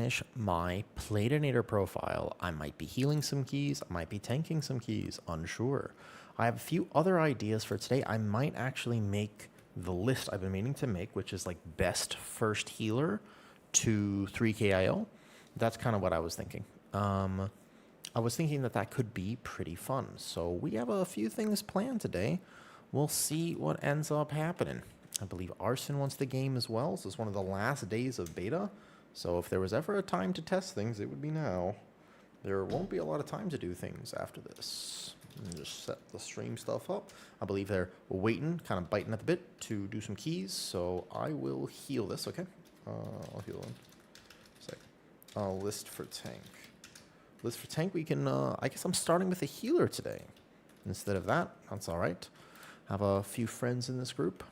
finish my Platinator profile. I might be healing some keys. I might be tanking some keys. Unsure. I have a few other ideas for today. I might actually make the list I've been meaning to make, which is like best first healer to 3KIO. That's kind of what I was thinking. I was thinking that could be pretty fun. So we have a few things planned today. We'll see what ends up happening. I believe Arson wants the game as well. So it's one of the last days of beta. So if there was ever a time to test things, it would be now. There won't be a lot of time to do things after this. Just set the stream stuff up. I believe they're waiting, kind of biting at the bit to do some keys. So I will heal this, okay? I'll heal them. List for tank. List for tank, we can, I guess I'm starting with a healer today. Instead of that, that's all right. Have a few friends in this group,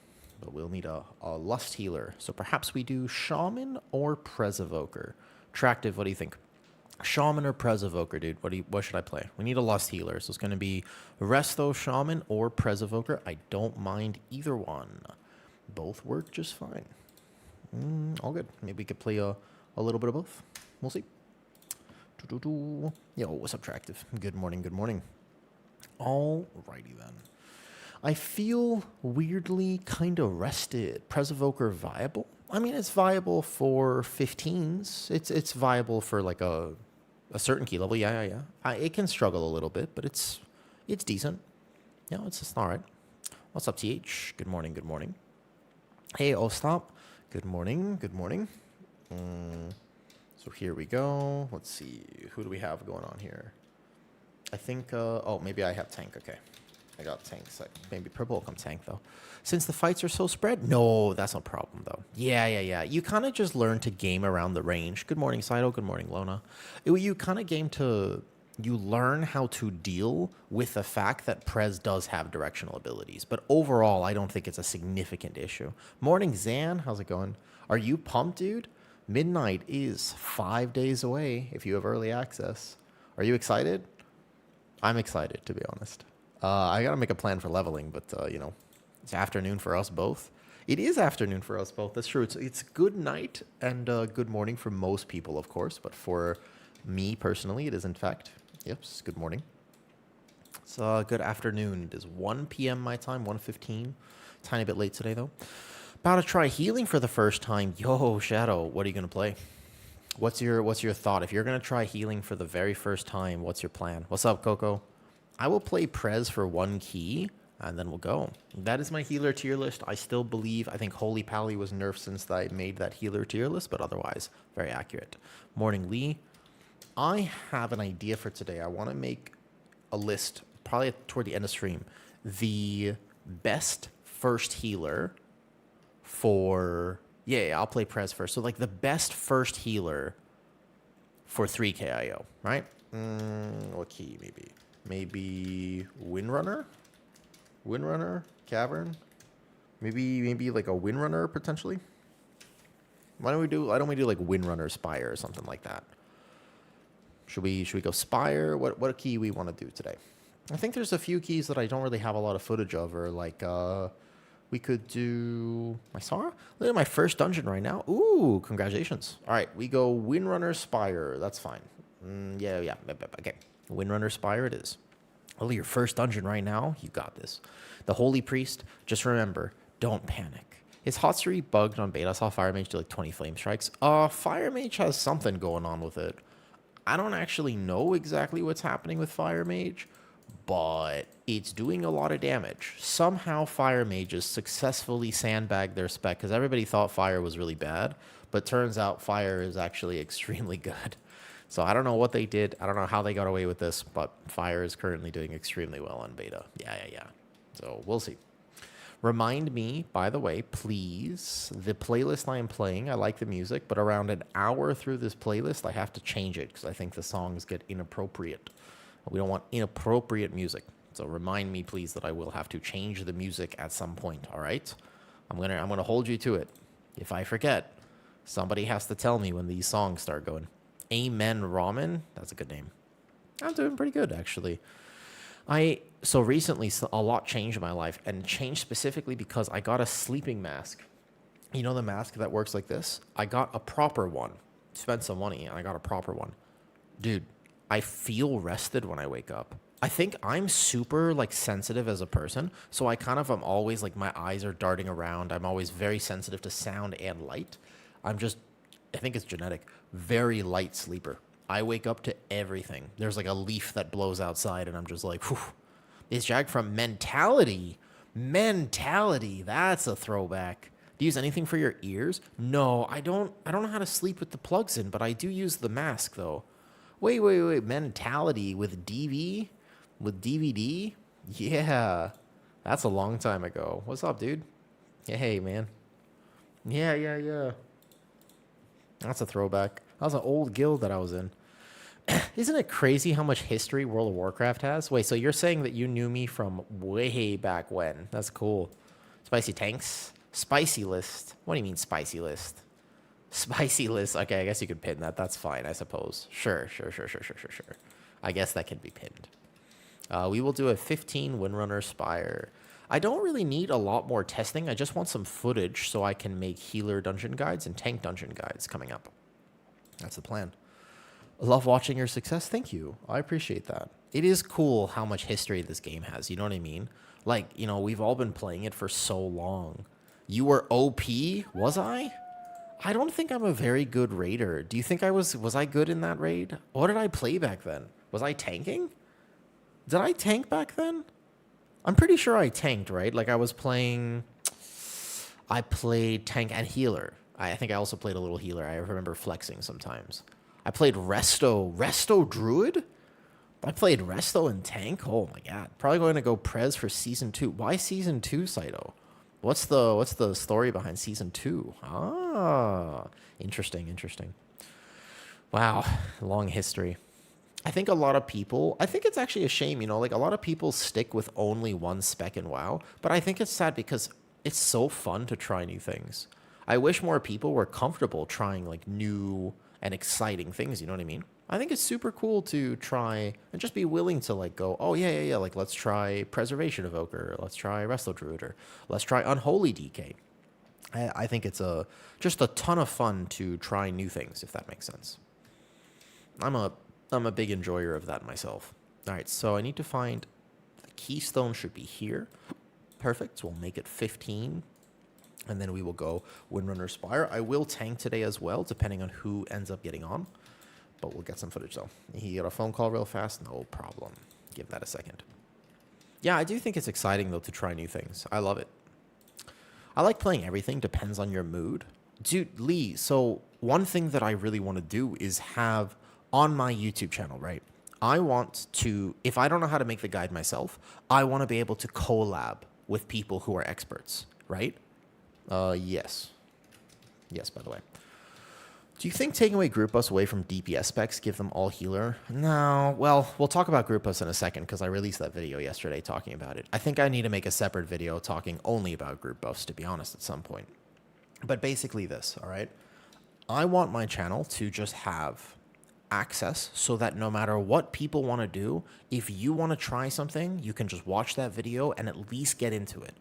but we'll need a lust healer. So perhaps we do shaman or Prez Evoker. Tractive, what do you think? Shaman or Prez Evoker, dude? What should I play? We need a lust healer, so it's going to be Resto Shaman or Prez Evoker. I don't mind either one. Both work just fine. All good. Maybe we could play a little bit of both. We'll see. Yo, what's up, Tractive? Good morning, good morning. Alrighty then. I feel weirdly kind of rested. Prez Evoker viable? I mean, it's viable for 15s. It's viable for like a certain key level. Yeah. It can struggle a little bit, but it's decent. Yeah, it's just all right. What's up, TH? Good morning, good morning. Hey, Ostap. Good morning, good morning. So here we go. Let's see. Who do we have going on here? I think, maybe I have tank. Okay. I got tank. So maybe purple will come tank, though. Since the fights are so spread? No, that's no problem, though. Yeah. You kind of just learn to game around the range. Good morning, Saito. Good morning, Lona. You kind of you learn how to deal with the fact that Prez does have directional abilities. But overall, I don't think it's a significant issue. Morning, Zan. How's it going? Are you pumped, dude? Midnight is 5 days away if you have early access. Are you excited? I'm excited, to be honest. I got to make a plan for leveling, but, it's afternoon for us both. It is afternoon for us both. That's true. It's good night and good morning for most people, of course. But for me personally, it is, in fact, good morning. It's good afternoon. It is 1 p.m. my time, 1:15. Tiny bit late today, though. About to try healing for the first time. Yo, Shadow, what are you going to play? What's your thought? If you're going to try healing for the very first time, what's your plan? What's up, Coco? I will play Prez for 1 key, and then we'll go. That is my healer tier list. I still believe, I think Holy Pally was nerfed since I made that healer tier list, but otherwise, very accurate. Morning, Lee. I have an idea for today. I want to make a list, probably toward the end of stream, the best first healer for... Yeah, I'll play Prez first. So, like, the best first healer for 3KIO, right? What key, maybe? Maybe Windrunner? Windrunner? Cavern? Maybe like a Windrunner, potentially? Why don't we do like Windrunner Spire or something like that? Should we go Spire? What key we want to do today? I think there's a few keys that I don't really have a lot of footage of, or like, we could do my Sara? Look at my first dungeon right now. Ooh, congratulations. All right, we go Windrunner Spire. That's fine. Yeah. Okay, Windrunner Spire it is. Oh, your first dungeon right now? You got this. The Holy Priest, just remember, don't panic. Is Hotsuri bugged on beta? I saw Fire Mage do like 20 flame strikes. Fire Mage has something going on with it. I don't actually know exactly what's happening with Fire Mage, but it's doing a lot of damage. Somehow Fire Mages successfully sandbagged their spec, because everybody thought Fire was really bad, but turns out Fire is actually extremely good. So I don't know what they did. I don't know how they got away with this, but Fire is currently doing extremely well on beta. Yeah. So we'll see. Remind me, by the way, please, the playlist I am playing, I like the music, but around an hour through this playlist, I have to change it because I think the songs get inappropriate. We don't want inappropriate music. So remind me, please, that I will have to change the music at some point, all right? I'm gonna hold you to it. If I forget, somebody has to tell me when these songs start going. Amen Ramen, that's a good name. I'm doing pretty good, actually. So recently, a lot changed in my life, and changed specifically because I got a sleeping mask. You know the mask that works like this? I got a proper one. spent some money, and I got a proper one. Dude, I feel rested when I wake up. I think I'm super like sensitive as a person, so I kind of am always like my eyes are darting around. I'm always very sensitive to sound and light. I'm just, I think it's genetic, very light sleeper. I wake up to everything. There's like a leaf that blows outside, and I'm just like, whew. It's Jag from Mentality. Mentality, that's a throwback. Do you use anything for your ears? No, I don't. I don't know how to sleep with the plugs in, but I do use the mask though. Wait. Mentality with DV? With DVD? Yeah. That's a long time ago. What's up, dude? Yeah, hey, man. Yeah. That's a throwback. That was an old guild that I was in. Isn't it crazy how much history World of Warcraft has? Wait, so you're saying that you knew me from way back when? That's cool. Spicy tanks? Spicy list. What do you mean spicy list? Spicy list. Okay, I guess you could pin that. That's fine, I suppose. Sure. I guess that can be pinned. We will do a 15 Windrunner Spire. I don't really need a lot more testing. I just want some footage so I can make healer dungeon guides and tank dungeon guides coming up. That's the plan. Love watching your success. Thank you. I appreciate that. It is cool how much history this game has. You know what I mean? Like, you know, we've all been playing it for so long. You were OP? Was I? I don't think I'm a very good raider. Do you think I was I good in that raid? What did I play back then? Was I tanking? Did I tank back then? I'm pretty sure I tanked, right? Like I played tank and healer. I think I also played a little healer. I remember flexing sometimes. I played Resto Druid? I played Resto and tank? Oh my god. Probably going to go Prez for season 2. Why season 2, Saito? What's the story behind season 2? Ah, interesting. Wow, long history. I think a lot of people, I think it's actually a shame, you know, like a lot of people stick with only one spec in WoW, but I think it's sad because it's so fun to try new things. I wish more people were comfortable trying like new and exciting things, you know what I mean? I think it's super cool to try and just be willing to like go, oh yeah, like let's try Preservation Evoker, let's try Resto Druid, or let's try Unholy DK. I think it's just a ton of fun to try new things, if that makes sense. I'm a big enjoyer of that myself. All right, so I need to find the keystone should be here. Perfect, so we'll make it 15. And then we will go Windrunner Spire. I will tank today as well, depending on who ends up getting on. But we'll get some footage, though. You get a phone call real fast? No problem. Give that a second. Yeah, I do think it's exciting, though, to try new things. I love it. I like playing everything. Depends on your mood. Dude, Lee, so one thing that I really want to do is have on my YouTube channel, right? I want to, if I don't know how to make the guide myself, I want to be able to collab with people who are experts, right? Yes. Yes, by the way. Do you think taking away group buffs away from DPS specs give them all healer? No. Well, we'll talk about group buffs in a second because I released that video yesterday talking about it. I think I need to make a separate video talking only about group buffs, to be honest, at some point. But basically this, all right? I want my channel to just have access so that no matter what people want to do, if you want to try something, you can just watch that video and at least get into it.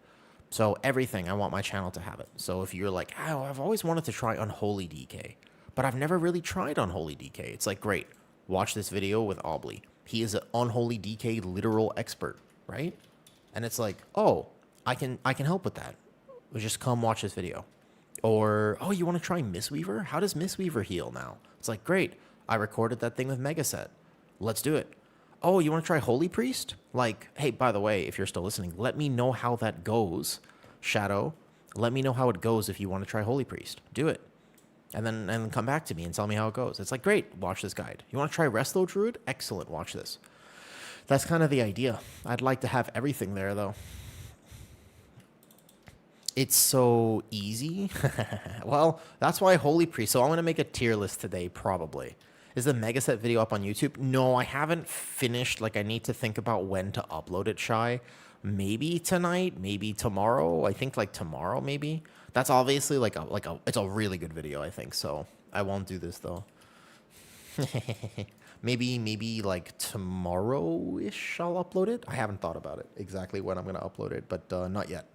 So everything, I want my channel to have it. So if you're like, oh, I've always wanted to try Unholy DK, but I've never really tried Unholy DK. It's like, great, watch this video with Obly. He is an Unholy DK literal expert, right? And it's like, oh, I can help with that. Just come watch this video. Or, oh, you want to try Mistweaver? How does Mistweaver heal now? It's like, great, I recorded that thing with Megaset. Let's do it. Oh, you want to try Holy Priest? Like, hey, by the way, if you're still listening, let me know how that goes. Shadow, let me know how it goes if you want to try Holy Priest. Do it. And then come back to me and tell me how it goes. It's like, great, watch this guide. You want to try Resto Druid? Excellent, watch this. That's kind of the idea. I'd like to have everything there, though. It's so easy. Well, that's why Holy Priest. So I'm going to make a tier list today, probably. Is the Megaset video up on YouTube? No, I haven't finished. Like, I need to think about when to upload it, Shy. Maybe tonight, maybe tomorrow. I think, like, tomorrow, maybe. That's obviously, it's a really good video, I think. So I won't do this, though. maybe, like, tomorrow-ish I'll upload it. I haven't thought about it exactly when I'm going to upload it, but not yet.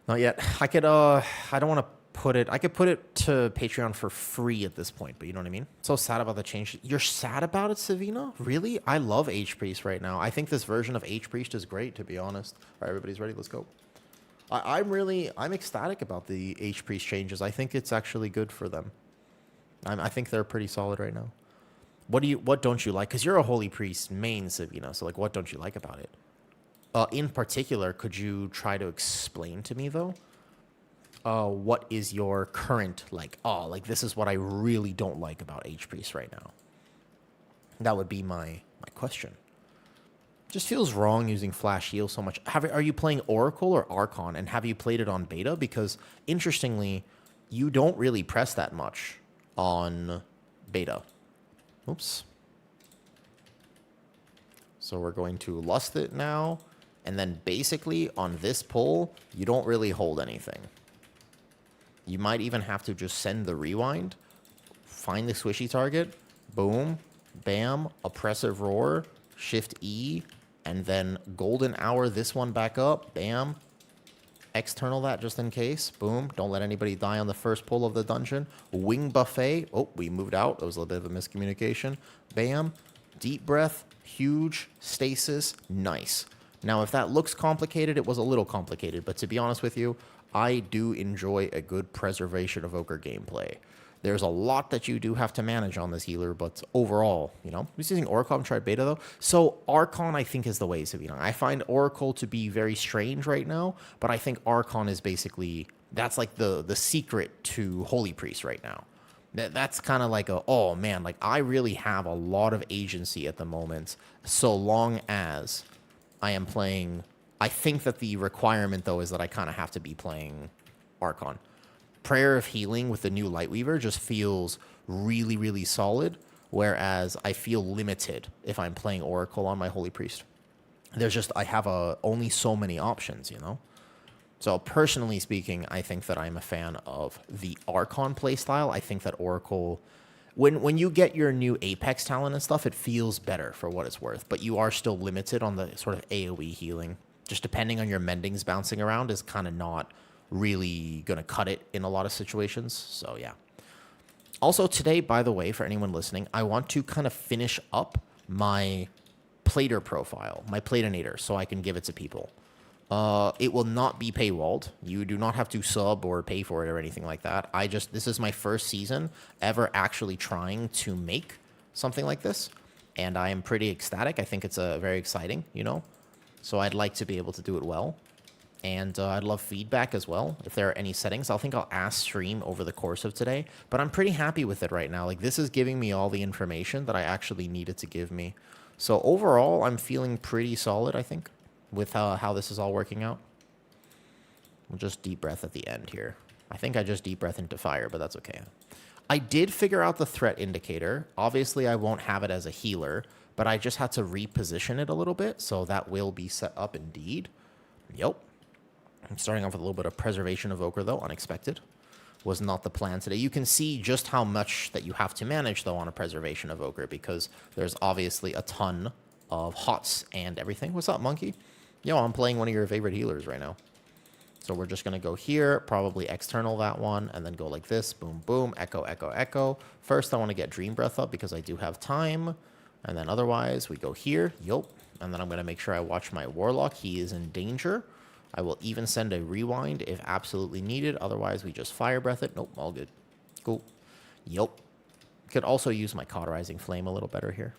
Not yet. I don't want to put it to Patreon for free at this point, but you know what I mean? So sad about the change. You're sad about it, Savina? Really? I love H-Priest right now. I think this version of H-Priest is great, to be honest. All right, everybody's ready? Let's go. I'm ecstatic about the H-Priest changes. I think it's actually good for them. I think they're pretty solid right now. What don't you like? Because you're a Holy Priest main, Savina, so like what don't you like about it? In particular, could you try to explain to me, though? What is your current, like, this is what I really don't like about H-Priest right now? That would be my question. Just feels wrong using Flash Heal so much. Are you playing Oracle or Archon, and have you played it on beta? Because, interestingly, you don't really press that much on beta. Oops. So we're going to Lust it now, and then basically on this pull, you don't really hold anything. You might even have to just send the rewind, find the swishy target, boom, bam, oppressive roar, shift E, and then golden hour this one back up, bam, external that just in case, boom, don't let anybody die on the first pull of the dungeon, wing buffet, oh, we moved out, that was a little bit of a miscommunication, bam, deep breath, huge, stasis, nice. Now, if that looks complicated, it was a little complicated, but to be honest with you, I do enjoy a good Preservation Evoker gameplay. There's a lot that you do have to manage on this healer, but overall, you know, I'm just using Oracle. Tried beta, though. So Archon, I think, is the way, Savina. I find Oracle to be very strange right now, but I think Archon is basically, that's like the secret to Holy Priest right now. That's kind of like oh, man, like I really have a lot of agency at the moment, so long as I am playing... I think that the requirement, though, is that I kind of have to be playing Archon. Prayer of Healing with the new Lightweaver just feels really, really solid, whereas I feel limited if I'm playing Oracle on my Holy Priest. I have only so many options, you know? So personally speaking, I think that I'm a fan of the Archon playstyle. I think that Oracle... When you get your new Apex talent and stuff, it feels better for what it's worth, but you are still limited on the sort of AoE healing. Just depending on your mendings bouncing around is kind of not really going to cut it in a lot of situations. So, yeah. Also, today, by the way, for anyone listening, I want to kind of finish up my Plater profile, my Platinator, so I can give it to people. It will not be paywalled. You do not have to sub or pay for it or anything like that. This is my first season ever actually trying to make something like this, and I am pretty ecstatic. I think it's very exciting, you know? So I'd like to be able to do it well. And I'd love feedback as well. If there are any settings, I'll ask stream over the course of today. But I'm pretty happy with it right now. Like, this is giving me all the information that I actually needed to give me. So overall, I'm feeling pretty solid, I think, with how this is all working out. We'll just deep breath at the end here. I think I just deep breath into fire, but that's okay. I did figure out the threat indicator. Obviously, I won't have it as a healer, but I just had to reposition it a little bit, so that will be set up indeed. Yep. I'm starting off with a little bit of Preservation Evoker, though. Unexpected. Was not the plan today. You can see just how much that you have to manage, though, on a Preservation Evoker, because there's obviously a ton of hots and everything. What's up, Monkey? Yo, I'm playing one of your favorite healers right now. So we're just going to go here, probably external that one, and then go like this. Boom, boom, echo, echo, echo. First, I want to get Dream Breath up because I do have time. And then otherwise, we go here. Yup. And then I'm going to make sure I watch my Warlock. He is in danger. I will even send a rewind if absolutely needed. Otherwise, we just Fire Breath it. Nope, all good. Cool. Yup. Could also use my Cauterizing Flame a little better here.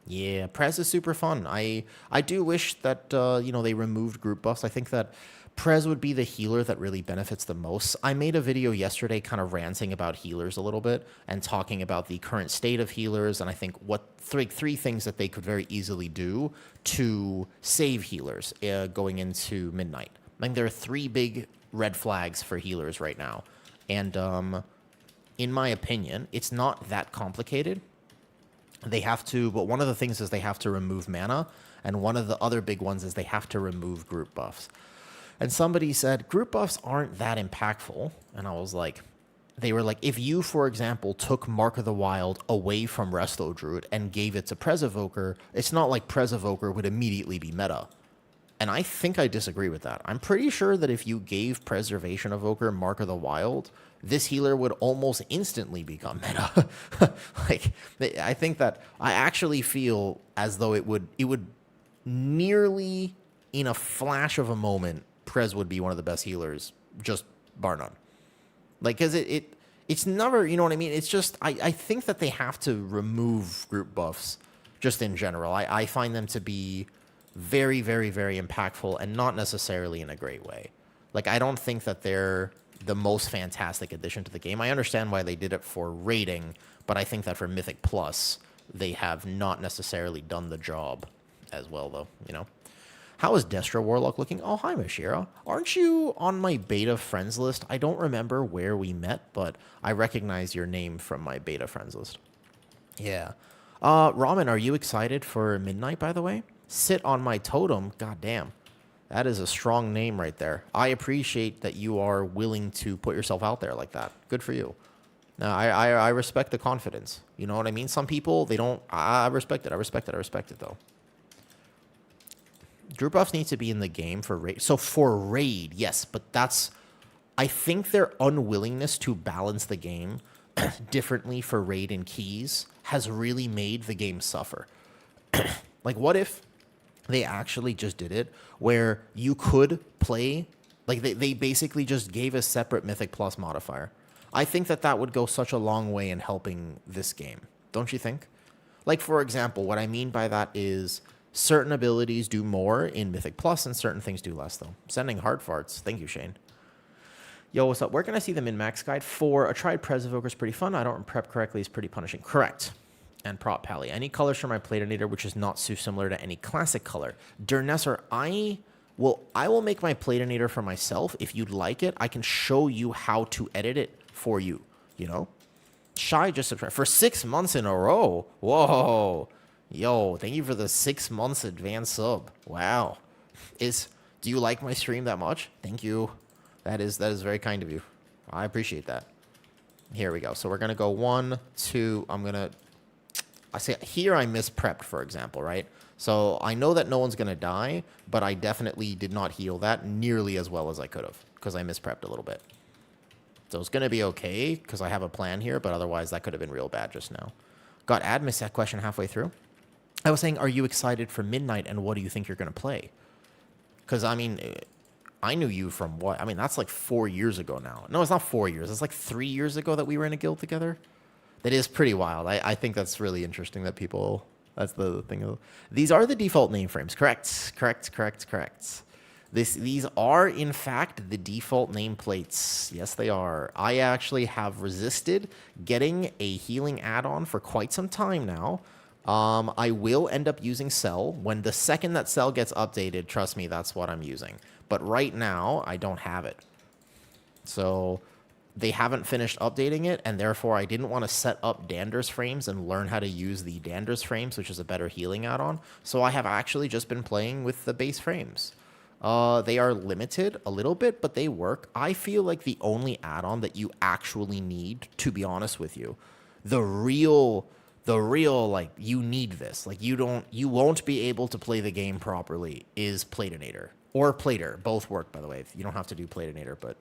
Yeah, Prez is super fun. I do wish that, they removed group buffs. I think that Prez would be the healer that really benefits the most. I made a video yesterday kind of ranting about healers a little bit and talking about the current state of healers and I think what three things that they could very easily do to save healers going into midnight. I think there are 3 big red flags for healers right now. And in my opinion, it's not that complicated. They have to, but one of the things is they have to remove mana, and one of the other big ones is they have to remove group buffs. And somebody said, group buffs aren't that impactful. And I was like, they were like, if you, for example, took Mark of the Wild away from Resto Druid and gave it to Prez Evoker, it's not like Prez Evoker would immediately be meta. And I think I disagree with that. I'm pretty sure that if you gave Preservation Evoker Mark of the Wild, this healer would almost instantly become meta. Like, I think that I actually feel as though it would nearly in a flash of a moment, Prez would be one of the best healers, just bar none. Like, because it's never, you know what I mean? It's just, I think that they have to remove group buffs just in general. I find them to be very, very, very impactful and not necessarily in a great way. Like, I don't think that they're the most fantastic addition to the game. I understand why they did it for rating, but I think that for Mythic Plus, they have not necessarily done the job as well, though, you know? How is Destro Warlock looking? Oh, hi, Mashira. Aren't you on my beta friends list? I don't remember where we met, but I recognize your name from my beta friends list. Yeah. Ramen, are you excited for Midnight, by the way? Sit on my totem. God damn. That is a strong name right there. I appreciate that you are willing to put yourself out there like that. Good for you. No, I respect the confidence. You know what I mean? Some people, they don't... I respect it. I respect it, though. Group buffs need to be in the game for raid. So for raid, yes, but that's... I think their unwillingness to balance the game differently for raid and keys has really made the game suffer. Like, what if they actually just did it where you could play, like they basically just gave a separate Mythic Plus modifier. I think that would go such a long way in helping this game. Don't you think? Like, for example, what I mean by that is certain abilities do more in Mythic Plus and certain things do less, though. Sending heart farts. Thank you, Shane. Yo, what's up? Where can I see the min-max guide? For a tried Prez Evoker is pretty fun. I don't prep correctly is pretty punishing. Correct. And prop pally. Any colors for my Platinator which is not too similar to any classic color. Durnesser, I will make my Platinator for myself. If you'd like it, I can show you how to edit it for you. You know? Shy just subscribed for 6 months in a row. Whoa. Yo, thank you for the 6 months advance sub. Wow. Do you like my stream that much? Thank you. That is very kind of you. I appreciate that. Here we go. So we're gonna go 1, 2. I say here I misprepped, for example, right? So I know that no one's going to die, but I definitely did not heal that nearly as well as I could have because I misprepped a little bit. So it's going to be okay because I have a plan here, but otherwise that could have been real bad just now. Got missed that question halfway through. I was saying, are you excited for Midnight and what do you think you're going to play? Because, I mean, I knew you from what? I mean, that's like 4 years ago now. No, it's not 4 years. It's like 3 years ago that we were in a guild together. That is pretty wild. I think that's really interesting that people... That's the thing. These are the default name frames. Correct. These are, in fact, the default nameplates. Yes, they are. I actually have resisted getting a healing add-on for quite some time now. I will end up using Cell. When the second that Cell gets updated, trust me, that's what I'm using. But right now, I don't have it. So... They haven't finished updating it, and therefore I didn't want to set up Dander's frames and learn how to use the Dander's frames, which is a better healing add-on. So I have actually just been playing with the base frames. They are limited a little bit, but they work. I feel like the only add-on that you actually need, to be honest with you, the real, like, you need this. Like, you won't be able to play the game properly is Platinator. Or Plater. Both work, by the way. You don't have to do Platinator, but...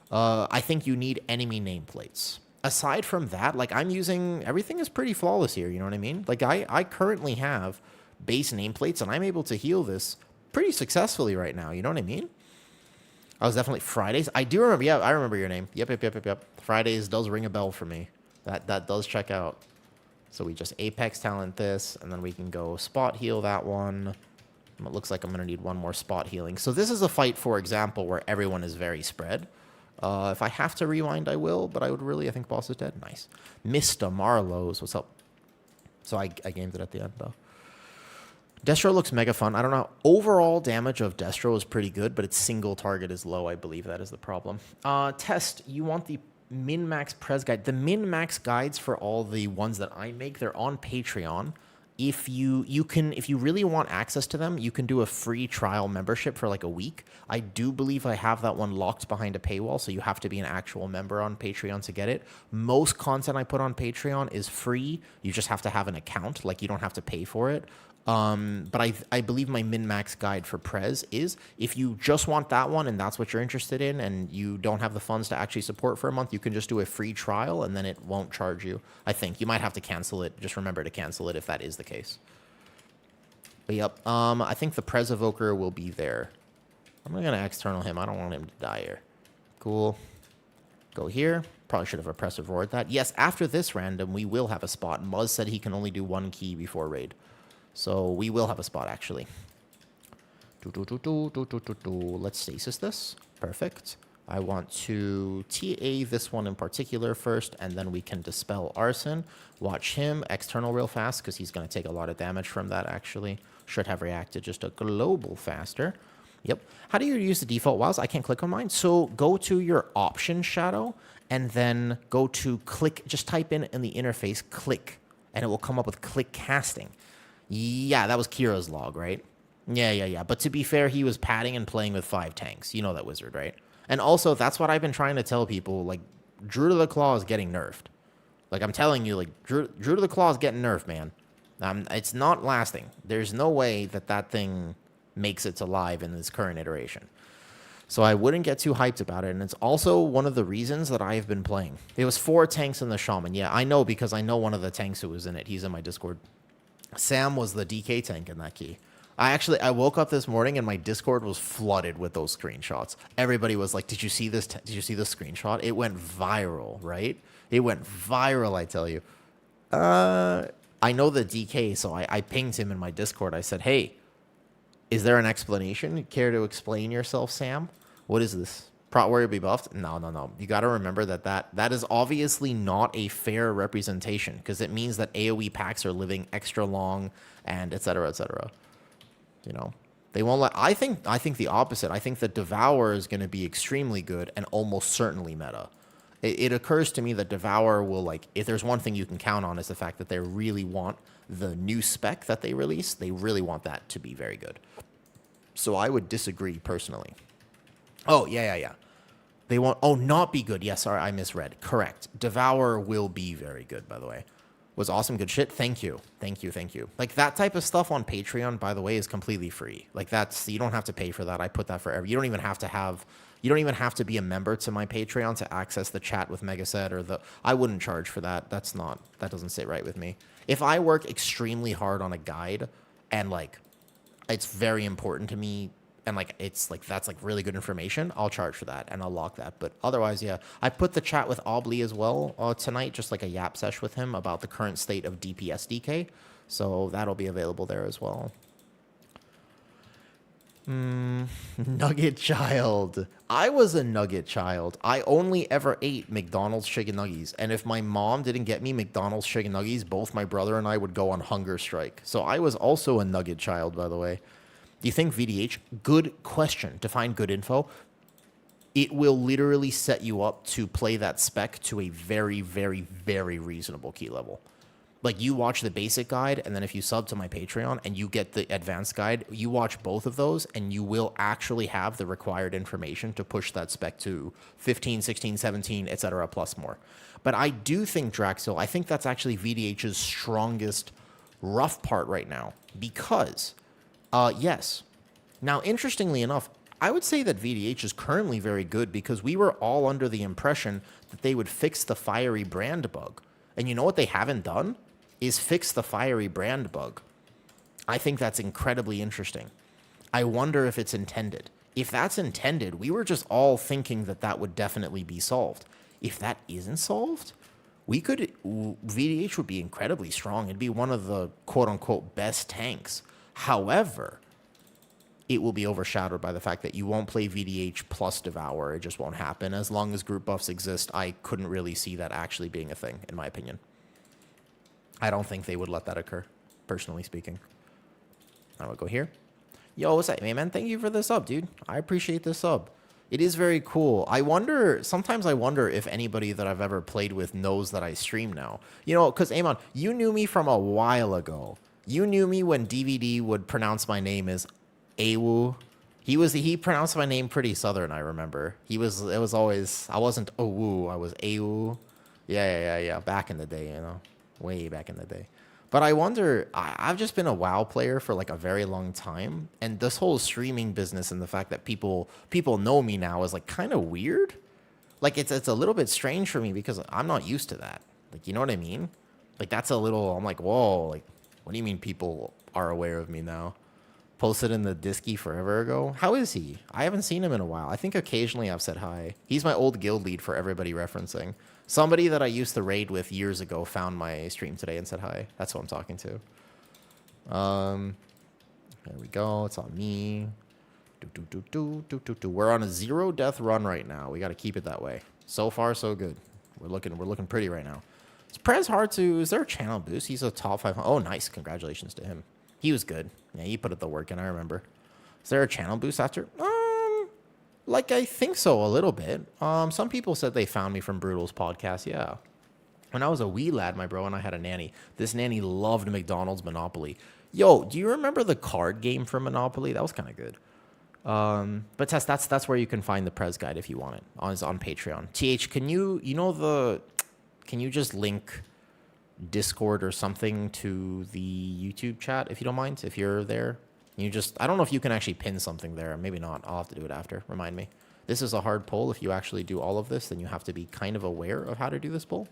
I think you need enemy nameplates. Aside from that, like, I'm using... Everything is pretty flawless here, you know what I mean? Like, I currently have base nameplates, and I'm able to heal this pretty successfully right now, you know what I mean? I was definitely... Fridays? I do remember... Yeah, I remember your name. Yep. Fridays does ring a bell for me. That does check out. So we just Apex Talent this, and then we can go spot heal that one. It looks like I'm going to need one more spot healing. So this is a fight, for example, where everyone is very spread. If I have to rewind, I will, but I think boss is dead. Nice. Mr. Marlowe's, what's up? So I gamed it at the end, though. Destro looks mega fun. I don't know. Overall damage of Destro is pretty good, but its single target is low. I believe that is the problem. Test, you want the min-max Prez guide. The min-max guides for all the ones that I make, they're on Patreon. if you really want access to them, you can do a free trial membership for like a week. I do believe I have that one locked behind a paywall, so you have to be an actual member on Patreon to get it. Most content I put on Patreon is free. You just have to have an account, like you don't have to pay for it. But I believe my min-max guide for Prez is, if you just want that one and that's what you're interested in and you don't have the funds to actually support for a month, you can just do a free trial and then it won't charge you. I think you might have to cancel it. Just remember to cancel it if that is the case. But yep, I think the Prez Evoker will be there. I'm going to external him. I don't want him to die here. Cool. Go here. Probably should have oppressive roared that. Yes, after this random, we will have a spot. Muzz said he can only do 1 key before raid. So we will have a spot, actually. Let's stasis this. Perfect. I want to TA this one in particular first, and then we can dispel Arson. Watch him external real fast, because he's going to take a lot of damage from that, actually. Should have reacted just a global faster. Yep. How do you use the default wilds? I can't click on mine. So go to your option shadow, and then go to click. Just type in the interface, click, and it will come up with click casting. Yeah, that was Kira's log, right? Yeah. But to be fair, he was padding and playing with 5 tanks. You know that wizard, right? And also, that's what I've been trying to tell people. Like, Druid of the Claw is getting nerfed. Like, I'm telling you, like, Druid of the Claw is getting nerfed, man. It's not lasting. There's no way that thing makes it to live in this current iteration. So I wouldn't get too hyped about it. And it's also one of the reasons that I have been playing. It was 4 tanks in the Shaman. Yeah, I know, because I know one of the tanks who was in it. He's in my Discord. Sam was the DK tank in that key. I woke up this morning and my Discord was flooded with those screenshots. Everybody was like, did you see this? Did you see this screenshot? It went viral, right? It went viral, I tell you. I know the DK, so I pinged him in my Discord. I said, hey, is there an explanation? Care to explain yourself, Sam? What is this? Prot Warrior be buffed? No. You got to remember that is obviously not a fair representation, because it means that AoE packs are living extra long and et cetera, et cetera. You know, they won't let. I think the opposite. I think that Devour is going to be extremely good and almost certainly meta. It occurs to me that Devour will, like, if there's one thing you can count on, is the fact that they really want the new spec that they release. They really want that to be very good. So I would disagree personally. Oh, yeah. They won't... Oh, not be good. Yes, sorry, I misread. Correct. Devour will be very good, by the way. Was awesome, good shit. Thank you. Like, that type of stuff on Patreon, by the way, is completely free. Like, that's... You don't have to pay for that. I put that for every... You don't even have to have... You don't even have to be a member to my Patreon to access the chat with Megaset or the... I wouldn't charge for that. That's not... That doesn't sit right with me. If I work extremely hard on a guide and, like, it's very important to me... And, like, it's, like, that's, like, really good information, I'll charge for that, and I'll lock that. But otherwise, yeah. I put the chat with Obli as well tonight, just, like, a yap sesh with him about the current state of DPS DK. So that'll be available there as well. Nugget child. I was a nugget child. I only ever ate McDonald's chicken nuggies. And if my mom didn't get me McDonald's chicken nuggies, both my brother and I would go on hunger strike. So I was also a nugget child, by the way. Do you think VDH? Good question. Define good info. It will literally set you up to play that spec to a very, very, very reasonable key level. Like, you watch the basic guide, and then if you sub to my Patreon and you get the advanced guide, you watch both of those, and you will actually have the required information to push that spec to 15, 16, 17, etc. plus more. But I do think, Draxil, I think that's actually VDH's strongest rough part right now. Because... yes. Now, interestingly enough, I would say that VDH is currently very good because we were all under the impression that they would fix the fiery brand bug. And you know what they haven't done? Is fix the fiery brand bug. I think that's incredibly interesting. I wonder if it's intended. If that's intended, we were just all thinking that that would definitely be solved. If that isn't solved, VDH would be incredibly strong. It'd be one of the quote-unquote best tanks. However, it will be overshadowed by the fact that you won't play VDH plus Devour. It just won't happen. As long as group buffs exist, I couldn't really see that actually being a thing, in my opinion. I don't think they would let that occur, personally speaking. I will go here. Yo, what's up, man? Thank you for the sub, dude. I appreciate the sub. It is very cool. Sometimes I wonder if anybody that I've ever played with knows that I stream now. You know, because, Amon, you knew me from a while ago. You knew me when DVD would pronounce my name as Awu. He pronounced my name pretty southern, I remember. It was always, I wasn't Owu, I was Awu. Yeah. Back in the day, way back in the day. But I wonder, I've just been a WoW player for like a very long time, and this whole streaming business and the fact that people know me now is like kind of weird. Like it's a little bit strange for me because I'm not used to that. Like, you know what I mean? Like that's a little, I'm like, whoa, like what do you mean people are aware of me now? Posted in the Disky forever ago. How is he? I haven't seen him in a while. I think occasionally I've said hi. He's my old guild lead for everybody referencing. Somebody that I used to raid with years ago found my stream today and said hi. That's who I'm talking to. There we go. It's on me. We're on a 0 death run right now. We got to keep it that way. So far, so good. We're looking pretty right now. Is Prez hard to? Is there a channel boost? He's a top 500. Oh, nice. Congratulations to him. He was good. Yeah, he put the work in, I remember. Is there a channel boost after? Like, I think so, a little bit. Some people said they found me from Brutal's podcast, yeah. When I was a wee lad, my bro and I had a nanny. This nanny loved McDonald's Monopoly. Yo, do you remember the card game from Monopoly? That was kind of good. But that's where you can find the Prez guide if you want it. It's on Patreon. TH, can you just link Discord or something to the YouTube chat if you don't mind, if you're there? I don't know if you can actually pin something there. Maybe not. I'll have to do it after. Remind me. This is a hard poll. If you actually do all of this, then you have to be kind of aware of how to do this poll.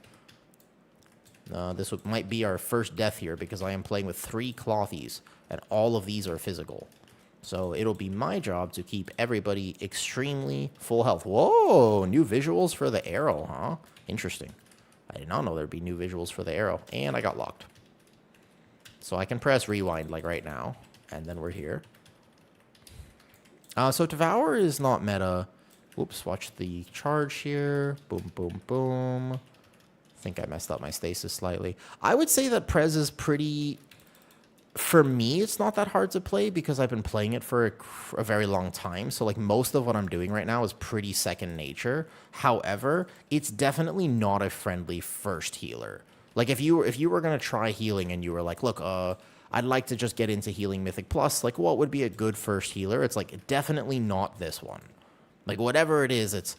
Might be our first death here because I am playing with 3 clothies, and all of these are physical. So it'll be my job to keep everybody extremely full health. Whoa, new visuals for the arrow, huh? Interesting. I did not know there'd be new visuals for the arrow, and I got locked. So I can press rewind like right now, and then we're here. So Devour is not meta. Oops, watch the charge here. Boom, boom, boom. I think I messed up my stasis slightly. I would say that Prez is pretty... For me, it's not that hard to play because I've been playing it for a very long time. So like most of what I'm doing right now is pretty second nature. However, it's definitely not a friendly first healer. Like if you were going to try healing and you were like, look, I'd like to just get into healing Mythic Plus, like what would be a good first healer? It's like definitely not this one. Like whatever it is, it's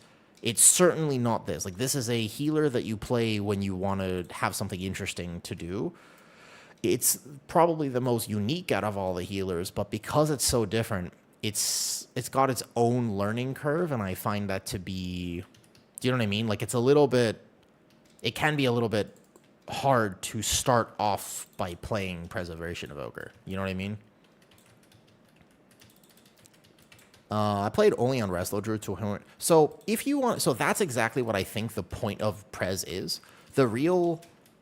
certainly not this. Like this is a healer that you play when you want to have something interesting to do. It's probably the most unique out of all the healers, but because it's so different, it's got its own learning curve, and I find that to be, do you know what I mean? Like it can be a little bit hard to start off by playing Preservation Evoker. You know what I mean? I played only on Wrestler Druid to so if you want, so that's exactly what I think the point of Prez is.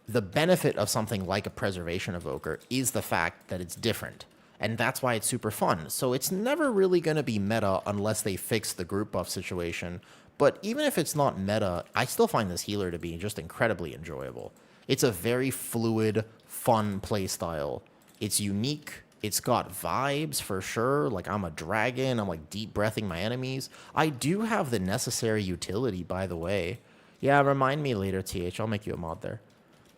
The benefit of something like a Preservation Evoker is the fact that it's different. And that's why it's super fun. So it's never really going to be meta unless they fix the group buff situation. But even if it's not meta, I still find this healer to be just incredibly enjoyable. It's a very fluid, fun playstyle. It's unique. It's got vibes for sure. Like I'm a dragon. I'm like deep breathing my enemies. I do have the necessary utility, by the way. Yeah, remind me later, TH. I'll make you a mod there.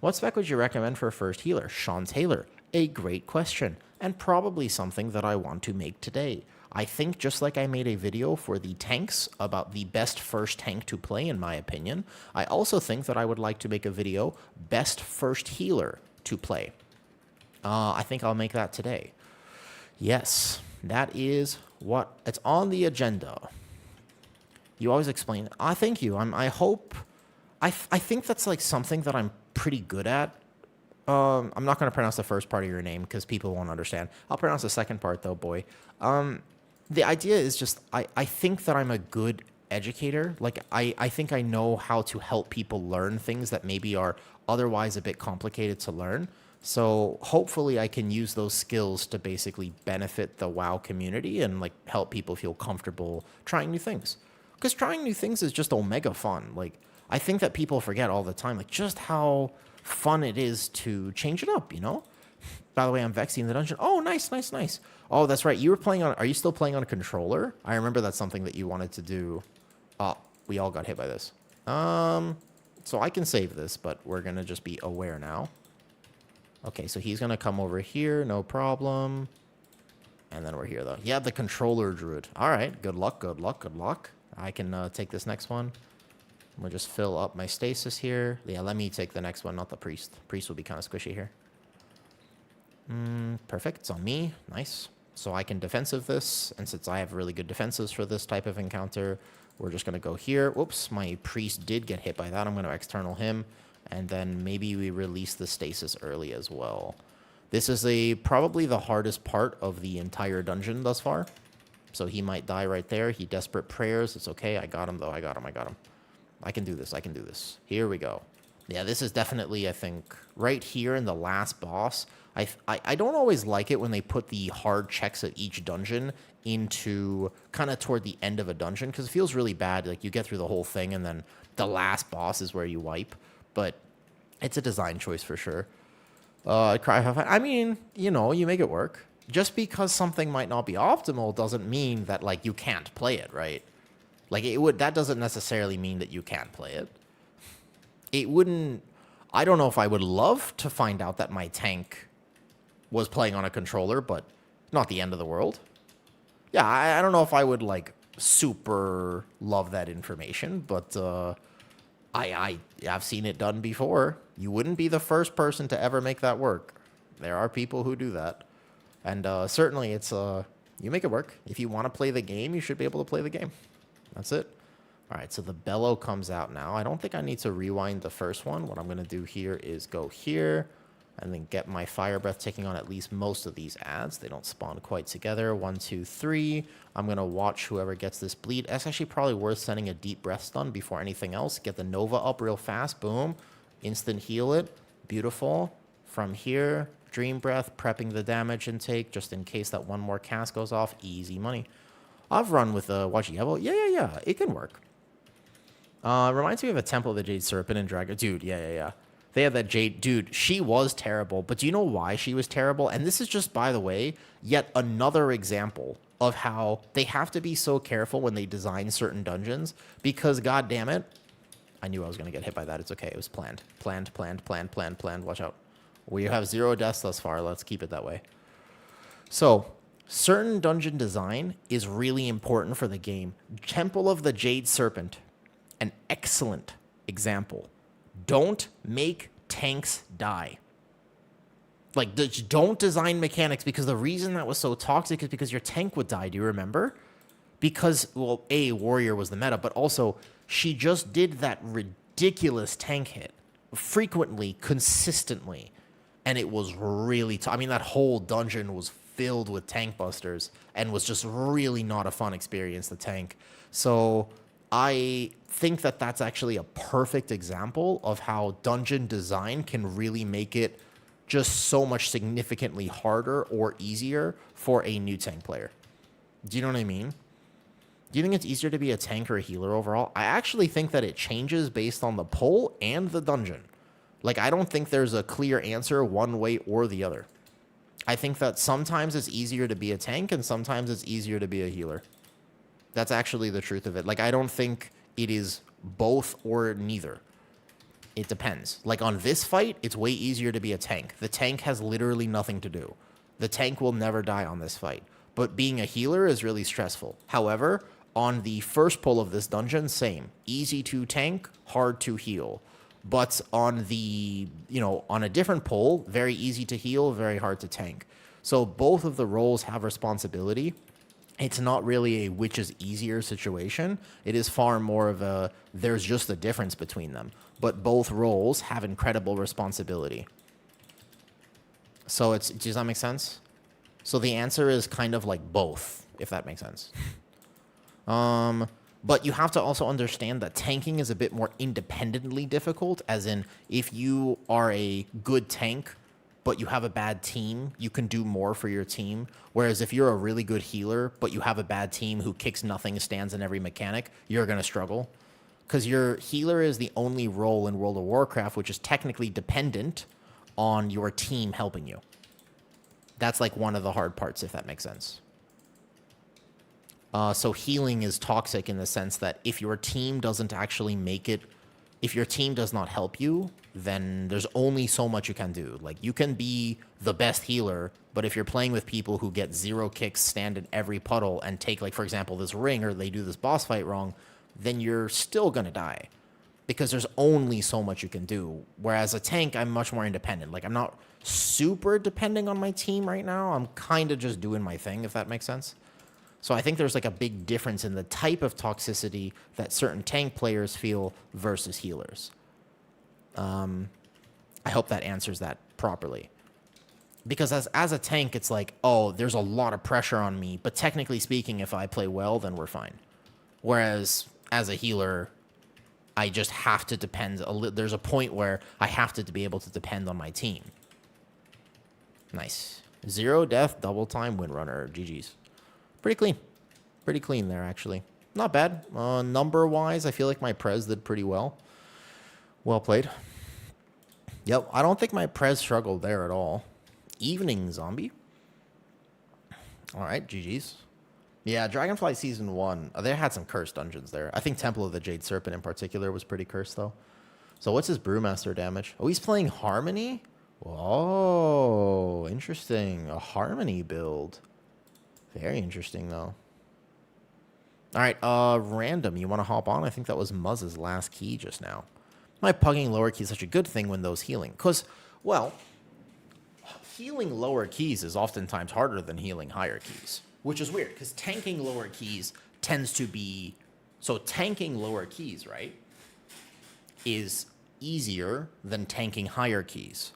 What spec would you recommend for a first healer? Sean Taylor. A great question, and probably something that I want to make today. I think just like I made a video for the tanks about the best first tank to play, in my opinion, I also think that I would like to make a video best first healer to play. I think I'll make that today. Yes, that is what it's on the agenda. You always explain. Thank you. I think that's like something that I'm pretty good at. I'm not going to pronounce the first part of your name because people won't understand. I'll pronounce the second part though, boy. The idea is just, I think that I'm a good educator. Like I think I know how to help people learn things that maybe are otherwise a bit complicated to learn. So hopefully I can use those skills to basically benefit the WoW community and like help people feel comfortable trying new things. Because trying new things is just omega fun. Like I think that people forget all the time, like just how fun it is to change it up, you know? By the way, I'm Vexy in the dungeon. Oh, nice. Oh, that's right. Are you still playing on a controller? I remember that's something that you wanted to do. Oh, we all got hit by this. So I can save this, but we're going to just be aware now. Okay, so he's going to come over here, no problem. And then we're here, though. Yeah, the controller druid. All right, good luck, good luck, good luck. I can take this next one. We'll just fill up my stasis here. Yeah, let me take the next one, not the priest. Priest will be kind of squishy here. Perfect, it's on me. Nice. So I can defensive this, and since I have really good defenses for this type of encounter, we're just going to go here. Whoops, my priest did get hit by that. I'm going to external him, and then maybe we release the stasis early as well. This is probably the hardest part of the entire dungeon thus far. So he might die right there. He desperate prayers. It's okay. I got him, though. I got him. I can do this. I can do this. Here we go. Yeah, this is definitely, I think, right here in the last boss. I don't always like it when they put the hard checks of each dungeon into kind of toward the end of a dungeon, because it feels really bad. Like, you get through the whole thing, and then the last boss is where you wipe. But it's a design choice for sure. I mean, you know, you make it work. Just because something might not be optimal doesn't mean that, like, you can't play it, right? Like, that doesn't necessarily mean that you can't play it. It wouldn't... I don't know if I would love to find out that my tank was playing on a controller, but not the end of the world. Yeah, I don't know if I would, like, super love that information, but I've seen it done before. You wouldn't be the first person to ever make that work. There are people who do that. And certainly it's... you make it work. If you want to play the game, you should be able to play the game. That's it. All right, so the bellow comes out now. I don't think I need to rewind the first one. What I'm going to do here is go here and then get my fire breath ticking on at least most of these ads. They don't spawn quite together. 1, 2, 3. I'm going to watch whoever gets this bleed. That's actually probably worth sending a deep breath stun before anything else. Get the Nova up real fast. Boom. Instant heal it. Beautiful. From here, dream breath, prepping the damage intake just in case that one more cast goes off. Easy money. I've run with Wajiebo. Yeah. It can work. Reminds me of a Temple of the Jade Serpent and Dragon. Dude, yeah. They had that Jade. Dude, she was terrible. But do you know why she was terrible? And this is just, by the way, yet another example of how they have to be so careful when they design certain dungeons. Because, god damn it, I knew I was going to get hit by that. It's okay. It was planned. Planned. Watch out. We have 0 deaths thus far. Let's keep it that way. So, certain dungeon design is really important for the game. Temple of the Jade Serpent. An excellent example. Don't make tanks die. Like, don't design mechanics, because the reason that was so toxic is because your tank would die. Do you remember? Because, well, A, warrior was the meta, but also she just did that ridiculous tank hit frequently, consistently, and it was really I mean, that whole dungeon was filled with tank busters and was just really not a fun experience to tank. So I think that that's actually a perfect example of how dungeon design can really make it just so much significantly harder or easier for a new tank player. Do you know what I mean? Do you think it's easier to be a tank or a healer overall? I actually think that it changes based on the pull and the dungeon. Like, I don't think there's a clear answer one way or the other. I think that sometimes it's easier to be a tank and sometimes it's easier to be a healer. That's actually the truth of it. Like, I don't think it is both or neither. It depends. Like, on this fight, it's way easier to be a tank. The tank has literally nothing to do. The tank will never die on this fight. But being a healer is really stressful. However, on the first pull of this dungeon, same. Easy to tank, hard to heal. But on the, on a different pull, very easy to heal, very hard to tank. So both of the roles have responsibility. It's not really a which is easier situation. It is far more of a there's just a difference between them. But both roles have incredible responsibility. So does that make sense? So the answer is kind of like both, if that makes sense. But you have to also understand that tanking is a bit more independently difficult, as in if you are a good tank, but you have a bad team, you can do more for your team. Whereas if you're a really good healer, but you have a bad team who kicks nothing, stands in every mechanic, you're going to struggle. Because your healer is the only role in World of Warcraft which is technically dependent on your team helping you. That's like one of the hard parts, if that makes sense. So healing is toxic in the sense that if your team doesn't actually make it if your team does not help you, then there's only so much you can do. Like, you can be the best healer, but if you're playing with people who get 0 kicks, stand in every puddle, and take, like, for example, this ring, or they do this boss fight wrong, then you're still gonna die. Because there's only so much you can do. Whereas a tank, I'm much more independent. Like, I'm not super depending on my team right now. I'm kind of just doing my thing, if that makes sense. So I think there's like a big difference in the type of toxicity that certain tank players feel versus healers. I hope that answers that properly. Because as a tank, it's like, oh, there's a lot of pressure on me. But technically speaking, if I play well, then we're fine. Whereas as a healer, I just have to depend. There's a point where I have to be able to depend on my team. Nice. 0 death, double time, win runner. GG's. Pretty clean. Pretty clean there, actually. Not bad. Number-wise, I feel like my Prez did pretty well. Well played. Yep, I don't think my Prez struggled there at all. Evening zombie. All right, GG's. Yeah, Dragonfly Season 1, they had some cursed dungeons there. I think Temple of the Jade Serpent in particular was pretty cursed, though. So what's his Brewmaster damage? Oh, he's playing Harmony? Whoa, interesting. A Harmony build. Very interesting, though. All right, random, you want to hop on? I think that was Muzz's last key just now. My pugging lower key is such a good thing when those healing. Because, well, healing lower keys is oftentimes harder than healing higher keys. Which is weird, because tanking lower keys tends to be... So tanking lower keys, right, is easier than tanking higher keys.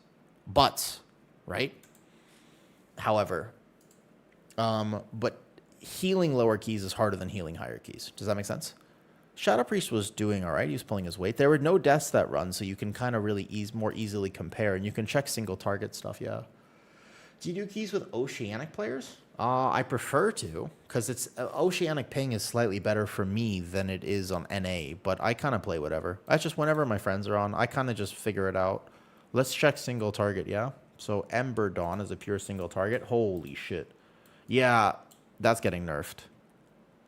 But, right? However, but healing lower keys is harder than healing higher keys. Does that make sense? Shadow Priest was doing all right. He was pulling his weight. There were no deaths that run, so you can kind of really more easily compare. And you can check single target stuff, yeah. Do you do keys with Oceanic players? I prefer to, because it's Oceanic ping is slightly better for me than it is on NA, but I kind of play whatever. I just, whenever my friends are on, I kind of just figure it out. Let's check single target, yeah? So Ember Dawn is a pure single target. Holy shit. Yeah, that's getting nerfed.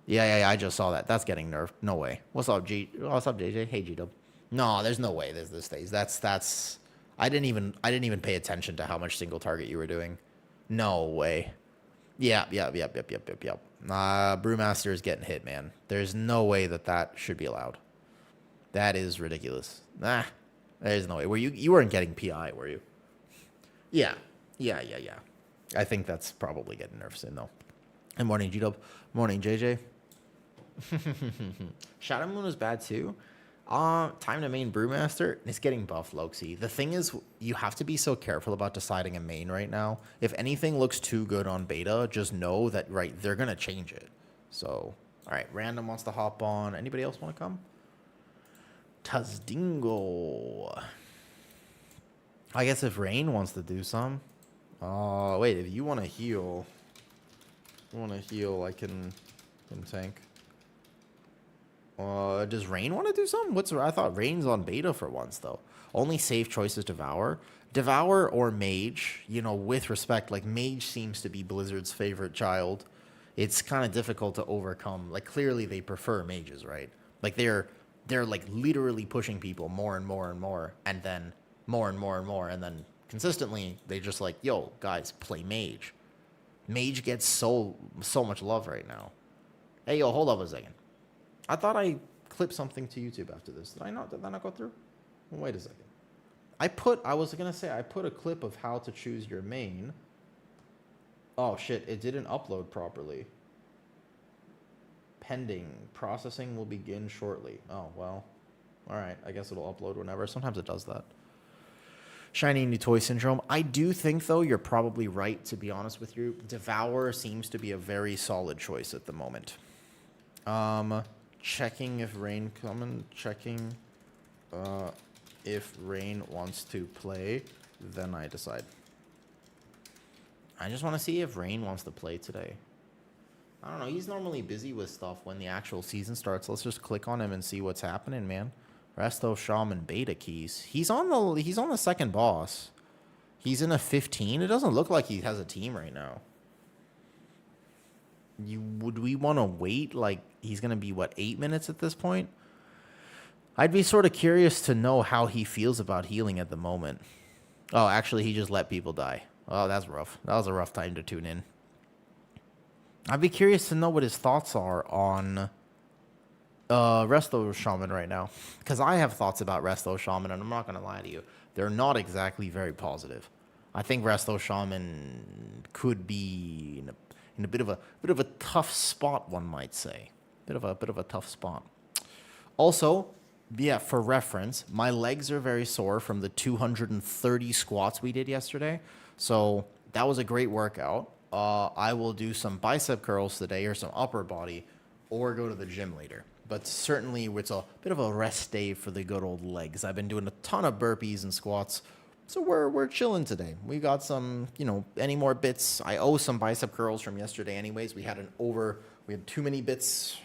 Yeah, I just saw that. That's getting nerfed. No way. What's up, What's up, JJ? Hey, G-Dub. No, there's no way this stays. That's... I didn't even pay attention to how much single target you were doing. No way. Yep. Brewmaster is getting hit, man. There's no way that should be allowed. That is ridiculous. There's no way. You weren't getting PI, were you? Yeah. I think that's probably getting nerfs in, though. Good morning, G-Dub. Morning, JJ. Shadow Moon was bad, too. Time to main Brewmaster. It's getting buffed, Loxy. The thing is, you have to be so careful about deciding a main right now. If anything looks too good on beta, just know that, right, they're going to change it. So, all right, Random wants to hop on. Anybody else want to come? Tazdingo. I guess if Rain wants to do some. Wait, if you want to heal, I can tank. Does Rain want to do something? I thought Rain's on beta for once, though. Only safe choice is Devour. Devour or Mage, with respect, like, Mage seems to be Blizzard's favorite child. It's kind of difficult to overcome. Like, clearly they prefer Mages, right? Like, they're like, literally pushing people more and more and more, and then more and more and more, and then consistently, they just like, yo, guys, play Mage. Mage gets so much love right now. Hey, yo, hold up a second. I thought I clipped something to YouTube after this. Did I not? Did that not go through? Well, wait a second. I was going to say, I put a clip of how to choose your main. Oh, shit. It didn't upload properly. Pending. Processing will begin shortly. Oh, well. All right. I guess it'll upload whenever. Sometimes it does that. Shiny new toy syndrome. I do think, though, you're probably right, to be honest with you. Devour seems to be a very solid choice at the moment. Checking if Rain coming. Checking if Rain wants to play. Then I decide. I just want to see if Rain wants to play today. I don't know. He's normally busy with stuff when the actual season starts. Let's just click on him and see what's happening, man. Resto, Shaman, beta keys. He's on the second boss. He's in a 15. It doesn't look like he has a team right now. Would we want to wait? Like, he's going to be, what, 8 minutes at this point? I'd be sort of curious to know how he feels about healing at the moment. Oh, actually, he just let people die. Oh, that's rough. That was a rough time to tune in. I'd be curious to know what his thoughts are on Resto Shaman right now. Because I have thoughts about Resto Shaman, and I'm not going to lie to you. They're not exactly very positive. I think Resto Shaman could be in a bit of a tough spot, one might say. Bit of a tough spot. Also, yeah, for reference, my legs are very sore from the 230 squats we did yesterday. So that was a great workout. I will do some bicep curls today or some upper body or go to the gym later. But certainly it's a bit of a rest day for the good old legs. I've been doing a ton of burpees and squats. So we're chilling today. We got some, any more bits. I owe some bicep curls from yesterday anyways. We had too many bits.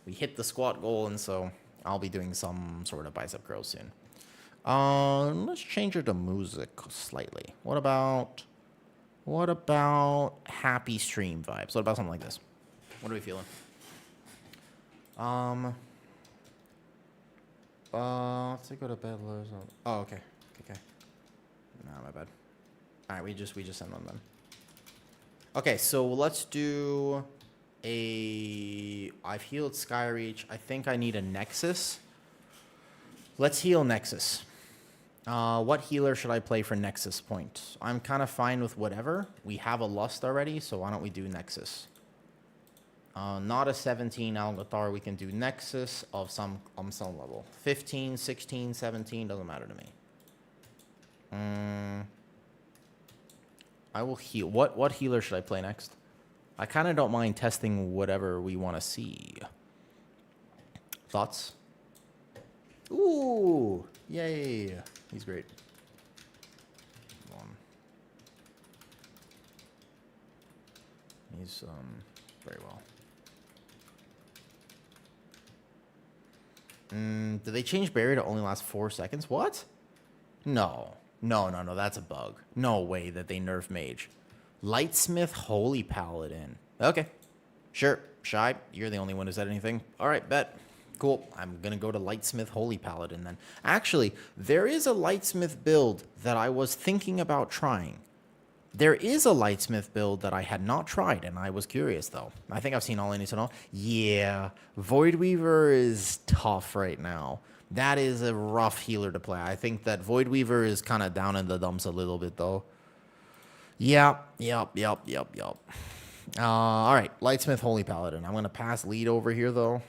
We hit the squat goal, and so I'll be doing some sort of bicep curls soon. Let's change it to music slightly. What about happy stream vibes? What about something like this? What are we feeling? Let's go to bed. Oh, okay. No, my bad. All right, we just end on them. Okay, so let's do I've healed Skyreach. I think I need a Nexus. Let's heal Nexus. What healer should I play for Nexus point? I'm kind of fine with whatever. We have a Lust already, so why don't we do Nexus? Not a 17 Algathar. We can do Nexus of some level. 15, 16, 17, doesn't matter to me. I will heal. What healer should I play next? I kind of don't mind testing whatever we want to see. Thoughts? Ooh, yay. He's great. He's very well. Did they change barrier to only last 4 seconds? What? No, that's a bug. No way that they nerf mage. Lightsmith Holy Paladin. Okay. Sure. Shy, you're the only one who said anything. All right, bet. Cool. I'm going to go to Lightsmith Holy Paladin then. Actually, there is a Lightsmith build that I was thinking about trying. There is a Lightsmith build that I had not tried, and I was curious, though. I think I've seen all I need to know. Yeah, Voidweaver is tough right now. That is a rough healer to play. I think that Voidweaver is kind of down in the dumps a little bit, though. Yep. All right, Lightsmith Holy Paladin. I'm going to pass lead over here, though.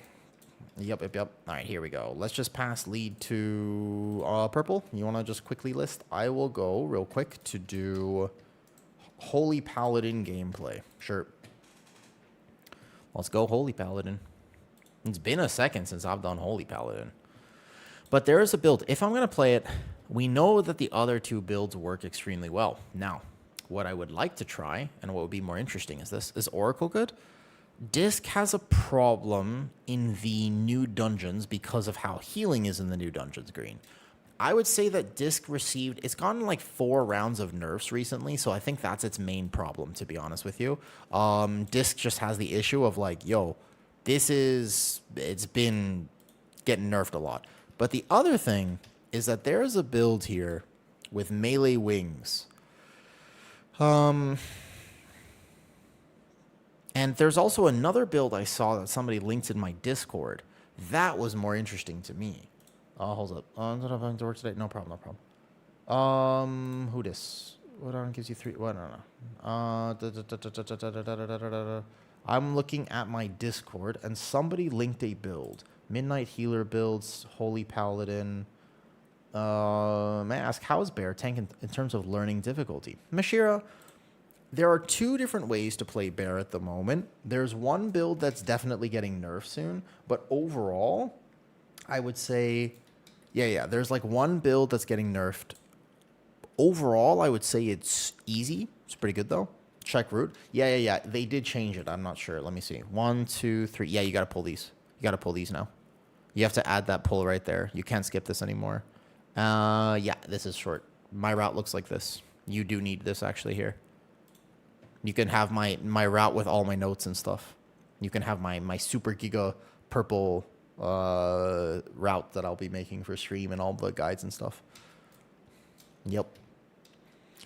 Yep. All right, here we go. Let's just pass lead to purple. You want to just quickly list? I will go real quick to do Holy Paladin gameplay. Sure. Let's go Holy Paladin. It's been a second since I've done Holy Paladin. But there is a build. If I'm going to play it, we know that the other two builds work extremely well. Now, what I would like to try, and what would be more interesting is this. Is Oracle good? Disc has a problem in the new dungeons because of how healing is in the new dungeons, Green. I would say that Disc it's gotten like 4 rounds of nerfs recently, so I think that's its main problem, to be honest with you. Disc just has the issue of like, it's been getting nerfed a lot. But the other thing is that there is a build here with melee wings. And there's also another build I saw that somebody linked in my Discord. That was more interesting to me. Hold up. I'm not having to work today. No problem. Who this? What on gives you 3? What? No. I'm looking at my Discord, and somebody linked a build. Midnight Healer builds, Holy Paladin. May I ask, how is Bear Tank in terms of learning difficulty? Mashira, there are 2 different ways to play Bear at the moment. There's one build that's definitely getting nerfed soon, but overall, I would say, there's like one build that's getting nerfed. Overall, I would say it's easy. It's pretty good, though. Check root. Yeah. They did change it. I'm not sure. Let me see. 1, 2, 3. Yeah, you got to pull these. You got to pull these now. You have to add that pull right there. You can't skip this anymore. This is short. My route looks like this. You do need this actually here. You can have my route with all my notes and stuff. You can have my super giga purple route that I'll be making for stream and all the guides and stuff. Yep.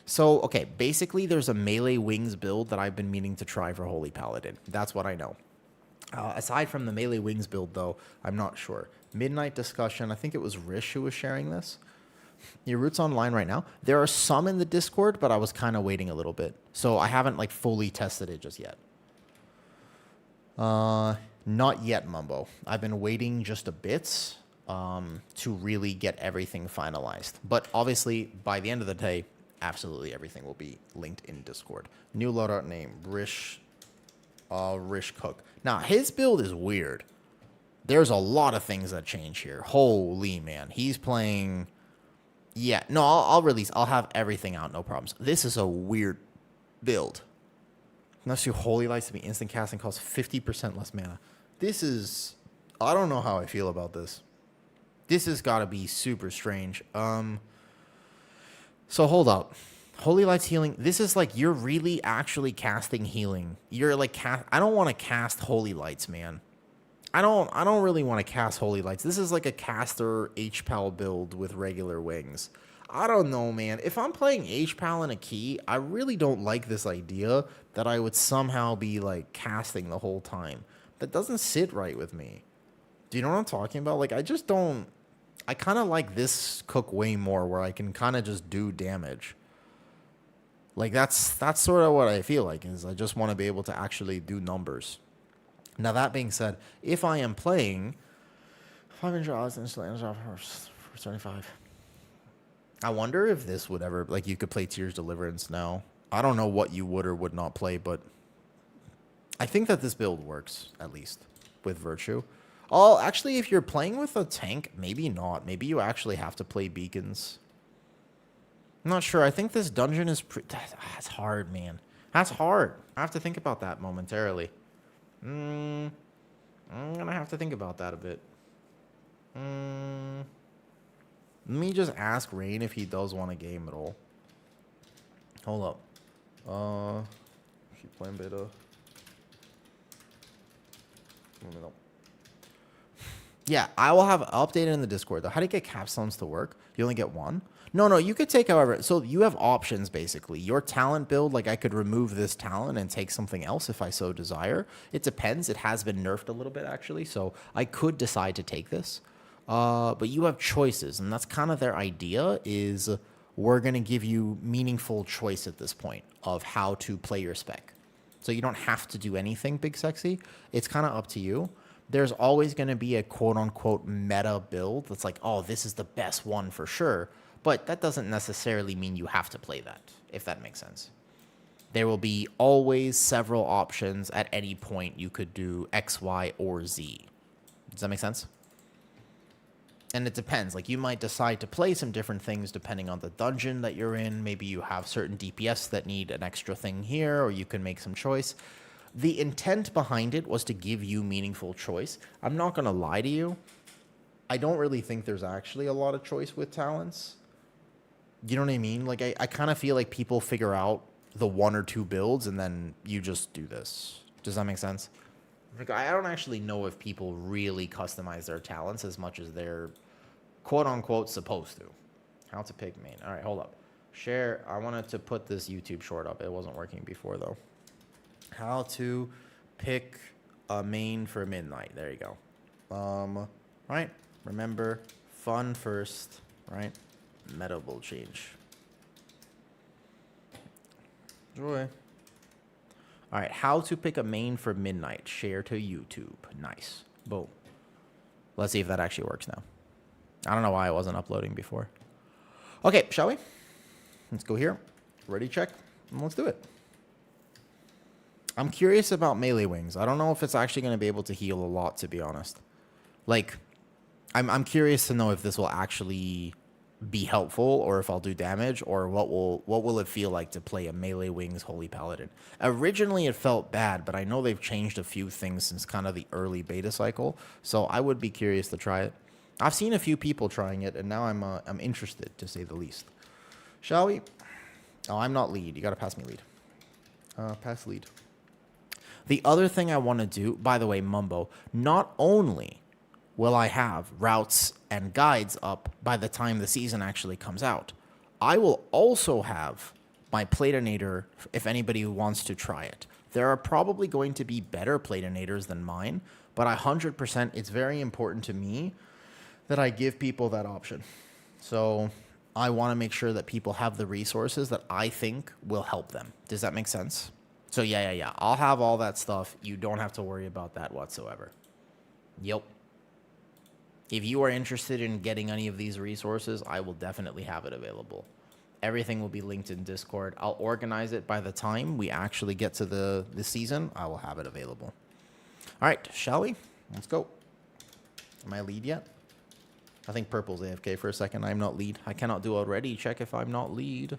So, okay, basically there's a melee wings build that I've been meaning to try for Holy Paladin. That's what I know. Aside from the melee wings build, though, I'm not sure. Midnight discussion, I think it was Rish who was sharing this. Your root's online right now. There are some in the Discord, but I was kind of waiting a little bit. So I haven't like fully tested it just yet. Not yet, Mumbo. I've been waiting just a bit to really get everything finalized. But obviously, by the end of the day, absolutely everything will be linked in Discord. New loadout name, Rish Cook. Now, his build is weird. There's a lot of things that change here. Holy man. He's playing... Yeah, no, I'll release. I'll have everything out, no problems. This is a weird build. Unless you Holy Lights to be instant casting costs 50% less mana. This is... I don't know how I feel about this. This has got to be super strange. So hold up. Holy Lights healing. This is like you're really actually casting healing. You're like I don't want to cast Holy Lights, man. I don't really want to cast Holy Lights. This is like a caster HPAL build with regular wings. I don't know, man. If I'm playing HPAL in a key, I really don't like this idea that I would somehow be like casting the whole time. That doesn't sit right with me. Do you know what I'm talking about? Like I just don't. I kind of like this cook way more, where I can kind of just do damage. Like that's sort of what I feel like, is I just want to be able to actually do numbers. Now that being said, if I am playing 500 odds instantly for 75, I wonder if this would ever, like, you could play Tears Deliverance now. I don't know what you would or would not play, but I think that this build works, at least with Virtue. Oh, actually, if you're playing with a tank, maybe not. Maybe you actually have to play beacons. I'm not sure. I think this dungeon is that's hard, man. That's hard. I have to think about that momentarily. I'm going to have to think about that a bit. Let me just ask Rain if he does want a game at all. Hold up. Is he playing beta? Let me know. Yeah, I will have updated in the Discord, though. How do you get capstones to work? You only get one? No, you could take however. So you have options, basically. Your talent build, like I could remove this talent and take something else if I so desire. It depends. It has been nerfed a little bit, actually. So I could decide to take this. But you have choices, and that's kind of their idea, is we're going to give you meaningful choice at this point of how to play your spec. So you don't have to do anything big sexy. It's kind of up to you. There's always going to be a quote-unquote meta build that's like, oh, this is the best one for sure. But that doesn't necessarily mean you have to play that, if that makes sense. There will be always several options at any point. You could do X, Y, or Z. Does that make sense? And it depends. Like, you might decide to play some different things depending on the dungeon that you're in. Maybe you have certain DPS that need an extra thing here, or you can make some choice. The intent behind it was to give you meaningful choice. I'm not going to lie to you. I don't really think there's actually a lot of choice with talents. You know what I mean? Like, I kind of feel like people figure out the one or two builds, and then you just do this. Does that make sense? Like, I don't actually know if people really customize their talents as much as they're quote-unquote supposed to. How to pick main. All right, hold up. Share. I wanted to put this YouTube short up. It wasn't working before, though. How to pick a main for midnight. There you go. Right. Remember, fun first, right? Meta will change. Joy. All right, how to pick a main for midnight. Share to YouTube. Nice. Boom. Let's see if that actually works now. I don't know why I wasn't uploading before. Okay, shall we? Let's go here. Ready, check, and let's do it. I'm curious about melee wings. I don't know if it's actually going to be able to heal a lot, to be honest. Like, I'm curious to know if this will actually be helpful, or if I'll do damage, or what will it feel like to play a melee wings Holy Paladin. Originally it felt bad, but I know they've changed a few things since kind of the early beta cycle, so I would be curious to try it. I've seen a few people trying it, and now I'm interested, to say the least. Shall we? Oh, I'm not lead. You gotta pass me lead. Pass lead. The other thing I want to do, by the way, Mumbo, not only will I have routes and guides up by the time the season actually comes out. I will also have my Platinator if anybody wants to try it. There are probably going to be better Platinators than mine, but 100% it's very important to me that I give people that option. So I want to make sure that people have the resources that I think will help them. Does that make sense? So yeah. I'll have all that stuff. You don't have to worry about that whatsoever. Yep. If you are interested in getting any of these resources, I will definitely have it available. Everything will be linked in Discord. I'll organize it by the time we actually get to the season. I will have it available. All right, shall we? Let's go. Am I lead yet? I think purple's AFK for a second. I'm not lead. I cannot do already. Check if I'm not lead.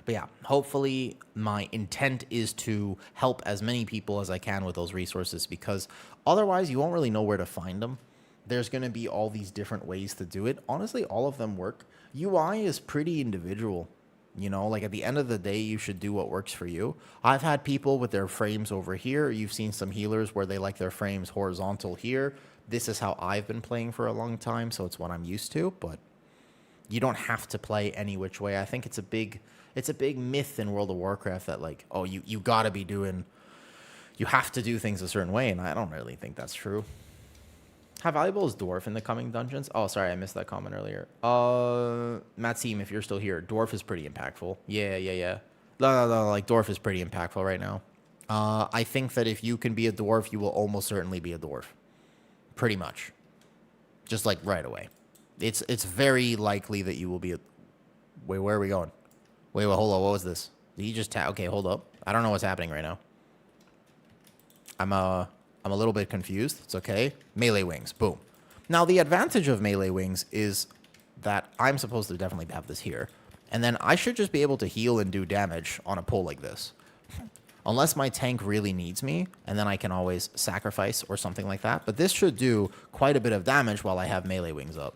But yeah, hopefully my intent is to help as many people as I can with those resources, because otherwise you won't really know where to find them. There's going to be all these different ways to do it. Honestly, all of them work. UI is pretty individual. You know, like at the end of the day, you should do what works for you. I've had people with their frames over here. You've seen some healers where they like their frames horizontal here. This is how I've been playing for a long time, so it's what I'm used to. But you don't have to play any which way. I think it's a big myth in World of Warcraft that like, oh, you gotta be doing, you have to do things a certain way, and I don't really think that's true. How valuable is Dwarf in the coming dungeons? Oh, sorry, I missed that comment earlier. Matt Seam, if you're still here, Dwarf is pretty impactful. Yeah. No, like Dwarf is pretty impactful right now. I think that if you can be a Dwarf, you will almost certainly be a Dwarf. Pretty much. Just like right away. It's very likely that you will be a... Wait, where are we going? Wait, hold on, what was this? Did he just okay, hold up. I don't know what's happening right now. I'm a little bit confused. It's okay. Melee wings. Boom. Now, the advantage of melee wings is that I'm supposed to definitely have this here. And then I should just be able to heal and do damage on a pull like this. Unless my tank really needs me, and then I can always sacrifice or something like that. But this should do quite a bit of damage while I have melee wings up.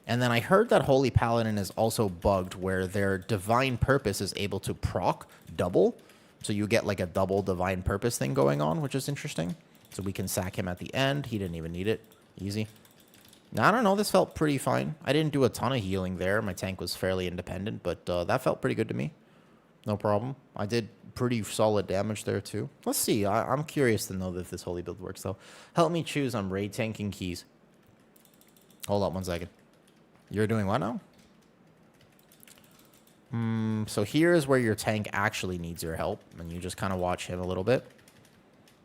And then I heard that Holy Paladin is also bugged where their Divine Purpose is able to proc double. So you get like a double Divine Purpose thing going on, which is interesting. So we can sack him at the end. He didn't even need it. Easy. Now, I don't know. This felt pretty fine. I didn't do a ton of healing there. My tank was fairly independent, but that felt pretty good to me. No problem. I did pretty solid damage there, too. Let's see. I'm curious to know if this holy build works, though. Help me choose. I'm raid tanking keys. Hold up 1 second. You're doing what now? So here is where your tank actually needs your help, and you just kind of watch him a little bit.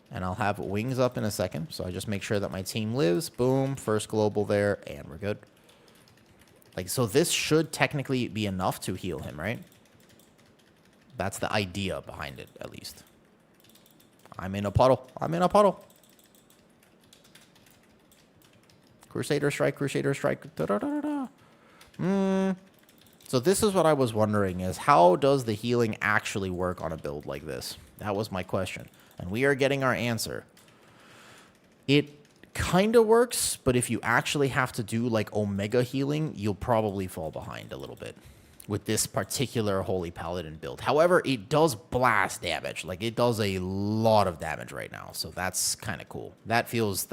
And I'll have wings up in a second, so I just make sure that my team lives. Boom, first global there, and we're good. Like, so this should technically be enough to heal him, right? That's the idea behind it, at least. I'm in a puddle. I'm in a puddle. Crusader strike, Crusader strike. Da-da-da-da-da. So this is what I was wondering, is how does the healing actually work on a build like this? That was my question. And we are getting our answer. It kind of works, but if you actually have to do like Omega healing, you'll probably fall behind a little bit with this particular Holy Paladin build. However, it does blast damage. Like, it does a lot of damage right now, so that's kind of cool. That feels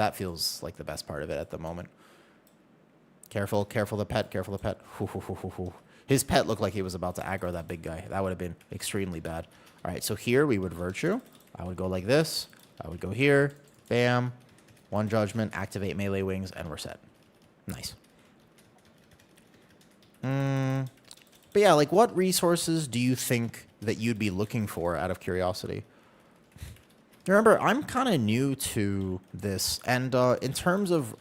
like the best part of it at the moment. Careful the pet, careful the pet. His pet looked like he was about to aggro that big guy. That would have been extremely bad. All right, so here we would Virtue. I would go like this. I would go here. Bam. One judgment. Activate melee wings, and we're set. Nice. But yeah, like, what resources do you think that you'd be looking for out of curiosity? Remember, I'm kind of new to this, and in terms of...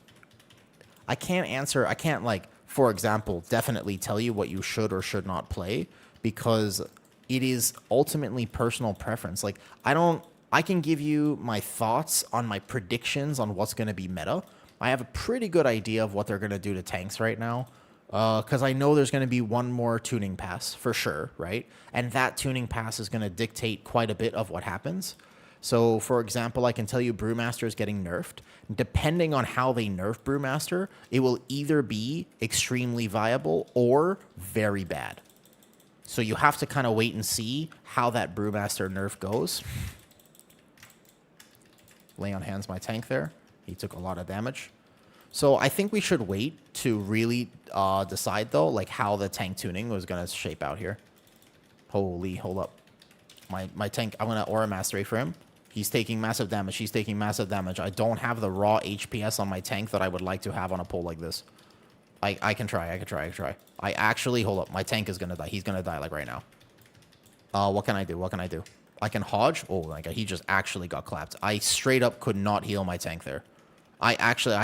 I can't, like, for example, definitely tell you what you should or should not play, because it is ultimately personal preference. Like, I can give you my thoughts on my predictions on what's going to be meta. I have a pretty good idea of what they're going to do to tanks right now, because I know there's going to be one more tuning pass for sure, right? And that tuning pass is going to dictate quite a bit of what happens. So, for example, I can tell you Brewmaster is getting nerfed. Depending on how they nerf Brewmaster, it will either be extremely viable or very bad. So you have to kind of wait and see how that Brewmaster nerf goes. Lay on hands my tank there. He took a lot of damage. So I think we should wait to really decide, though, like how the tank tuning was going to shape out here. Holy, hold up. My tank, I'm going to Aura Mastery for him. He's taking massive damage. He's taking massive damage. I don't have the raw HPS on my tank that I would like to have on a pull like this. I can try. I actually, hold up. My tank is going to die. He's going to die, like, right now. What can I do? I can Hodge. Oh, my God. He just actually got clapped. I straight up could not heal my tank there. I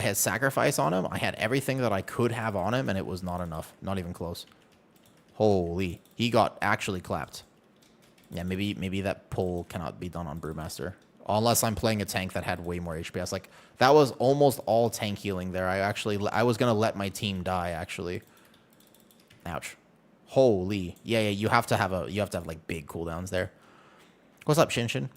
had Sacrifice on him. I had everything that I could have on him, and it was not enough. Not even close. Holy. He got actually clapped. Yeah, maybe that pull cannot be done on Brewmaster. Unless I'm playing a tank that had way more HPS. Like, that was almost all tank healing there. I was going to let my team die, actually. Ouch. Holy. Yeah, you have to have like big cooldowns there. What's up, Shinshin?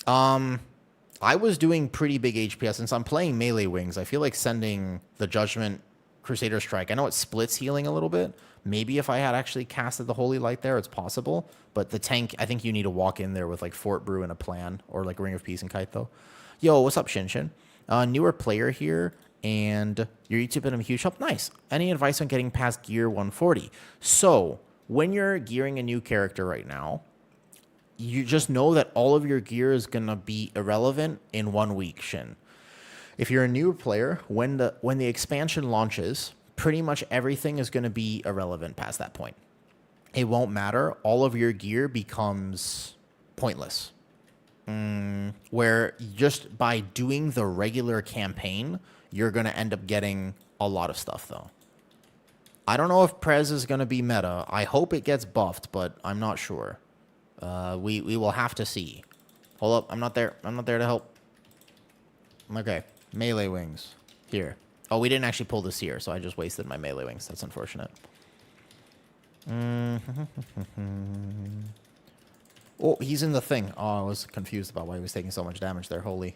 I was doing pretty big HPS. Since I'm playing melee wings, I feel like sending the Judgment Crusader Strike. I know it splits healing a little bit. Maybe if I had actually casted the Holy Light there, it's possible. But the tank, I think you need to walk in there with like Fort Brew and a plan. Or like Ring of Peace and Kite, though. Yo, what's up, Shinshin? Newer player here. And your YouTube been a huge help. Nice. Any advice on getting past gear 140? So, when you're gearing a new character right now, you just know that all of your gear is going to be irrelevant in 1 week, Shin. If you're a new player, when the expansion launches, pretty much everything is going to be irrelevant past that point. It won't matter. All of your gear becomes pointless. Where just by doing the regular campaign, you're going to end up getting a lot of stuff, though. I don't know if Prez is going to be meta. I hope it gets buffed, but I'm not sure. We will have to see. Hold up, I'm not there to help. Okay, melee wings. Here. Oh, we didn't actually pull this here, so I just wasted my melee wings. That's unfortunate. Oh, he's in the thing. Oh, I was confused about why he was taking so much damage there. Holy.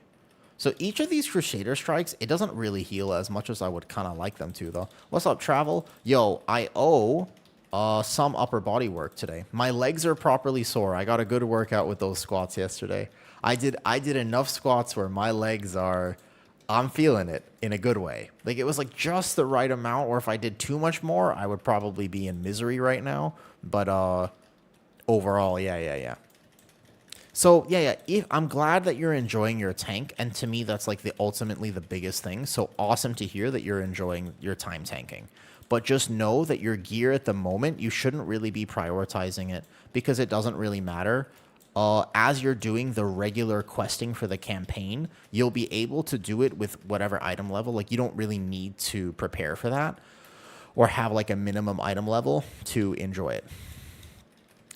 So each of these Crusader Strikes, it doesn't really heal as much as I would kind of like them to, though. What's up, Travel? Yo, I owe some upper body work today. My legs are properly sore. I got a good workout with those squats yesterday. I did enough squats where my legs are, I'm feeling it in a good way. Like, it was like just the right amount, or if I did too much more, I would probably be in misery right now. But overall, yeah. So, yeah. I'm glad that you're enjoying your tank, and to me, that's like ultimately the biggest thing. So awesome to hear that you're enjoying your time tanking. But just know that your gear at the moment, you shouldn't really be prioritizing it because it doesn't really matter. As you're doing the regular questing for the campaign, you'll be able to do it with whatever item level. Like, you don't really need to prepare for that or have like a minimum item level to enjoy it.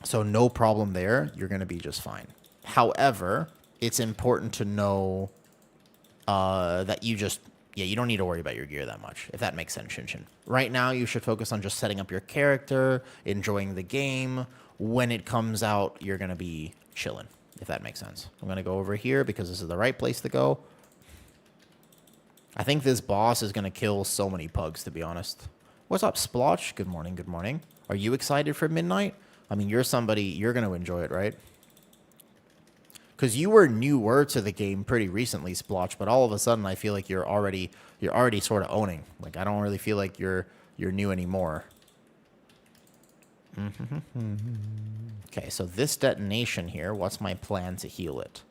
So no problem there. You're going to be just fine. However, it's important to know that you don't need to worry about your gear that much, if that makes sense, Shinshin. Right now, you should focus on just setting up your character, enjoying the game. When it comes out, you're going to be chilling, if that makes sense. I'm going to go over here because this is the right place to go. I think this boss is going to kill so many pugs, to be honest. What's up, Splotch? Good morning. Are you excited for Midnight? I mean, you're somebody, you're going to enjoy it, right? Because you were newer to the game pretty recently, Splotch, but all of a sudden I feel like you're already sort of owning. Like, I don't really feel like you're new anymore. Okay, so this detonation here, what's my plan to heal it?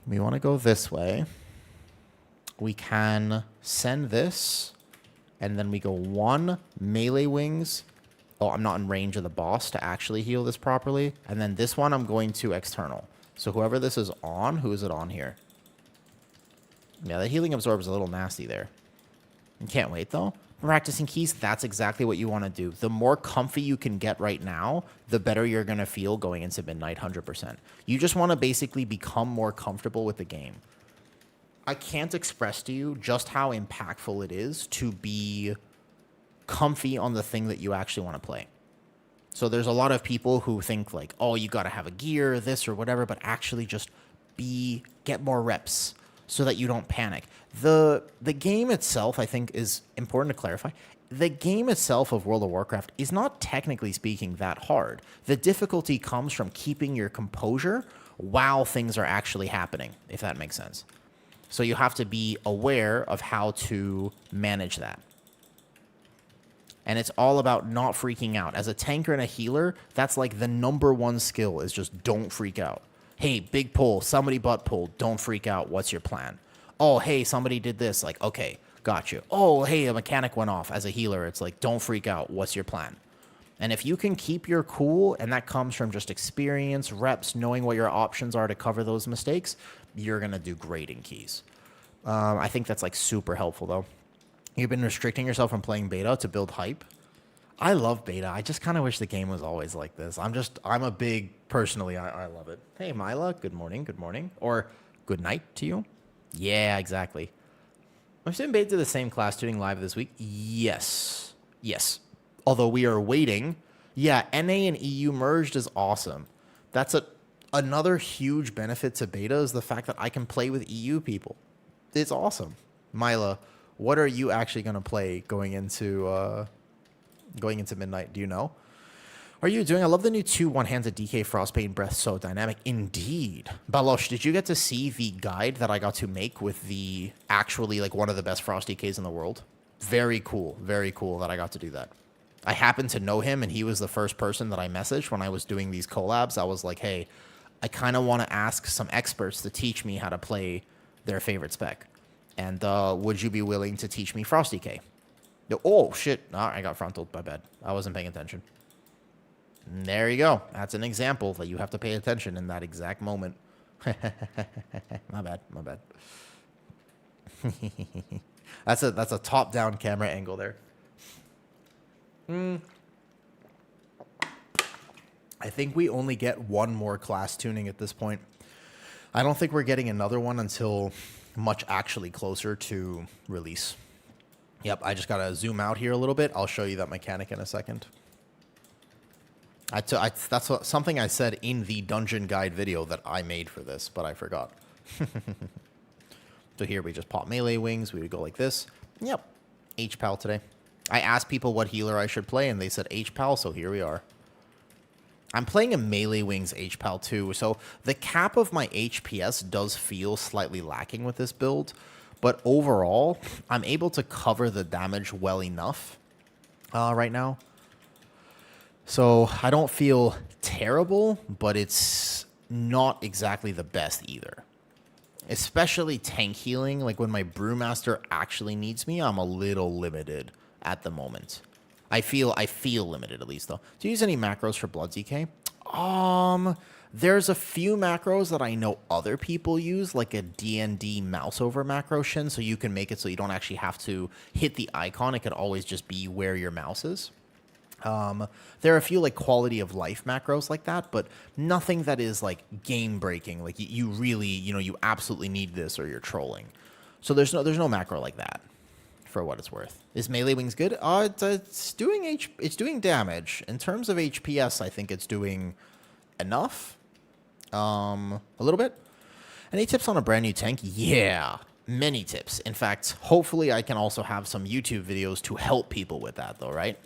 We want to go this way. We can send this, and then we go 1 melee wings. Oh, I'm not in range of the boss to actually heal this properly. And then this one, I'm going to external. So whoever this is on, who is it on here? Yeah, the healing absorb is a little nasty there. Can't wait, though. Practicing keys, that's exactly what you want to do. The more comfy you can get right now, the better you're going to feel going into Midnight, 100%. You just want to basically become more comfortable with the game. I can't express to you just how impactful it is to be comfy on the thing that you actually want to play. So there's a lot of people who think like, oh, you got to have a gear, this or whatever, but actually just get more reps so that you don't panic. The game itself, I think, is important to clarify. The game itself of World of Warcraft is not, technically speaking, that hard. The difficulty comes from keeping your composure while things are actually happening, if that makes sense. So you have to be aware of how to manage that. And it's all about not freaking out. As a tanker and a healer, that's like the #1 skill is just don't freak out. Hey, big pull, somebody butt pulled, don't freak out. What's your plan? Oh, hey, somebody did this. Like, okay, got you. Oh, hey, a mechanic went off. As a healer, it's like, don't freak out. What's your plan? And if you can keep your cool, and that comes from just experience, reps, knowing what your options are to cover those mistakes, you're going to do great in keys. I think that's like super helpful, though. You've been restricting yourself from playing beta to build hype. I love beta. I just kind of wish the game was always like this. I'm a big, personally, I love it. Hey, Mila, good morning, good morning. Or good night to you. Yeah, exactly. I'm still beta to the same class tuning live this week. Yes. Although we are waiting. Yeah, NA and EU merged is awesome. That's another huge benefit to beta is the fact that I can play with EU people. It's awesome. Mila, what are you actually going to play going into midnight? Do you know? Are you doing? I love the new 2 one-handed DK Frostbane Breath. So dynamic. Indeed. Balosh, did you get to see the guide that I got to make with the actually like one of the best Frost DKs in the world? Very cool. Very cool that I got to do that. I happened to know him, and he was the first person that I messaged when I was doing these collabs. I was like, hey, I kind of want to ask some experts to teach me how to play their favorite spec. And would you be willing to teach me Frost DK? Oh, shit. Oh, I got frontaled. My bad. I wasn't paying attention. And there you go. That's an example that you have to pay attention in that exact moment. My bad. That's a top-down camera angle there. I think we only get one more class tuning at this point. I don't think we're getting another one until much actually closer to release. Yep, I just got to zoom out here a little bit. I'll show you that mechanic in a second. That's something I said in the dungeon guide video that I made for this, but I forgot. So here we just pop melee wings. We would go like this. Yep, H-Pal today. I asked people what healer I should play, and they said H-Pal, so here we are. I'm playing a melee wings H-Pal too, so the cap of my HPS does feel slightly lacking with this build, but overall, I'm able to cover the damage well enough right now. So I don't feel terrible, but it's not exactly the best either. Especially tank healing, like when my Brewmaster actually needs me, I'm a little limited at the moment. I feel limited at least though. Do you use any macros for Blood DK? There's a few macros that I know other people use, like a DND mouse over macro shin, so you can make it so you don't actually have to hit the icon. It could always just be where your mouse is. There are a few like quality of life macros like that, but nothing that is like game breaking. Like you really, you absolutely need this or you're trolling. So there's no macro like that. For what it's worth. Is melee wings good? It's doing damage. In terms of HPS, I think it's doing enough. A little bit. Any tips on a brand new tank? Yeah, many tips. In fact, hopefully I can also have some YouTube videos to help people with that though, right?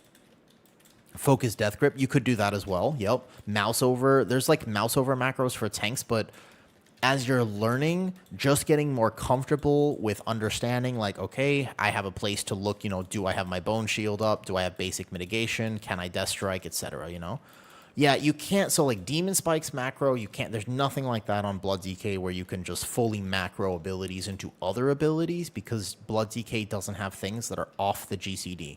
Focus death grip, you could do that as well. Yep. Mouse over, there's like mouse over macros for tanks, but as you're learning, just getting more comfortable with understanding, like, okay, I have a place to look, do I have my bone shield up? Do I have basic mitigation? Can I death strike, etc., Yeah, you can't, so like Demon Spike's macro, you can't, there's nothing like that on Blood DK where you can just fully macro abilities into other abilities because Blood DK doesn't have things that are off the GCD.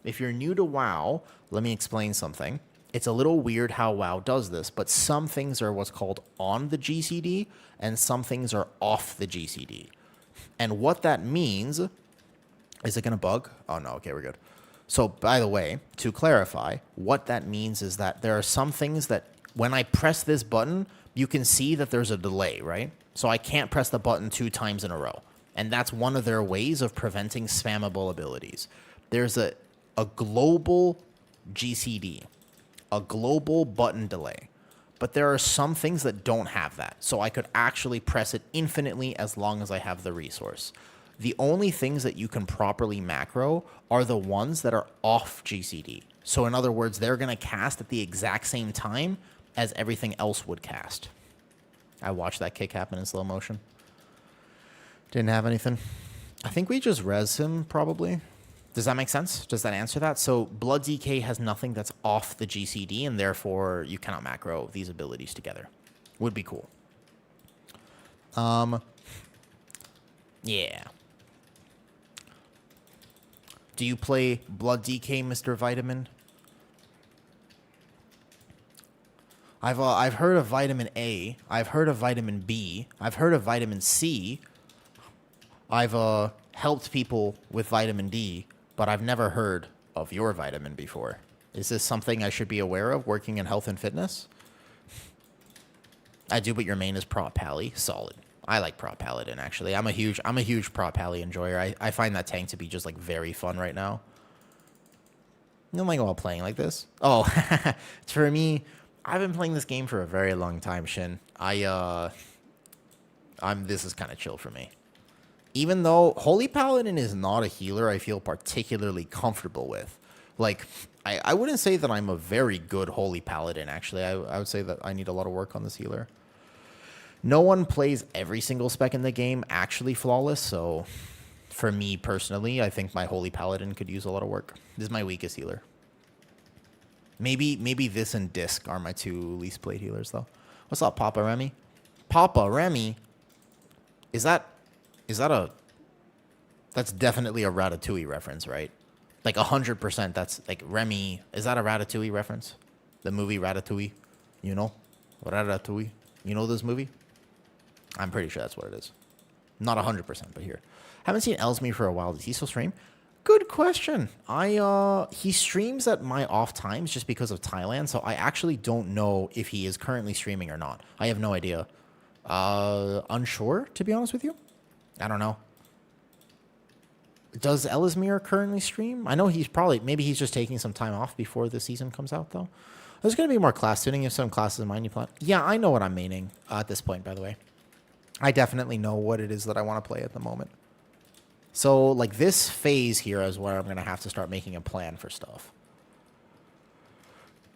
If you're new to WoW, let me explain something. It's a little weird how WoW does this, but some things are what's called on the GCD, and some things are off the GCD. And what that means, is it going to bug? Oh, no, okay, we're good. So, by the way, to clarify, what that means is that there are some things that when I press this button, you can see that there's a delay, right? So I can't press the button 2 times in a row. And that's one of their ways of preventing spammable abilities. There's a global GCD. A global button delay. But there are some things that don't have that. So I could actually press it infinitely as long as I have the resource. The only things that you can properly macro are the ones that are off GCD. So in other words, they're going to cast at the exact same time as everything else would cast. I watched that kick happen in slow motion. Didn't have anything. I think we just res him, probably. Does that make sense? Does that answer that? So Blood DK has nothing that's off the GCD, and therefore you cannot macro these abilities together. Would be cool. Yeah. Do you play Blood DK, Mr. Vitamin? I've heard of Vitamin A. I've heard of Vitamin B. I've heard of Vitamin C. I've helped people with Vitamin D, but I've never heard of your vitamin before. Is this something I should be aware of working in health and fitness? I do, but your main is Prot Pally. Solid. I like Prot Paladin, actually. I'm a huge Prot Pally enjoyer. I find that tank to be just like very fun right now. You don't like while playing like this? Oh, for me, I've been playing this game for a very long time, Shin. This is kind of chill for me. Even though Holy Paladin is not a healer I feel particularly comfortable with. Like, I wouldn't say that I'm a very good Holy Paladin, actually. I would say that I need a lot of work on this healer. No one plays every single spec in the game actually flawless, so for me personally, I think my Holy Paladin could use a lot of work. This is my weakest healer. Maybe this and Disc are my two least played healers, though. What's up, Papa Remy? Papa Remy? Is that a... That's definitely a Ratatouille reference, right? Like 100%, that's like Remy. Is that a Ratatouille reference? The movie Ratatouille? You know? Ratatouille. You know this movie? I'm pretty sure that's what it is. Not 100%, but here. Haven't seen Elsme for a while. Does he still stream? Good question. He streams at my off times just because of Thailand, so I actually don't know if he is currently streaming or not. I have no idea. Unsure, to be honest with you. I don't know. Does Elismir currently stream? I know he's probably... Maybe he's just taking some time off before the season comes out, though. There's going to be more class tuning if some classes in mind you plan. Yeah, I know what I'm meaning at this point, by the way. I definitely know what it is that I want to play at the moment. So, like, this phase here is where I'm going to have to start making a plan for stuff.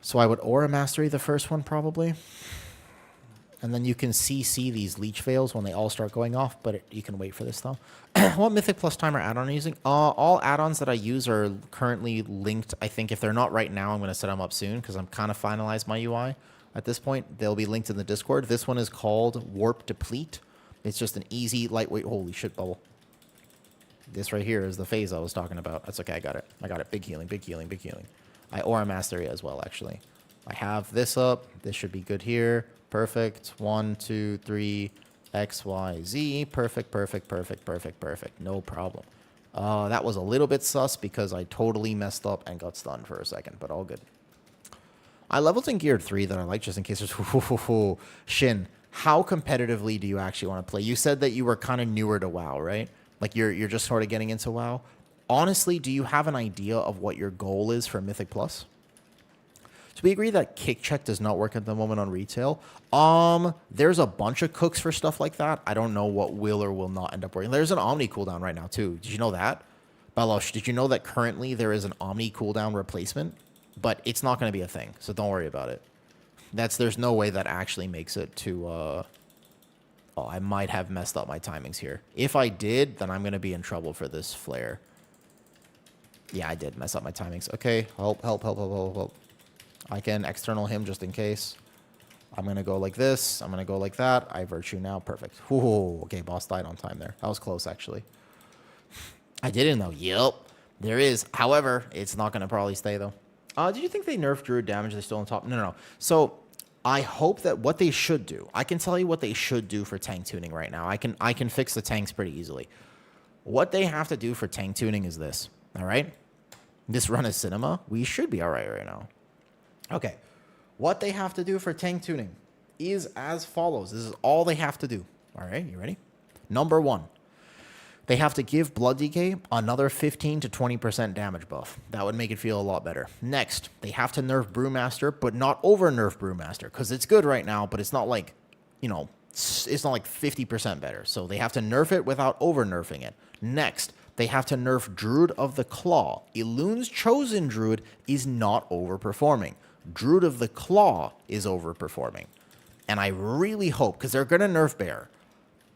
So I would Aura Mastery the first one, probably. And then you can CC these leech fails when they all start going off, but you can wait for this, though. What Mythic Plus Timer add-on are you using? All add-ons that I use are currently linked. I think if they're not right now, I'm going to set them up soon because I'm kind of finalized my UI. At this point, they'll be linked in the Discord. This one is called Warp Deplete. It's just an easy, lightweight... Holy shit, bubble. This right here is the phase I was talking about. That's okay, I got it. I got it. Big healing, big healing, big healing. I Aura Mastery as well, actually. I have this up. This should be good here. Perfect. 1, 2, 3, X, Y, Z. Perfect, perfect, perfect, perfect, perfect. No problem. That was a little bit sus because I totally messed up and got stunned for a second, but all good. I leveled in Gear 3 that I like just in case there's... Shin, how competitively do you actually want to play? You said that you were kind of newer to WoW, right? Like you're just sort of getting into WoW. Honestly, do you have an idea of what your goal is for Mythic Plus? So we agree that kick check does not work at the moment on retail. There's a bunch of cooks for stuff like that. I don't know what will or will not end up working. There's an Omni cooldown right now too. Did you know that? Balosh, did you know that currently there is an Omni cooldown replacement? But it's not going to be a thing, so don't worry about it. There's no way that actually makes it to... Oh, I might have messed up my timings here. If I did, then I'm going to be in trouble for this flare. Yeah, I did mess up my timings. Okay, help, help, help, help, help, help. I can external him just in case. I'm going to go like this. I'm going to go like that. I virtue now. Perfect. Ooh, okay, boss died on time there. That was close, actually. I didn't know. Yep, there is. However, it's not going to probably stay, though. Did you think they nerfed Druid damage? They're still on top? No, no, no. So... I hope that what they should do, I can tell you what they should do for tank tuning right now. I can fix the tanks pretty easily. What they have to do for tank tuning is this, all right? This run is cinema. We should be all right now. Okay. What they have to do for tank tuning is as follows. This is all they have to do. All right, you ready? Number 1. They have to give Blood DK another 15 to 20% damage buff. That would make it feel a lot better. Next, they have to nerf Brewmaster, but not over-nerf Brewmaster, because it's good right now, but it's not like, you know, it's not like 50% better. So they have to nerf it without over-nerfing it. Next, they have to nerf Druid of the Claw. Elun's Chosen Druid is not overperforming. Druid of the Claw is overperforming. And I really hope, because they're going to nerf Bear,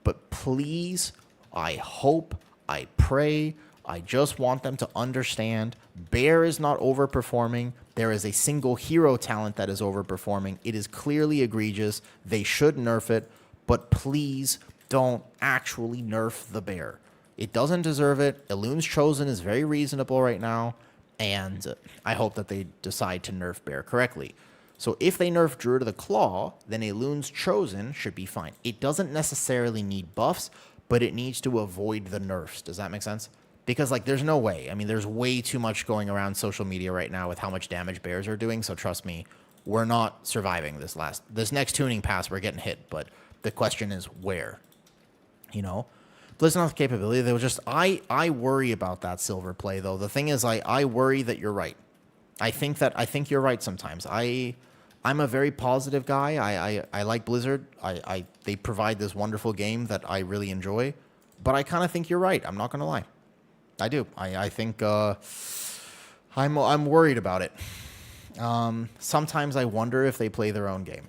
but please... I hope, I pray, I just want them to understand Bear is not overperforming. There is a single hero talent that is overperforming. It is clearly egregious. They should nerf it, but please don't actually nerf the Bear. It doesn't deserve it. Elun's Chosen is very reasonable right now, and I hope that they decide to nerf Bear correctly. So if they nerf Druid of the Claw, then Elun's Chosen should be fine. It doesn't necessarily need buffs, but it needs to avoid the nerfs. Does that make sense? Because, like, there's no way. I mean, there's way too much going around social media right now with how much damage Bears are doing, so trust me, we're not surviving this next tuning pass. We're getting hit, but the question is where? You know? Blizzard's capability, they will just... I worry about that silver play, though. The thing is, I worry that you're right. I think you're right sometimes. I'm a very positive guy. I like Blizzard. They provide this wonderful game that I really enjoy. But I kind of think you're right. I'm not going to lie. I do. I think I'm worried about it. Sometimes I wonder if they play their own game.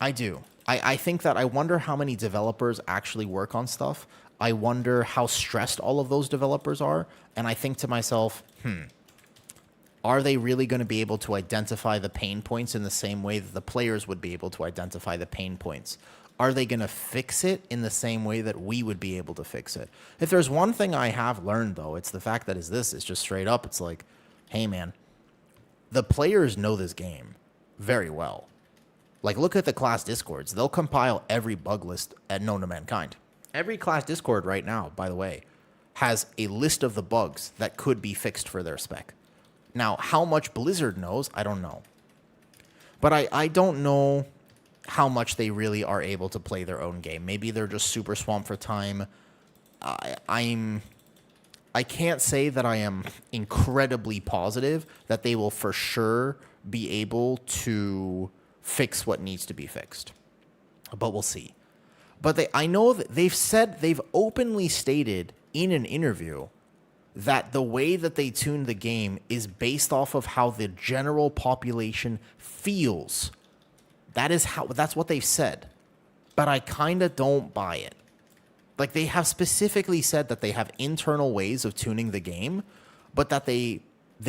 I do. I think that I wonder how many developers actually work on stuff. I wonder how stressed all of those developers are. And I think to myself, are they really going to be able to identify the pain points in the same way that the players would be able to identify the pain points? Are they going to fix it in the same way that we would be able to fix it? If there's one thing I have learned, though, it's the fact that it's just straight up. It's like, hey, man, the players know this game very well. Like, look at the class discords. They'll compile every bug list known to mankind. Every class discord right now, by the way, has a list of the bugs that could be fixed for their spec. Now, how much Blizzard knows, I don't know. But I don't know how much they really are able to play their own game. Maybe they're just super swamped for time. I can't say that I am incredibly positive that they will for sure be able to fix what needs to be fixed. But we'll see. But I know that they've openly stated in an interview that the way that they tune the game is based off of how the general population feels. That's what they've said. But I kind of don't buy it. Like, they have specifically said that they have internal ways of tuning the game, but that they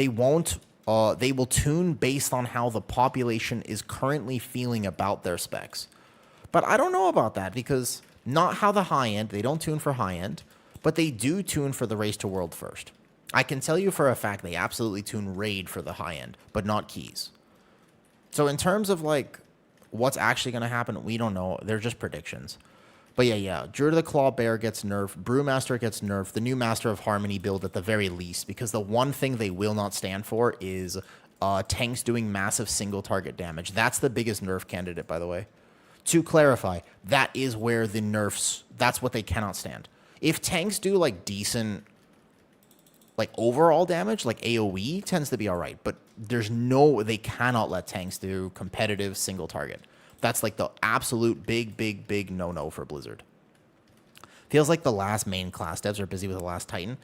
will tune based on how the population is currently feeling about their specs. But I don't know about that, because not how the high end, they don't tune for high end, but they do tune for the race to world first. I can tell you for a fact they absolutely tune raid for the high end, but not keys. So in terms of, like, what's actually going to happen, we don't know. They're just predictions. But yeah. Druid of the Claw Bear gets nerfed. Brewmaster gets nerfed. The new Master of Harmony build at the very least, because the one thing they will not stand for is tanks doing massive single target damage. That's the biggest nerf candidate, by the way. To clarify, that is where the nerfs, that's what they cannot stand. If tanks do, like, decent, like, overall damage, like AoE tends to be all right, but they cannot let tanks do competitive single target. That's like the absolute big no-no for Blizzard. Feels like the last main class devs are busy with the last Titan.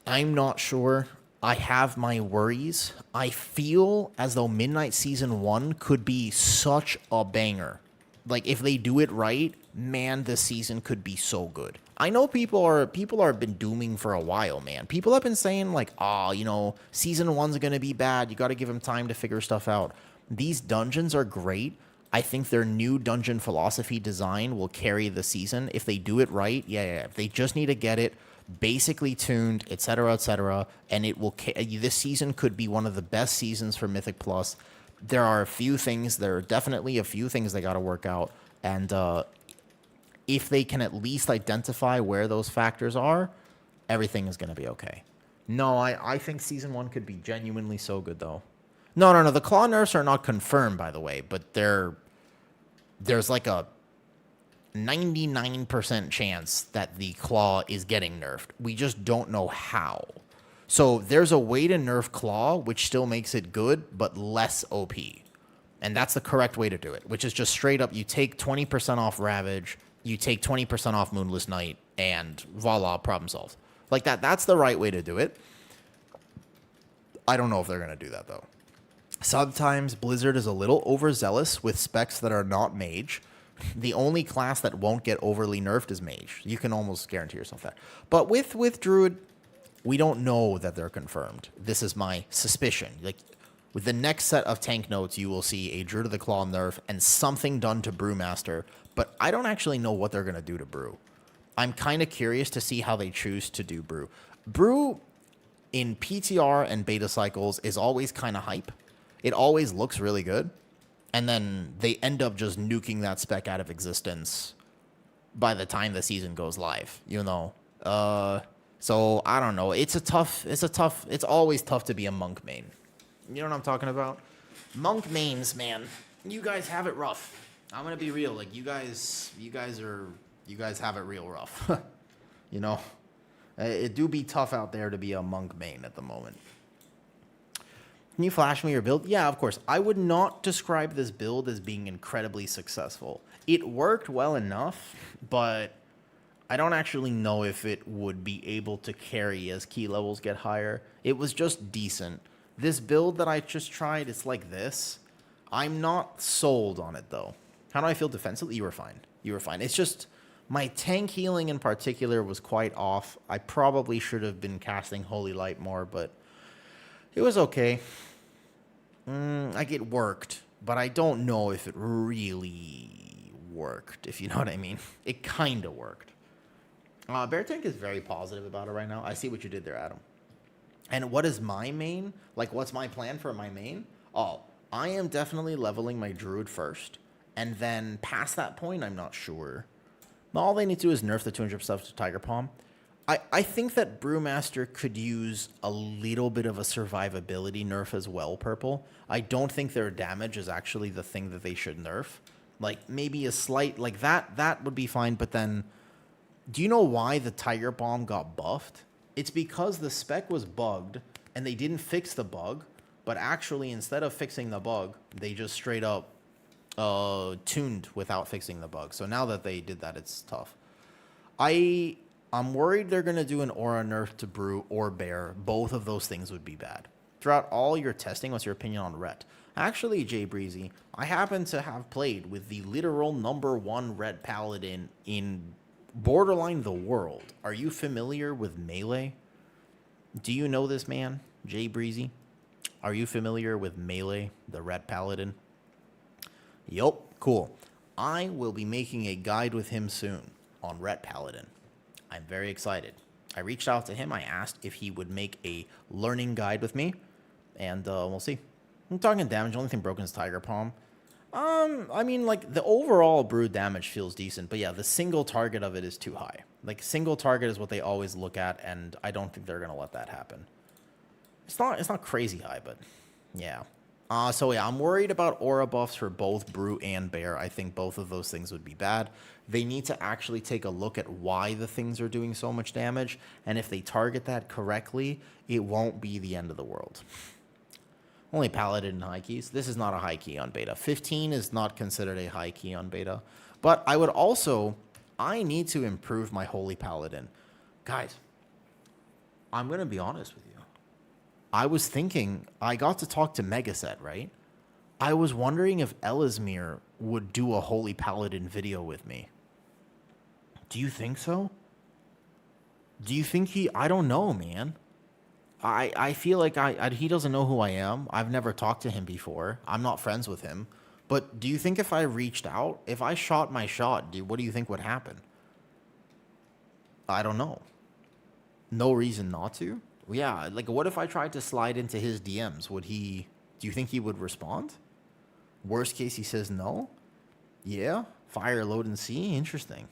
I'm not sure. I have my worries. I feel as though Midnight Season 1 could be such a banger. Like, if they do it right, man, this season could be so good. I know people are been dooming for a while, man. People have been saying, like, season 1's going to be bad. You got to give them time to figure stuff out. These dungeons are great. I think their new dungeon philosophy design will carry the season. If they do it right, yeah. They just need to get it basically tuned, etc., and it will. This season could be one of the best seasons for Mythic Plus. There are definitely a few things they got to work out, and if they can at least identify where those factors are, everything is going to be okay. No, I think Season 1 could be genuinely so good, though. No. The claw nerfs are not confirmed, by the way, but there's like a 99% chance that the claw is getting nerfed. We just don't know how. So there's a way to nerf claw, which still makes it good, but less OP. And that's the correct way to do it, which is just straight up, you take 20% off Ravage, you take 20% off Moonless Night, and voila, problem solved. Like that. That's the right way to do it. I don't know if they're going to do that, though. Sometimes Blizzard is a little overzealous with specs that are not mage. The only class that won't get overly nerfed is Mage. You can almost guarantee yourself that. But with Druid, we don't know that they're confirmed. This is my suspicion. Like, with the next set of tank notes, you will see a Druid of the Claw nerf and something done to Brewmaster, but I don't actually know what they're going to do to Brew. I'm kind of curious to see how they choose to do Brew. Brew in PTR and beta cycles is always kind of hype. It always looks really good. And then they end up just nuking that spec out of existence by the time the season goes live, you know? So I don't know. It's always tough to be a Monk main. You know what I'm talking about? Monk mains, man. You guys have it rough. I'm gonna be real. Like, you guys have it real rough. You know? It do be tough out there to be a Monk main at the moment. Can you flash me your build? Yeah, of course. I would not describe this build as being incredibly successful. It worked well enough, but I don't actually know if it would be able to carry as key levels get higher. It was just decent. This build that I just tried, it's like this. I'm not sold on it, though. How do I feel defensively? You were fine. You were fine. It's just my tank healing in particular was quite off. I probably should have been casting Holy Light more, but it was okay. Like, it worked, but I don't know if it really worked, if you know what I mean. It kind of worked. Bear Tank is very positive about it right now. I see what you did there, Adam. And what is my main? Like, what's my plan for my main? Oh, I am definitely leveling my Druid first. And then past that point, I'm not sure. All they need to do is nerf the 200 stuff to Tiger Palm. I think that Brewmaster could use a little bit of a survivability nerf as well, Purple. I don't think their damage is actually the thing that they should nerf. Like, maybe a slight, like that would be fine, but then, do you know why the Tiger Bomb got buffed? It's because the spec was bugged, and they didn't fix the bug, but actually, instead of fixing the bug, they just straight up tuned without fixing the bug. So now that they did that, it's tough. I'm worried they're going to do an aura nerf to Brew or Bear. Both of those things would be bad. Throughout all your testing, what's your opinion on Ret? Actually, Jay Breezy, I happen to have played with the literal #1 Ret Paladin in borderline the world. Are you familiar with Melee? Do you know this man, Jay Breezy? Are you familiar with Melee, the Ret Paladin? Yup, cool. I will be making a guide with him soon on Ret Paladin. I'm very excited. I reached out to him. I asked if he would make a learning guide with me, and we'll see. I'm talking damage. The only thing broken is Tiger Palm. I mean, like, the overall Brew damage feels decent, but yeah, the single target of it is too high. Like, single target is what they always look at, and I don't think they're gonna let that happen. It's not crazy high, but yeah. So yeah, I'm worried about aura buffs for both Brew and Bear. I think both of those things would be bad. They need to actually take a look at why the things are doing so much damage, and if they target that correctly, it won't be the end of the world. Only Paladin and high keys. This is not a high key on beta. 15 is not considered a high key on beta. But I need to improve my Holy Paladin. Guys, I'm going to be honest with you. I was thinking, I got to talk to Megaset, right? I was wondering if Ellesmere would do a Holy Paladin video with me. Do you think so? Do you think I don't know, man. I feel like he doesn't know who I am. I've never talked to him before. I'm not friends with him. But do you think if I reached out, if I shot my shot, what do you think would happen? I don't know. No reason not to? Yeah, like, what if I tried to slide into his DMs? Do you think he would respond? Worst case, he says no? Yeah? Fire, load, and see? Interesting.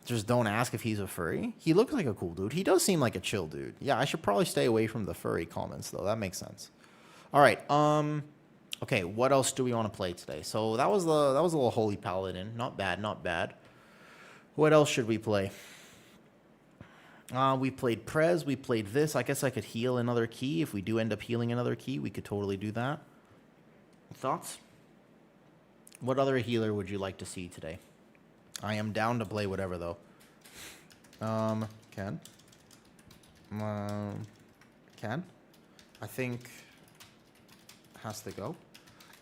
Just don't ask if he's a furry. He looks like a cool dude. He does seem like a chill dude. Yeah, I should probably stay away from the furry comments, though. That makes sense. All right. Okay, what else do we want to play today? So that was a little Holy Paladin. Not bad. What else should we play? We played Prez. We played this. I guess I could heal another key. If we do end up healing another key, we could totally do that. Thoughts? What other healer would you like to see today? I am down to play whatever, though. Ken? Ken? I think has to go.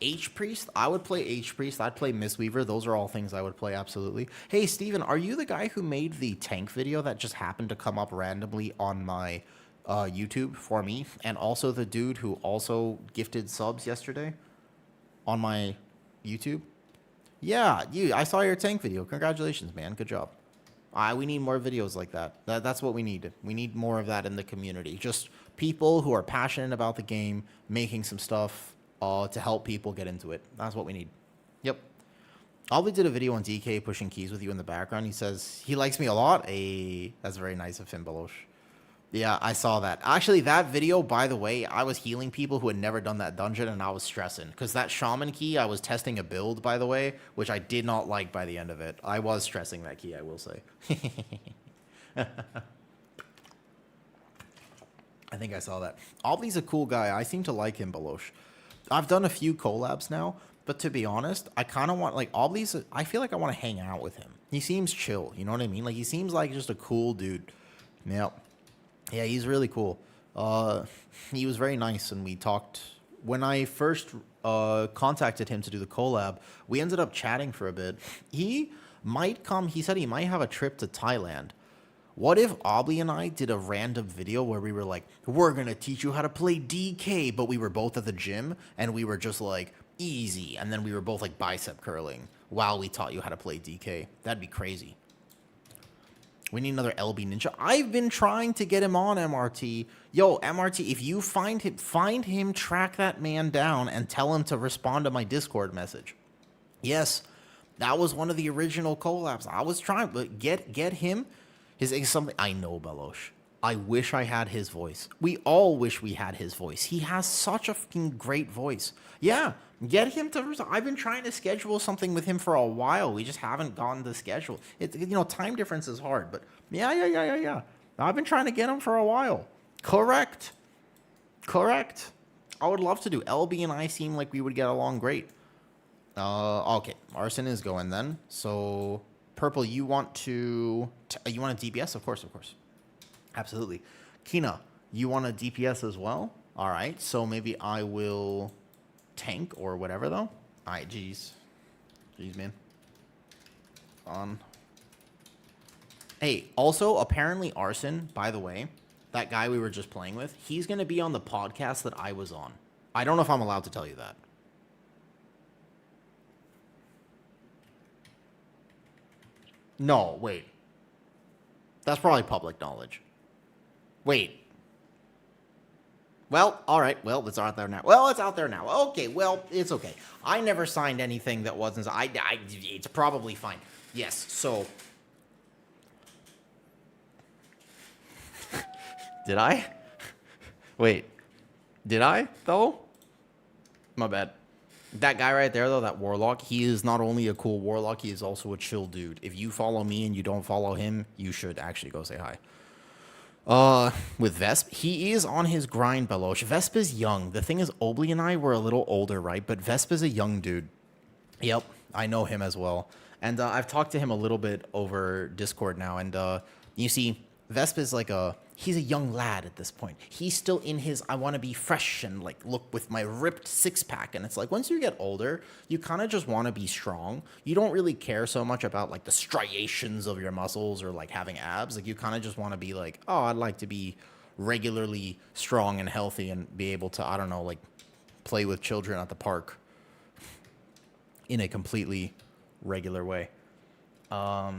H-Priest? I would play H-Priest. I'd play Mistweaver. Those are all things I would play, absolutely. Hey, Steven, are you the guy who made the tank video that just happened to come up randomly on my YouTube for me? And also the dude who also gifted subs yesterday on my YouTube? Yeah, I saw your tank video. Congratulations, man. Good job. We need more videos like that. That's what we need. We need more of that in the community. Just people who are passionate about the game, making some stuff to help people get into it. That's what we need. Yep. Ollie did a video on DK pushing keys with you in the background. He says he likes me a lot. That's very nice of him, Belosh. Yeah, I saw that. Actually, that video, by the way, I was healing people who had never done that dungeon, and I was stressing. Because that shaman key, I was testing a build, by the way, which I did not like by the end of it. I was stressing that key, I will say. I think I saw that. Ollie's a cool guy. I seem to like him, Belosh. I've done a few collabs now, but to be honest, I kind of want, like, Ollie's, I feel like I want to hang out with him. He seems chill, you know what I mean? Like, he seems like just a cool dude. Yep. Yeah, he's really cool. He was very nice, and we talked. When I first contacted him to do the collab, we ended up chatting for a bit. He might come. He said he might have a trip to Thailand. What if Aubrey and I did a random video where we were like, we're going to teach you how to play DK, but we were both at the gym, and we were just like, easy, and then we were both like bicep curling while we taught you how to play DK. That'd be crazy. We need another LB Ninja. I've been trying to get him on MRT. Yo, MRT, if you find him, track that man down and tell him to respond to my Discord message. Yes, that was one of the original collabs. I was trying, but get him. His something I know, Belosh. I wish I had his voice. We all wish we had his voice. He has such a fucking great voice. Yeah, get him to. I've been trying to schedule something with him for a while. We just haven't gotten the schedule. Time difference is hard, but yeah. I've been trying to get him for a while. Correct. I would love to do. LB and I seem like we would get along great. Okay, Arson is going then. So Purple, you want to you want a DPS? Of course. Absolutely. Kina, you want a DPS as well? All right, so maybe I will tank or whatever, though. All right, jeez, man. Hey, also, apparently Arson, by the way, that guy we were just playing with, he's going to be on the podcast that I was on. I don't know if I'm allowed to tell you that. No, wait. That's probably public knowledge. Wait. Well, all right. Well, it's out there now. Okay, well, it's okay. I never signed anything that wasn't. It's probably fine. Yes. So. Did I? Wait. Did I though? My bad. That guy right there, though, that warlock, he is not only a cool warlock, he is also a chill dude. If you follow me and you don't follow him, you should actually go say hi. With Vesp, he is on his grind, Belosh. Vesp is young. The thing is, Obley and I were a little older, right? But Vesp is a young dude. Yep, I know him as well. And I've talked to him a little bit over Discord now. And you see, Vesp is like he's a young lad at this point. He's still in his, I want to be fresh and like look with my ripped six-pack. And it's like, once you get older, you kind of just want to be strong. You don't really care so much about like the striations of your muscles or like having abs. Like you kind of just want to be like, oh, I'd like to be regularly strong and healthy and be able to, I don't know, like play with children at the park in a completely regular way. All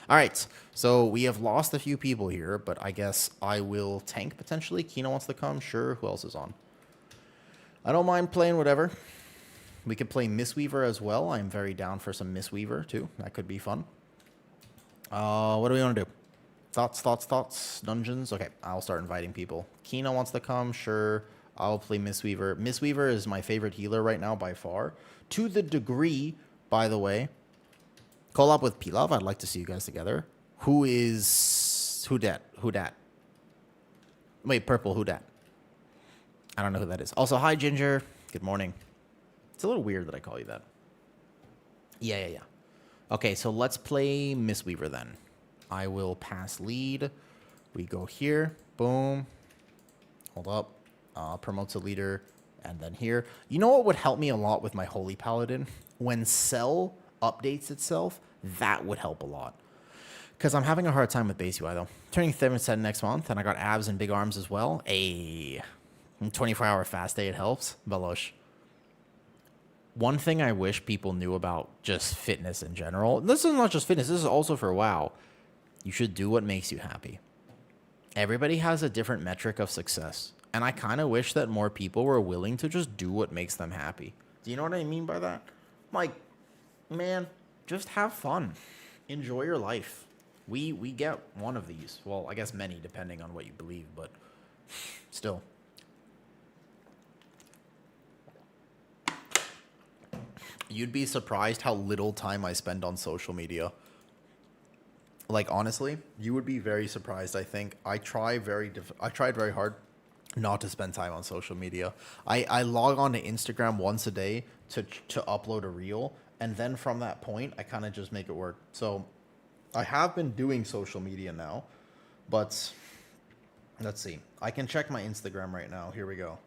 right, so we have lost a few people here, but I guess I will tank potentially. Kino wants to come. Sure. Who else is on? I don't mind playing whatever. We could play Mistweaver as well. I'm very down for some Mistweaver too. That could be fun. What do we want to do? Thoughts? Dungeons? Okay, I'll start inviting people. Kino wants to come. Sure. I'll play Mistweaver. Mistweaver is my favorite healer right now by far. To the degree, by the way, collab with Pilaf. I'd like to see you guys together. Who dat? Wait, Purple, who dat? I don't know who that is. Also, hi, Ginger. Good morning. It's a little weird that I call you that. Yeah. Okay, so let's play Mistweaver then. I will pass lead. We go here. Boom. Hold up. Promote to leader. and then here. You know what would help me a lot with my Holy Paladin? When Cell updates itself, that would help a lot. Because I'm having a hard time with base UI, though. Turning 37 next month, and I got abs and big arms as well. 24-hour fast day, it helps. Balosh. One thing I wish people knew about just fitness in general, this is not just fitness, this is also for WoW. You should do what makes you happy. Everybody has a different metric of success. And I kind of wish that more people were willing to just do what makes them happy. Do you know what I mean by that? Like, man, just have fun. Enjoy your life. We get one of these. Well, I guess many, depending on what you believe, but still. You'd be surprised how little time I spend on social media. Like, honestly, you would be very surprised, I think. I tried very hard not to spend time on social media. I log on to Instagram once a day to upload a reel, and then from that point, I kind of just make it work. So I have been doing social media now, but let's see. I can check my Instagram right now. Here we go.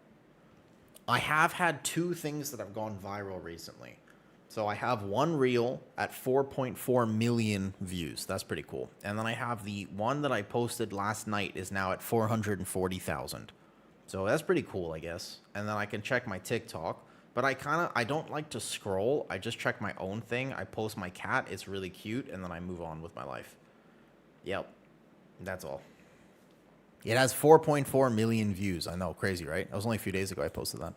I have had 2 things that have gone viral recently. So I have one reel at 4.4 million views. That's pretty cool. And then I have the one that I posted last night is now at 440,000. So that's pretty cool, I guess. And then I can check my TikTok. But I don't like to scroll. I just check my own thing. I post my cat. It's really cute. And then I move on with my life. Yep. That's all. It has 4.4 million views. I know. Crazy, right? That was only a few days ago I posted that.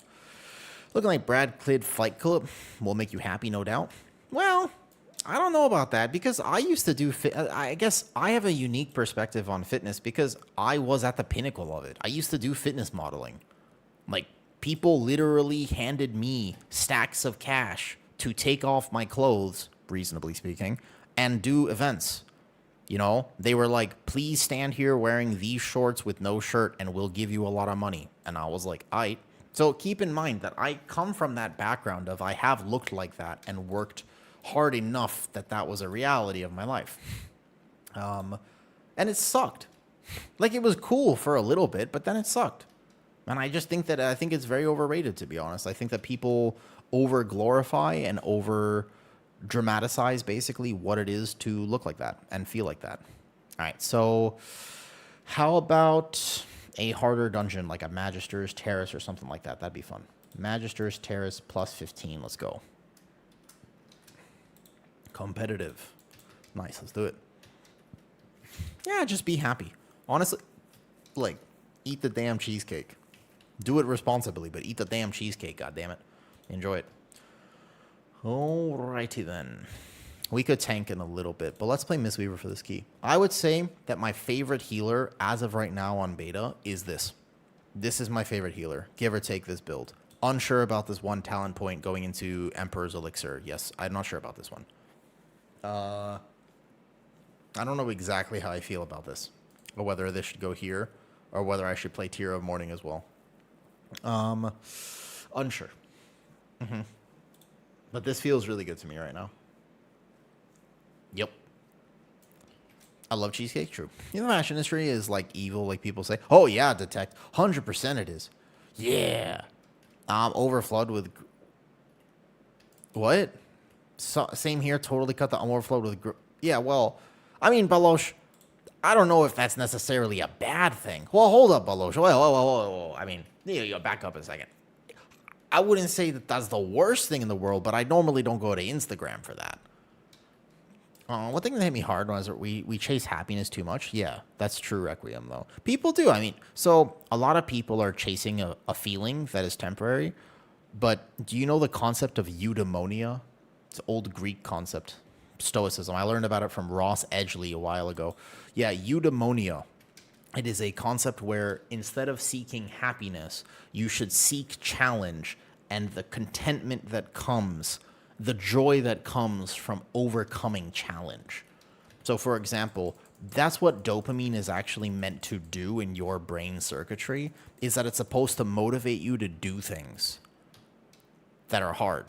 Looking like Brad Clid Fight Club will make you happy, no doubt. Well, I don't know about that because I used to do I guess I have a unique perspective on fitness because I was at the pinnacle of it. I used to do fitness modeling. Like, people literally handed me stacks of cash to take off my clothes, reasonably speaking, and do events. You know, they were like, please stand here wearing these shorts with no shirt and we'll give you a lot of money. And I was like, aight. So keep in mind that I come from that background of I have looked like that and worked hard enough that that was a reality of my life. And it sucked. Like, it was cool for a little bit, but then it sucked. And I just think I think it's very overrated, to be honest. I think that people over glorify and over dramatize basically what it is to look like that and feel like that. All right, so how about a harder dungeon like a Magister's Terrace or something like that? That'd be fun. Magister's Terrace plus 15. Let's go. Competitive. Nice. Let's do it. Yeah, just be happy. Honestly, like, eat the damn cheesecake. Do it responsibly, but eat the damn cheesecake, goddammit. Enjoy it. Alrighty then. We could tank in a little bit, but let's play Mistweaver for this key. I would say that my favorite healer as of right now on beta is this. This is my favorite healer, give or take this build. Unsure about this one talent point going into Emperor's Elixir. Yes, I'm not sure about this one. I don't know exactly how I feel about this, or whether this should go here, or whether I should play Tier of Morning as well. Unsure. But this feels really good to me right now. Yep. I love cheesecake, true. You know, the fashion industry is like evil, like people say. Oh yeah, detect. 100% it is. Yeah. Overflowed with... What? So, same here, totally cut the... I'm overflowed with... Yeah, well, I mean, Balosh, I don't know if that's necessarily a bad thing. Well, hold up, Balosh. Whoa. I mean, you back up a second. I wouldn't say that that's the worst thing in the world, but I normally don't go to Instagram for that. One thing that hit me hard was that we chase happiness too much. Yeah, that's true, Requiem, though. People do. I mean, so a lot of people are chasing a feeling that is temporary, but do you know the concept of eudaimonia? It's an old Greek concept, Stoicism. I learned about it from Ross Edgley a while ago. Yeah, eudaimonia. It is a concept where instead of seeking happiness, you should seek challenge and the contentment that comes, the joy that comes from overcoming challenge. So, for example, that's what dopamine is actually meant to do in your brain circuitry, is that it's supposed to motivate you to do things that are hard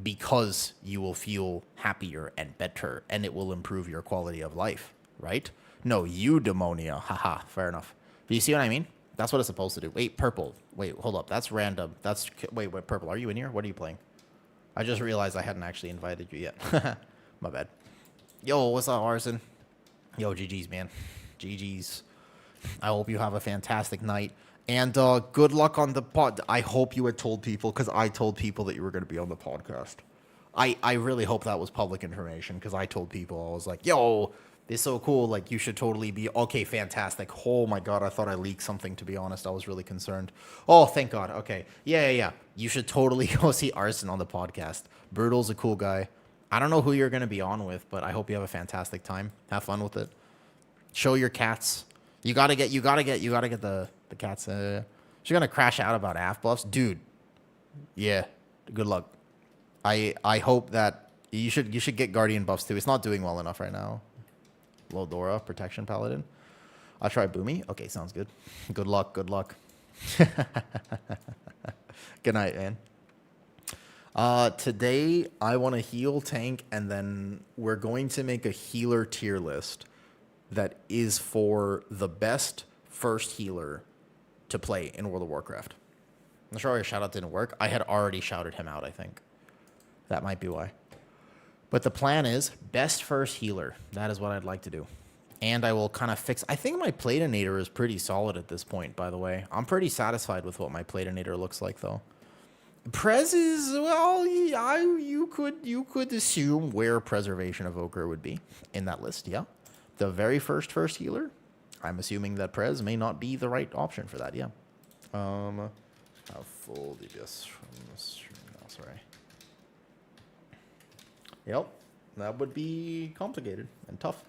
because you will feel happier and better and it will improve your quality of life, right? No, eudaimonia. Haha, fair enough. Do you see what I mean? That's what it's supposed to do. Wait, purple. Wait, hold up. That's random. Wait, purple. Are you in here? What are you playing? I just realized I hadn't actually invited you yet. My bad. Yo, what's up, Arson? Yo, GG's, man. GG's. I hope you have a fantastic night. And good luck on the pod. I hope you had told people, because I told people that you were going to be on the podcast. I really hope that was public information, because I told people, I was like, yo, this is so cool. Like, you should totally be. Okay, fantastic. Oh, my God. I thought I leaked something, to be honest. I was really concerned. Oh, thank God. Okay. Yeah. You should totally go see Arson on the podcast. Brutal's a cool guy. I don't know who you're going to be on with, but I hope you have a fantastic time. Have fun with it. Show your cats. You gotta get the cats. She's gonna crash out about AF buffs, dude. Yeah, good luck. I hope that you should get Guardian buffs too. It's not doing well enough right now. Lodora, Protection Paladin. I'll try Boomy. Okay, sounds good. Good luck. Good night, man. Today I want to heal, tank, and then we're going to make a healer tier list that is for the best first healer to play in World of Warcraft. I'm sorry a shout out didn't work. I had already shouted him out, I think. That might be why. But the plan is best first healer. That is what I'd like to do. And I will kind of fix. I think my Platinator is pretty solid at this point, by the way. I'm pretty satisfied with what my Platinator looks like, though. Prez is, well, you could assume where Preservation Evoker would be in that list, yeah. The very first healer, I'm assuming that Prez may not be the right option for that, yeah. How full DPS from the stream now, sorry. Yep, that would be complicated and tough.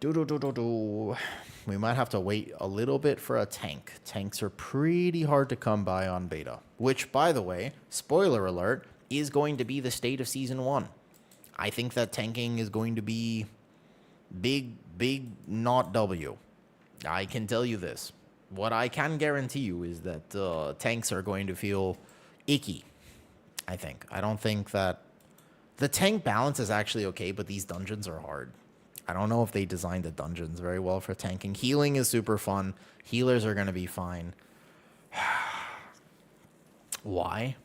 We might have to wait a little bit for a tank. Tanks are pretty hard to come by on beta, which, by the way, spoiler alert, is going to be the state of Season 1. I think that tanking is going to be big not W. I can tell you this. What I can guarantee you is that tanks are going to feel icky, I think. I don't think that... The tank balance is actually okay, but these dungeons are hard. I don't know if they designed the dungeons very well for tanking. Healing is super fun. Healers are going to be fine. Why?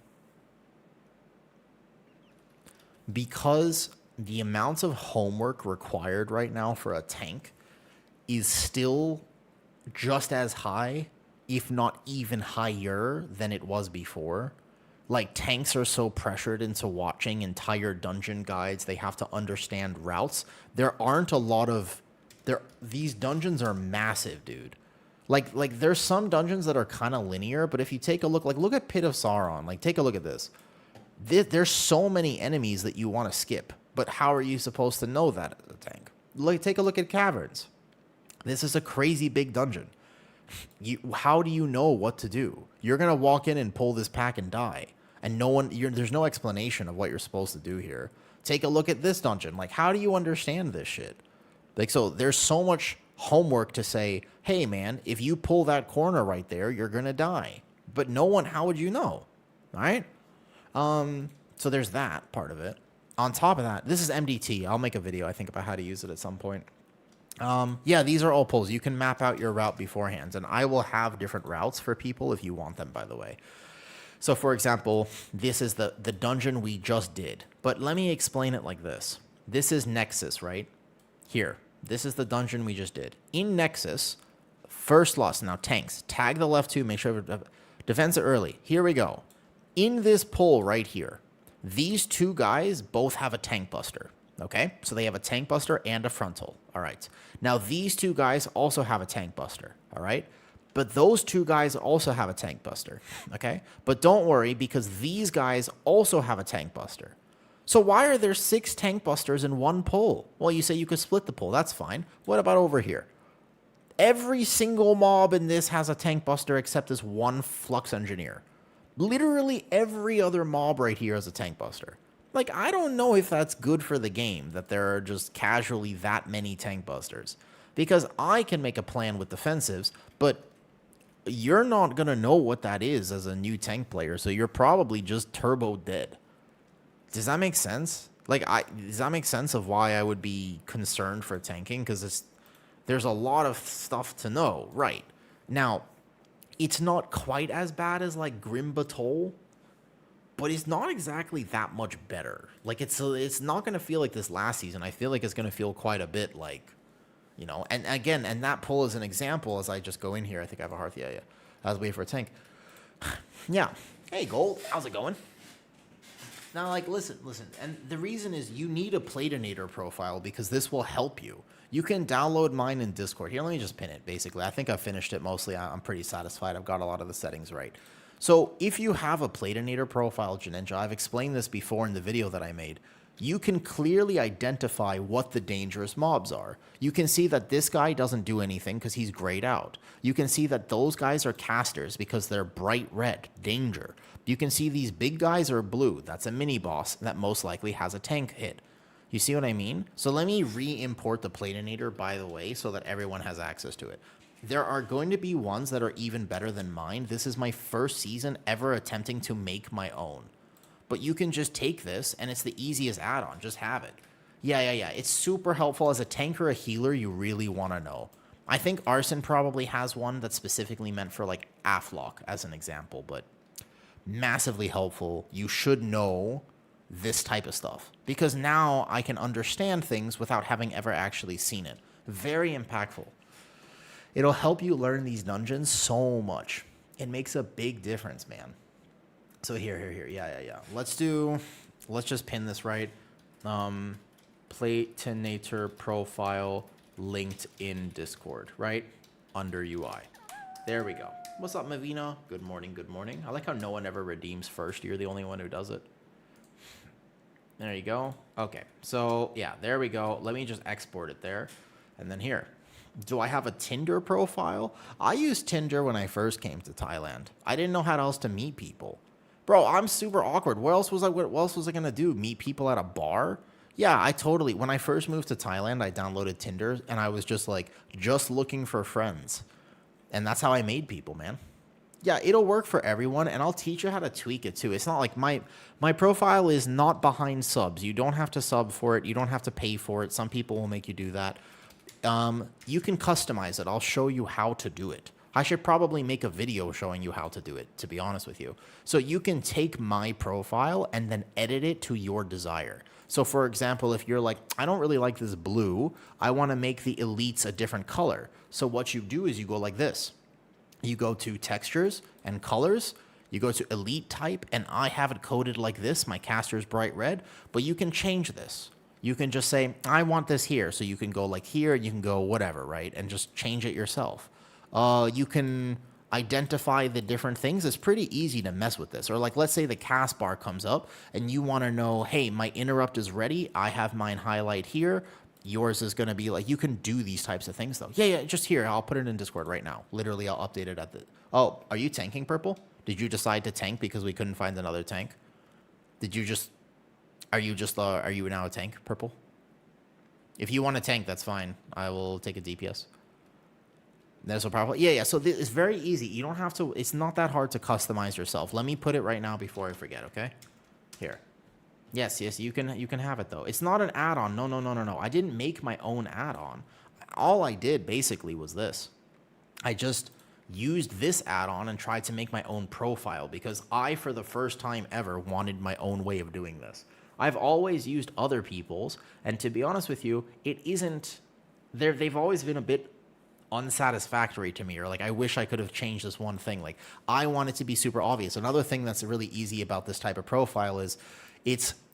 Because the amounts of homework required right now for a tank is still just as high, if not even higher than it was before. Like, tanks are so pressured into watching entire dungeon guides. They have to understand routes. There aren't a lot of... These dungeons are massive, dude. Like there's some dungeons that are kind of linear, but if you take a look... Like, look at Pit of Sauron. Like, take a look at this. There's so many enemies that you want to skip. But how are you supposed to know that as a tank? Like, take a look at Caverns. This is a crazy big dungeon. How do you know what to do? You're going to walk in and pull this pack and die. And there's no explanation of what you're supposed to do here. Take a look at this dungeon. Like, how do you understand this shit? Like, so there's so much homework to say, hey, man, if you pull that corner right there, you're going to die. But how would you know? All right? So there's that part of it. On top of that, this is MDT. I'll make a video, I think, about how to use it at some point. Yeah, these are all pulls. You can map out your route beforehand, and I will have different routes for people if you want them, by the way. So, for example, this is the dungeon we just did. But let me explain it like this. This is Nexus, right? Here. This is the dungeon we just did. In Nexus, first loss. Now, tanks. Tag the left 2. Make sure... Defense it early. Here we go. In this pull right here, these two guys both have a tank buster. Okay? So they have a tank buster and a frontal. All right. Now, these two guys also have a tank buster. All right? But those two guys also have a tank buster, okay? But don't worry, because these guys also have a tank buster. So why are there 6 tank busters in one pull? Well, you say you could split the pull. That's fine. What about over here? Every single mob in this has a tank buster except this one Flux Engineer. Literally every other mob right here has a tank buster. Like, I don't know if that's good for the game, that there are just casually that many tank busters. Because I can make a plan with defensives, but... you're not going to know what that is as a new tank player, so you're probably just turbo dead. Does that make sense? Does that make sense of why I would be concerned for tanking? Because there's a lot of stuff to know, right? Now, it's not quite as bad as like Grim Batol, but it's not exactly that much better. Like it's not going to feel like this last season. I feel like it's going to feel quite a bit like, and again, and that pull is an example as I just go in here. I think I have a hearth. Yeah. I was waiting for a tank. Yeah. Hey, Gold. How's it going? Now, like, listen. And the reason is you need a Platinator profile because this will help you. You can download mine in Discord. Here, let me just pin it, basically. I think I finished it mostly. I'm pretty satisfied. I've got a lot of the settings right. So if you have a Platinator profile, Janinja, I've explained this before in the video that I made, you can clearly identify what the dangerous mobs are. You can see that this guy doesn't do anything because he's grayed out. You can see that those guys are casters because they're bright red, danger. You can see these big guys are blue. That's a mini boss that most likely has a tank hit. You see what I mean? So let me re-import the Platinator, by the way, so that everyone has access to it. There are going to be ones that are even better than mine. This is my first season ever attempting to make my own. But you can just take this, and it's the easiest add-on. Just have it. Yeah. It's super helpful. As a tank or a healer, you really want to know. I think Arson probably has one that's specifically meant for, like, Aflock, as an example. But massively helpful. You should know this type of stuff. Because now I can understand things without having ever actually seen it. Very impactful. It'll help you learn these dungeons so much. It makes a big difference, man. So here. Yeah. Let's just pin this right. Platinator profile linked in Discord, right? Under UI. There we go. What's up, Mavina? Good morning. I like how no one ever redeems first. You're the only one who does it. There you go. Okay, so yeah, there we go. Let me just export it there. And then here. Do I have a Tinder profile? I used Tinder when I first came to Thailand. I didn't know how else to meet people. Bro, I'm super awkward. What else was I gonna do? Meet people at a bar? Yeah, when I first moved to Thailand, I downloaded Tinder and I was just looking for friends. And that's how I made people, man. Yeah, it'll work for everyone, and I'll teach you how to tweak it too. It's not like my profile is not behind subs. You don't have to sub for it. You don't have to pay for it. Some people will make you do that. You can customize it. I'll show you how to do it. I should probably make a video showing you how to do it, to be honest with you. So you can take my profile and then edit it to your desire. So for example, if you're like, I don't really like this blue, I want to make the elites a different color. So what you do is you go like this. You go to textures and colors, you go to elite type, and I have it coded like this. My caster is bright red, but you can change this. You can just say, I want this here. So you can go like here, you can go whatever, right? And just change it yourself. You can identify the different things. It's pretty easy to mess with this. Or like, let's say the cast bar comes up and you want to know, hey, my interrupt is ready. I have mine highlight here. Yours is going to be like, you can do these types of things though. Yeah, just here. I'll put it in Discord right now. Literally, I'll update it at the... Oh, are you tanking purple? Did you decide to tank because we couldn't find another tank? Did you just... are you now a tank, purple? If you want to tank, that's fine. I will take a DPS. That's so powerful. Yeah. So it's very easy. You don't have to... it's not that hard to customize yourself. Let me put it right now before I forget, okay? Here. Yes, you can have it though. It's not an add-on. No. I didn't make my own add-on. All I did basically was this. I just used this add-on and tried to make my own profile because I, for the first time ever, wanted my own way of doing this. I've always used other people's, and to be honest with you, it isn't... they've always been a bit unsatisfactory to me, or like I wish I could have changed this one thing. Like I want it to be super obvious. Another thing that's really easy about this type of profile is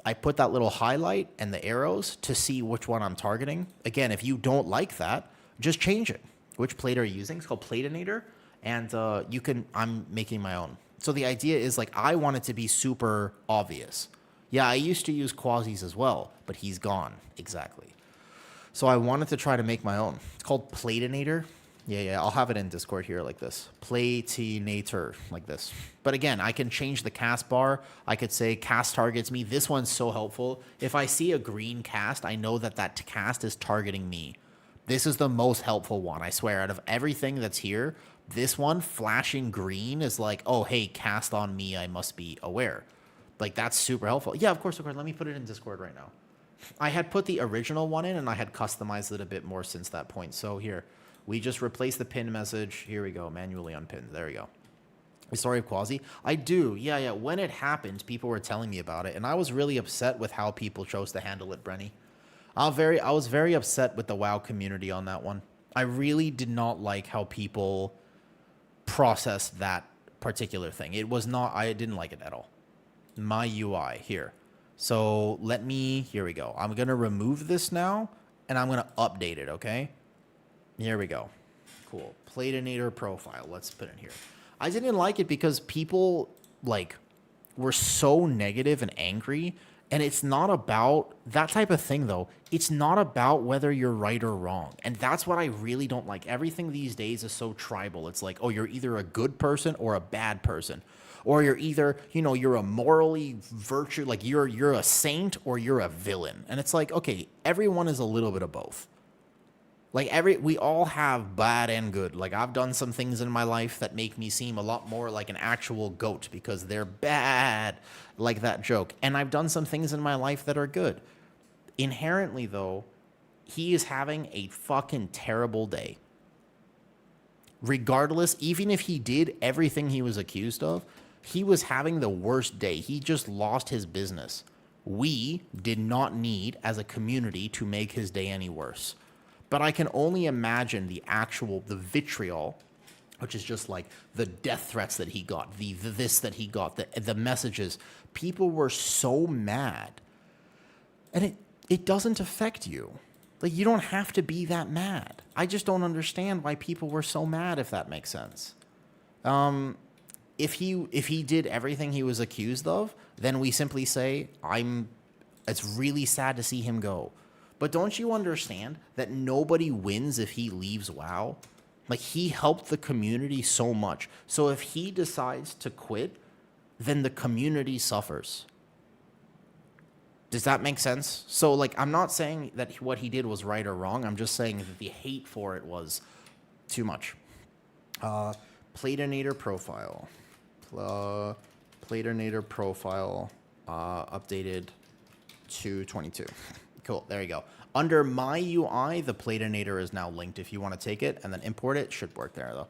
I put that little highlight and the arrows to see which one I'm targeting. Again, if you don't like that, just change it. Which plate are you using? It's called Platinator, and I'm making my own. So the idea is like I want it to be super obvious. Yeah, I used to use Quasi's as well, but he's gone. Exactly. So I wanted to try to make my own. It's called Platinator. Yeah, I'll have it in Discord here like this. Platinator, like this. But again, I can change the cast bar. I could say cast targets me. This one's so helpful. If I see a green cast, I know that cast is targeting me. This is the most helpful one, I swear. Out of everything that's here, this one, flashing green, is like, oh, hey, cast on me, I must be aware. Like, that's super helpful. Yeah, of course. Let me put it in Discord right now. I had put the original one in, and I had customized it a bit more since that point. So here, We just replace the pin message. Here we go. Manually unpinned. There we go. Story of Quasi. I do. Yeah. When it happened, people were telling me about it, and I was really upset with how people chose to handle it, Brenny. I was very upset with the WoW community on that one. I really did not like how people processed that particular thing. I didn't like it at all. My UI here. So here we go. I'm going to remove this now, and I'm going to update it, okay? Here we go. Cool. Platinator profile. Let's put it in here. I didn't like it because people, were so negative and angry. And it's not about that type of thing, though. It's not about whether you're right or wrong. And that's what I really don't like. Everything these days is so tribal. It's like, oh, you're either a good person or a bad person. Or you're either, you're a morally virtue, like you're a saint or you're a villain. And it's like, okay, everyone is a little bit of both. We all have bad and good. Like, I've done some things in my life that make me seem a lot more like an actual goat because they're bad, like that joke. And I've done some things in my life that are good. Inherently, though, he is having a fucking terrible day. Regardless, even if he did everything he was accused of, he was having the worst day. He just lost his business. We did not need, as a community, to make his day any worse. But I can only imagine the vitriol, which is just like the death threats that he got, the this that he got, the messages. People were so mad. And it doesn't affect you. Like, you don't have to be that mad. I just don't understand why people were so mad, if that makes sense. If he did everything he was accused of, then we simply say, it's really sad to see him go. But don't you understand that nobody wins if he leaves WoW? Like, he helped the community so much. So if he decides to quit, then the community suffers. Does that make sense? So, I'm not saying that what he did was right or wrong. I'm just saying that the hate for it was too much. Platinator profile. Platinator profile updated to 22. Cool, there you go. Under my UI, the Platinator is now linked if you want to take it and then import it. Should work there, though.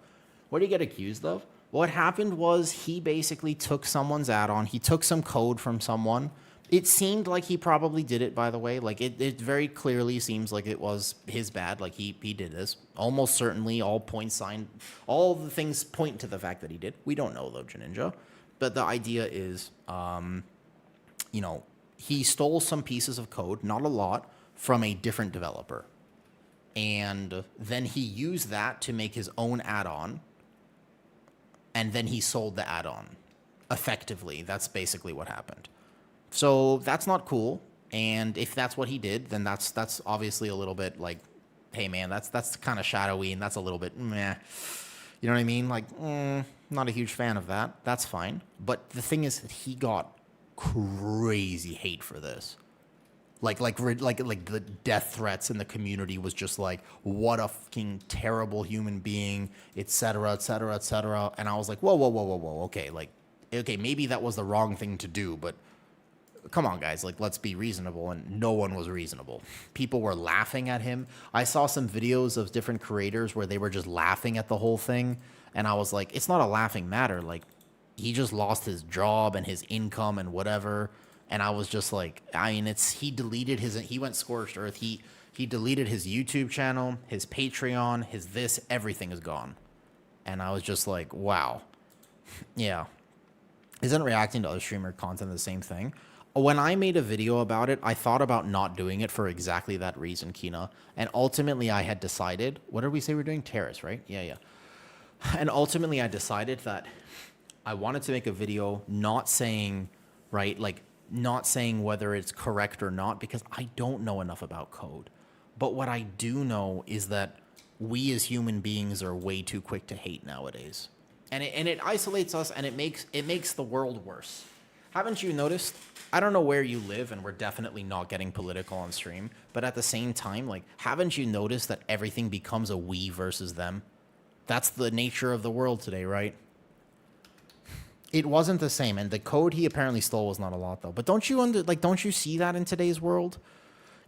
What did he get accused of? What happened was he basically took someone's add-on. He took some code from someone. It seemed like he probably did it, by the way. It very clearly seems like it was his bad. Like, he did this. Almost certainly, all the things point to the fact that he did. We don't know, though, Janinja. But the idea is, he stole some pieces of code, not a lot, from a different developer. And then he used that to make his own add-on. And then he sold the add-on. Effectively, that's basically what happened. So that's not cool. And if that's what he did, then that's obviously a little bit like, hey, man, that's kind of shadowy, and that's a little bit meh. You know what I mean? Not a huge fan of that. That's fine. But the thing is that he got crazy hate for this. Like the death threats in the community was just like, what a fucking terrible human being, etc., etc., etc. And I was like, whoa. Okay, maybe that was the wrong thing to do, but come on, guys, let's be reasonable. And no one was reasonable. People were laughing at him. I saw some videos of different creators where they were just laughing at the whole thing. And I was like, it's not a laughing matter. Like, he just lost his job and his income and whatever. And I was just like, he went scorched earth. He deleted his YouTube channel, his Patreon, everything is gone. And I was just like, wow. Yeah. Isn't reacting to other streamer content the same thing? When I made a video about it, I thought about not doing it for exactly that reason, Kina. And ultimately, I had decided, what did we say we're doing? Terrace, right? Yeah. And ultimately, I decided that I wanted to make a video not saying, right, not saying whether it's correct or not, because I don't know enough about code. But what I do know is that we as human beings are way too quick to hate nowadays. And it isolates us, and it makes the world worse. Haven't you noticed? I don't know where you live, and we're definitely not getting political on stream, but at the same time, haven't you noticed that everything becomes a we versus them? That's the nature of the world today, right? It wasn't the same, and the code he apparently stole was not a lot, though. But don't you see that in today's world?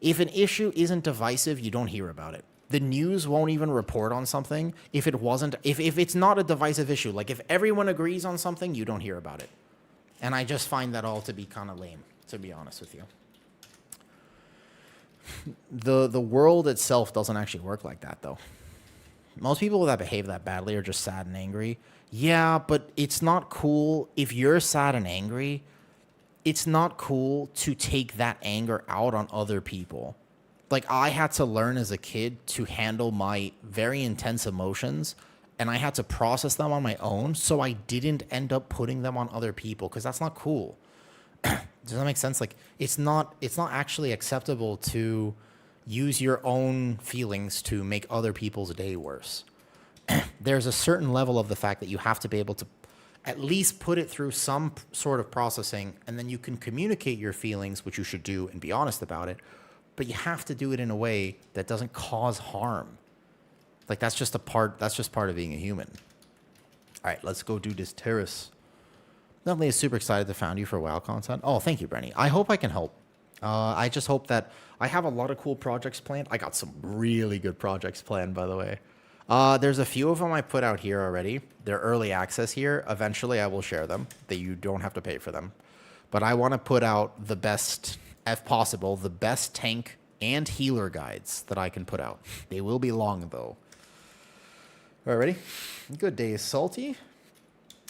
If an issue isn't divisive, you don't hear about it. the news won't even report on something if it's not a divisive issue. Like if everyone agrees on something, you don't hear about it. And I just find that all to be kind of lame, to be honest with you. The world itself doesn't actually work like that, though. Most people that behave that badly are just sad and angry. Yeah, but it's not cool. If you're sad and angry, it's not cool to take that anger out on other people. Like, I had to learn as a kid to handle my very intense emotions, and I had to process them on my own, so I didn't end up putting them on other people, because that's not cool. Does that make sense? Like, it's not actually acceptable to use your own feelings to make other people's day worse. There's a certain level of the fact that you have to be able to at least put it through some sort of processing, and then you can communicate your feelings, which you should do, and be honest about it. But you have to do it in a way that doesn't cause harm. Like, that's just part of being a human. All right, let's go do this terrace. Definitely is super excited to found you for WoW content. Oh, thank you, Brenny. I hope I can help. I just hope that I have a lot of cool projects planned. I got some really good projects planned, by the way. There's a few of them I put out here already. They're early access here. Eventually, I will share them, that you don't have to pay for them. But I want to put out the best, if possible, the best tank and healer guides that I can put out. They will be long, though. All right, ready? Good day, Salty.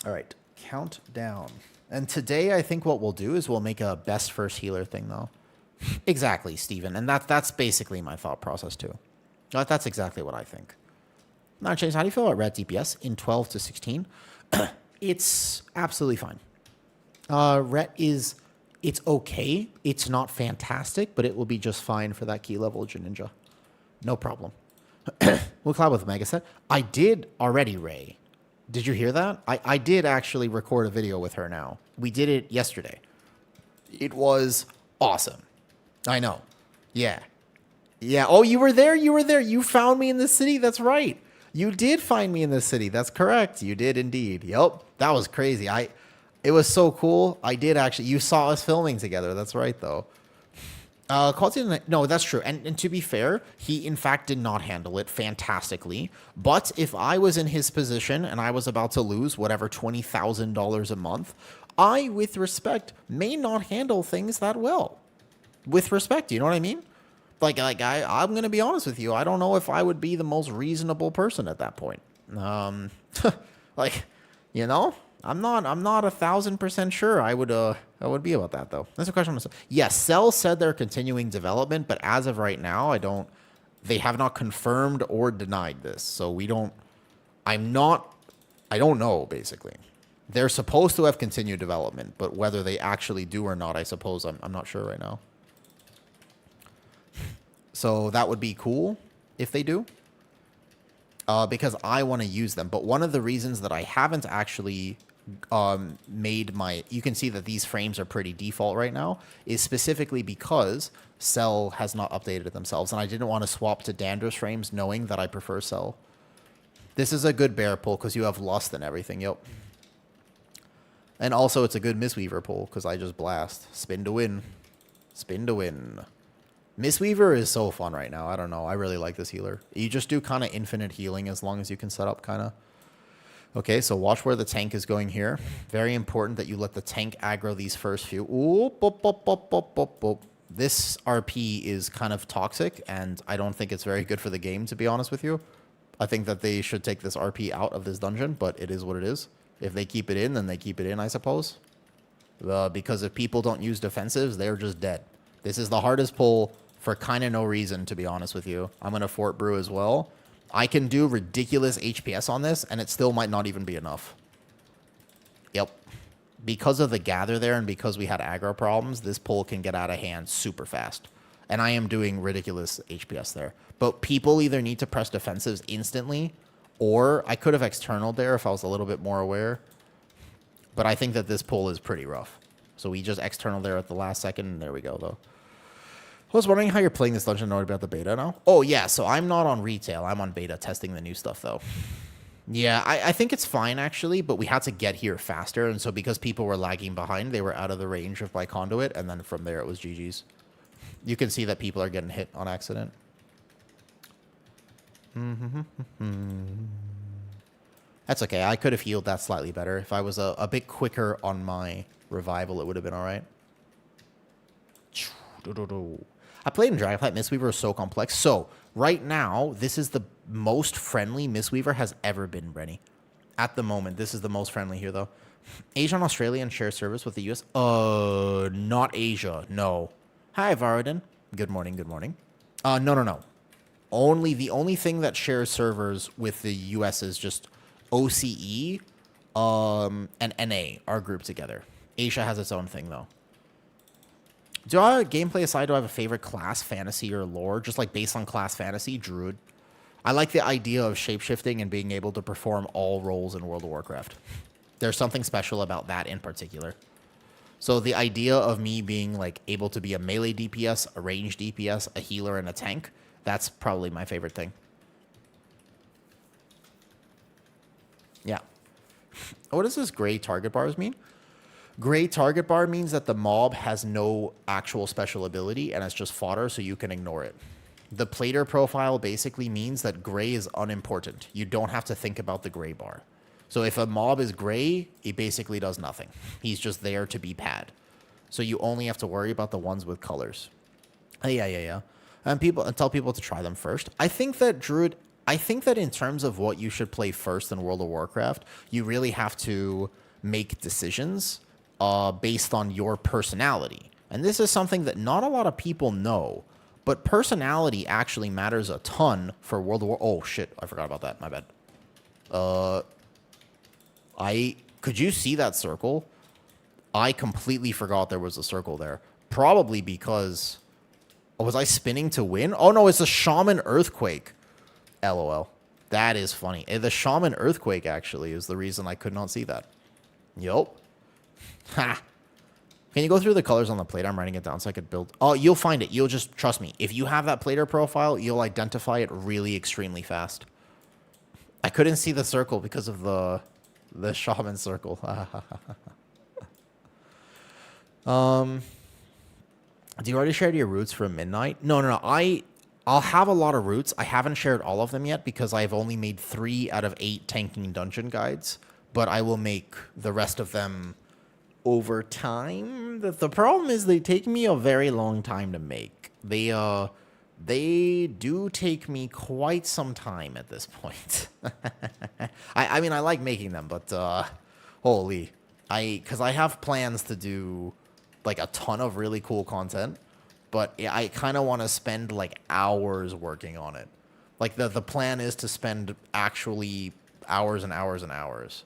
All right, count down. And today, I think what we'll do is we'll make a best first healer thing, though. Exactly, Steven. And that's basically my thought process, too. That's exactly what I think. Now, Chase, how do you feel about red DPS in 12 to 16? It's absolutely fine. Ret it's okay. It's not fantastic, but it will be just fine for that key level Ninja. No problem. We'll collab with Megaset. I did already, Ray. Did you hear that? I did actually record a video with her now. We did it yesterday. It was awesome. I know. Yeah. Yeah. Oh, you were there? You were there. You found me in the city? That's right. You did find me in the city. That's correct. You did indeed. Yep. That was crazy. It was so cool. I did actually. You saw us filming together. That's right, though. No, that's true. And to be fair, he in fact did not handle it fantastically. But if I was in his position and I was about to lose whatever $20,000 a month, I, with respect, may not handle things that well. With respect, you know what I mean? I'm going to be honest with you. I don't know if I would be the most reasonable person at that point. You know, I'm not 1,000% sure I would be about that, though. That's a question. Yes, Cell said they're continuing development, but as of right now, they have not confirmed or denied this. So I don't know, basically. They're supposed to have continued development, but whether they actually do or not, I suppose I'm not sure right now. So that would be cool if they do, because I want to use them. But one of the reasons that I haven't actually you can see that these frames are pretty default right now, is specifically because Cell has not updated themselves, and I didn't want to swap to Dandra's frames knowing that I prefer Cell. This is a good bear pull because you have Lust and everything, yep. And also it's a good Mistweaver pull because I just blast. Spin to win. Spin to win. Mistweaver is so fun right now. I don't know. I really like this healer. You just do kind of infinite healing as long as you can set up kind of. Okay, so watch where the tank is going here. Very important that you let the tank aggro these first few. Ooh, boop, boop, boop, boop, boop, boop. This RP is kind of toxic, and I don't think it's very good for the game, to be honest with you. I think that they should take this RP out of this dungeon, but it is what it is. If they keep it in, then they keep it in, I suppose. Because if people don't use defensives, they're just dead. This is the hardest pull for kind of no reason, to be honest with you. I'm going to Fort Brew as well. I can do ridiculous HPS on this, and it still might not even be enough. Yep. Because of the gather there and because we had aggro problems, this pull can get out of hand super fast. And I am doing ridiculous HPS there. But people either need to press defensives instantly, or I could have externaled there if I was a little bit more aware. But I think that this pull is pretty rough. So we just external there at the last second, and there we go, though. I was wondering how you're playing this dungeon. Know about the beta now? Oh, yeah, so I'm not on retail. I'm on beta testing the new stuff, though. Yeah, I think it's fine, actually, but we had to get here faster, and so because people were lagging behind, they were out of the range of my conduit, and then from there it was GG's. You can see that people are getting hit on accident. That's okay. I could have healed that slightly better. If I was a bit quicker on my revival, it would have been all right. I played in Dragonflight. Mistweaver is so complex. So, right now, this is the most friendly Mistweaver has ever been, Brenny. At the moment, this is the most friendly here, though. Asia and Australia share service with the U.S. Not Asia. No. Hi, Varadin. Good morning, good morning. No. The only thing that shares servers with the U.S. is just OCE, and NA are grouped together. Asia has its own thing, though. Gameplay aside, do I have a favorite class, fantasy, or lore? Just like based on class fantasy, Druid. I like the idea of shapeshifting and being able to perform all roles in World of Warcraft. There's something special about that in particular. So the idea of me being like able to be a melee DPS, a ranged DPS, a healer, and a tank, that's probably my favorite thing. Yeah. What does this gray target bars mean? Gray target bar means that the mob has no actual special ability and it's just fodder, so you can ignore it. The plater profile basically means that gray is unimportant. You don't have to think about the gray bar. So if a mob is gray, he basically does nothing. He's just there to be pad. So you only have to worry about the ones with colors. Yeah. And tell people to try them first. I think that in terms of what you should play first in World of Warcraft, you really have to make decisions based on your personality. And this is something that not a lot of people know, but personality actually matters a ton for World of War. Oh shit, I forgot about that. My bad. Could you see that circle? I completely forgot there was a circle there. Probably because was I spinning to win? Oh no, it's a Shaman Earthquake. LOL. That is funny. The Shaman Earthquake actually is the reason I could not see that. Yup. Ha. Can you go through the colors on the plate? I'm writing it down so I could build. Oh, you'll find it. You'll just trust me. If you have that plater profile, you'll identify it really extremely fast. I couldn't see the circle because of the shaman circle. Do you already shared your roots for midnight? No. I'll have a lot of roots. I haven't shared all of them yet because I've only made 3 out of 8 tanking dungeon guides, but I will make the rest of them over time. The problem is they take me a very long time to make. They do take me quite some time at this point. I mean, I like making them, but holy, because I have plans to do like a ton of really cool content, but I kind of want to spend like hours working on it. Like the plan is to spend actually hours and hours and hours.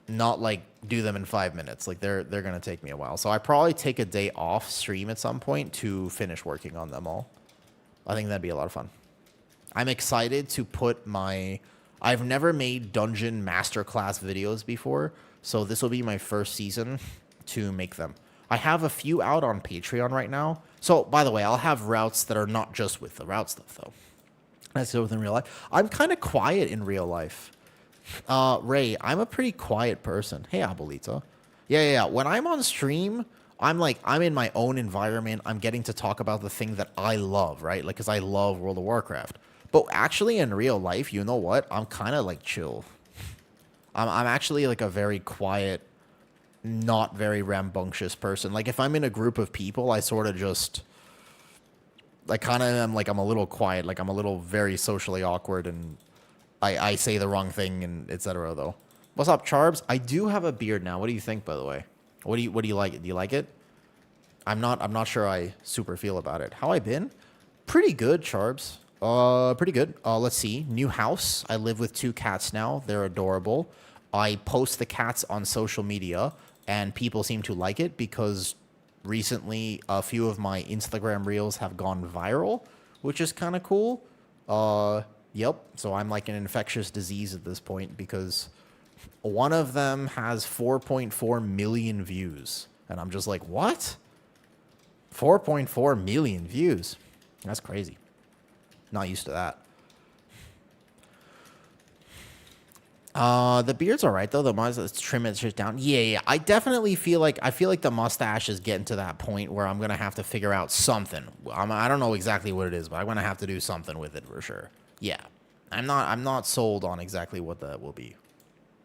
Not like do them in 5 minutes. Like they're gonna take me a while. So I probably take a day off stream at some point to finish working on them all. I think that'd be a lot of fun. I'm excited to put I've never made dungeon masterclass videos before, so this will be my first season to make them. I have a few out on Patreon right now. So by the way, I'll have routes that are not just with the route stuff though. That's good within real life. I'm kind of quiet in real life. Ray, I'm a pretty quiet person. Hey, Abuelita. Yeah. When I'm on stream, I'm in my own environment. I'm getting to talk about the thing that I love, right? Like, because I love World of Warcraft. But actually, in real life, you know what? I'm kind of like chill. I'm actually like a very quiet, not very rambunctious person. Like, if I'm in a group of people, I sort of just, like, kind of am like I'm a little quiet. Like, I'm a little very socially awkward and I say the wrong thing and etc. though. What's up, Charbs? I do have a beard now. What do you think, by the way? What do you like? Do you like it? I'm not sure I super feel about it. How I been? Pretty good, Charbs. Pretty good. Let's see. New house. I live with 2 cats now. They're adorable. I post the cats on social media and people seem to like it because recently a few of my Instagram reels have gone viral, which is kind of cool. Yep. So I'm like an infectious disease at this point because one of them has 4.4 million views. And I'm just like, what? 4.4 million views. That's crazy. Not used to that. The beard's all right, though. The mustache, trim it just down. Yeah. I definitely feel like the mustache is getting to that point where I'm going to have to figure out something. I don't know exactly what it is, but I'm going to have to do something with it for sure. Yeah. I'm not sold on exactly what that will be.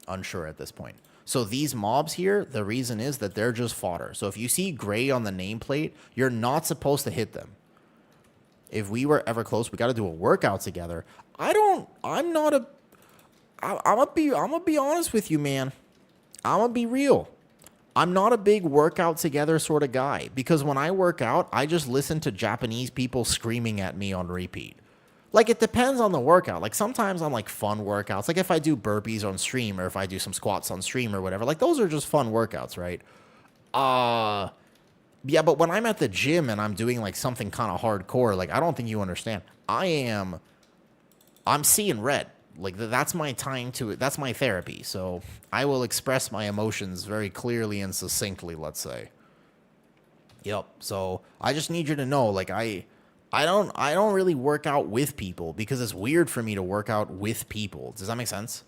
Unsure at this point. So these mobs here, the reason is that they're just fodder. So if you see gray on the nameplate, you're not supposed to hit them. If we were ever close, we got to do a workout together. I'm gonna be honest with you, man. I'm gonna be real. I'm not a big workout together sort of guy because when I work out, I just listen to Japanese people screaming at me on repeat. Like, it depends on the workout. Like, sometimes on, like, fun workouts. Like, if I do burpees on stream or if I do some squats on stream or whatever. Like, those are just fun workouts, right? Yeah, but when I'm at the gym and I'm doing, like, something kind of hardcore, like, I don't think you understand. I'm seeing red. Like, that's my time to... That's my therapy. So, I will express my emotions very clearly and succinctly, let's say. Yep. So, I just need you to know, like, I don't really work out with people because it's weird for me to work out with people. Does that make sense?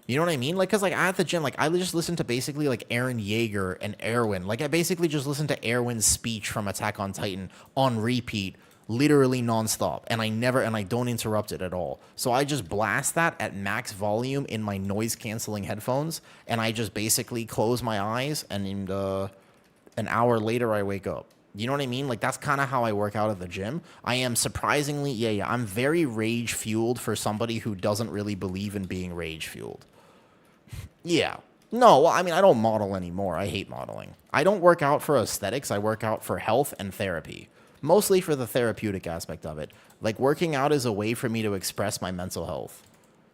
You know what I mean? Like, cause like at the gym, like I just listen to basically like Eren Yeager and Erwin. Like I basically just listen to Erwin's speech from Attack on Titan on repeat, literally nonstop. And I don't interrupt it at all. So I just blast that at max volume in my noise canceling headphones. And I just basically close my eyes and an hour later I wake up. You know what I mean? Like, that's kind of how I work out at the gym. I am surprisingly, I'm very rage-fueled for somebody who doesn't really believe in being rage-fueled. Yeah. No, well, I mean, I don't model anymore. I hate modeling. I don't work out for aesthetics. I work out for health and therapy. Mostly for the therapeutic aspect of it. Like, working out is a way for me to express my mental health.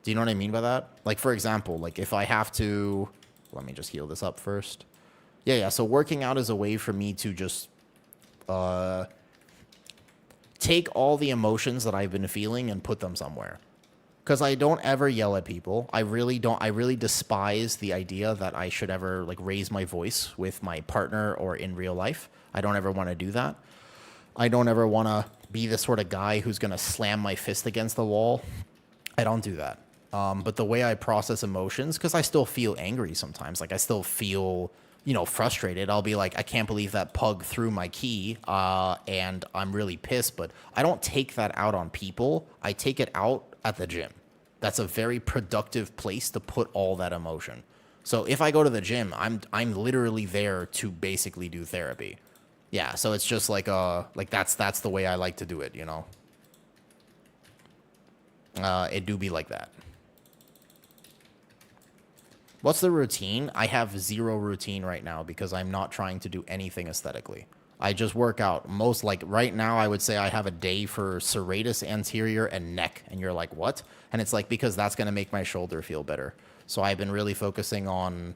Do you know what I mean by that? Like, for example, like, if I have to... Let me just heal this up first. Yeah, so working out is a way for me to just... take all the emotions that I've been feeling and put them somewhere. Because I don't ever yell at people. I really don't. I really despise the idea that I should ever like raise my voice with my partner or in real life. I don't ever want to do that. I don't ever want to be the sort of guy who's going to slam my fist against the wall. I don't do that. But the way I process emotions, because I still feel angry sometimes. Like I still feel... frustrated. I'll be like, I can't believe that pug threw my key, and I'm really pissed, but I don't take that out on people. I take it out at the gym. That's a very productive place to put all that emotion. So if I go to the gym, I'm literally there to basically do therapy. Yeah, so it's just like that's the way I like to do it, It do be like that. What's the routine? I have zero routine right now because I'm not trying to do anything aesthetically. I just work out. Right now, I would say I have a day for serratus anterior and neck. And you're like, what? And it's like, because that's going to make my shoulder feel better. So I've been really focusing on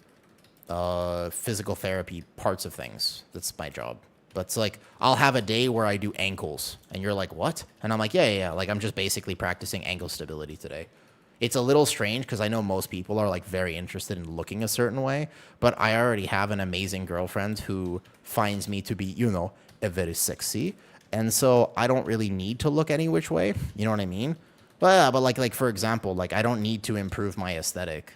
physical therapy parts of things. That's my job. But it's like, I'll have a day where I do ankles. And you're like, what? And I'm like, yeah. Like, I'm just basically practicing ankle stability today. It's a little strange because I know most people are like very interested in looking a certain way, but I already have an amazing girlfriend who finds me to be, very sexy. And so I don't really need to look any which way. You know what I mean? But like for example, like I don't need to improve my aesthetic.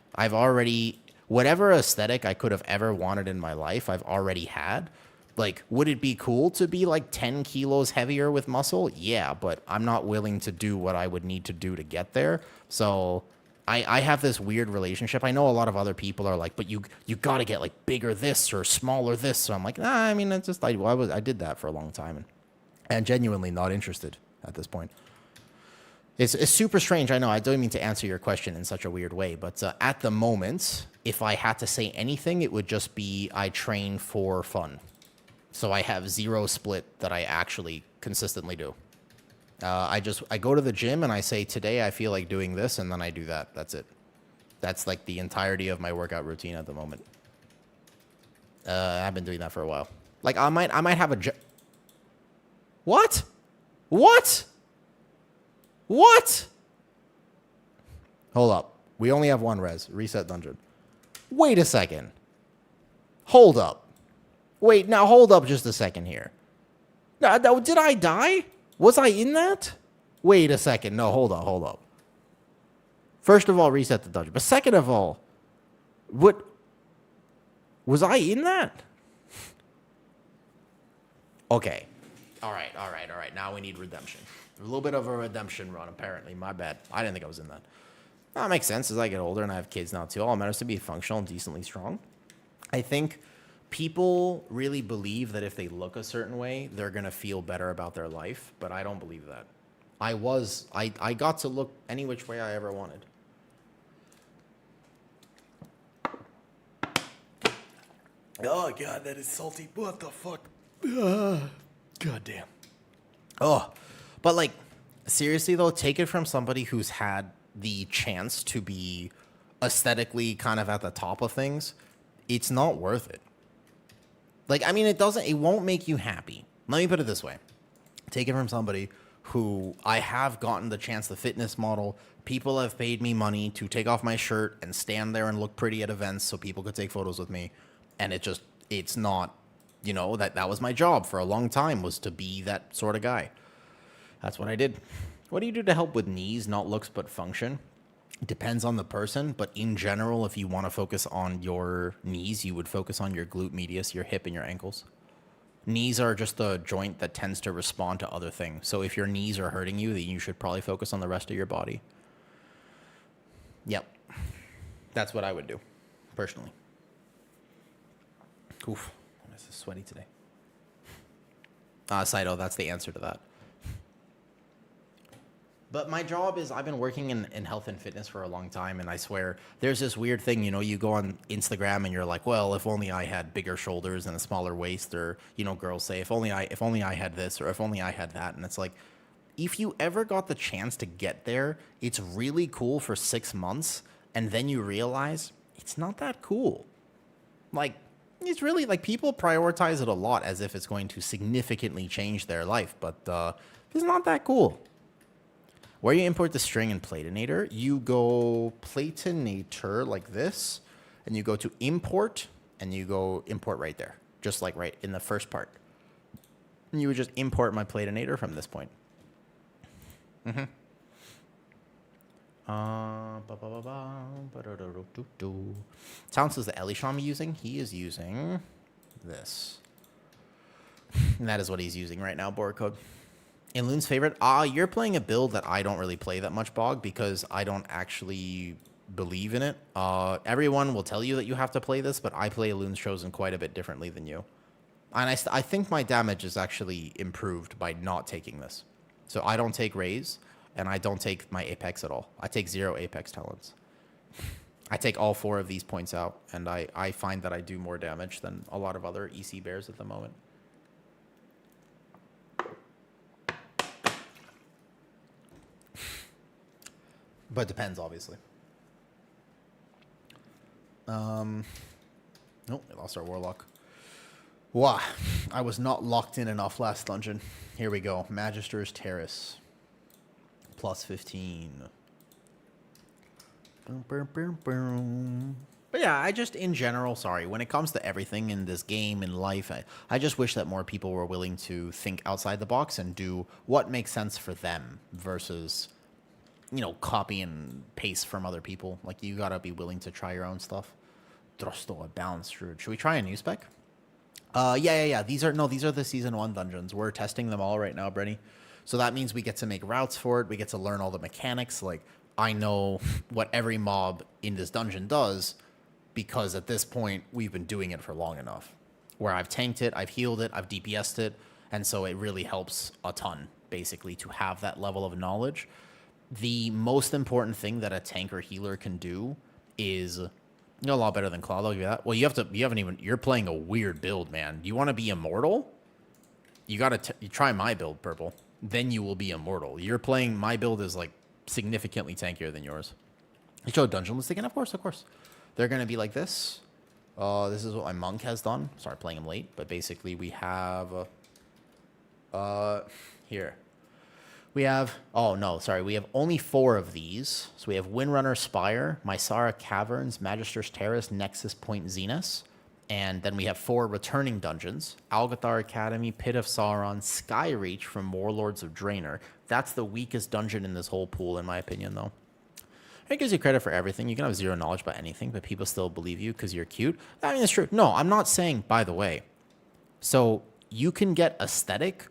Whatever aesthetic I could have ever wanted in my life, I've already had. Like, would it be cool to be like 10 kilos heavier with muscle? Yeah, but I'm not willing to do what I would need to do to get there. So I have this weird relationship. I know a lot of other people are like, but you got to get like bigger this or smaller this. So I'm like, nah, I mean, it's just, I did that for a long time and genuinely not interested at this point. It's super strange. I know I don't mean to answer your question in such a weird way, but at the moment, if I had to say anything, it would just be I train for fun. So I have zero split that I actually consistently do. I go to the gym and I say, today I feel like doing this, and then I do that. That's it. That's like the entirety of my workout routine at the moment. I've been doing that for a while. Like I might have a... What? Hold up. We only have one res. Reset dungeon. Wait a second. Hold up. Wait, now hold up just a second here. Did I die? Was I in that? Wait a second. No, hold up. First of all, reset the dungeon. But second of all, what... Was I in that? Okay. All right. Now we need redemption. A little bit of a redemption run, apparently. My bad. I didn't think I was in that. That makes sense as I get older and I have kids now too. All it matters is to be functional and decently strong. I think people really believe that if they look a certain way, they're going to feel better about their life, but I don't believe that. I got to look any which way I ever wanted. Oh, God, that is salty. What the fuck? God damn. Oh, but like, seriously though, take it from somebody who's had the chance to be aesthetically kind of at the top of things. It's not worth it. Like, I mean, it won't make you happy. Let me put it this way. Take it from somebody who I have gotten the chance to fitness model. People have paid me money to take off my shirt and stand there and look pretty at events so people could take photos with me. And it's not, that was my job for a long time, was to be that sort of guy. That's what I did. What do you do to help with knees, not looks, but function? It depends on the person, but in general, if you want to focus on your knees, you would focus on your glute medius, your hip, and your ankles. Knees are just a joint that tends to respond to other things. So if your knees are hurting you, then you should probably focus on the rest of your body. Yep. That's what I would do, personally. Oof. This is sweaty today. Saito, that's the answer to that. But my job is, I've been working in health and fitness for a long time, and I swear there's this weird thing, you go on Instagram and you're like, well, if only I had bigger shoulders and a smaller waist, or, girls say, if only I had this, or if only I had that. And it's like, if you ever got the chance to get there, it's really cool for 6 months, and then you realize it's not that cool. Like, it's really, like, people prioritize it a lot as if it's going to significantly change their life, but it's not that cool. Where you import the string and platinator, you go platinator like this, and you go to import, and you go import right there, just like right in the first part. And you would just import my platinator from this point. Talents is the Elisham using? He is using this. And that is what he's using right now, board code. In Loon's favorite, you're playing a build that I don't really play that much, Bog, because I don't actually believe in it. Everyone will tell you that you have to play this, but I play Loon's Chosen quite a bit differently than you. And I think my damage is actually improved by not taking this. So I don't take Raise, and I don't take my Apex at all. I take 0 Apex talents. I take all 4 of these points out, and I find that I do more damage than a lot of other EC bears at the moment. But it depends, obviously. Nope, we lost our Warlock. Wow, I was not locked in enough last dungeon. Here we go. Magister's Terrace. Plus 15. But yeah, I just, in general, sorry, when it comes to everything in this game, in life, I just wish that more people were willing to think outside the box and do what makes sense for them versus, copy and paste from other people. Like, you gotta be willing to try your own stuff. Drosto, a balanced route. Should we try a new spec? Yeah. These are the season 1 dungeons. We're testing them all right now, Brenny. So that means we get to make routes for it. We get to learn all the mechanics. Like, I know what every mob in this dungeon does because at this point, we've been doing it for long enough. Where I've tanked it, I've healed it, I've DPS'd it, and so it really helps a ton, basically, to have that level of knowledge. The most important thing that a tank or healer can do is, a lot better than Claude, I'll give you that. Well, you're playing a weird build, man. You want to be immortal? You try my build, Purple. Then you will be immortal. My build is, like, significantly tankier than yours. You show dungeon list again? Of course. They're going to be like this. This is what my monk has done. Sorry, playing him late. But basically, we have... here. We have only 4 of these. So we have Windrunner Spire, Mysara Caverns, Magister's Terrace, Nexus Point Zenus. And then we have 4 returning dungeons. Algathar Academy, Pit of Sauron, Skyreach from Warlords of Draenor. That's the weakest dungeon in this whole pool, in my opinion, though. It gives you credit for everything. You can have 0 knowledge about anything, but people still believe you because you're cute. I mean, it's true. No, I'm not saying, by the way. So you can get aesthetic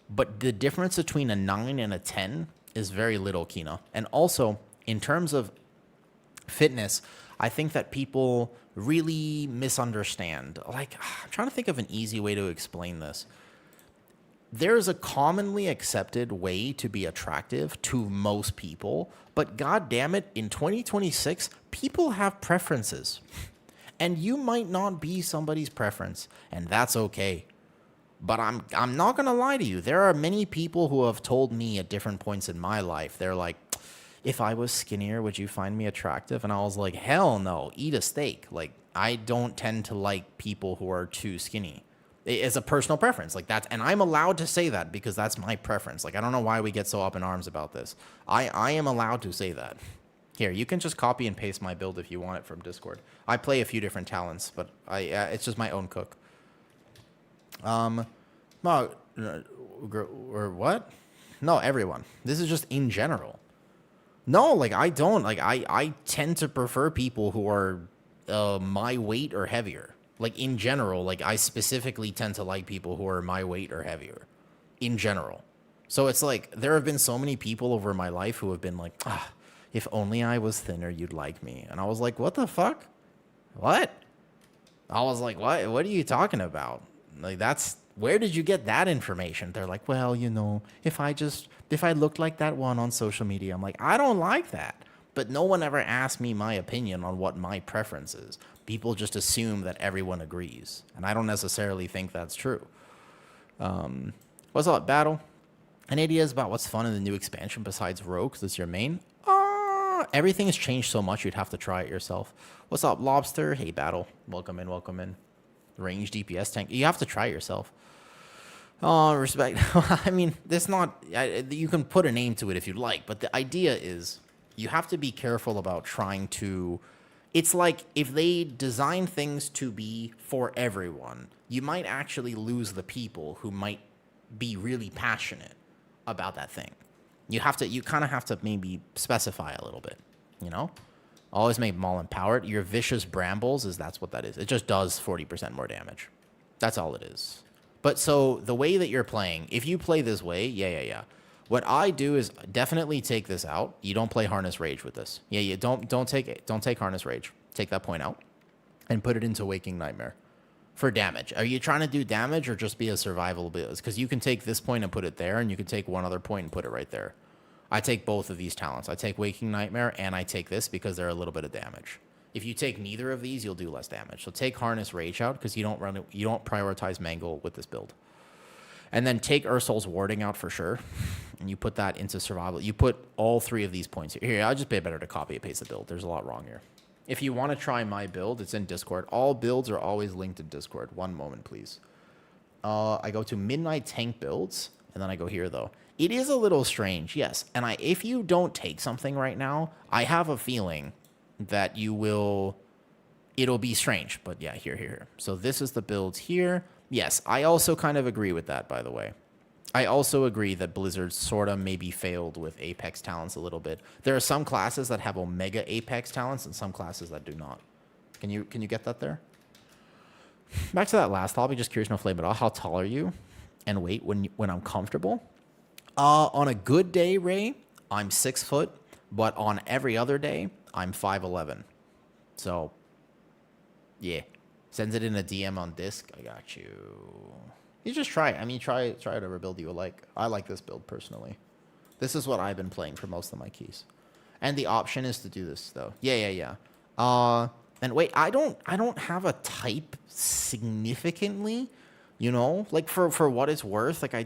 But the difference between a 9 and a 10 is very little, Kina. And also, in terms of fitness, I think that people really misunderstand. Like, I'm trying to think of an easy way to explain this. There's a commonly accepted way to be attractive to most people, but god damn it, in 2026, people have preferences. And you might not be somebody's preference, and that's okay. But I'm not going to lie to you. There are many people who have told me at different points in my life, they're like, if I was skinnier, would you find me attractive? And I was like, hell no, eat a steak. Like, I don't tend to like people who are too skinny. It's a personal preference. Like, that's, and I'm allowed to say that because that's my preference. Like, I don't know why we get so up in arms about this. I am allowed to say that. Here, you can just copy and paste my build if you want it from Discord. I play a few different talents, but it's just my own cook. No, or what? No, everyone. This is just in general. No, like, I don't. Like, I tend to prefer people who are my weight or heavier. Like, in general, like, I specifically tend to like people who are my weight or heavier. In general. So it's like, there have been so many people over my life who have been like, if only I was thinner, you'd like me. And I was like, what the fuck? What? I was like, what are you talking about? Like, where did you get that information? They're like, well, if I looked like that one on social media, I'm like, I don't like that. But no one ever asked me my opinion on what my preference is. People just assume that everyone agrees. And I don't necessarily think that's true. What's up, Battle? Any ideas about what's fun in the new expansion besides Rogue? Because it's your main? Everything has changed so much, you'd have to try it yourself. What's up, Lobster? Hey, Battle. Welcome in, welcome in. Range DPS tank. You have to try it yourself. Respect. I mean, you can put a name to it if you'd like, but the idea is you have to be careful about trying to. It's like if they design things to be for everyone, you might actually lose the people who might be really passionate about that thing. You kind of have to maybe specify a little bit, Always make Maul empowered. Your Vicious Brambles that's what that is. It just does 40% more damage. That's all it is. But so the way that you're playing, if you play this way, yeah. What I do is definitely take this out. You don't play Harness Rage with this. Yeah, don't take Harness Rage. Take that point out and put it into Waking Nightmare for damage. Are you trying to do damage or just be a survival build? Because you can take this point and put it there, and you can take one other point and put it right there. I take both of these talents. I take Waking Nightmare and I take this because they're a little bit of damage. If you take neither of these, you'll do less damage. So take Harness Rage out because you don't prioritize Mangle with this build. And then take Ursul's Warding out for sure. And you put that into survival. You put all three of these points here. Here, I'll just be better to copy and paste the build. There's a lot wrong here. If you want to try my build, it's in Discord. All builds are always linked in Discord. One moment, please. I go to Midnight Tank builds, and then I go here, though. It is a little strange, yes. And if you don't take something right now, I have a feeling that it'll be strange. But yeah, here. So this is the build here. Yes, I also kind of agree with that, by the way. I also agree that Blizzard sort of maybe failed with Apex talents a little bit. There are some classes that have Omega Apex talents and some classes that do not. Can you get that there? Back to that last topic, just curious, no flame at all. How tall are you? And weight when I'm comfortable? On a good day, Ray, I'm 6 foot, but on every other day, I'm 5'11". So, yeah. Sends it in a DM on disc. I got you. You just try it. I mean, try whatever build you like. I like this build personally. This is what I've been playing for most of my keys. And the option is to do this though. Yeah. And wait, I don't have a type significantly, like for what it's worth. Like I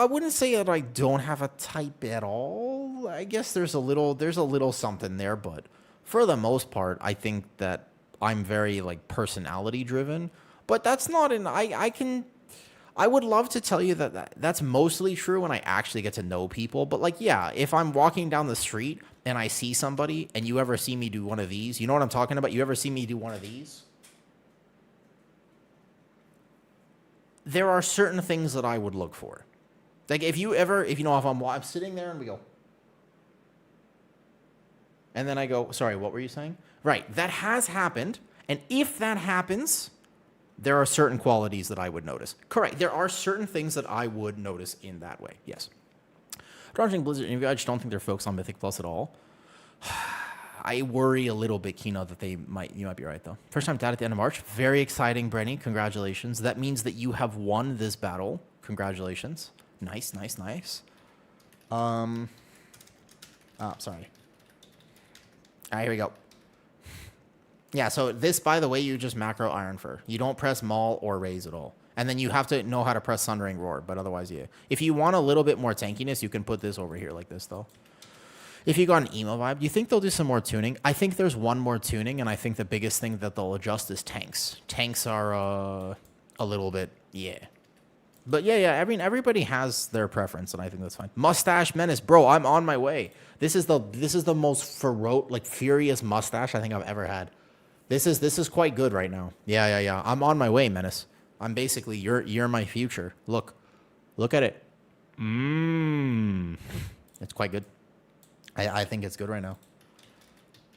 wouldn't say that I don't have a type at all. I guess there's a little something there, but for the most part, I think that I'm very like personality driven. But that's not I would love to tell you that's mostly true when I actually get to know people. But like, yeah, if I'm walking down the street and I see somebody and you ever see me do one of these, you know what I'm talking about? You ever see me do one of these? There are certain things that I would look for. Like if I'm sitting there and we go, and then I go, sorry, what were you saying? Right, that has happened. And if that happens, There are certain qualities that I would notice. Correct. There are certain things that I would notice in that way. Yes. Dodging Blizzard interview, I just don't think they're focused on Mythic Plus at all. I worry a little bit, Kino, that you might be right, though. First time dad at the end of March. Very exciting, Brenny. Congratulations. That means that you have won this battle. Congratulations. Nice, nice, nice. Sorry. All right, here we go. Yeah, so this, by the way, you just macro Iron Fur. You don't press Maul or Raise at all. And then you have to know how to press Sundering Roar, but otherwise, yeah. If you want a little bit more tankiness, you can put this over here like this, though. If you got an emo vibe, do you think they'll do some more tuning? I think there's one more tuning, and I think the biggest thing that they'll adjust is tanks. Tanks are a little bit, yeah. But yeah, I mean, everybody has their preference, and I think that's fine. Mustache Menace, bro, I'm on my way. This is the most furious mustache I think I've ever had. This is quite good right now. Yeah. I'm on my way, Menace. I'm basically you're my future. Look at it. It's quite good. I think it's good right now.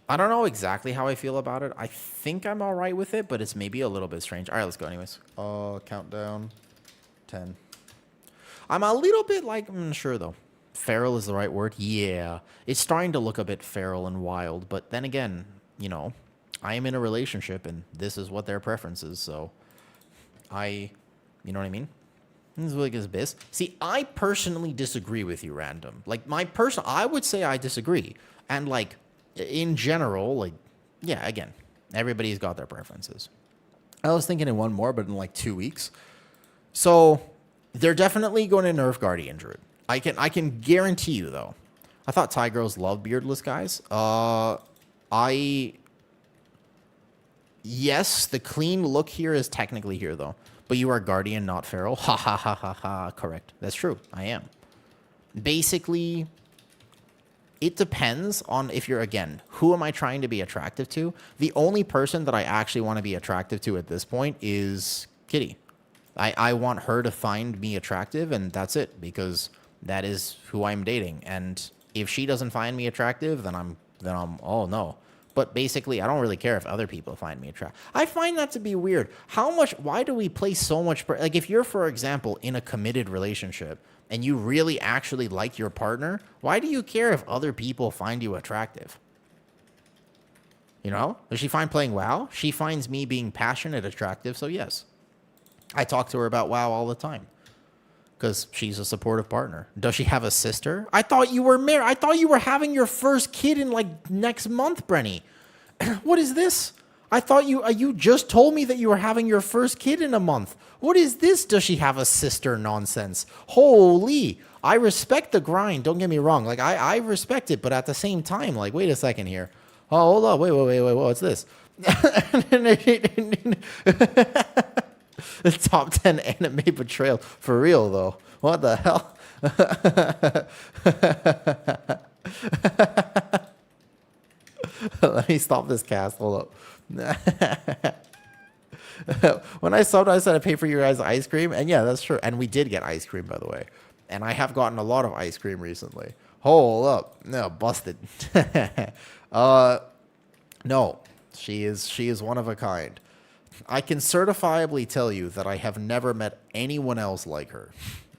I don't know exactly how I feel about it. I think I'm all right with it, but it's maybe a little bit strange. All right, let's go anyways. Countdown. 10. I'm a little bit sure though. Feral is the right word. Yeah. It's starting to look a bit feral and wild, but then again, I am in a relationship and this is what their preference is, so you know what I mean? This is like his biz. See, I personally disagree with you, Random. I would say I disagree. And in general, yeah, again, everybody's got their preferences. I was thinking in one more, but in 2 weeks. So they're definitely going to nerf Guardian Druid. I can guarantee you though. I thought Thai girls love beardless guys. Yes, the clean look here is technically here though. But you are Guardian, not Feral. Ha ha ha ha ha. Correct. That's true. I am. Basically, it depends on if you're, again, who am I trying to be attractive to? The only person that I actually want to be attractive to at this point is Kitty. I want her to find me attractive, and that's it, because that is who I'm dating. And if she doesn't find me attractive, then I'm oh no. But basically, I don't really care if other people find me attractive. I find that to be weird. Why do we place so much, if you're, for example, in a committed relationship and you really actually like your partner, why do you care if other people find you attractive? Does she find playing WoW? She finds me being passionate attractive, so yes. I talk to her about WoW all the time because she's a supportive partner. Does she have a sister? I thought you were married. I thought you were having your first kid in next month, Brenny. What is this? I thought you just told me that you were having your first kid in a month. What is this? Does she have a sister nonsense? Holy, I respect the grind. Don't get me wrong. I respect it, but at the same time, wait a second here. Oh, hold on. Wait. What's this? The top 10 anime betrayal. For real, though. What the hell? Let me stop this cast. Hold up. When I subbed, I said I'd pay for your guys' ice cream. And yeah, that's true. And we did get ice cream, by the way. And I have gotten a lot of ice cream recently. Hold up. No, busted. No, she is one of a kind. I can certifiably tell you that I have never met anyone else like her.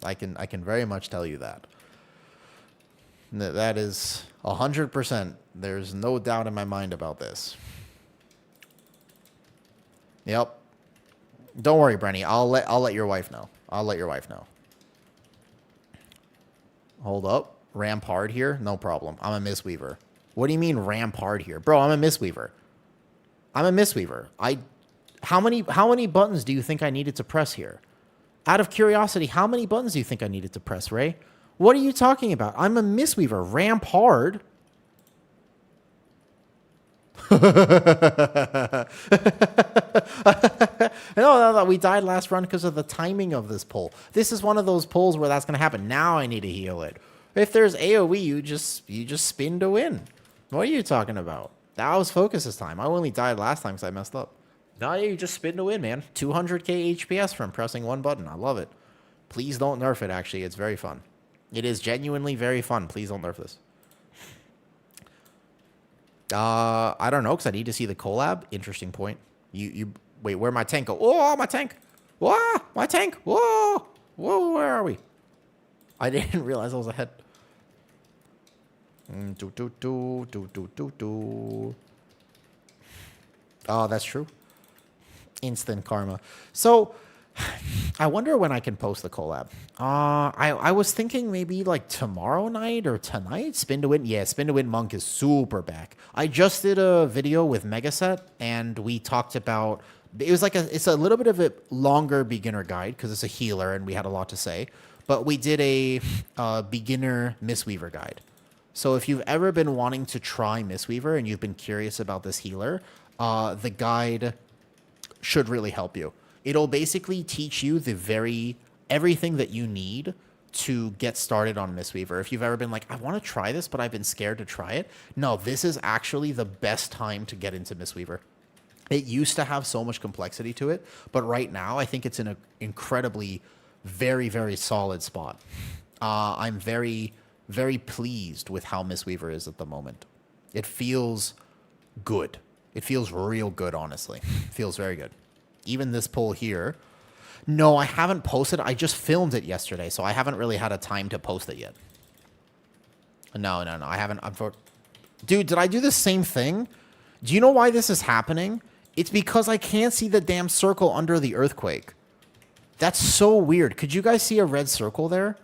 I can very much tell you that. That is 100%. There's no doubt in my mind about this. Yep. Don't worry, Brenny. I'll let your wife know. I'll let your wife know. Hold up. Ramp hard here? No problem. I'm a Mistweaver. What do you mean ramp hard here? Bro, I'm a Mistweaver. How many buttons do you think I needed to press here? Out of curiosity, how many buttons do you think I needed to press, Ray? What are you talking about? I'm a Mistweaver. Ramp hard. No. We died last run because of the timing of this pull. This is one of those pulls where that's going to happen. Now I need to heal it. If there's AoE, you just spin to win. What are you talking about? That was focus this time. I only died last time because I messed up. No, you just spin to win, man. 200k HPS from pressing one button. I love it. Please don't nerf it, actually. It's very fun. It is genuinely very fun. Please don't nerf this. I don't know, because I need to see the collab. Interesting point. Wait, where'd my tank go? Oh, my tank. Whoa, my tank. Whoa. Whoa, where are we? I didn't realize I was ahead. Oh, that's true. Instant karma. So, I wonder when I can post the collab. I was thinking maybe like tomorrow night or tonight. Spin to Win. Yeah, Spin to Win Monk is super back. I just did a video with Megaset, and we talked about. It was like it's a little bit of a longer beginner guide because it's a healer, and we had a lot to say. But we did a beginner Mistweaver guide. So if you've ever been wanting to try Mistweaver and you've been curious about this healer, the guide should really help you. It'll basically teach you everything that you need to get started on Mistweaver. If you've ever been like, I want to try this, but I've been scared to try it. No, this is actually the best time to get into Mistweaver. It used to have so much complexity to it, but right now I think it's in an incredibly, very, very solid spot. I'm very, very pleased with how Mistweaver is at the moment. It feels good. It feels real good, honestly. It feels very good. Even this pull here. No, I haven't posted. I just filmed it yesterday, so I haven't really had a time to post it yet. No. I haven't. Dude, did I do the same thing? Do you know why this is happening? It's because I can't see the damn circle under the earthquake. That's so weird. Could you guys see a red circle there?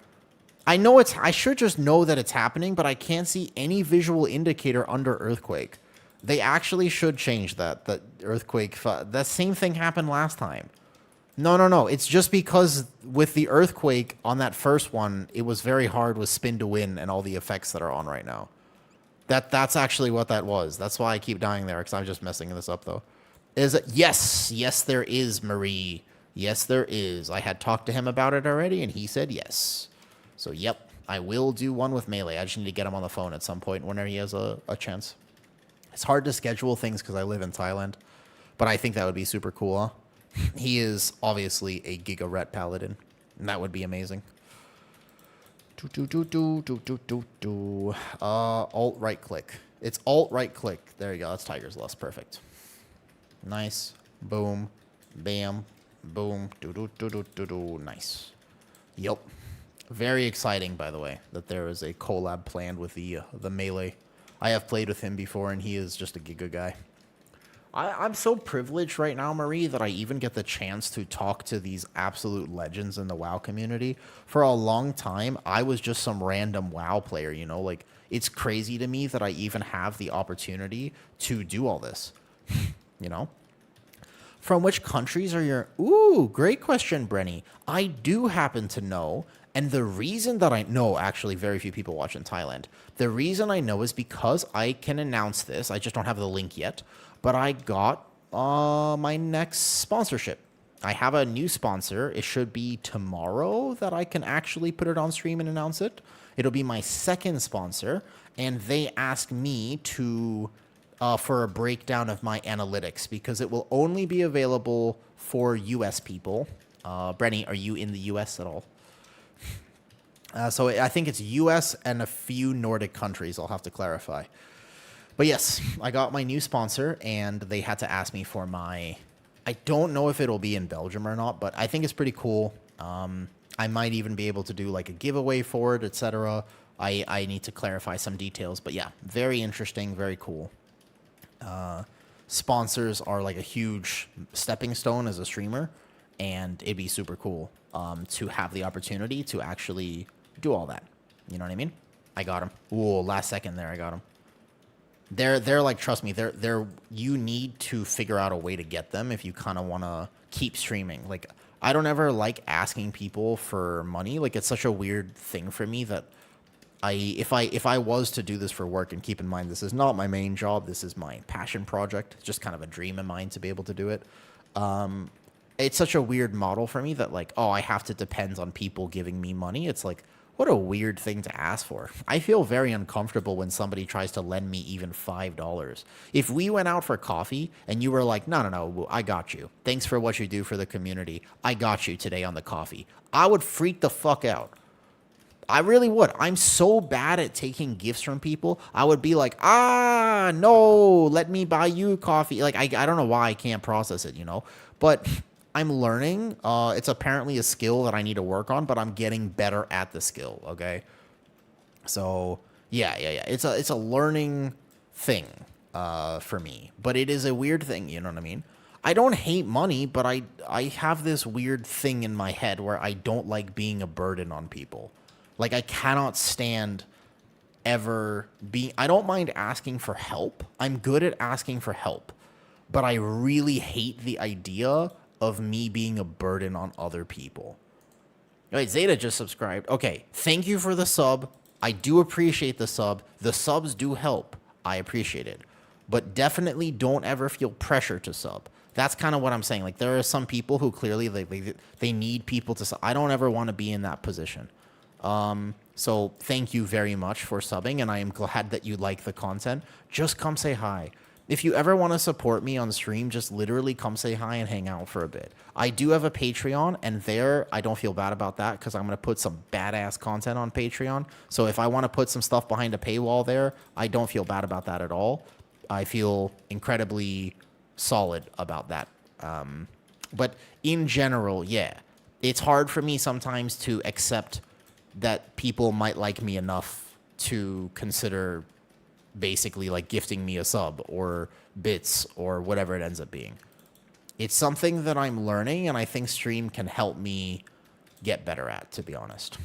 I should just know that it's happening, but I can't see any visual indicator under earthquake. They actually should change that. The earthquake. That same thing happened last time. No. It's just because with the earthquake on that first one, it was very hard with Spin to Win and all the effects that are on right now. That's actually what that was. That's why I keep dying there, because I'm just messing this up, though. Yes, there is, Marie. Yes, there is. I had talked to him about it already, and he said yes. So, yep, I will do one with Melee. I just need to get him on the phone at some point whenever he has a chance. It's hard to schedule things because I live in Thailand, but I think that would be super cool, huh? He is obviously a Giga Ret Paladin, and that would be amazing. Alt right click. It's alt right click. There you go. That's Tiger's Lust. Perfect. Nice. Boom. Bam. Boom. Nice. Yup. Very exciting, by the way, that there is a collab planned with the Melee. I have played with him before, and he is just a Giga guy. I'm so privileged right now, Marie, that I even get the chance to talk to these absolute legends in the WoW community. For a long time, I was just some random WoW player, you know? Like, it's crazy to me that I even have the opportunity to do all this, you know? From which countries are your... Ooh, great question, Brenny. I do happen to know, and the reason that I know, actually, very few people watch in Thailand. The reason I know is because I can announce this. I just don't have the link yet. But I got my next sponsorship. I have a new sponsor. It should be tomorrow that I can actually put it on stream and announce it. It'll be my second sponsor, and they asked me to for a breakdown of my analytics because it will only be available for U.S. people. Brenny, are you in the U.S. at all? So I think it's U.S. and a few Nordic countries. I'll have to clarify. But yes, I got my new sponsor, and they had to ask me for my... I don't know if it'll be in Belgium or not, but I think it's pretty cool. I might even be able to do like a giveaway for it, etc. I need to clarify some details, but yeah, very interesting, very cool. Sponsors are like a huge stepping stone as a streamer, and it'd be super cool to have the opportunity to actually do all that. You know what I mean? I got him. Ooh, last second there, I got him. They're like, trust me, you need to figure out a way to get them if you kind of want to keep streaming. Like, I don't ever like asking people for money. Like, it's such a weird thing for me that if I was to do this for work, and keep in mind, this is not my main job, this is my passion project. It's just kind of a dream of mine to be able to do it. It's such a weird model for me that like, oh, I have to depend on people giving me money. It's like, what a weird thing to ask for. I feel very uncomfortable when somebody tries to lend me even $5. If we went out for coffee and you were like, no, I got you. Thanks for what you do for the community. I got you today on the coffee. I would freak the fuck out. I really would. I'm so bad at taking gifts from people. I would be like, no, let me buy you coffee. Like, I don't know why I can't process it, But I'm learning. It's apparently a skill that I need to work on, but I'm getting better at the skill, okay? So, yeah. It's a learning thing for me. But it is a weird thing, you know what I mean? I don't hate money, but I have this weird thing in my head where I don't like being a burden on people. Like, I cannot stand I don't mind asking for help. I'm good at asking for help. But I really hate the idea of me being a burden on other people. Wait, Zeta just subscribed. Okay, thank you for the sub. I do appreciate the sub. The subs do help. I appreciate it. But definitely don't ever feel pressure to sub. That's kind of what I'm saying. Like, there are some people who clearly they need people to sub. I don't ever want to be in that position. So thank you very much for subbing, and I am glad that you like the content. Just come say hi. If you ever want to support me on stream, just literally come say hi and hang out for a bit. I do have a Patreon, and there, I don't feel bad about that because I'm going to put some badass content on Patreon. So if I want to put some stuff behind a paywall there, I don't feel bad about that at all. I feel incredibly solid about that. But in general, yeah, it's hard for me sometimes to accept that people might like me enough to consider basically like gifting me a sub or bits or whatever it ends up being. It's something that I'm learning, and I think stream can help me get better at, to be honest.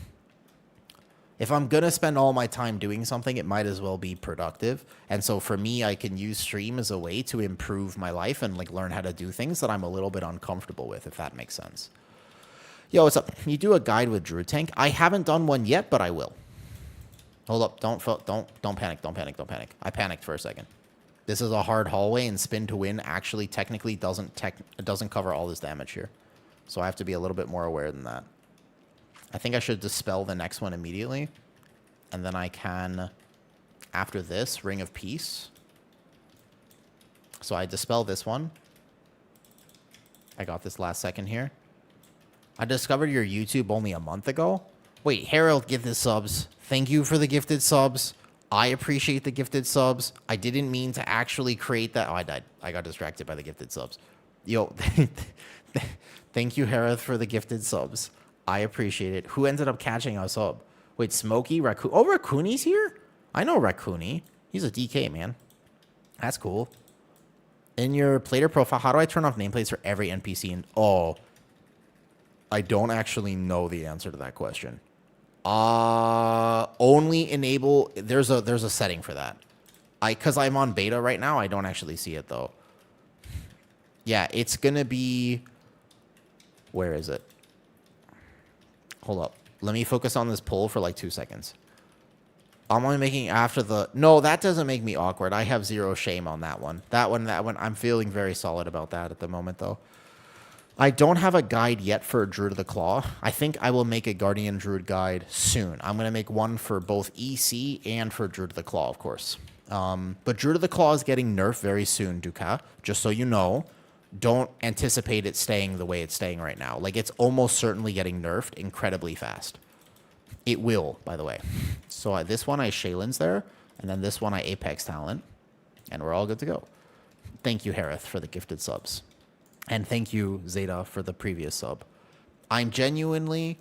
If I'm going to spend all my time doing something, it might as well be productive. And so for me, I can use stream as a way to improve my life and like learn how to do things that I'm a little bit uncomfortable with, if that makes sense. Yo, what's up? You do a guide with Druid Tank? I haven't done one yet, but I will. Hold up. Don't panic. Don't panic. I panicked for a second. This is a hard hallway, and spin to win actually technically doesn't cover all this damage here. So I have to be a little bit more aware than that. I think I should dispel the next one immediately. And then I can, after this, Ring of Peace. So I dispel this one. I got this last second here. I discovered your YouTube only a month ago. Wait, Harold, gifted subs. Thank you for the gifted subs. I appreciate the gifted subs. I didn't mean to actually create that. Oh, I died. I got distracted by the gifted subs. Yo, thank you, Harold, for the gifted subs. I appreciate it. Who ended up catching us up? Wait, Smokey, Raccoon. Oh, Raccooney's here? I know Raccooney. He's a DK, man. That's cool. In your player profile, how do I turn off nameplates for every NPC? Oh, I don't actually know the answer to that question. Only enable. There's a setting for that. Because I'm on beta right now, I don't actually see it though. Yeah, it's gonna be. Where is it? Hold up. Let me focus on this poll for like 2 seconds. I'm only making after the... No, that doesn't make me awkward. I have zero shame on that one. That one, I'm feeling very solid about that at the moment, though. I don't have a guide yet for Druid of the Claw. I think I will make a Guardian Druid guide soon. I'm going to make one for both EC and for Druid of the Claw, of course. But Druid of the Claw is getting nerfed very soon, Duka. Just so you know. Don't anticipate it staying the way it's staying right now. Like, it's almost certainly getting nerfed incredibly fast. It will, by the way. So this one I Shaylin's there, and then this one I Apex Talent, and we're all good to go. Thank you, Harith, for the gifted subs. And thank you, Zeta, for the previous sub. I'm genuinely...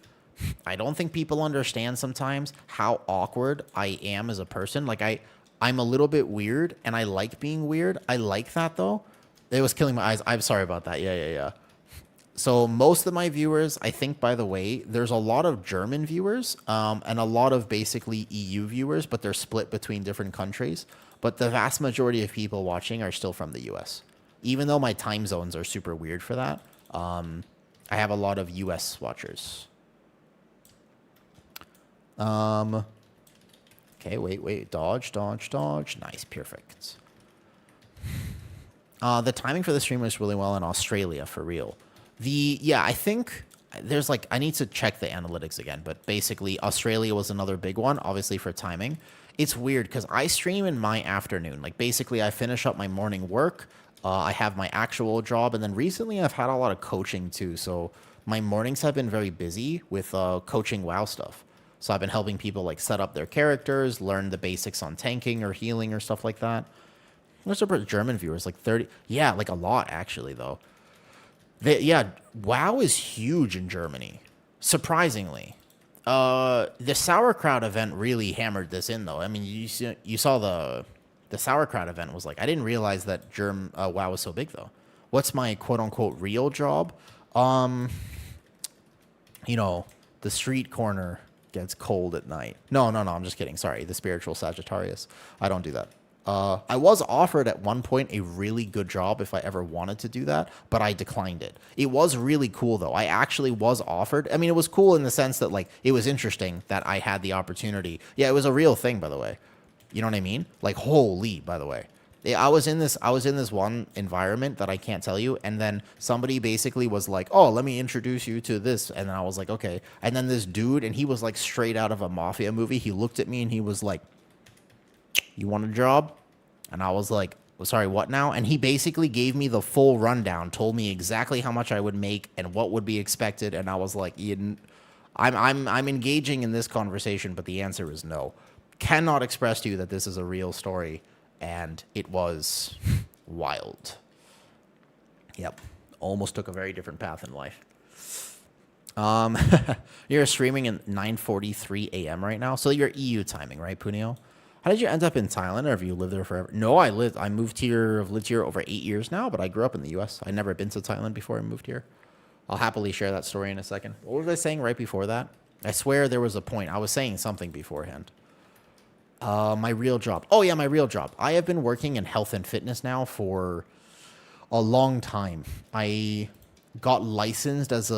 I don't think people understand sometimes how awkward I am as a person. Like, I'm a little bit weird, and I like being weird. I like that, though. It was killing my eyes. I'm sorry about that. Yeah. So most of my viewers, I think, by the way, there's a lot of German viewers and a lot of basically EU viewers, but they're split between different countries. But the vast majority of people watching are still from the US. Even though my time zones are super weird for that, I have a lot of US watchers. Okay, wait. Dodge. Nice, perfect. The timing for the stream was really well in Australia, for real. I think there's like, I need to check the analytics again, but basically Australia was another big one, obviously for timing. It's weird because I stream in my afternoon. Like, basically I finish up my morning work. I have my actual job, and then recently I've had a lot of coaching too. So my mornings have been very busy with coaching WoW stuff. So I've been helping people like set up their characters, learn the basics on tanking or healing or stuff like that. There's some German viewers, like 30. Yeah, like a lot actually, though. Yeah, WoW is huge in Germany, surprisingly. The sauerkraut event really hammered this in, though. I mean, you saw the sauerkraut event was like, I didn't realize that WoW was so big, though. What's my quote unquote real job? You know, the street corner gets cold at night. No, I'm just kidding. Sorry, the spiritual Sagittarius. I don't do that. I was offered at one point a really good job if I ever wanted to do that, but I declined it. It was really cool, though. I actually was offered. I mean, it was cool in the sense that, like, it was interesting that I had the opportunity. Yeah, it was a real thing, by the way. You know what I mean? Like, holy, by the way. I was in this one environment that I can't tell you, and then somebody basically was like, "Oh, let me introduce you to this," and then I was like, "Okay." And then this dude, and he was like straight out of a mafia movie. He looked at me and he was like, "You want a job?" And I was like, well, "Sorry, what now?" And he basically gave me the full rundown, told me exactly how much I would make and what would be expected, and I was like, "Ian, I'm engaging in this conversation, but the answer is no. Cannot express to you that this is a real story." And it was wild. Yep. Almost took a very different path in life. You're streaming at 9:43 a.m. right now. So you're EU timing, right, Punio? How did you end up in Thailand, or have you lived there forever? No, I moved here. I've lived here over 8 years now, but I grew up in the U.S. I'd never been to Thailand before I moved here. I'll happily share that story in a second. What was I saying right before that? I swear there was a point. I was saying something beforehand. My real job. Oh, yeah, my real job. I have been working in health and fitness now for a long time. I got licensed as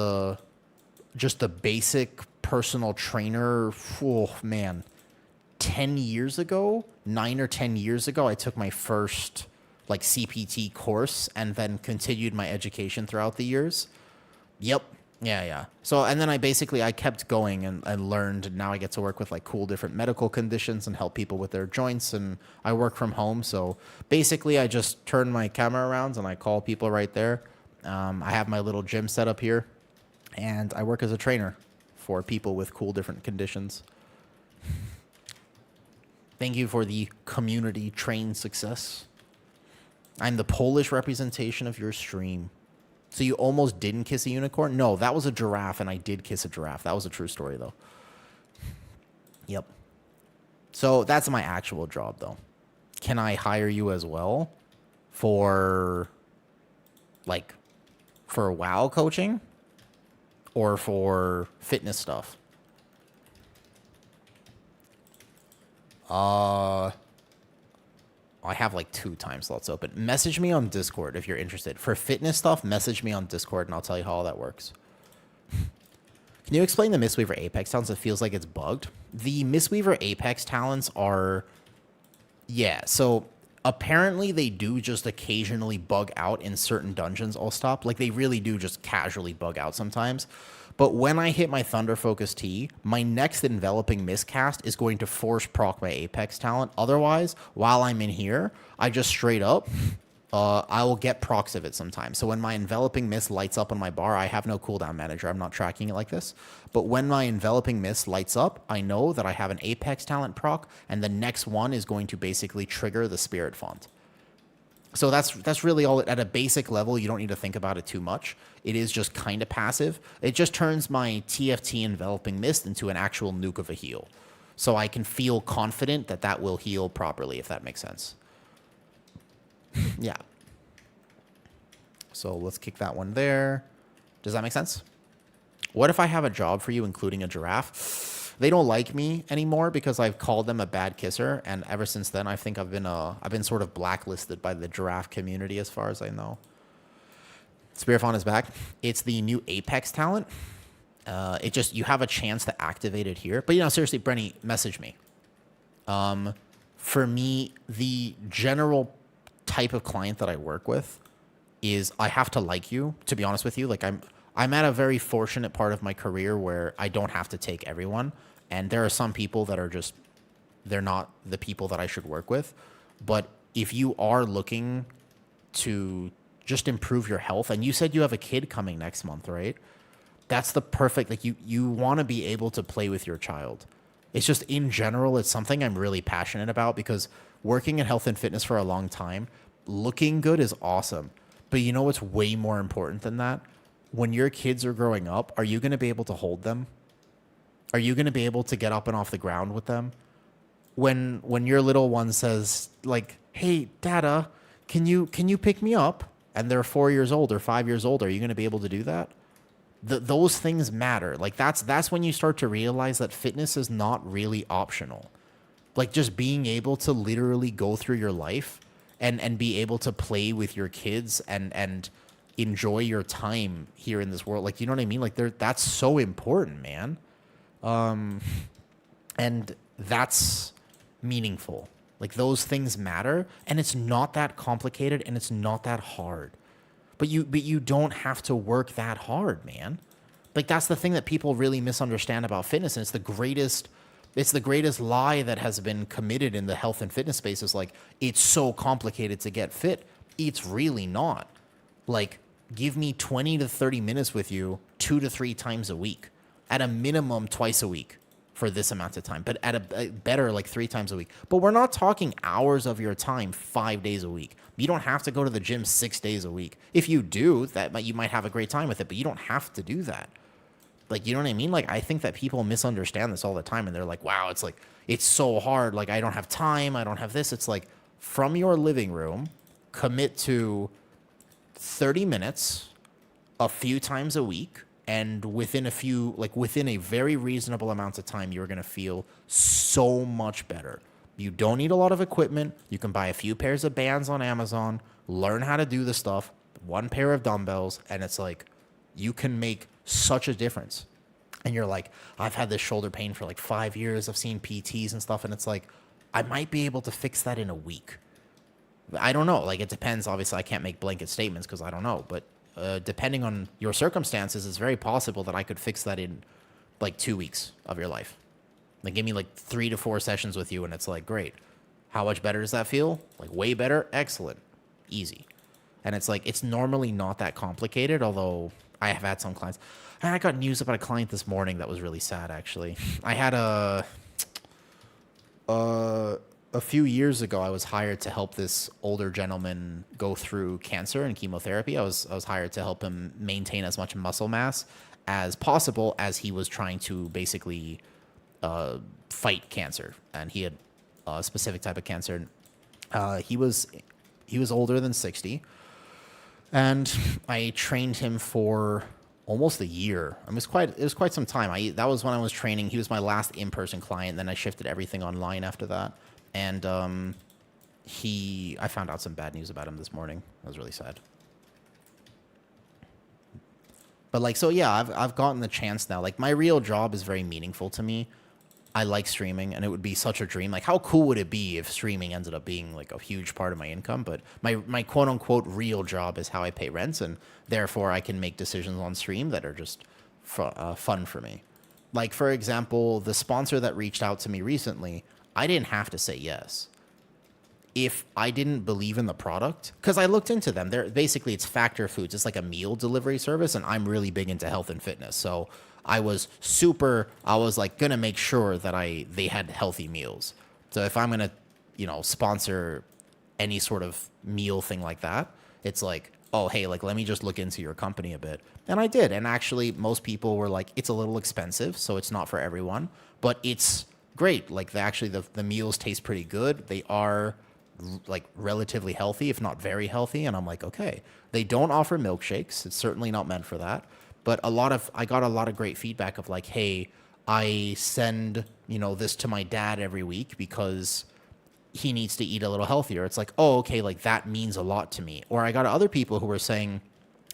just a basic personal trainer. Oh, man. 10 years ago, 9 or 10 years ago, I took my first like CPT course and then continued my education throughout the years. Yep. Yeah. So, and then I kept going and learned, and now I get to work with like cool different medical conditions and help people with their joints, and I work from home. So basically I just turn my camera around and I call people right there. I have my little gym set up here, and I work as a trainer for people with cool different conditions. Thank you for the community train success. I'm the Polish representation of your stream. So you almost didn't kiss a unicorn? No, that was a giraffe, and I did kiss a giraffe. That was a true story, though. Yep. So that's my actual job, though. Can I hire you as well for WoW coaching or for fitness stuff? I have like 2 time slots open. Message me on Discord if you're interested. For fitness stuff, message me on Discord and I'll tell you how all that works. Can you explain the Mistweaver Apex talents? It feels like it's bugged. The Mistweaver Apex talents are... Yeah, so apparently they do just occasionally bug out in certain dungeons. I'll stop. Like, they really do just casually bug out sometimes. But when I hit my Thunder Focus T, my next enveloping miscast is going to force proc my Apex talent. Otherwise, while I'm in here, I just straight up, I will get procs of it sometimes. So when my enveloping mist lights up on my bar, I have no cooldown manager. I'm not tracking it like this. But when my enveloping mist lights up, I know that I have an Apex talent proc, and the next one is going to basically trigger the Spirit Font. So that's really all. At a basic level, you don't need to think about it too much. It is just kind of passive. It just turns my TFT enveloping mist into an actual nuke of a heal. So I can feel confident that that will heal properly, if that makes sense. Yeah. So let's kick that one there. Does that make sense? What if I have a job for you, including a giraffe? They don't like me anymore because I've called them a bad kisser, and ever since then, I think I've been sort of blacklisted by the giraffe community, as far as I know. Spirit Fawn is back. It's the new Apex talent. You have a chance to activate it here. But seriously, Brenny, message me. For me, the general type of client that I work with is I have to like you. To be honest with you, like I'm at a very fortunate part of my career where I don't have to take everyone. And there are some people that are they're not the people that I should work with. But if you are looking to just improve your health, and you said you have a kid coming next month, right? that's the perfect, like you want to be able to play with your child. It's just in general, it's something I'm really passionate about because working in health and fitness for a long time, looking good is awesome. But you know what's way more important than that? When your kids are growing up, are you going to be able to hold them? Are you going to be able to get up and off the ground with them? When your little one says like, "Hey, Dada, can you pick me up?" and they're 4 years old or 5 years old, are you going to be able to do that? Those things matter. Like that's when you start to realize that fitness is not really optional. Like just being able to literally go through your life and be able to play with your kids and enjoy your time here in this world. Like, you know what I mean? Like that's so important, man. And that's meaningful. Like those things matter, and it's not that complicated and it's not that hard. But you don't have to work that hard, man. Like that's the thing that people really misunderstand about fitness, and it's the greatest lie that has been committed in the health and fitness space is like it's so complicated to get fit. It's really not. Like give me 20 to 30 minutes with you 2 to 3 times a week, at a minimum twice a week for this amount of time, but at a better like 3 times a week. But we're not talking hours of your time 5 days a week. You don't have to go to the gym 6 days a week. If you do, you might have a great time with it, but you don't have to do that. Like, you know what I mean? Like, I think that people misunderstand this all the time, and they're like, wow, it's like, it's so hard. Like, I don't have time. I don't have this. It's like, from your living room, commit to 30 minutes a few times a week, and within a very reasonable amount of time, you're going to feel so much better. You don't need a lot of equipment. You can buy a few pairs of bands on Amazon, learn how to do the stuff, 1 pair of dumbbells, and it's like, you can make such a difference. And you're like, I've had this shoulder pain for like 5 years. I've seen PTs and stuff, and it's like, I might be able to fix that in a week. I don't know. Like, it depends. Obviously, I can't make blanket statements because I don't know, but depending on your circumstances, it's very possible that I could fix that in like 2 weeks of your life. Like, give me like 3 to 4 sessions with you, and it's like, great. How much better does that feel? Like, way better? Excellent. Easy. And it's like, it's normally not that complicated, although I have had some clients. I got news about a client this morning that was really sad, actually. I had a few years ago, I was hired to help this older gentleman go through cancer and chemotherapy. I was hired to help him maintain as much muscle mass as possible as he was trying to basically fight cancer. And he had a specific type of cancer. He was older than 60, and I trained him for almost a year. It was quite some time. That was when I was training. He was my last in-person client. Then I shifted everything online after that. And I found out some bad news about him this morning. I was really sad. But like, so yeah, I've gotten the chance now. Like, my real job is very meaningful to me. I like streaming, and it would be such a dream. Like, how cool would it be if streaming ended up being like a huge part of my income? But my quote unquote real job is how I pay rents, and therefore I can make decisions on stream that are just fun for me. Like, for example, the sponsor that reached out to me recently, I didn't have to say yes. If I didn't believe in the product, because I looked into them. It's Factor Foods. It's like a meal delivery service, and I'm really big into health and fitness. So I was like gonna make sure that they had healthy meals. So if I'm gonna, sponsor any sort of meal thing like that, it's like, oh, hey, like, let me just look into your company a bit. And I did. And actually, most people were like, it's a little expensive, so it's not for everyone, but it's great. Like, the meals taste pretty good. They are like relatively healthy, if not very healthy. And I'm like, okay, they don't offer milkshakes. It's certainly not meant for that. But I got a lot of great feedback of like, hey, I send, this to my dad every week because he needs to eat a little healthier. It's like, oh, okay, like that means a lot to me. Or I got other people who were saying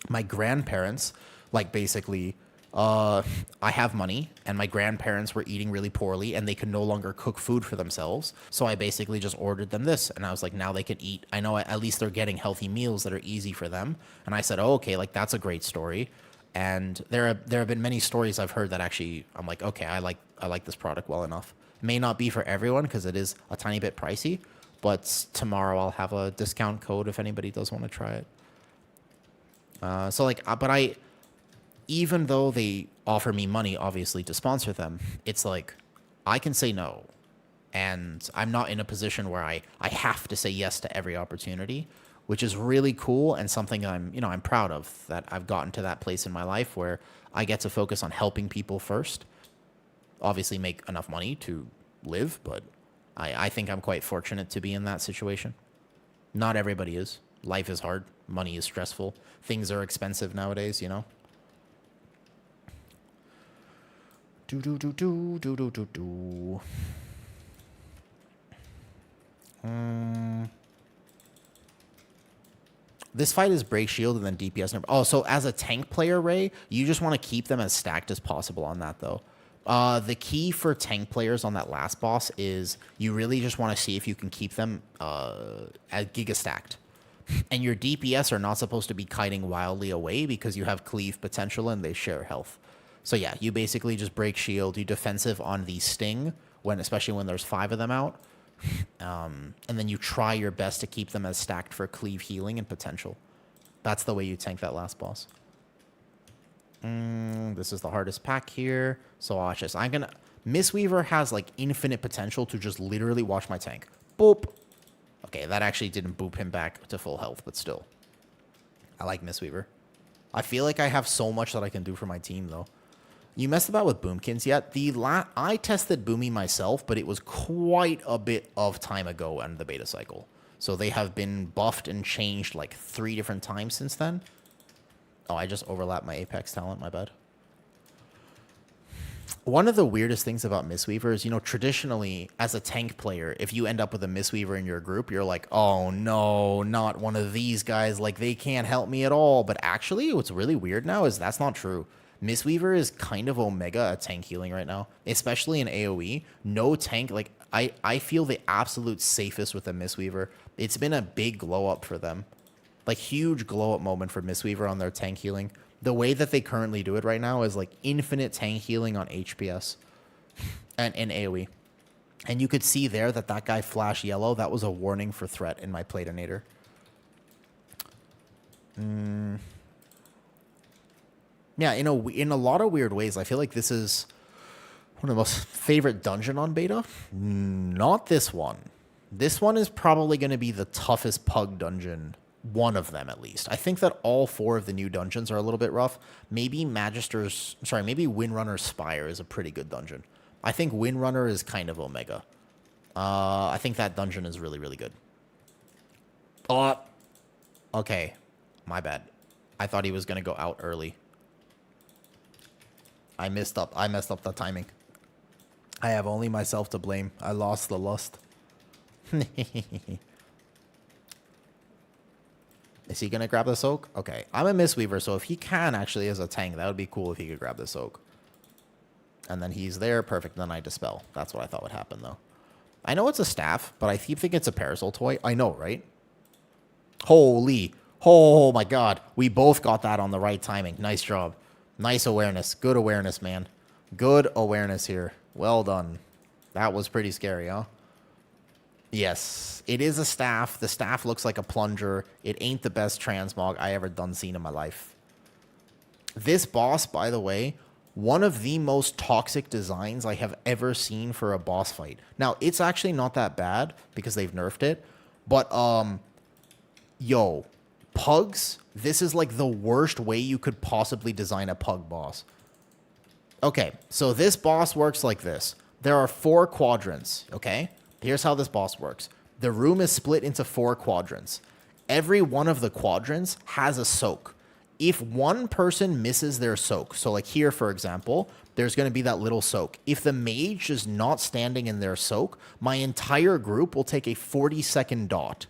my grandparents, like, basically, I have money and my grandparents were eating really poorly and they could no longer cook food for themselves. So I basically just ordered them this, and I was like, now they can eat. I know at least they're getting healthy meals that are easy for them. And I said, oh, okay, like that's a great story. And there have been many stories I've heard that actually I'm like, okay, I like this product well enough. It may not be for everyone because it is a tiny bit pricey, but tomorrow I'll have a discount code if anybody does want to try it. even though they offer me money, obviously, to sponsor them, it's like I can say no. And I'm not in a position where I have to say yes to every opportunity, which is really cool and something I'm proud of, that I've gotten to that place in my life where I get to focus on helping people first. Obviously make enough money to live, but I think I'm quite fortunate to be in that situation. Not everybody is. Life is hard. Money is stressful. Things are expensive nowadays, you know? This fight is break shield and then DPS number. Oh, so as a tank player, Ray, you just want to keep them as stacked as possible on that, though. The key for tank players on that last boss is you really just want to see if you can keep them at giga stacked. And your DPS are not supposed to be kiting wildly away because you have cleave potential and they share health. So yeah, you basically just break shield. You defensive on the sting, especially when there's 5 of them out. And then you try your best to keep them as stacked for cleave healing and potential. That's the way you tank that last boss. This is the hardest pack here. So watch this. Mistweaver has like infinite potential to just literally watch my tank. Boop. Okay, that actually didn't boop him back to full health, but still. I like Mistweaver. I feel like I have so much that I can do for my team, though. You messed about with Boomkins yet? I tested Boomy myself, but it was quite a bit of time ago in the beta cycle. So they have been buffed and changed like 3 different times since then. Oh, I just overlapped my Apex talent, my bad. One of the weirdest things about Mistweaver is, traditionally, as a tank player, if you end up with a Mistweaver in your group, you're like, oh no, not one of these guys, like they can't help me at all. But actually, what's really weird now is that's not true. Mistweaver is kind of omega at tank healing right now, especially in AoE. No tank, like, I feel the absolute safest with a Mistweaver. It's been a big glow up for them. Like, huge glow up moment for Mistweaver on their tank healing. The way that they currently do it right now is like infinite tank healing on HPS and in AoE. And you could see there that guy flashed yellow. That was a warning for threat in my Platinator. Yeah, in a lot of weird ways, I feel like this is one of the most favorite dungeon on beta. Not this one. This one is probably going to be the toughest pug dungeon. One of them, at least. I think that all 4 of the new dungeons are a little bit rough. Maybe Windrunner's Spire is a pretty good dungeon. I think Windrunner is kind of omega. I think that dungeon is really, really good. Oh, okay. My bad. I thought he was going to go out early. I messed up the timing. I have only myself to blame. I lost the lust. Is he going to grab the soak? Okay. I'm a Mistweaver, so if he can actually as a tank, that would be cool if he could grab the soak. And then he's there. Perfect. Then I dispel. That's what I thought would happen, though. I know it's a staff, but I keep thinking it's a parasol toy. I know, right? Holy. Oh, my God. We both got that on the right timing. Nice job. Nice awareness. Good awareness, man. Good awareness here. Well done. That was pretty scary, huh? Yes, it is a staff. The staff looks like a plunger. It ain't the best transmog I ever seen in my life. This boss, by the way, one of the most toxic designs I have ever seen for a boss fight. Now, it's actually not that bad because they've nerfed it. But, pugs, this is like the worst way you could possibly design a pug boss. Okay, so this boss works like this. There are 4 quadrants, okay? Here's how this boss works. The room is split into 4 quadrants. Every one of the quadrants has a soak. If one person misses their soak, so like here, for example, there's going to be that little soak. If the mage is not standing in their soak, my entire group will take a 40-second dot.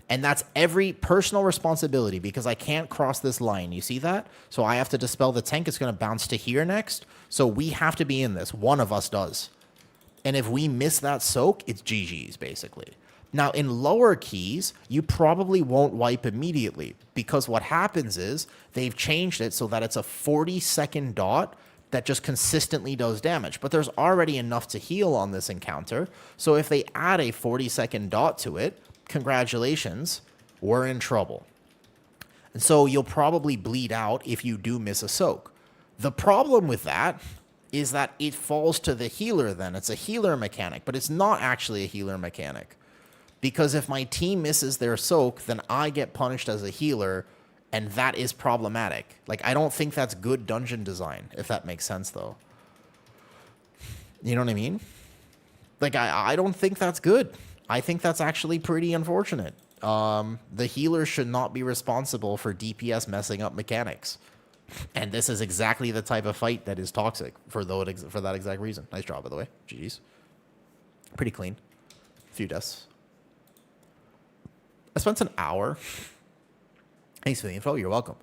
And that's every personal responsibility because I can't cross this line. You see that? So I have to dispel the tank. It's going to bounce to here next. So we have to be in this. One of us does. And if we miss that soak, it's GG's, basically. Now, in lower keys, you probably won't wipe immediately because what happens is they've changed it so that it's a 40-second dot that just consistently does damage. But there's already enough to heal on this encounter. So if they add a 40-second dot to it, congratulations, we're in trouble. And so you'll probably bleed out if you do miss a soak. The problem with that is that it falls to the healer then. It's a healer mechanic, but it's not actually a healer mechanic. Because if my team misses their soak, then I get punished as a healer, and that is problematic. Like, I don't think that's good dungeon design, if that makes sense, though. You know what I mean? Like, I don't think that's good. I think that's actually pretty unfortunate. The healer should not be responsible for DPS messing up mechanics. And this is exactly the type of fight that is toxic for that exact reason. Nice job, by the way. GG's. Pretty clean. Few deaths. I spent an hour. Thanks for the info. You're welcome.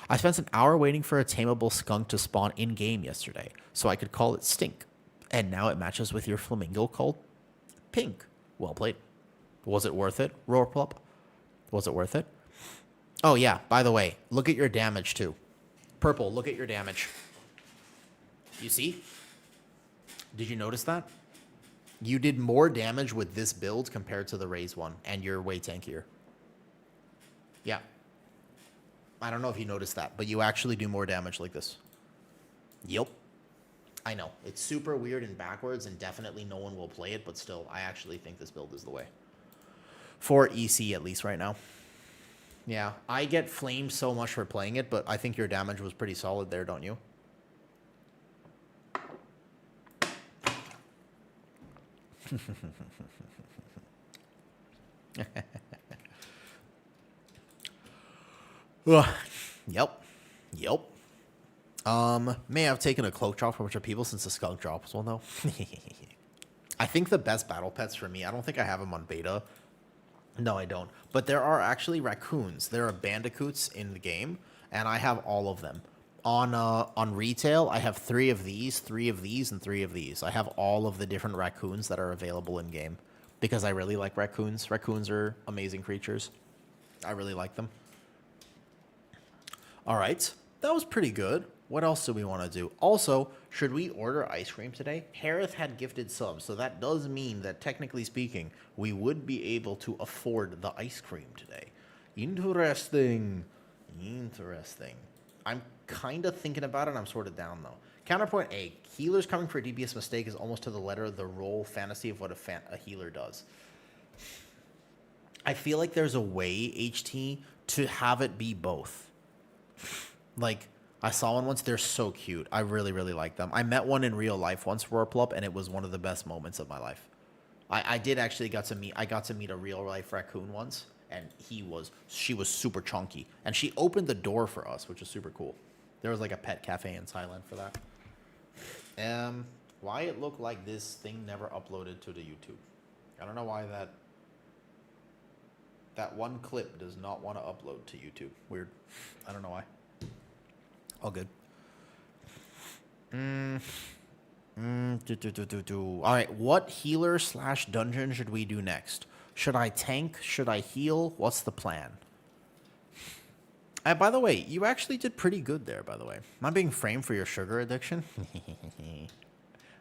I spent an hour waiting for a tameable skunk to spawn in-game yesterday, so I could call it Stink. And now it matches with your flamingo called Pink. Well played. Was it worth it, Roarplop? Was it worth it? Oh, yeah. By the way, look at your damage, too. Purple, look at your damage. You see? Did you notice that? You did more damage with this build compared to the Raze one, and you're way tankier. Yeah. I don't know if you noticed that, but you actually do more damage like this. Yep. I know. It's super weird and backwards, and definitely no one will play it, but still, I actually think this build is the way. For EC, at least right now. Yeah, I get flamed so much for playing it, but I think your damage was pretty solid there, don't you? Yep. Yep. May have taken a cloak drop from a bunch of people since the skunk drop was one, though. I think the best battle pets for me, I don't think I have them on beta. No, I don't. But there are actually raccoons. There are bandicoots in the game, and I have all of them. On retail, I have 3 of these, 3 of these, and 3 of these. I have all of the different raccoons that are available in game because I really like raccoons. Raccoons are amazing creatures. I really like them. All right. That was pretty good. What else do we want to do? Also, should we order ice cream today? Harith had gifted subs, so that does mean that, technically speaking, we would be able to afford the ice cream today. Interesting. Interesting. I'm kind of thinking about it. I'm sort of down, though. Counterpoint A. Healers coming for a DPS mistake is almost to the letter the role fantasy of what a healer does. I feel like there's a way, HT, to have it be both. Like, I saw one once. They're so cute. I really, really like them. I met one in real life once, Roarplop, and it was one of the best moments of my life. I did actually got to meet a real life raccoon once, and she was super chunky, and she opened the door for us, which was super cool. There was like a pet cafe in Thailand for that. Why it looked like this thing never uploaded to the YouTube? I don't know why that one clip does not want to upload to YouTube. Weird. I don't know why. All good. All right, what healer / dungeon should we do next? Should I tank? Should I heal? What's the plan? By the way, you actually did pretty good there, by the way. Am I being framed for your sugar addiction?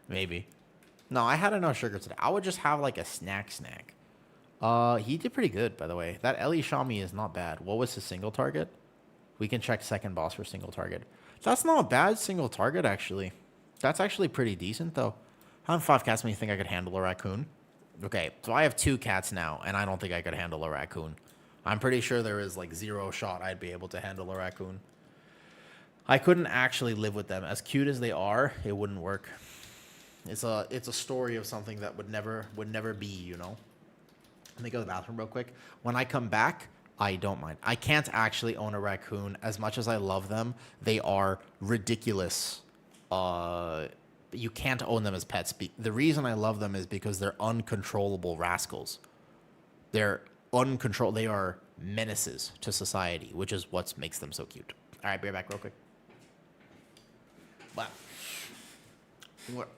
Maybe. No, I had enough sugar today. I would just have like a snack. He did pretty good, by the way. That Ellie Shami is not bad. What was his single target? We can check second boss for single target. That's not a bad single target, actually. That's actually pretty decent, though. How many 5 cats make you think I could handle a raccoon? Okay, so I have 2 cats now, and I don't think I could handle a raccoon. I'm pretty sure there is, like, 0 shot I'd be able to handle a raccoon. I couldn't actually live with them. As cute as they are, it wouldn't work. It's a story of something that would never be, you know? Let me go to the bathroom real quick. When I come back, I don't mind. I can't actually own a raccoon. As much as I love them, they are ridiculous. You can't own them as pets. The reason I love them is because they're uncontrollable rascals. They're uncontrolled. They are menaces to society, which is what makes them so cute. All right, be right back real quick. Wow. What?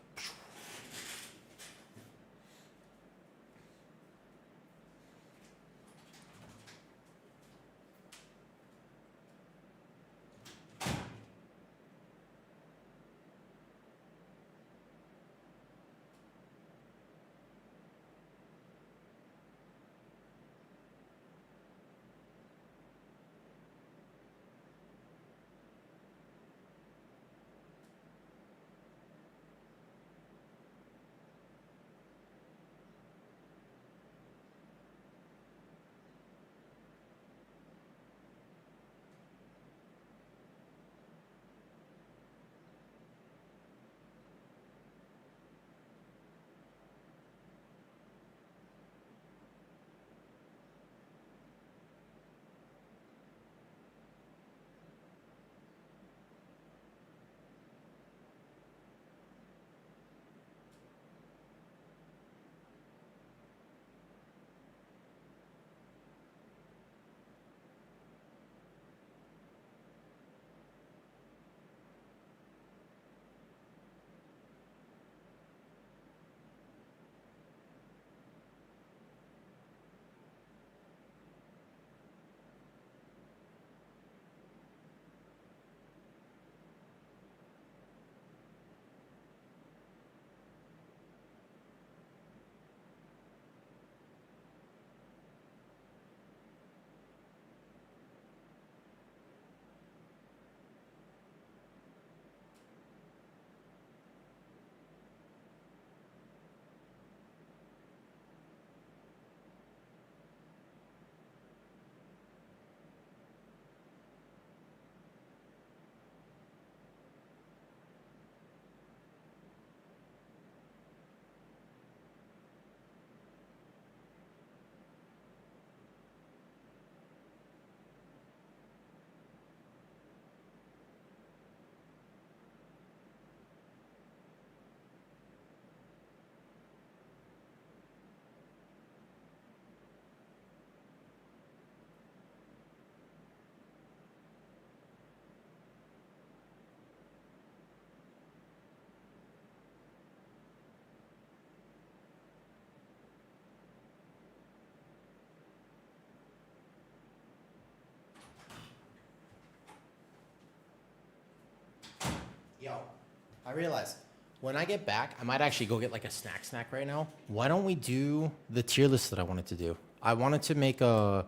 I realize when I get back, I might actually go get like a snack right now. Why don't we do the tier list that I wanted to do? I wanted to make a.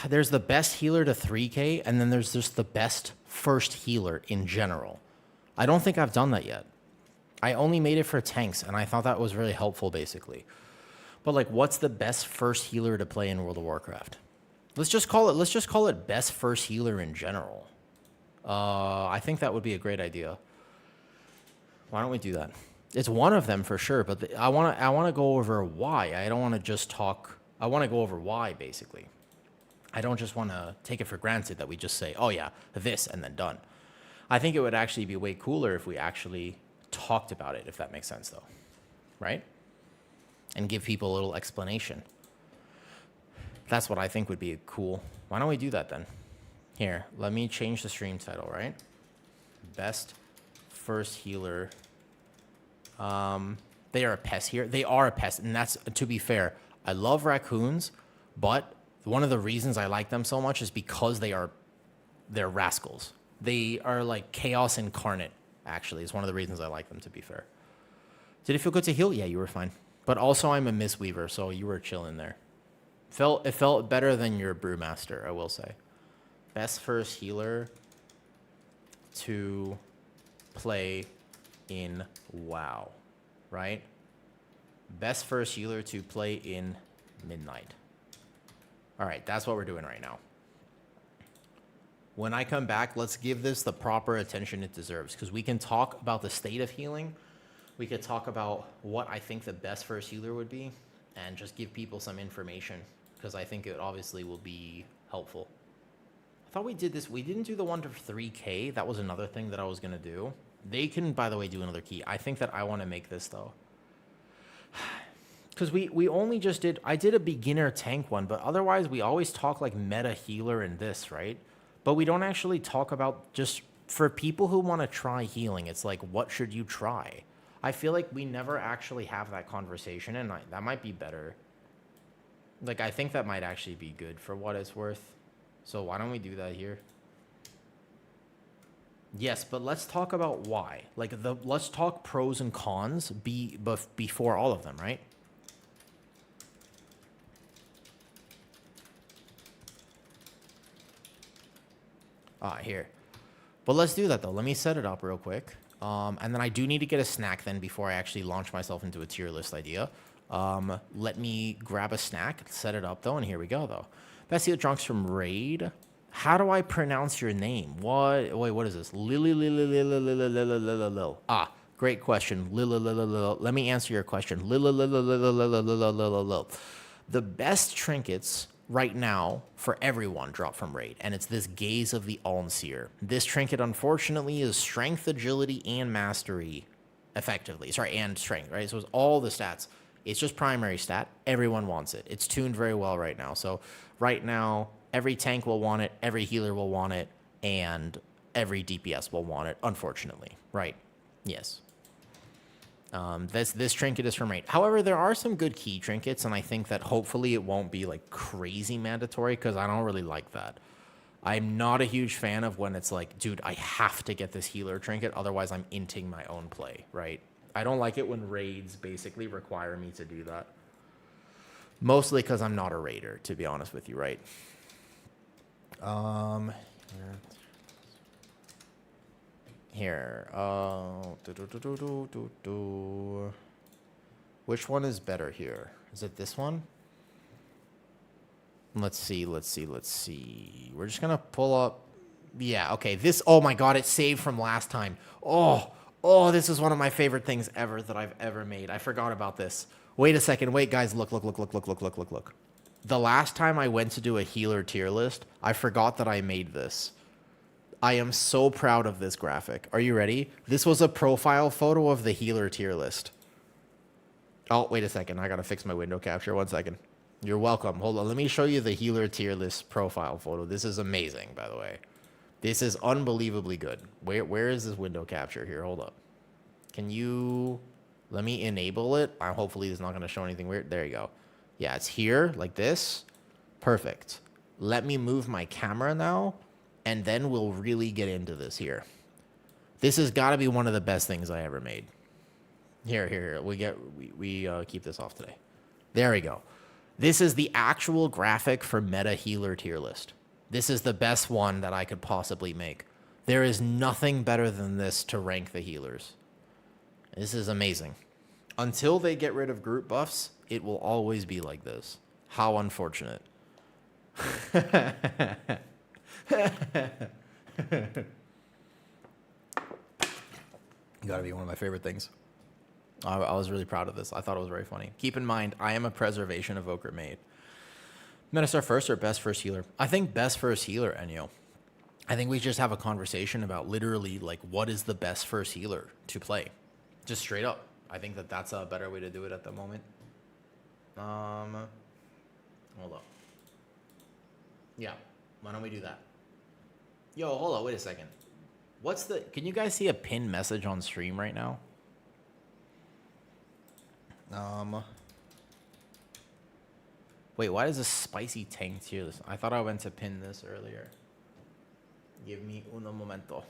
There's the best healer to 3K, and then there's just the best first healer in general. I don't think I've done that yet. I only made it for tanks, and I thought that was really helpful, basically. But like, what's the best first healer to play in World of Warcraft? Let's just call it best first healer in general. I think that would be a great idea. Why don't we do that? It's one of them for sure, but I want to go over why. I don't want to just talk. I want to go over why, basically. I don't just want to take it for granted that we just say, oh yeah, this, and then done. I think it would actually be way cooler if we actually talked about it, if that makes sense, though. Right? And give people a little explanation. That's what I think would be cool. Why don't we do that then? Here, let me change the stream title, right? Best first healer. They are a pest here. They are a pest, and that's, to be fair, I love raccoons, but one of the reasons I like them so much is because they're rascals. They are like chaos incarnate, actually, is one of the reasons I like them, to be fair. Did it feel good to heal? Yeah, you were fine. But also, I'm a Mistweaver, so you were chilling there. It felt better than your Brewmaster, I will say. Best first healer to play in WoW, right? Best first healer to play in Midnight. All right, that's what we're doing right now. When I come back, let's give this the proper attention it deserves, because we can talk about the state of healing. We could talk about what I think the best first healer would be, and just give people some information, because I think it obviously will be helpful. I thought we did this. We didn't do the one to 3K. That was another thing that I was going to do. They can, by the way, do another key. I think that I want to make this, though. Because we only just did... I did a beginner tank one, but otherwise we always talk like meta healer in this, right? But we don't actually talk about just... For people who want to try healing, it's like, what should you try? I feel like we never actually have that conversation, and that might be better. Like, I think that might actually be good for what it's worth. So why don't we do that here? Yes, but let's talk about why. Like, let's talk pros and cons before all of them, right? Here. But let's do that, though. Let me set it up real quick. And then I do need to get a snack then before I actually launch myself into a tier list idea. Let me grab a snack, set it up, though, and here we go, though. Best healer trunks from Raid. How do I pronounce your name? What? Wait, what is this? Lil. Ah, great question. Let me answer your question. The best trinkets right now for everyone drop from Raid, and it's this Gaze of the Almseer. This trinket, unfortunately, is strength, agility, and mastery, effectively. Sorry, and strength, right? So it's all the stats. It's just primary stat. Everyone wants it. It's tuned very well right now. So right now, every tank will want it, every healer will want it, and every DPS will want it, unfortunately. Right? Yes. This trinket is from Raid. However, there are some good key trinkets, and I think that hopefully it won't be like crazy mandatory, because I don't really like that. I'm not a huge fan of when it's like, dude, I have to get this healer trinket, otherwise I'm inting my own play, right? I don't like it when raids basically require me to do that. Mostly because I'm not a raider, to be honest with you, right? Here. Which one is better here? Is it this one? Let's see. We're just going to pull up. Yeah, okay. This, oh my God, it saved from last time. Oh, this is one of my favorite things ever that I've ever made. I forgot about this. Wait a second. Wait, guys, look. The last time I went to do a healer tier list, I forgot that I made this. I am so proud of this graphic. Are you ready? This was a profile photo of the healer tier list. Oh, wait a second. I got to fix my window capture. 1 second. You're welcome. Hold on. Let me show you the healer tier list profile photo. This is amazing, by the way. This is unbelievably good. Where is this window capture here? Hold up. Can you... Let me enable it. Hopefully it's not going to show anything weird. There you go. Yeah, it's here, like this. Perfect. Let me move my camera now, and then we'll really get into this here. This has got to be one of the best things I ever made. Here. We keep this off today. There we go. This is the actual graphic for meta healer tier list. This is the best one that I could possibly make. There is nothing better than this to rank the healers. This is amazing. Until they get rid of group buffs, it will always be like this. How unfortunate. Gotta be one of my favorite things. I was really proud of this. I thought it was very funny. Keep in mind, I am a preservation evoker made. Metastar first or best first healer? I think best first healer, Enyo. I think we just have a conversation about literally like what is the best first healer to play. Just straight up. I think that that's a better way to do it at the moment. Hold up. Yeah, why don't we do that? Yo, hold on, wait a second. Can you guys see a pinned message on stream right now? Wait, why does this spicy tank tier list? I thought I went to pin this earlier. Give me uno momento.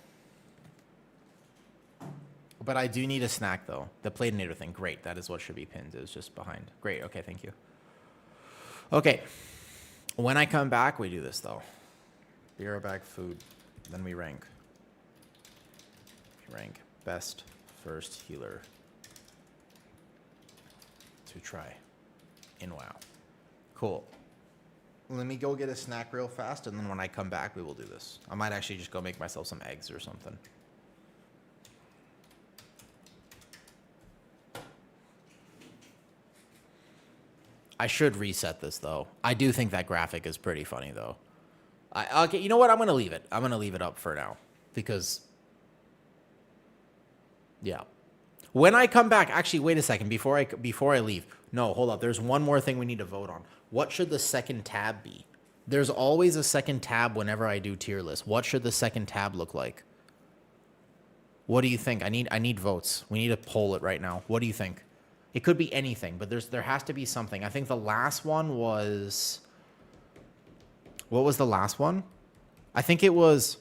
But I do need a snack though. The Platinator thing, great. That is what should be pinned. It was just behind. Great, okay, thank you. Okay, when I come back, we do this though. Beer bag food, then we rank. Rank best first healer to try in WoW. Cool. Let me go get a snack real fast, and then when I come back, we will do this. I might actually just go make myself some eggs or something. I should reset this, though. I do think that graphic is pretty funny, though. Okay, you know what? I'm going to leave it. I'm going to leave it up for now. Because, yeah. When I come back, actually, wait a second. Before I leave. No, hold up. There's one more thing we need to vote on. What should the second tab be? There's always a second tab whenever I do tier list. What should the second tab look like? What do you think? I need votes. We need to poll it right now. What do you think? It could be anything, but there has to be something. I think the last one was... What was the last one? I think it was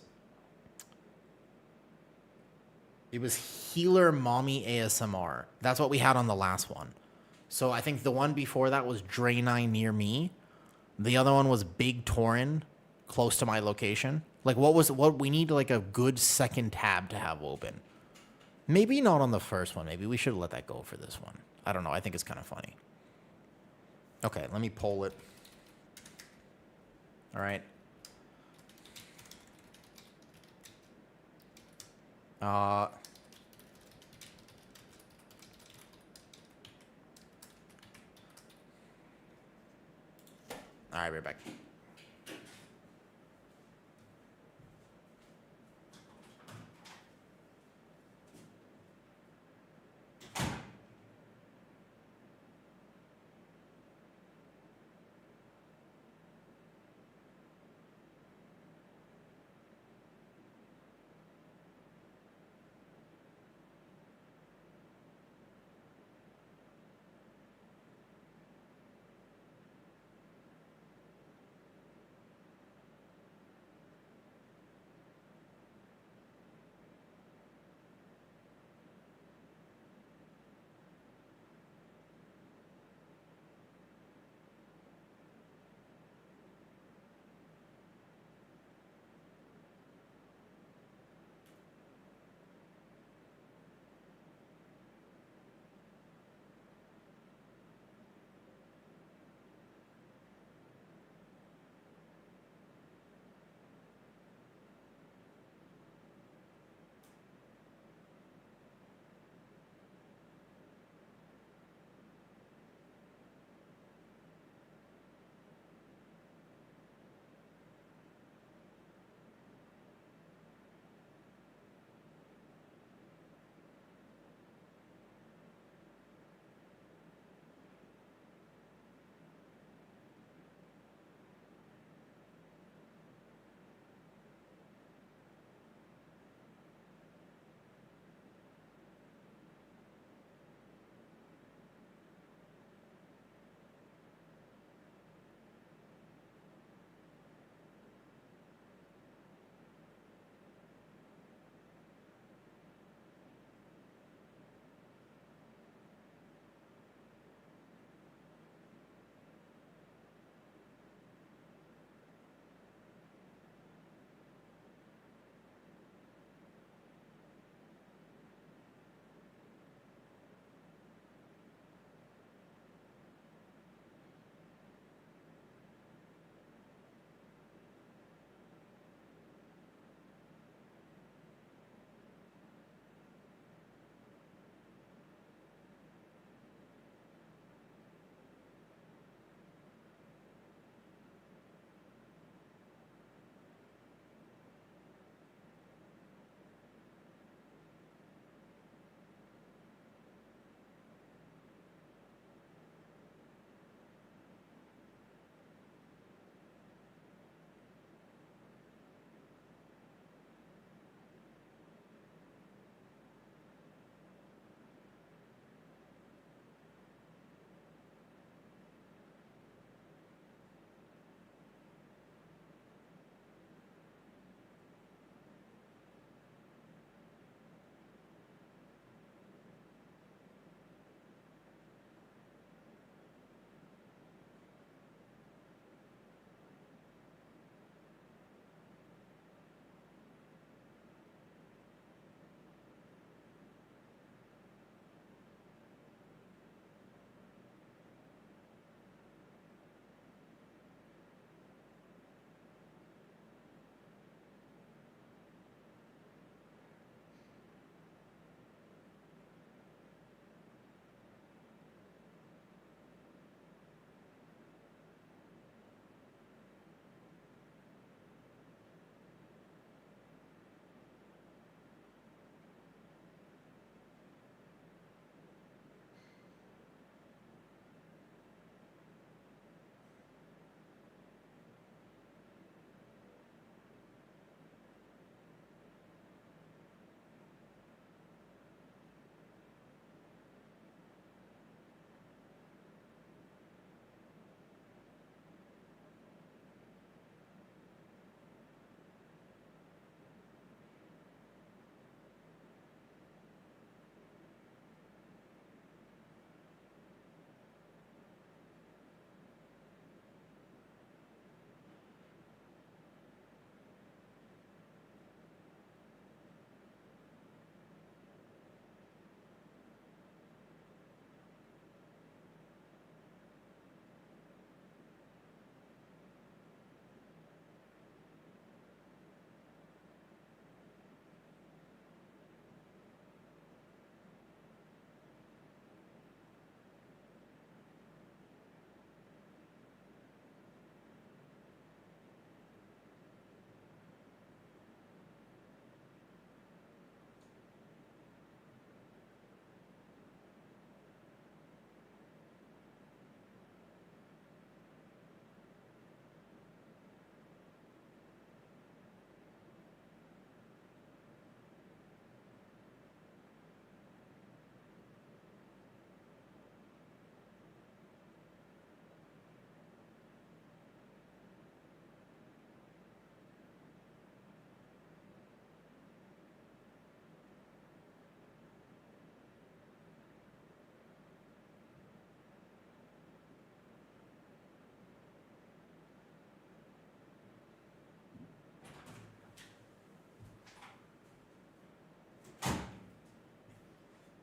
Healer Mommy ASMR. That's what we had on the last one. So I think the one before that was Draenei Near Me. The other one was Big Torin, close to my location. Like what we need like a good second tab to have open. Maybe not on the first one. Maybe we should let that go for this one. I don't know. I think it's kind of funny. Okay, let me poll it. All right. All right, we're back.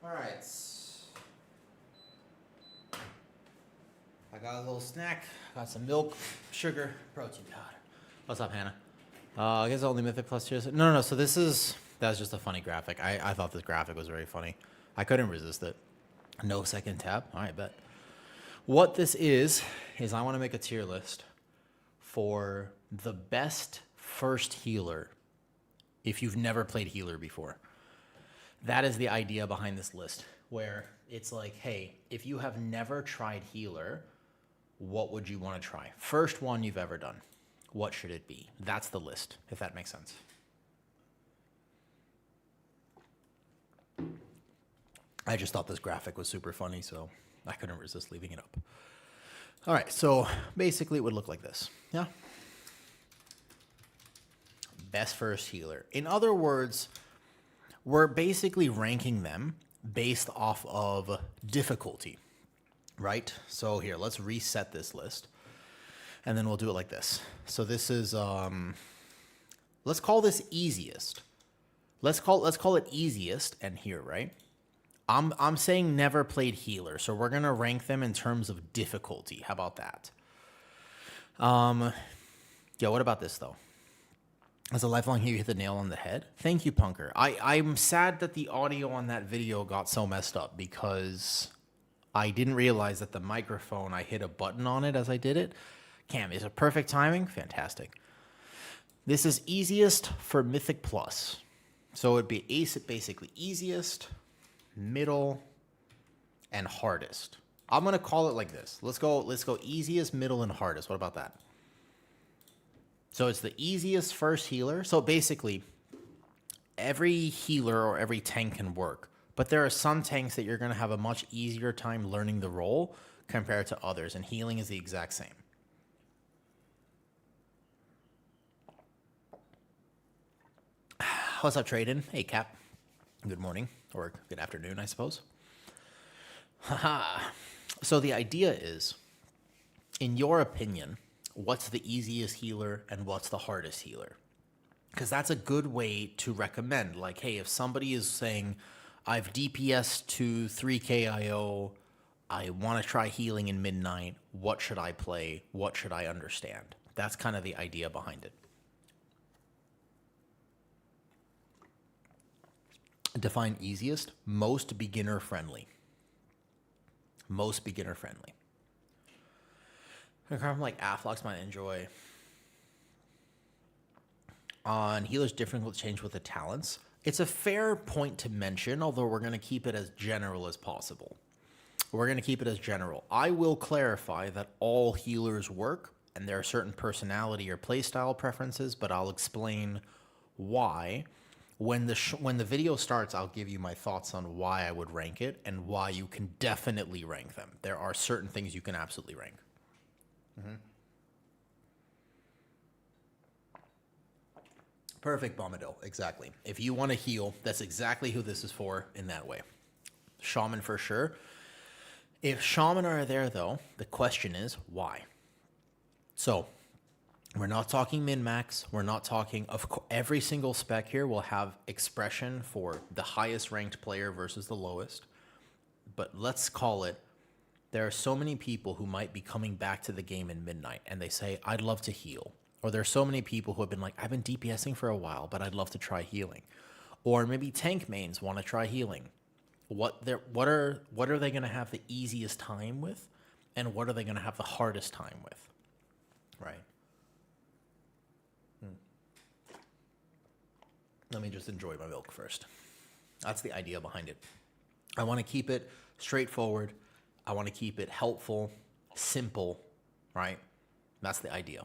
All right. I got a little snack. Got some milk, sugar, protein powder. What's up, Hannah? I guess only Mythic Plus tiers. No. So that's just a funny graphic. I thought this graphic was very funny. I couldn't resist it. No second tab. All right, bet. What this is I want to make a tier list for the best first healer if you've never played healer before. That is the idea behind this list, where it's like, hey, if you have never tried healer, what would you want to try? First one you've ever done. What should it be? That's the list, if that makes sense. I just thought this graphic was super funny, so I couldn't resist leaving it up. All right, so basically it would look like this. Yeah. Best first healer. In other words, we're basically ranking them based off of difficulty, right? So here, let's reset this list, and then we'll do it like this. So this is, let's call this easiest. Let's call it easiest, and here, right? I'm saying never played healer, so we're gonna rank them in terms of difficulty. How about that? Yeah, what about this though? As a lifelong healer, you hit the nail on the head. Thank you, Punker. I'm sad that the audio on that video got so messed up because I didn't realize that the microphone, I hit a button on it as I did it. Cam, is it perfect timing? Fantastic. This is easiest for Mythic Plus. So it'd be basically easiest, middle, and hardest. I'm gonna call it like this. Let's go easiest, middle, and hardest. What about that? So it's the easiest first healer. So basically, every healer or every tank can work, but there are some tanks that you're gonna have a much easier time learning the role compared to others, and healing is the exact same. What's up, Traden? Hey, Cap. Good morning, or good afternoon, I suppose. Haha. So the idea is, in your opinion, what's the easiest healer and what's the hardest healer? Because that's a good way to recommend. Like, hey, if somebody is saying, I've DPS to 3k IO, I want to try healing in midnight, what should I play? What should I understand? That's kind of the idea behind it. Define easiest, most beginner friendly. Most beginner friendly. I'm like Afflux might enjoy. On healers, different change with the talents. It's a fair point to mention, although we're going to keep it as general as possible. We're going to keep it as general. I will clarify that all healers work, and there are certain personality or playstyle preferences, but I'll explain why. When the video starts, I'll give you my thoughts on why I would rank it and why you can definitely rank them. There are certain things you can absolutely rank. Mm-hmm. Perfect, Bombadil. Exactly. If you want to heal, that's exactly who this is for in that way. Shaman for sure. If Shaman are there, though, the question is why? So, we're not talking min-max. We're not talking... every single spec here will have expression for the highest ranked player versus the lowest. But let's call it... There are so many people who might be coming back to the game in midnight, and they say, I'd love to heal. Or there's so many people who have been like, I've been DPSing for a while, but I'd love to try healing. Or maybe tank mains want to try healing. What are they going to have the easiest time with, and what are they going to have the hardest time with? Right. Let me just enjoy my milk first. That's the idea behind it. I want to keep it straightforward. I want to keep it helpful, simple, right? That's the idea.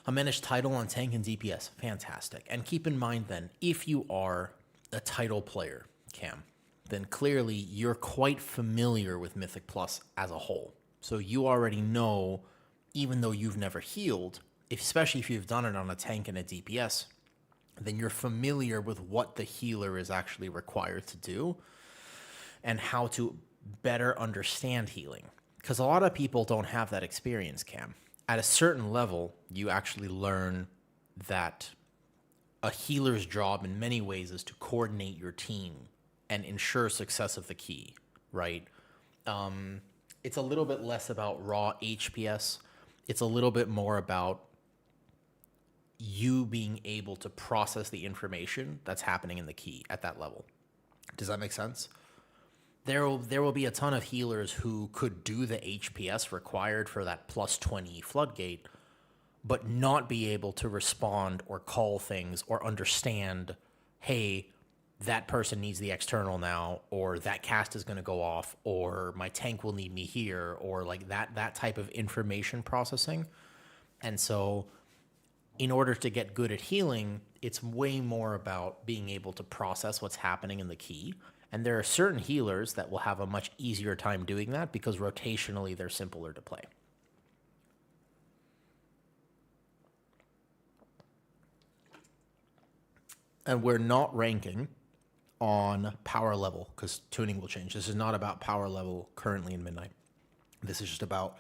A managed title on tank and DPS. Fantastic. And keep in mind then, if you are a title player, Cam, then clearly you're quite familiar with Mythic Plus as a whole. So you already know, even though you've never healed, especially if you've done it on a tank and a DPS, then you're familiar with what the healer is actually required to do and how to better understand healing. Because a lot of people don't have that experience, Cam. At a certain level, you actually learn that a healer's job in many ways is to coordinate your team and ensure success of the key, right? It's a little bit less about raw HPS. It's a little bit more about you being able to process the information that's happening in the key at that level. Does that make sense? There will be a ton of healers who could do the HPS required for that plus 20 floodgate, but not be able to respond or call things or understand, hey, that person needs the external now, or that cast is going to go off, or my tank will need me here, or like that type of information processing. And so in order to get good at healing, it's way more about being able to process what's happening in the key. And there are certain healers that will have a much easier time doing that because rotationally they're simpler to play. And we're not ranking on power level because tuning will change. This is not about power level currently in Midnight. This is just about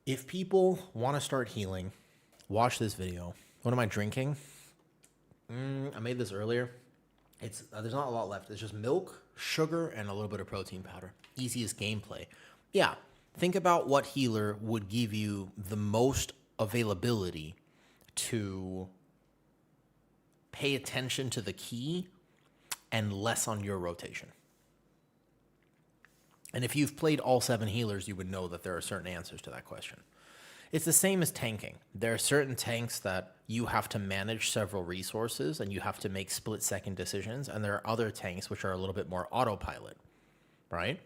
if people want to start healing, watch this video. What am I drinking? I made this earlier. There's not a lot left. It's just milk, sugar, and a little bit of protein powder. Easiest gameplay. Yeah, think about what healer would give you the most availability to pay attention to the key and less on your rotation. And if you've played all 7 healers, you would know that there are certain answers to that question. It's the same as tanking. There are certain tanks that you have to manage several resources and you have to make split-second decisions, and there are other tanks which are a little bit more autopilot, right?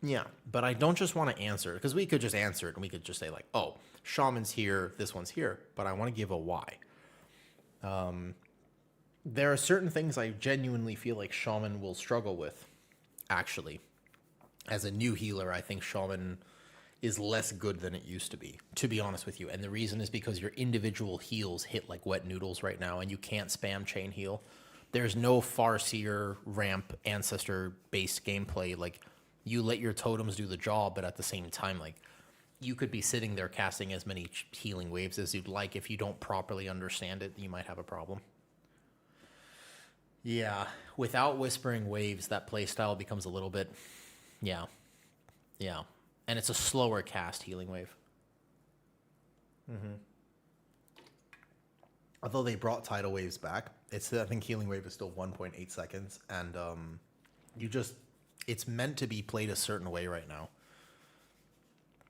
Yeah, but I don't just want to answer, because we could just answer it and we could just say like, oh, Shaman's here, this one's here, but I want to give a why. There are certain things I genuinely feel like Shaman will struggle with, actually. As a new healer, I think Shaman is less good than it used to be honest with you. And the reason is because your individual heals hit like wet noodles right now, and you can't spam chain heal. There's no Farseer, ramp, ancestor-based gameplay. Like, you let your totems do the job, but at the same time, like, you could be sitting there casting as many healing waves as you'd like. If you don't properly understand it, you might have a problem. Yeah, without whispering waves, that playstyle becomes a little bit, yeah. And it's a slower cast healing wave. Although they brought tidal waves back, I think healing wave is still 1.8 seconds, and it's meant to be played a certain way right now.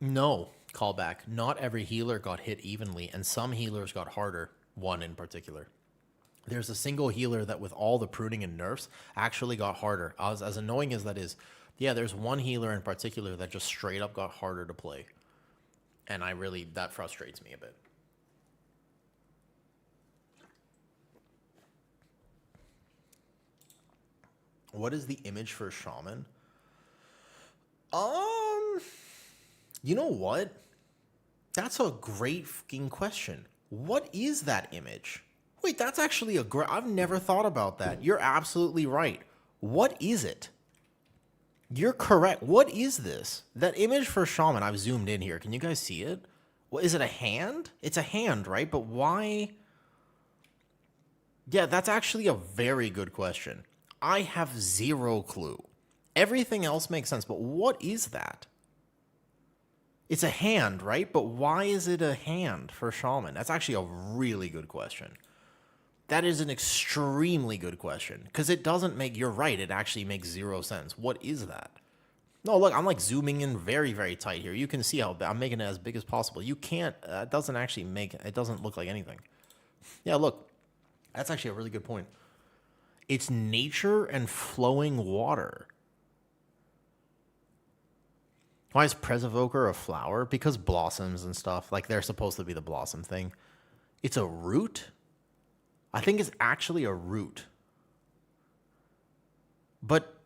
No, callback. Not every healer got hit evenly, and some healers got harder, one in particular. There's a single healer that with all the pruning and nerfs actually got harder. As annoying as that is, yeah, there's one healer in particular that just straight up got harder to play. And that frustrates me a bit. What is the image for Shaman? You know what? That's a great fucking question. What is that image? Wait, that's actually I've never thought about that. You're absolutely right. What is it? You're correct. What is this? That image for Shaman, I've zoomed in here. Can you guys see it? What, is it a hand? It's a hand, right? But why? Yeah, that's actually a very good question. I have zero clue. Everything else makes sense, but what is that? It's a hand, right? But why is it a hand for Shaman? That's actually a really good question. That is an extremely good question, because it doesn't make, you're right, it actually makes zero sense. What is that? No, look, I'm like zooming in very, very tight here. You can see how I'm making it as big as possible. You can't, it doesn't actually it doesn't look like anything. Yeah, look, that's actually a really good point. It's nature and flowing water. Why is Presevoker a flower? Because blossoms and stuff, like they're supposed to be the blossom thing. It's a root? I think it's actually a root. But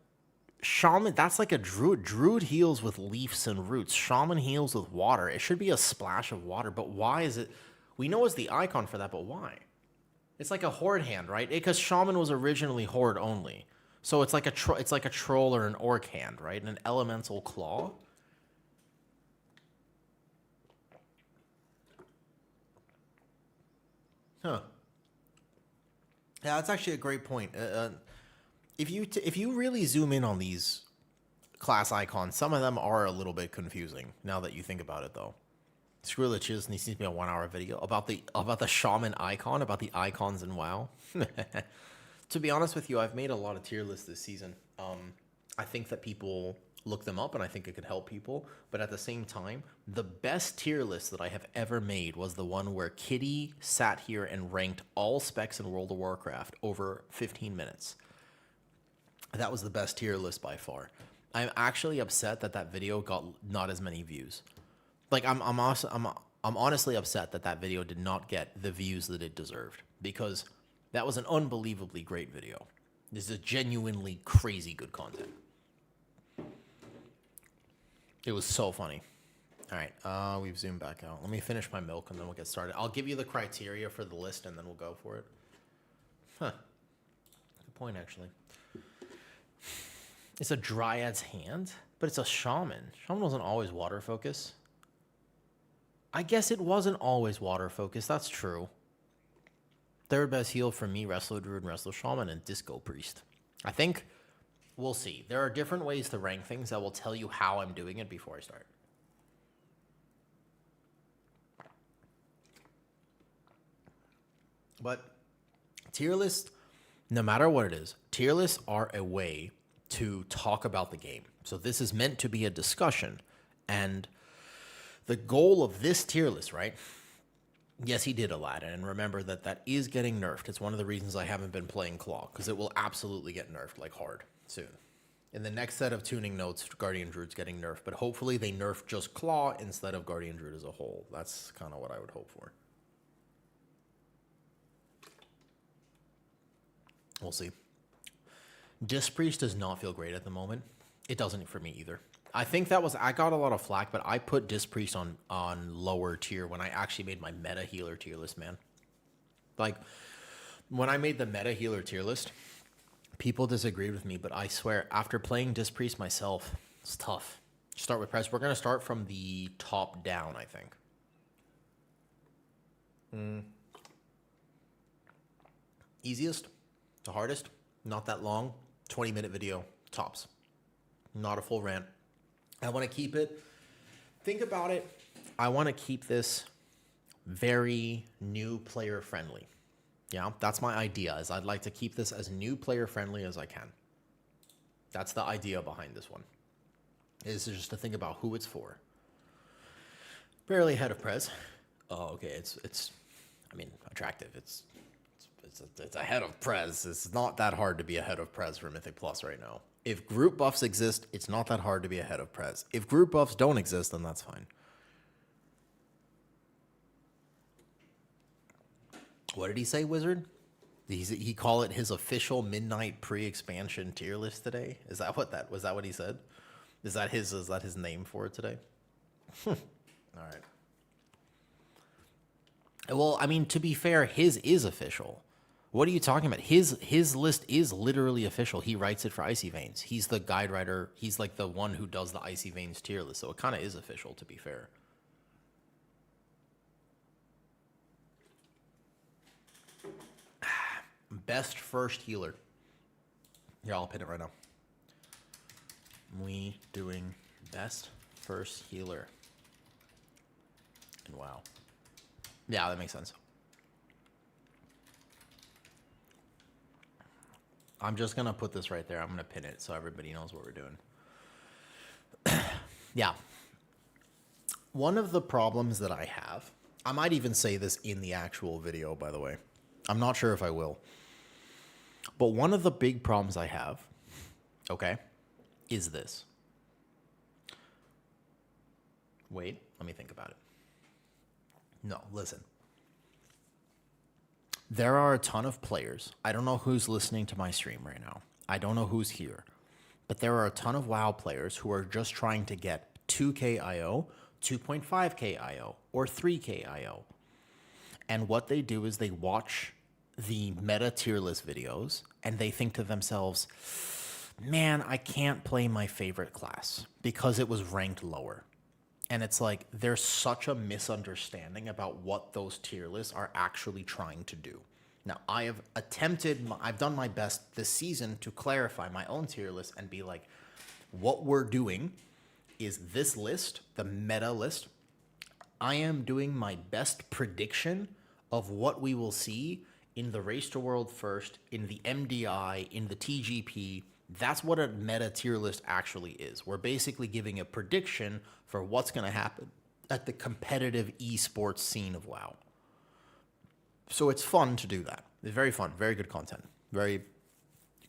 Shaman, that's like a druid. Druid heals with leaves and roots. Shaman heals with water. It should be a splash of water, but why is it? We know it's the icon for that, but why? It's like a horde hand, right? Because Shaman was originally horde only. So it's like a troll or an orc hand, right? And an elemental claw. Huh. Yeah, that's actually a great point. if you really zoom in on these class icons, some of them are a little bit confusing now that you think about it, though. Screw the cheers needs to be a 1 hour video about the shaman icon, about the icons in WoW. To be honest with you, I've made a lot of tier lists this season. I think that people look them up and I think it could help people. But at the same time, the best tier list that I have ever made was the one where Kitty sat here and ranked all specs in World of Warcraft over 15 minutes. That was the best tier list by far. I'm actually upset that that video got not as many views. Like I'm honestly upset that that video did not get the views that it deserved, because that was an unbelievably great video. This is genuinely crazy good content. It was so funny. All right, we've zoomed back out. Let me finish my milk and then we'll get started. I'll give you the criteria for the list and then we'll go for it. Huh. Good point, actually. It's a Dryad's hand, but it's a Shaman. Shaman wasn't always water focus. I guess it wasn't always water focus. That's true. Third best heal for me, Wrestler Druid, Wrestler Shaman, and Disco Priest. I think we'll see. There are different ways to rank things that will tell you how I'm doing it before I start. But tier lists, no matter what it is, tier lists are a way to talk about the game. So this is meant to be a discussion. And the goal of this tier list, right? Yes, he did Aladdin. And remember that that is getting nerfed. It's one of the reasons I haven't been playing Claw, because it will absolutely get nerfed like hard soon. In the next set of tuning notes, Guardian Druid's getting nerfed. But hopefully they nerf just Claw instead of Guardian Druid as a whole. That's kind of what I would hope for. We'll see. Disc Priest does not feel great at the moment. It doesn't for me either. I think that was, I got a lot of flack, but I put Disc Priest on lower tier when I actually made my meta healer tier list, man. Like, when I made the meta healer tier list, people disagreed with me, but I swear, after playing Disc Priest myself, it's tough. Start with Prez. We're going to start from the top down, I think. Easiest to hardest, not that long, 20-minute video, tops. Not a full rant. I want to keep it, think about it, I want to keep this very new player friendly. Yeah, that's my idea, is I'd like to keep this as new player friendly as I can. That's the idea behind this one, is just to think about who it's for. Barely ahead of Prez. Oh, okay, it's I mean, attractive. It's ahead of Prez. It's not that hard to be ahead of Prez for Mythic Plus right now. If group buffs exist, it's not that hard to be ahead of Prez. If group buffs don't exist, then that's fine. What did he say, Wizard? He call it his official midnight pre-expansion tier list today? Is that what that was? That what he said? Is that his name for it today? All right. Well, I mean, to be fair, his is official. What are you talking about? His list is literally official. He writes it for Icy Veins. He's the guide writer. He's like the one who does the Icy Veins tier list. So it kind of is official, to be fair. Best first healer. Here, I'll pin it right now. We doing best first healer. And wow. Yeah, that makes sense. I'm just going to put this right there. I'm going to pin it so everybody knows what we're doing. Yeah. One of the problems that I have, I might even say this in the actual video, by the way. I'm not sure if I will. But one of the big problems I have, okay, is this. Wait, let me think about it. No, listen. There are a ton of players. I don't know who's listening to my stream right now. I don't know who's here. But there are a ton of WoW players who are just trying to get 2k IO, 2.5k IO, or 3k IO. And what they do is they watch the meta tier list videos and they think to themselves, man, I can't play my favorite class because it was ranked lower. And it's like, there's such a misunderstanding about what those tier lists are actually trying to do. Now, I've done my best this season to clarify my own tier list and be like, what we're doing is this list, the meta list. I am doing my best prediction of what we will see in the Race to World First, in the MDI, in the TGP. That's what a meta tier list actually is. We're basically giving a prediction for what's going to happen at the competitive esports scene of WoW. So it's fun to do that. It's very fun, very good content, very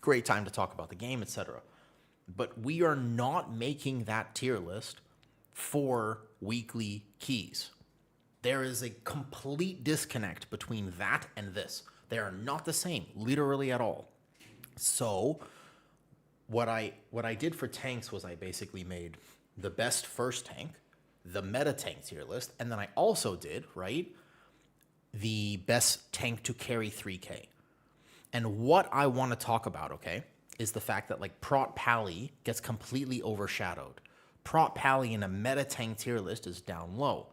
great time to talk about the game, etc. But we are not making that tier list for weekly keys. There is a complete disconnect between that and this. They are not the same, literally at all. So what I did for tanks was I basically made the best first tank, the meta tank tier list, and then I also did, right, the best tank to carry 3K. And what I want to talk about, okay, is the fact that like Prot Pally gets completely overshadowed. Prot Pally in a meta tank tier list is down low.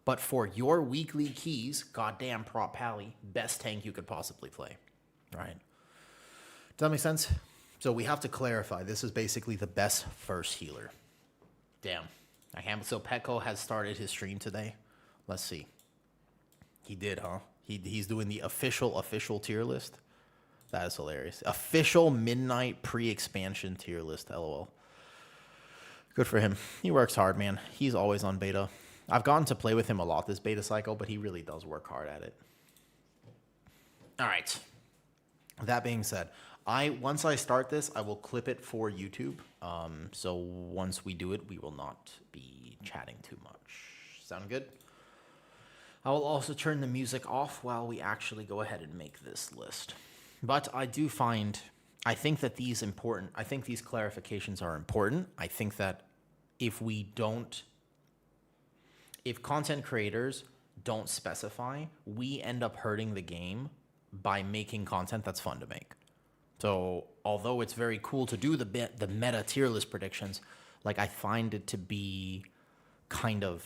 But for your weekly keys, goddamn Prot Pally, best tank you could possibly play, right? Does that make sense? So we have to clarify, this is basically the best first healer. Damn. So Petco has started his stream today. Let's see. He did, huh? He's doing the official tier list. That is hilarious. Official midnight pre-expansion tier list, LOL. Good for him. He works hard, man. He's always on beta. I've gotten to play with him a lot this beta cycle, but he really does work hard at it. All right. That being said, once I start this, I will clip it for YouTube. So once we do it, we will not be chatting too much. Sound good? I will also turn the music off while we actually go ahead and make this list. But I think that these clarifications are important. I think that if content creators don't specify, we end up hurting the game by making content that's fun to make. So although it's very cool to do the meta tier list predictions, like I find it to be kind of,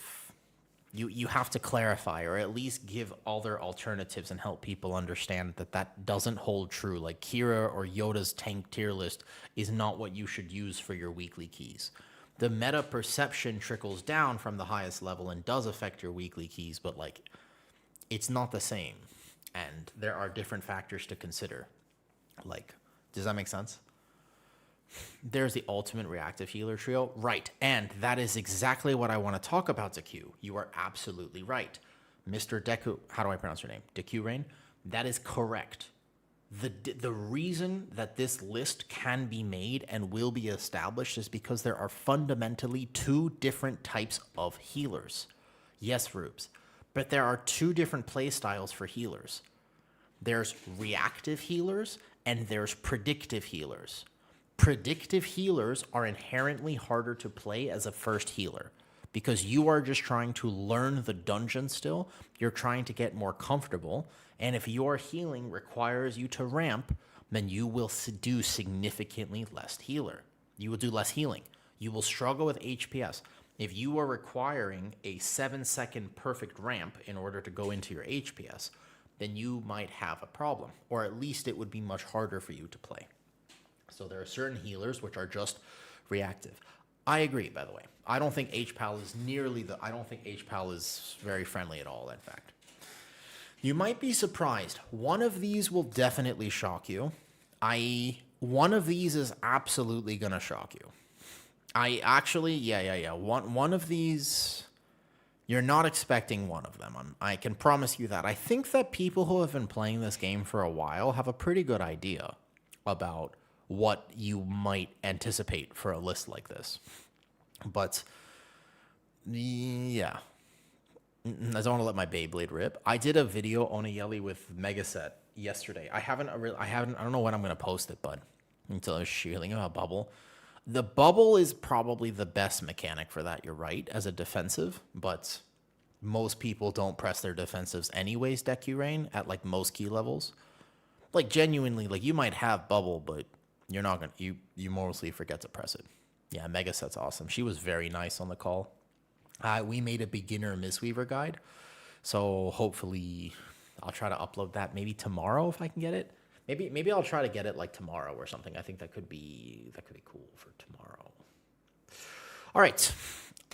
you have to clarify or at least give other alternatives and help people understand that doesn't hold true. Like Kira or Yoda's tank tier list is not what you should use for your weekly keys. The meta perception trickles down from the highest level and does affect your weekly keys, but like it's not the same. And there are different factors to consider. Like, does that make sense? There's the ultimate reactive healer trio. Right. And that is exactly what I want to talk about, Deku. You are absolutely right. Mr. Deku, how do I pronounce your name? Deku Rain? That is correct. The reason that this list can be made and will be established is because there are fundamentally two different types of healers. Yes, Rubes. But there are two different play styles for healers. There's reactive healers and there's predictive healers. Predictive healers are inherently harder to play as a first healer because you are just trying to learn the dungeon still. You're trying to get more comfortable. And if your healing requires you to ramp, then you will do significantly less healer. You will do less healing. You will struggle with HPS. If you are requiring a 7-second perfect ramp in order to go into your HPS, then you might have a problem, or at least it would be much harder for you to play. So there are certain healers which are just reactive. I agree, by the way. I don't think HPAL is very friendly at all, in fact. You might be surprised. One of these will definitely shock you. One of these is absolutely going to shock you. One of these, you're not expecting one of them. I can promise you that. I think that people who have been playing this game for a while have a pretty good idea about what you might anticipate for a list like this. But yeah, I don't want to let my Beyblade rip. I did a video on a Yelly with Megaset yesterday. I don't know when I'm going to post it, but until I was shooting about bubble. The bubble is probably the best mechanic for that. You're right, as a defensive, but most people don't press their defensives anyways, Deku Rain, at like most key levels. Like genuinely, like you might have bubble, but you're not gonna you mostly forget to press it. Yeah, Megaset's awesome. She was very nice on the call. We made a beginner Mistweaver guide, so hopefully I'll try to upload that maybe tomorrow if I can get it. Maybe I'll try to get it like tomorrow or something. I think that could be cool for tomorrow. All right.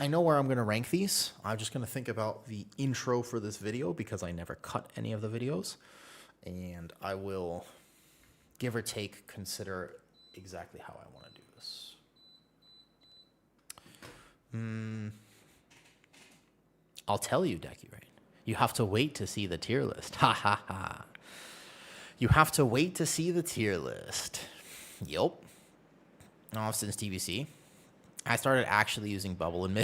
I know where I'm going to rank these. I'm just going to think about the intro for this video because I never cut any of the videos. And I will, give or take, consider exactly how I want to do this. I'll tell you, Decky Rain. You have to wait to see the tier list. Ha ha ha. You have to wait to see the tier list. Yup. Oh, since TBC. I started actually using Bubble and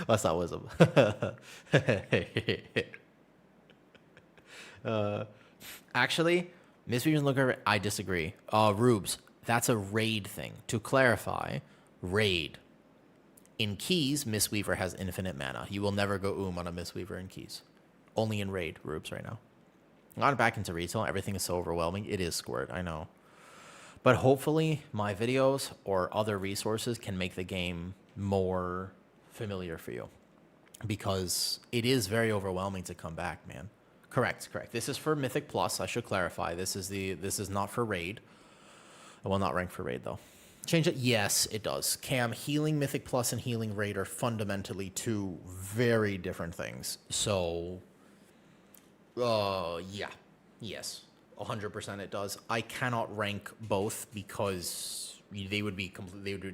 What's that wisdom? Actually, Mistweaver's Looker, I disagree. Rubes, that's a raid thing. To clarify, raid. In Keys, Mistweaver has infinite mana. You will never go on a Mistweaver in Keys. Only in raid, Rubes, right now. Gone back into retail, everything is so overwhelming. It is Squirt, I know. But hopefully my videos or other resources can make the game more familiar for you. Because it is very overwhelming to come back, man. Correct. This is for Mythic Plus, I should clarify. This is not for raid. I will not rank for raid though. Change it? Yes, it does. Cam, healing Mythic Plus and healing raid are fundamentally two very different things. So, yeah. Yes. 100% it does. I cannot rank both because they would be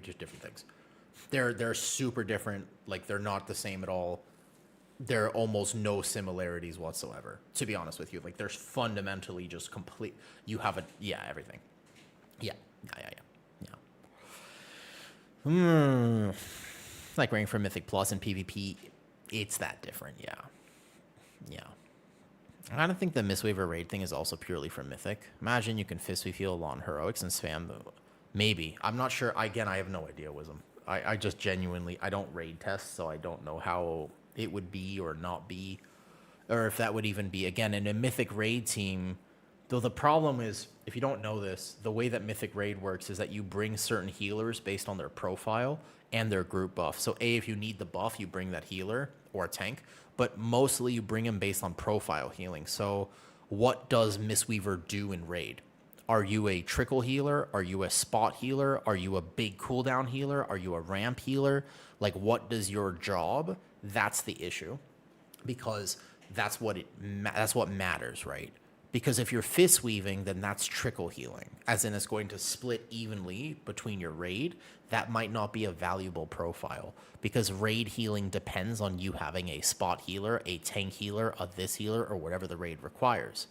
just different things. They're super different. Like, they're not the same at all. There are almost no similarities whatsoever, to be honest with you. Like, there's fundamentally just complete. You have everything. Yeah. Like ranking for Mythic Plus and PvP, it's that different. Yeah. I don't think the Mistweaver raid thing is also purely for Mythic. Imagine you can fist sweep heal on heroics and spam them. Maybe. I'm not sure. Again, I have no idea, Wisdom. I just genuinely, I don't raid test, so I don't know how it would be or not be. Or if that would even be, again, in a Mythic raid team. Though the problem is, if you don't know this, the way that Mythic Raid works is that you bring certain healers based on their profile and their group buff. So if you need the buff, you bring that healer or a tank, but mostly you bring them based on profile healing. So what does Mistweaver do in Raid? Are you a trickle healer? Are you a spot healer? Are you a big cooldown healer? Are you a ramp healer? Like, what does your job? That's the issue, because that's what matters, right? Because if you're fist weaving, then that's trickle healing, as in it's going to split evenly between your raid. That might not be a valuable profile, because raid healing depends on you having a spot healer, a tank healer, a this healer, or whatever the raid requires.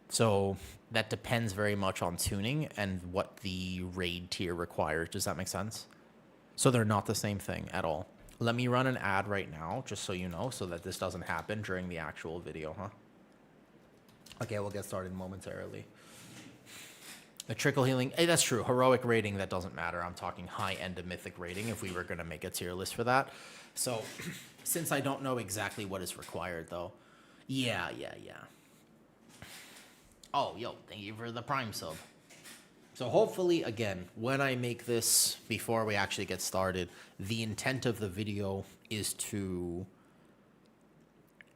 So that depends very much on tuning and what the raid tier requires. Does that make sense? So they're not the same thing at all. Let me run an ad right now, just so you know, so that this doesn't happen during the actual video, huh? Okay, we'll get started momentarily. The trickle healing, that's true. Heroic rating, that doesn't matter. I'm talking high-end of Mythic rating if we were going to make a tier list for that. So, since I don't know exactly what is required, though. Yeah. Oh, yo, thank you for the Prime sub. So hopefully, again, when I make this, before we actually get started, the intent of the video is to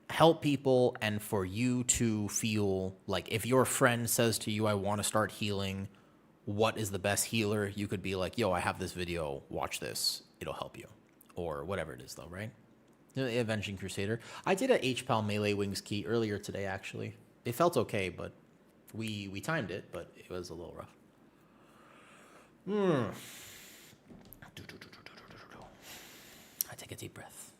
help people and for you to feel like if your friend says to you, I want to start healing, what is the best healer? You could be like, yo, I have this video, watch this, it'll help you. Or whatever it is though, right? The Avenging Crusader. I did a HPAL melee wings key earlier today, actually. It felt okay, but we timed it, but it was a little rough. I take a deep breath.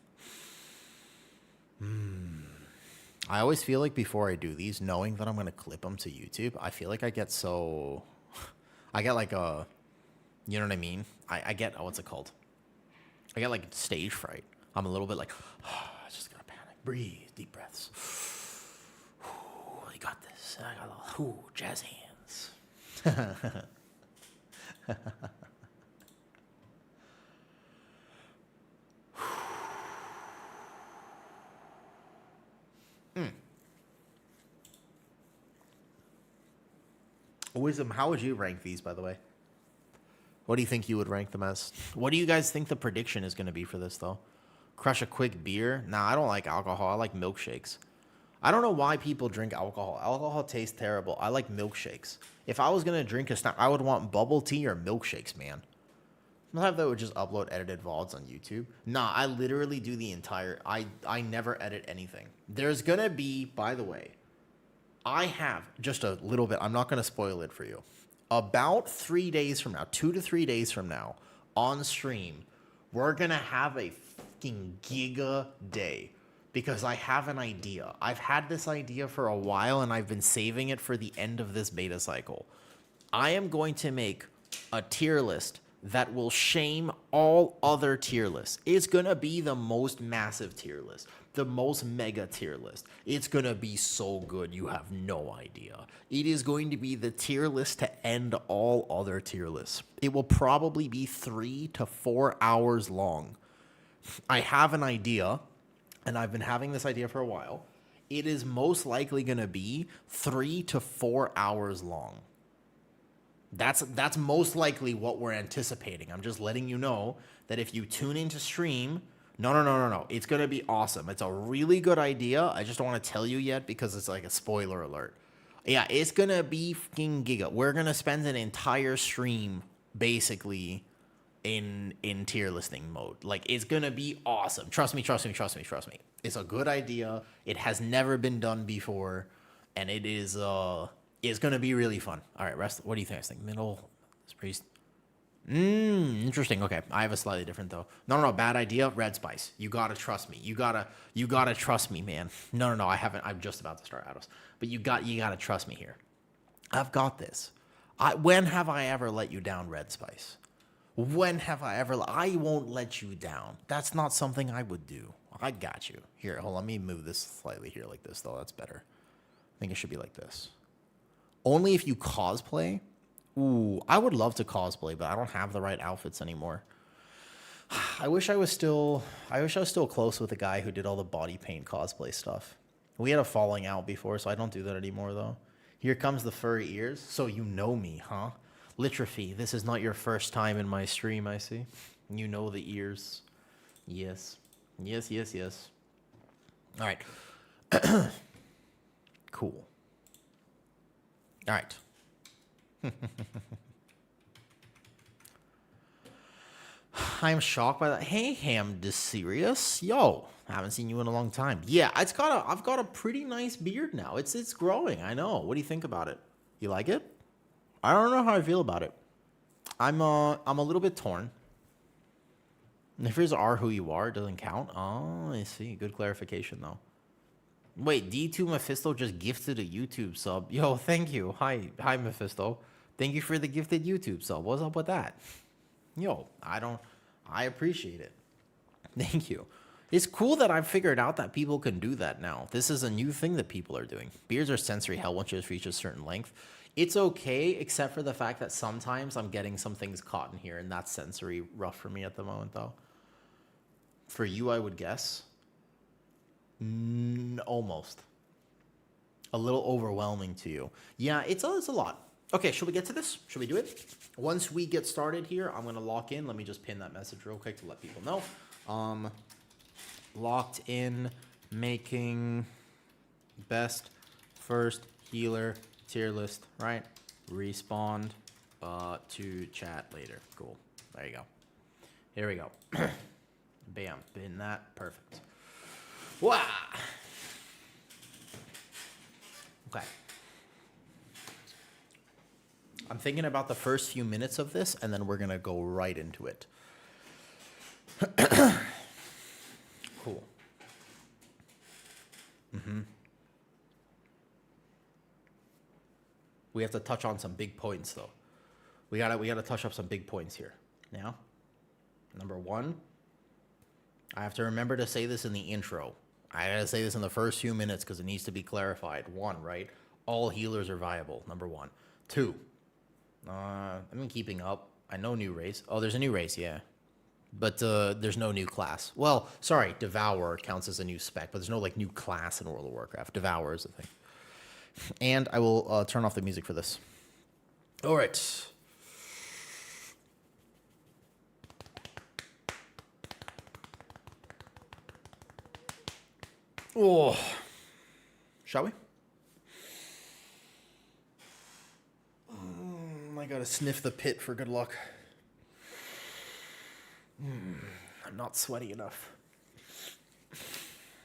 I always feel like before I do these, knowing that I'm going to clip them to YouTube, I feel like I get like a, you know what I mean? I get, what's it called? I get like stage fright. I'm a little bit like, I just gotta panic. Breathe, deep breaths. I got this. I got all, jazz hands. Wisdom, how would you rank these, by the way? What do you think you would rank them as? What do you guys think the prediction is going to be for this, though? Crush a quick beer? Nah, I don't like alcohol. I like milkshakes. I don't know why people drink alcohol. Alcohol tastes terrible. I like milkshakes. If I was gonna drink a snack, I would want bubble tea or milkshakes, man. Not have that would just upload edited VODs on YouTube. Nah, I literally do the entire. I never edit anything. There's gonna be, by the way, I have just a little bit. I'm not gonna spoil it for you. About 3 days from now, 2 to 3 days from now, on stream, we're gonna have a fucking giga day because I have an idea. I've had this idea for a while and I've been saving it for the end of this beta cycle. I am going to make a tier list that will shame all other tier lists. It's gonna be the most massive tier list, the most mega tier list. It's gonna be so good, you have no idea. It is going to be the tier list to end all other tier lists. It will probably be 3 to 4 hours long. I have an idea, and I've been having this idea for a while. It is most likely gonna be 3 to 4 hours long. That's most likely what we're anticipating. I'm just letting you know that if you tune into stream, no. It's going to be awesome. It's a really good idea. I just don't want to tell you yet because it's like a spoiler alert. Yeah, it's going to be fucking giga. We're going to spend an entire stream basically in tier listing mode. Like, it's going to be awesome. Trust me. It's a good idea. It has never been done before, and it is it's going to be really fun. All right, rest. What do you think? I think middle. It's pretty. Interesting. Okay, I have a slightly different though. No. Bad idea. Red spice. You gotta trust me. You gotta trust me, man. No. I haven't. I'm just about to start Atos, but you gotta trust me here. I've got this. When have I ever let you down, Red Spice? When have I ever? I won't let you down. That's not something I would do. I got you. Here, hold on. Let me move this slightly here like this though. That's better. I think it should be like this. Only if you cosplay. Ooh, I would love to cosplay, but I don't have the right outfits anymore. I wish I was still close with the guy who did all the body paint cosplay stuff. We had a falling out before, so I don't do that anymore though. Here comes the furry ears. So you know me, huh? Litrophy, this is not your first time in my stream, I see. You know the ears. Yes. All right. Cool. All right. I'm shocked by that. Hey, Ham Serious. Yo, I haven't seen you in a long time. Yeah, I've got a pretty nice beard now. It's growing. I know. What do you think about it? You like it? I don't know how I feel about it. I'm a little bit torn. If yours are who you are, it doesn't count. Oh, I see. Good clarification though. Wait, D2 Mephisto just gifted a YouTube sub. Yo, thank you. Hi Mephisto. Thank you for the gifted YouTube sub. What's up with that? Yo, I appreciate it. Thank you. It's cool that I've figured out that people can do that now. This is a new thing that people are doing. Beards are sensory hell once you reach a certain length. It's okay, except for the fact that sometimes I'm getting some things caught in here, and that's sensory rough for me at the moment, though. For you, I would guess. Almost. A little overwhelming to you. Yeah, it's a lot. Okay, should we get to this? Should we do it? Once we get started here, I'm going to lock in. Let me just pin that message real quick to let people know. Locked in, making best first healer tier list, right? Respond to chat later. Cool. There you go. Here we go. Bam. Pin that. Perfect. Wow. Okay. I'm thinking about the first few minutes of this, and then we're going to go right into it. Cool. We have to touch on some big points, though. We gotta touch up some big points here. Now, number one, I have to remember to say this in the intro. I gotta say this in the first few minutes because it needs to be clarified. One, right? All healers are viable. Number one. Two. I've been keeping up. I know new race. Oh, there's a new race, yeah. But there's no new class. Well, sorry, Devourer counts as a new spec, but there's no like new class in World of Warcraft. Devourer is the thing. And I will turn off the music for this. All right. Oh. Shall we? I gotta sniff the pit for good luck. I'm not sweaty enough.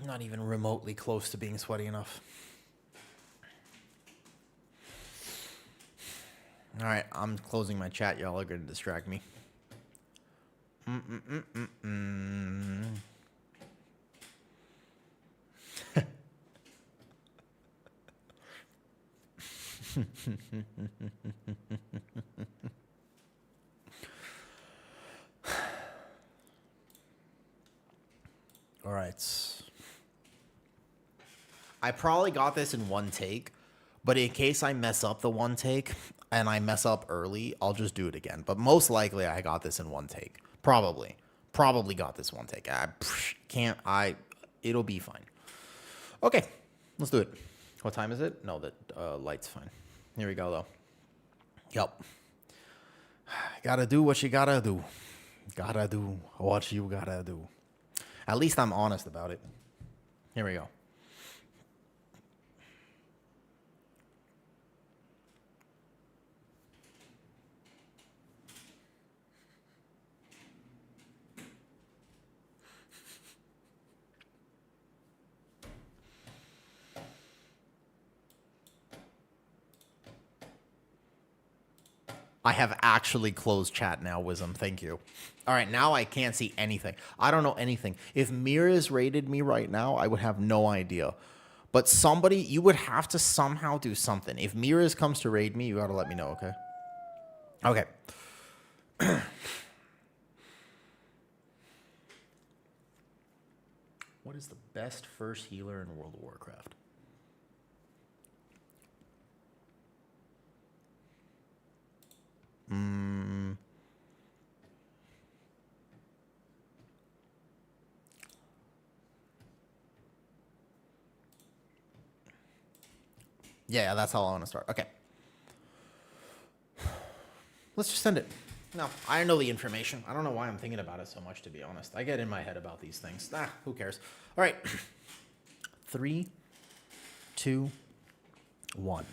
Not even remotely close to being sweaty enough. All right, I'm closing my chat. Y'all are going to distract me. All right. I probably got this in one take, but in case I mess up the one take and I mess up early, I'll just do it again. But most likely I got this in one take. Probably got this one take. It'll be fine. Okay, let's do it. What time is it? No, the light's fine. Here we go, though. Yep. Gotta do what you gotta do. Gotta do what you gotta do. At least I'm honest about it. Here we go. I have actually closed chat now, Wisdom. Thank you. All right, now I can't see anything. I don't know anything. If Mira's raided me right now, I would have no idea. But somebody, you would have to somehow do something. If Mira's comes to raid me, you got to let me know, okay? Okay. What is the best first healer in World of Warcraft? Yeah, that's how I want to start. Okay. Let's just send it. No, I know the information. I don't know why I'm thinking about it so much, to be honest. I get in my head about these things. Who cares? All right. 3, 2, 1.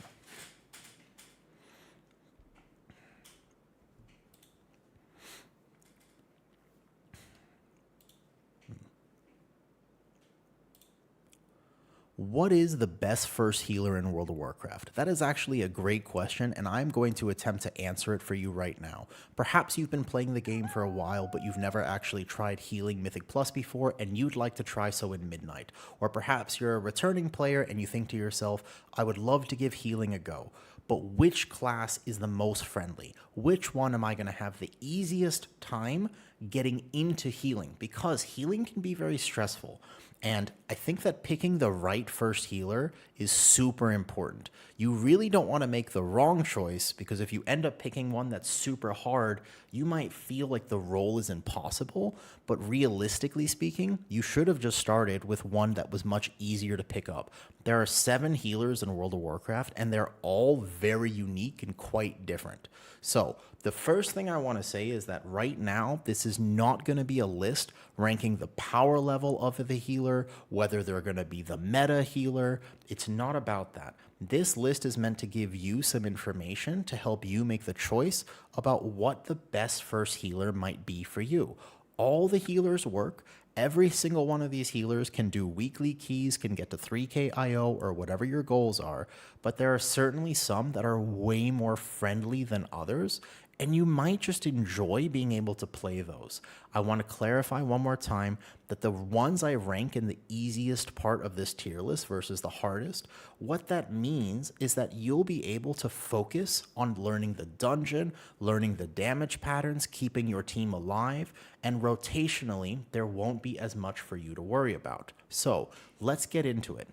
What is the best first healer in World of Warcraft? That is actually a great question, and I'm going to attempt to answer it for you right now. Perhaps you've been playing the game for a while, but you've never actually tried healing Mythic Plus before, and you'd like to try so in Midnight. Or perhaps you're a returning player and you think to yourself, I would love to give healing a go. But which class is the most friendly? Which one am I going to have the easiest time getting into healing? Because healing can be very stressful. And I think that picking the right first healer is super important. You really don't want to make the wrong choice, because if you end up picking one that's super hard, you might feel like the role is impossible. But realistically speaking, you should have just started with one that was much easier to pick up. There are 7 healers in World of Warcraft, and they're all very unique and quite different. So the first thing I want to say is that right now, this is not going to be a list ranking the power level of the healer, whether they're going to be the meta healer. It's not about that. This list is meant to give you some information to help you make the choice about what the best first healer might be for you. All the healers work. Every single one of these healers can do weekly keys, can get to 3k IO or whatever your goals are, but there are certainly some that are way more friendly than others, and you might just enjoy being able to play those. I want to clarify one more time that the ones I rank in the easiest part of this tier list versus the hardest, what that means is that you'll be able to focus on learning the dungeon, learning the damage patterns, keeping your team alive, and rotationally, there won't be as much for you to worry about. So let's get into it.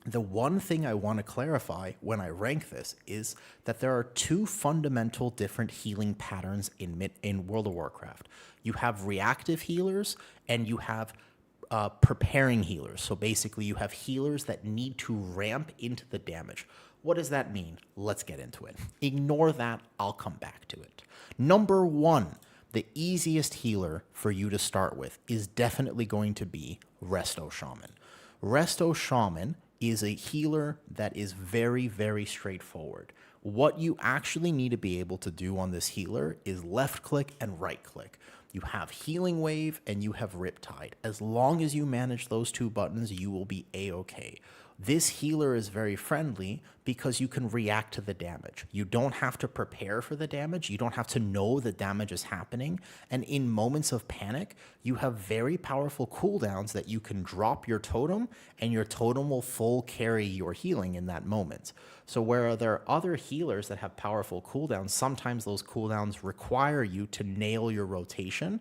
The one thing I want to clarify when I rank this is that there are 2 fundamental different healing patterns in World of Warcraft. You have reactive healers and you have preparing healers. So basically you have healers that need to ramp into the damage. What does that mean? Let's get into it. Ignore that. I'll come back to it. Number 1, the easiest healer for you to start with is definitely going to be Resto Shaman. Resto Shaman is a healer that is very, very straightforward. What you actually need to be able to do on this healer is left click and right click. You have Healing Wave and you have Riptide. As long as you manage those two buttons, you will be A-okay. This healer is very friendly because you can react to the damage. You don't have to prepare for the damage. You don't have to know the damage is happening. And in moments of panic, you have very powerful cooldowns that you can drop your totem and your totem will full carry your healing in that moment. So where there are other healers that have powerful cooldowns, sometimes those cooldowns require you to nail your rotation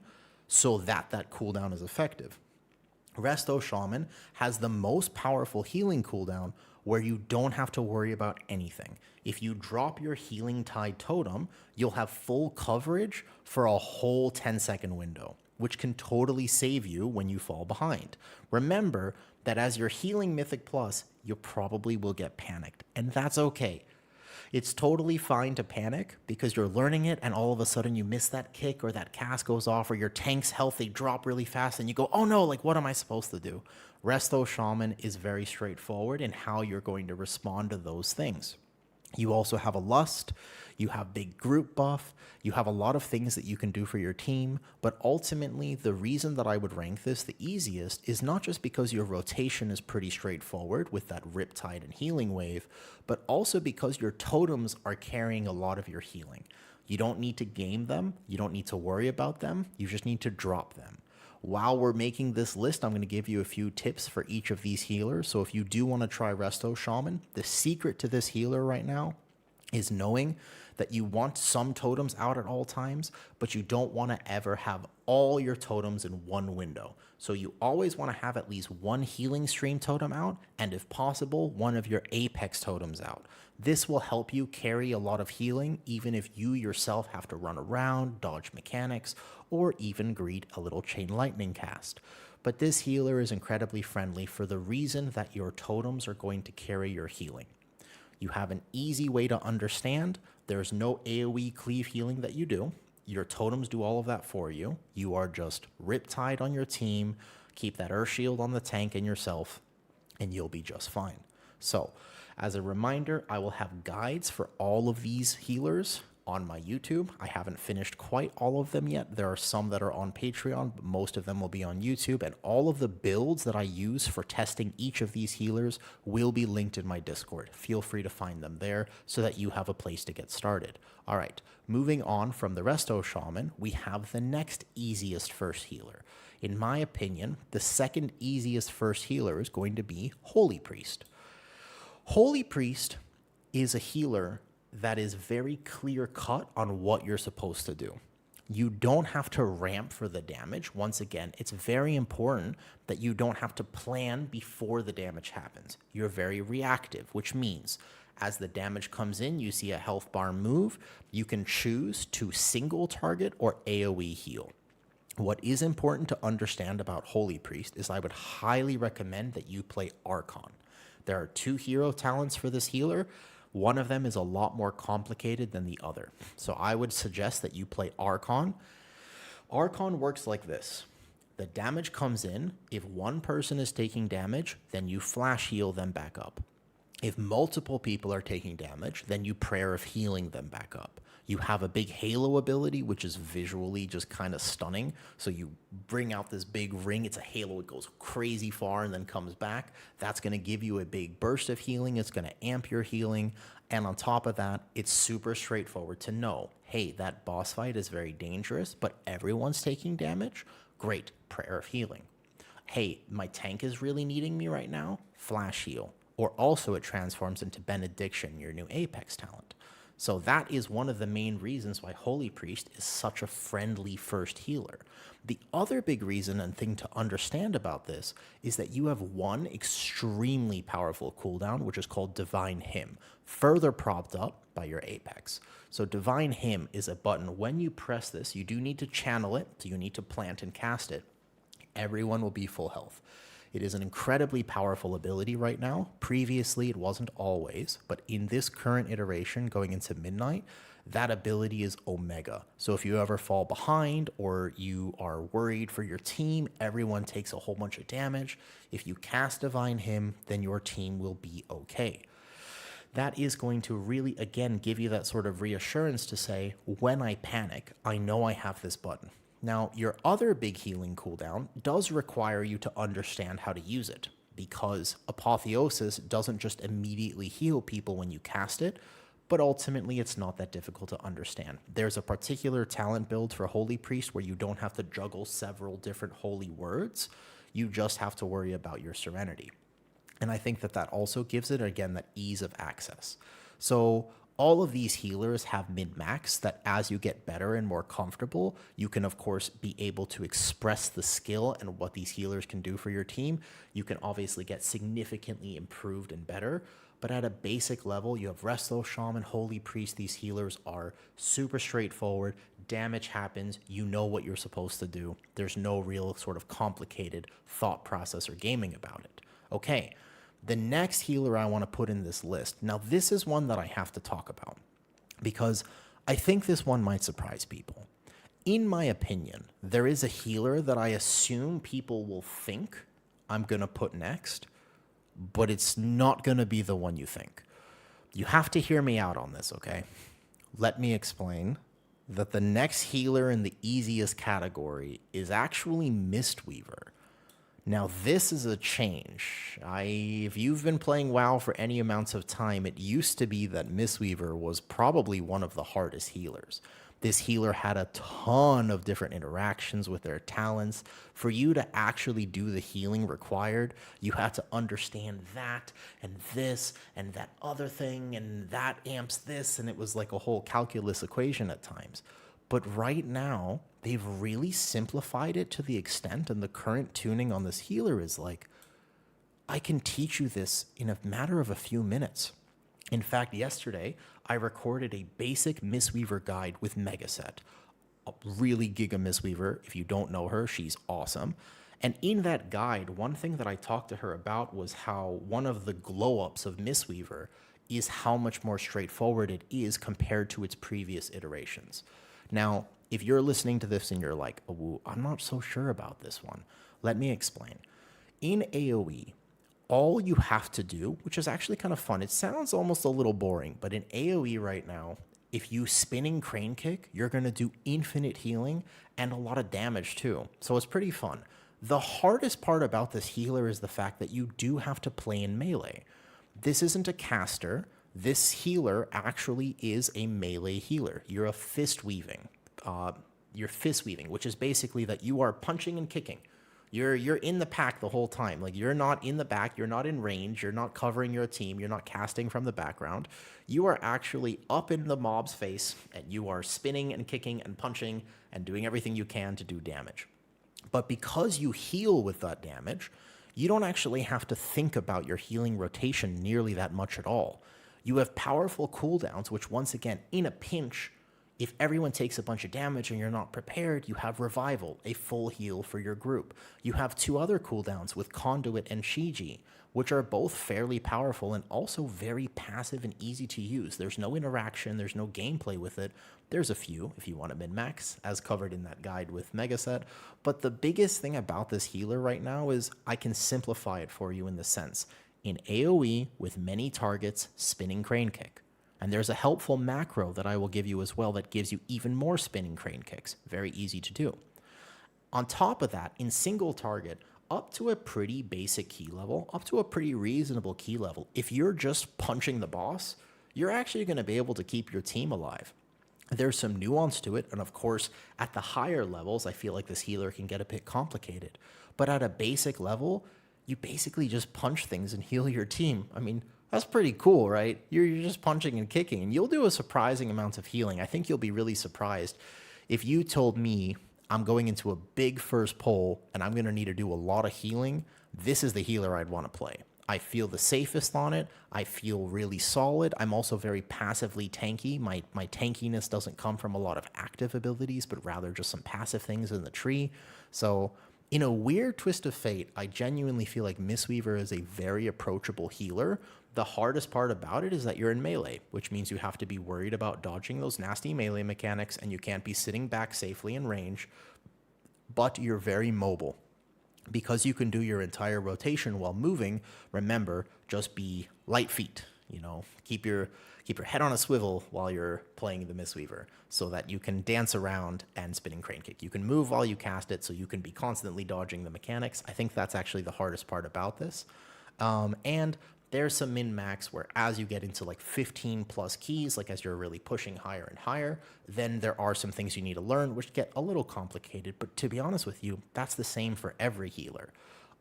so that that cooldown is effective. Resto Shaman has the most powerful healing cooldown where you don't have to worry about anything. If you drop your Healing Tide totem, you'll have full coverage for a whole 10-second window, which can totally save you when you fall behind. Remember that as you're healing Mythic Plus, you probably will get panicked, and that's okay. It's totally fine to panic because you're learning it and all of a sudden you miss that kick or that cast goes off or your tank's health, they drop really fast and you go, oh no, like what am I supposed to do? Resto Shaman is very straightforward in how you're going to respond to those things. You also have a Lust, you have big group buff, you have a lot of things that you can do for your team, but ultimately the reason that I would rank this the easiest is not just because your rotation is pretty straightforward with that Riptide and Healing Wave, but also because your totems are carrying a lot of your healing. You don't need to game them, you don't need to worry about them, you just need to drop them. While we're making this list, I'm going to give you a few tips for each of these healers. So if you do want to try Resto Shaman, the secret to this healer right now is knowing that you want some totems out at all times, but you don't want to ever have all your totems in one window. So you always want to have at least one healing stream totem out, and if possible, one of your apex totems out. This will help you carry a lot of healing, even if you yourself have to run around, dodge mechanics, or even greet a little chain lightning cast. But this healer is incredibly friendly for the reason that your totems are going to carry your healing. You have an easy way to understand. There's no AoE cleave healing that you do. Your totems do all of that for you. You are just Riptide on your team, keep that Earth Shield on the tank and yourself, and you'll be just fine. So, as a reminder, I will have guides for all of these healers on my YouTube. I haven't finished quite all of them yet. There are some that are on Patreon, but most of them will be on YouTube. And all of the builds that I use for testing each of these healers will be linked in my Discord. Feel free to find them there so that you have a place to get started. All right, moving on from the Resto Shaman, we have the next easiest first healer. In my opinion, the second easiest first healer is going to be Holy Priest. Holy Priest is a healer that is very clear cut on what you're supposed to do. You don't have to ramp for the damage. Once again, it's very important that you don't have to plan before the damage happens. You're very reactive, which means as the damage comes in, you see a health bar move, you can choose to single target or AoE heal. What is important to understand about Holy Priest is I would highly recommend that you play Archon. There are two hero talents for this healer. One of them is a lot more complicated than the other. So I would suggest that you play Archon. Archon works like this. The damage comes in. If one person is taking damage, then you flash heal them back up. If multiple people are taking damage, then you prayer of healing them back up. You have a big halo ability, which is visually just kind of stunning. So you bring out this big ring. It's a halo. It goes crazy far and then comes back. That's going to give you a big burst of healing. It's going to amp your healing. And on top of that, it's super straightforward to know, hey, that boss fight is very dangerous, but everyone's taking damage. Great, prayer of healing. Hey, my tank is really needing me right now. Flash heal. Or also it transforms into Benediction, your new Apex talent. So that is one of the main reasons why Holy Priest is such a friendly first healer. The other big reason and thing to understand about this is that you have one extremely powerful cooldown, which is called Divine Hymn, further propped up by your Apex. So Divine Hymn is a button. When you press this, you do need to channel it, so you need to plant and cast it. Everyone will be full health. It is an incredibly powerful ability right now. Previously, it wasn't always, but in this current iteration going into Midnight, that ability is Omega. So if you ever fall behind or you are worried for your team, everyone takes a whole bunch of damage. If you cast Divine Hymn, then your team will be okay. That is going to really, again, give you that sort of reassurance to say, when I panic, I know I have this button. Now, your other big healing cooldown does require you to understand how to use it, because Apotheosis doesn't just immediately heal people when you cast it, but ultimately it's not that difficult to understand. There's a particular talent build for Holy Priest where you don't have to juggle several different holy words. You just have to worry about your Serenity. And I think that also gives it, again, that ease of access. So all of these healers have min-max that as you get better and more comfortable, you can, of course, be able to express the skill and what these healers can do for your team. You can obviously get significantly improved and better. But at a basic level, you have Resto, Shaman, Holy Priest. These healers are super straightforward. Damage happens. You know what you're supposed to do. There's no real sort of complicated thought process or gaming about it. Okay, the next healer I want to put in this list. Now, this is one that I have to talk about because I think this one might surprise people. In my opinion, there is a healer that I assume people will think I'm going to put next, but it's not going to be the one you think. You have to hear me out on this, okay? Let me explain that the next healer in the easiest category is actually Mistweaver. Now, this is a change. If you've been playing WoW for any amounts of time, it used to be that Mistweaver was probably one of the hardest healers. This healer had a ton of different interactions with their talents. For you to actually do the healing required, you had to understand that and this and that other thing, and that amps this, and it was like a whole calculus equation at times. But right now, they've really simplified it to the extent, and the current tuning on this healer is like, I can teach you this in a matter of a few minutes. In fact, yesterday, I recorded a basic Mistweaver guide with Megaset. A really giga Mistweaver. If you don't know her, she's awesome. And in that guide, one thing that I talked to her about was how one of the glow-ups of Mistweaver is how much more straightforward it is compared to its previous iterations. Now, if you're listening to this and you're like, oh, I'm not so sure about this one, let me explain. In AoE, all you have to do, which is actually kind of fun, it sounds almost a little boring, but in AoE right now, if you spinning crane kick, you're going to do infinite healing and a lot of damage too. So it's pretty fun. The hardest part about this healer is the fact that you do have to play in melee. This isn't a caster. This healer actually is a melee healer. You're a fist weaving. You're fist weaving, which is basically that you are punching and kicking. You're in the pack the whole time. Like, you're not in the back, you're not in range, you're not covering your team, you're not casting from the background. You are actually up in the mob's face, and you are spinning and kicking and punching and doing everything you can to do damage. But because you heal with that damage, you don't actually have to think about your healing rotation nearly that much at all. You have powerful cooldowns, which once again, in a pinch, if everyone takes a bunch of damage and you're not prepared, you have Revival, a full heal for your group. You have two other cooldowns with Conduit and Shiji, which are both fairly powerful and also very passive and easy to use. There's no interaction, there's no gameplay with it. There's a few if you want to min-max, as covered in that guide with Megaset. But the biggest thing about this healer right now is I can simplify it for you in the sense. In AoE, with many targets, spinning crane kick. And there's a helpful macro that I will give you as well that gives you even more spinning crane kicks. Very easy to do. On top of that, in single target, up to a pretty basic key level, up to a pretty reasonable key level, if you're just punching the boss, you're actually going to be able to keep your team alive. There's some nuance to it, and of course, at the higher levels, I feel like this healer can get a bit complicated. But at a basic level, you basically just punch things and heal your team. I mean, that's pretty cool, right? You're just punching and kicking, and you'll do a surprising amount of healing. I think you'll be really surprised if you told me I'm going into a big first pull and I'm going to need to do a lot of healing. This is the healer I'd want to play. I feel the safest on it. I feel really solid. I'm also very passively tanky. My tankiness doesn't come from a lot of active abilities, but rather just some passive things in the tree. So In a weird twist of fate, I genuinely feel like Mistweaver is a very approachable healer. The hardest part about it is that you're in melee, which means you have to be worried about dodging those nasty melee mechanics, and you can't be sitting back safely in range, but you're very mobile. Because you can do your entire rotation while moving, remember, just be light feet. Keep your head on a swivel while you're playing the Mistweaver so that you can dance around and spinning crane kick. You can move while you cast it, so you can be constantly dodging the mechanics. I think that's actually the hardest part about this. And there's some min-max where as you get into like 15 plus keys, like as you're really pushing higher and higher, then there are some things you need to learn which get a little complicated. But to be honest with you, that's the same for every healer.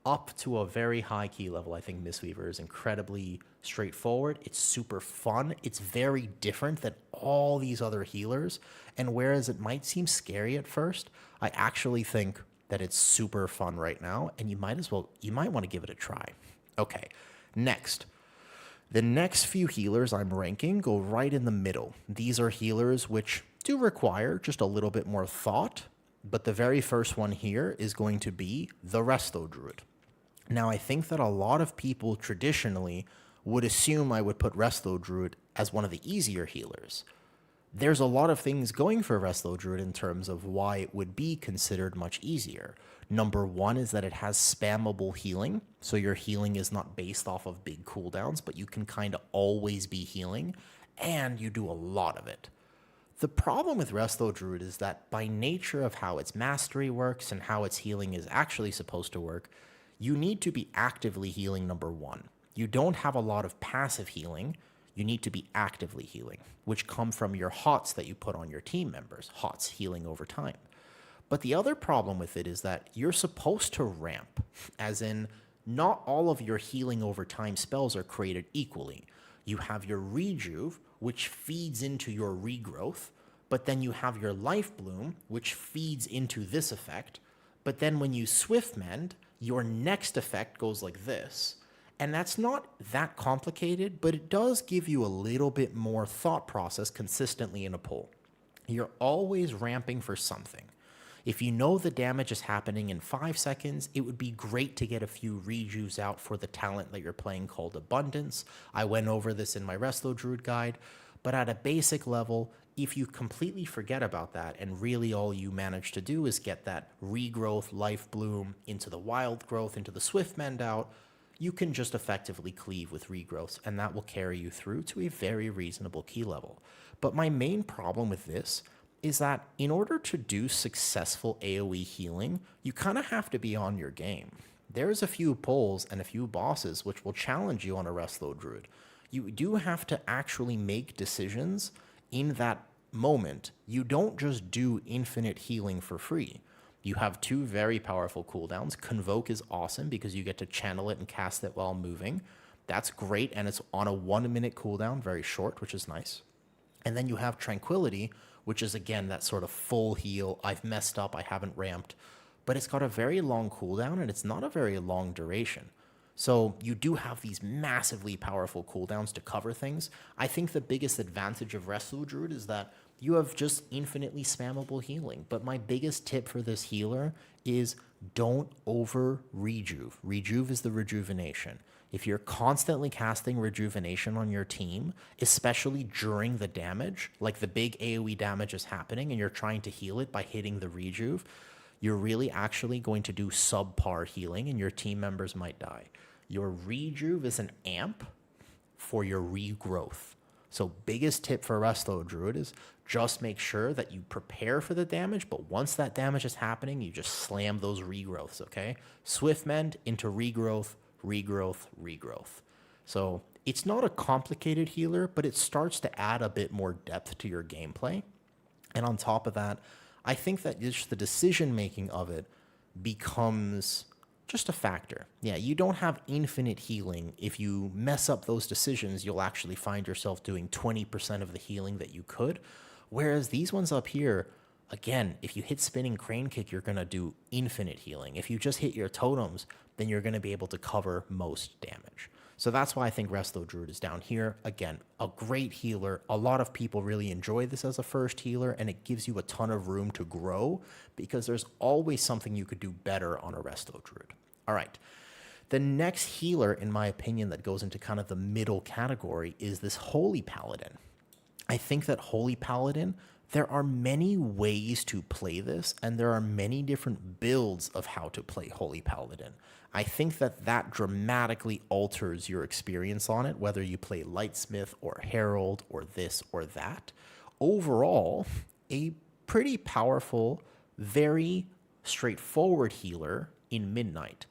Up to a very high key level, I think Mistweaver is incredibly straightforward. It's super fun. It's very different than all these other healers. And whereas it might seem scary at first, I actually think that it's super fun right now, and you might want to give it a try. Okay, next. The next few healers I'm ranking go right in the middle. These are healers which do require just a little bit more thought, but the very first one here is going to be the Resto Druid. Now, I think that a lot of people traditionally would assume I would put Resto Druid as one of the easier healers. There's a lot of things going for Resto Druid in terms of why it would be considered much easier. Number one is that it has spammable healing, so your healing is not based off of big cooldowns, but you can kind of always be healing, and you do a lot of it. The problem with Resto Druid is that by nature of how its mastery works and how its healing is actually supposed to work, you need to be actively healing, number one. You don't have a lot of passive healing. You need to be actively healing, which come from your HOTS that you put on your team members, HOTS healing over time. But the other problem with it is that you're supposed to ramp, as in not all of your healing over time spells are created equally. You have your Rejuve, which feeds into your regrowth, but then you have your Life Bloom, which feeds into this effect, but then when you Swift Mend, your next effect goes like this. And that's not that complicated, but it does give you a little bit more thought process consistently in a pull. You're always ramping for something. If you know the damage is happening in 5 seconds, it would be great to get a few rejuves out for the talent that you're playing called Abundance. I went over this in my Resto Druid guide, but at a basic level, if you completely forget about that and really all you manage to do is get that regrowth, Life Bloom into the wild growth, into the Swift Mend out, you can just effectively cleave with regrowths, and that will carry you through to a very reasonable key level. But my main problem with this is that in order to do successful AoE healing, you kind of have to be on your game. There's a few pulls and a few bosses which will challenge you on a Resto Druid. You do have to actually make decisions in that moment. You don't just do infinite healing for free. You have two very powerful cooldowns. Convoke is awesome because you get to channel it and cast it while moving. That's great, and it's on a 1 minute cooldown, very short, which is nice. And then you have Tranquility, which is again that sort of full heal. I've messed up, I haven't ramped, but it's got a very long cooldown and it's not a very long duration. So you do have these massively powerful cooldowns to cover things. I think the biggest advantage of Resto Druid is that you have just infinitely spammable healing. But my biggest tip for this healer is don't over rejuve. Rejuve is the rejuvenation. If you're constantly casting rejuvenation on your team, especially during the damage, like the big AoE damage is happening and you're trying to heal it by hitting the rejuve, you're really actually going to do subpar healing and your team members might die. Your rejuve is an amp for your regrowth. So biggest tip for Resto Druid is just make sure that you prepare for the damage, but once that damage is happening, you just slam those regrowths, okay? Swift Mend into regrowth, regrowth, regrowth. So it's not a complicated healer, but it starts to add a bit more depth to your gameplay. And on top of that, I think that just the decision-making of it becomes just a factor. Yeah, you don't have infinite healing. If you mess up those decisions, you'll actually find yourself doing 20% of the healing that you could. Whereas these ones up here, again, if you hit spinning crane kick, you're going to do infinite healing. If you just hit your totems, then you're going to be able to cover most damage. So that's why I think Resto Druid is down here. Again, a great healer. A lot of people really enjoy this as a first healer, and it gives you a ton of room to grow because there's always something you could do better on a Resto Druid. All right. The next healer, in my opinion, that goes into kind of the middle category is this Holy Paladin. I think that Holy Paladin, there are many ways to play this, and there are many different builds of how to play Holy Paladin. I think that that dramatically alters your experience on it, whether you play Lightsmith or Herald or this or that. Overall, a pretty powerful, very straightforward healer in Midnight.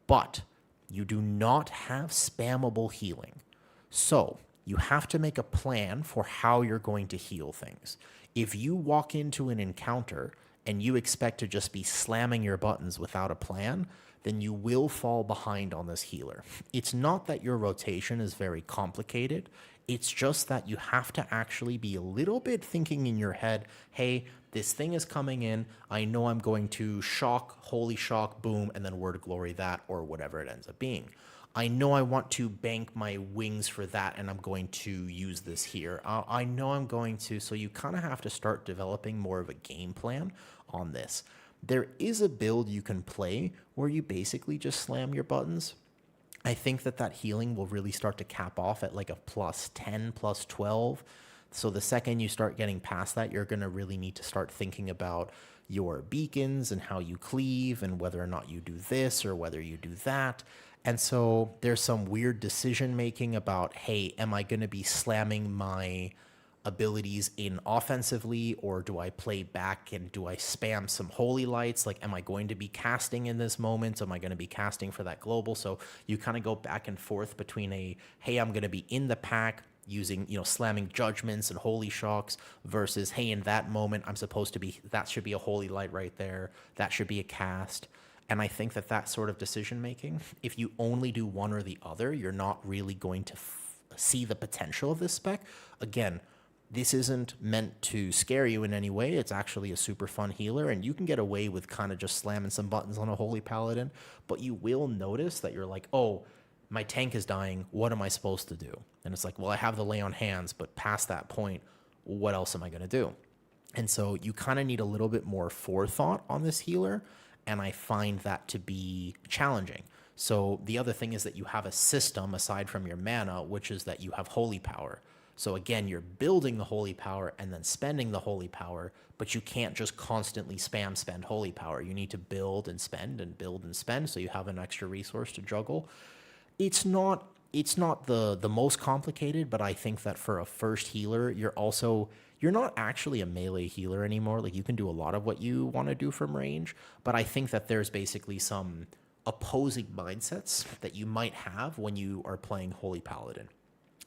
But you do not have spammable healing. So you have to make a plan for how you're going to heal things. If you walk into an encounter and you expect to just be slamming your buttons without a plan, then you will fall behind on this healer. It's not that your rotation is very complicated. It's just that you have to actually be a little bit thinking in your head, hey, this thing is coming in. I know I'm going to shock, holy shock, boom, and then word of glory that, or whatever it ends up being. I know I want to bank my wings for that, and I'm going to use this here. I know I'm going to, so you kind of have to start developing more of a game plan on this. There is a build you can play where you basically just slam your buttons. I think that that healing will really start to cap off at like a plus 10, plus 12. So the second you start getting past that, you're going to really need to start thinking about your beacons and how you cleave and whether or not you do this or whether you do that. And so there's some weird decision making about, hey, am I going to be slamming my abilities in offensively, or do I play back and do I spam some holy lights? Like, am I going to be casting in this moment? Am I going to be casting for that global? So you kind of go back and forth between a, hey, I'm going to be in the pack using, slamming judgments and holy shocks versus, hey, in that moment, I'm supposed to be, that should be a holy light right there. That should be a cast. And I think that that sort of decision making, if you only do one or the other, you're not really going to see the potential of this spec. Again, this isn't meant to scare you in any way. It's actually a super fun healer, and you can get away with kind of just slamming some buttons on a Holy Paladin, but you will notice that you're like, oh, my tank is dying. What am I supposed to do? And it's like, well, I have the lay on hands, but past that point, what else am I going to do? And so you kind of need a little bit more forethought on this healer, and I find that to be challenging. So the other thing is that you have a system aside from your mana, which is that you have Holy Power. So again, you're building the Holy Power and then spending the Holy Power, but you can't just constantly spend Holy Power. You need to build and spend and build and spend so you have an extra resource to juggle. It's not the most complicated, but I think that for a first healer, you're not actually a melee healer anymore. Like, you can do a lot of what you want to do from range, but I think that there's basically some opposing mindsets that you might have when you are playing Holy Paladin.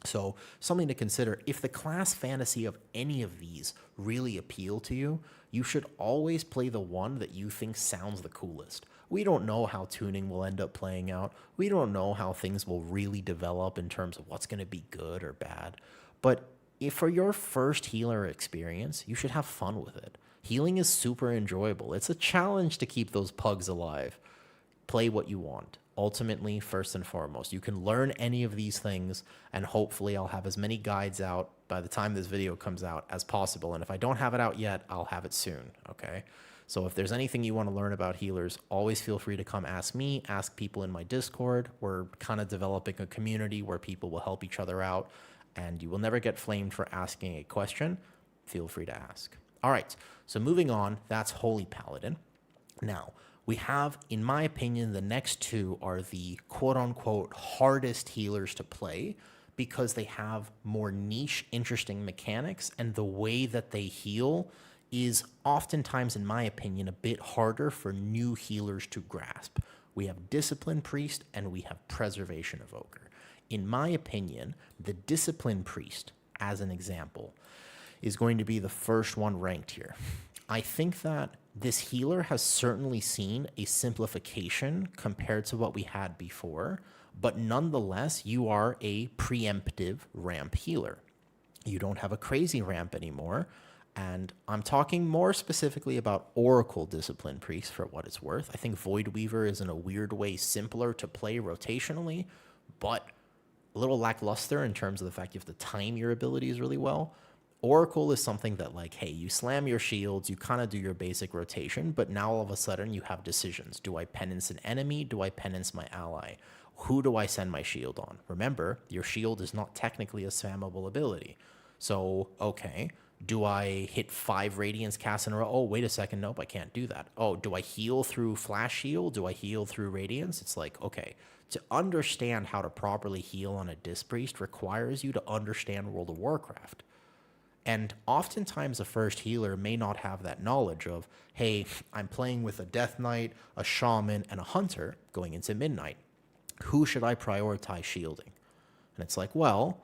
So something to consider, if the class fantasy of any of these really appeal to you, you should always play the one that you think sounds the coolest. We don't know how tuning will end up playing out. We don't know how things will really develop in terms of what's going to be good or bad. But if for your first healer experience, you should have fun with it. Healing is super enjoyable. It's a challenge to keep those pugs alive. Play what you want. Ultimately, first and foremost, you can learn any of these things, and hopefully I'll have as many guides out by the time this video comes out as possible. And if I don't have it out yet, I'll have it soon, okay? So if there's anything you want to learn about healers, always feel free to come ask me, ask people in my Discord. We're kind of developing a community where people will help each other out, and you will never get flamed for asking a question. Feel free to ask. All right, so moving on, that's Holy Paladin. Now, we have, in my opinion, the next two are the quote-unquote hardest healers to play because they have more niche, interesting mechanics, and the way that they heal is oftentimes, in my opinion, a bit harder for new healers to grasp. We have Discipline Priest and we have Preservation Evoker. In my opinion, the Discipline Priest, as an example, is going to be the first one ranked here. I think that this healer has certainly seen a simplification compared to what we had before, but nonetheless, you are a preemptive ramp healer. You don't have a crazy ramp anymore, and I'm talking more specifically about Oracle Discipline Priest for what it's worth. I think Void Weaver is in a weird way simpler to play rotationally, but a little lackluster in terms of the fact you have to time your abilities really well. Oracle is something that, like, hey, you slam your shields, you kind of do your basic rotation, but now all of a sudden you have decisions. Do I penance an enemy? Do I penance my ally? Who do I send my shield on? Remember, your shield is not technically a spammable ability. So, okay, do I hit 5 Radiance casts in a row? Oh, wait a second, nope, I can't do that. Oh, do I heal through Flash Shield? Do I heal through Radiance? It's like, okay, to understand how to properly heal on a Disc Priest requires you to understand World of Warcraft. And oftentimes a first healer may not have that knowledge of, hey, I'm playing with a Death Knight, a Shaman, and a Hunter going into Midnight. Who should I prioritize shielding? And it's like, well,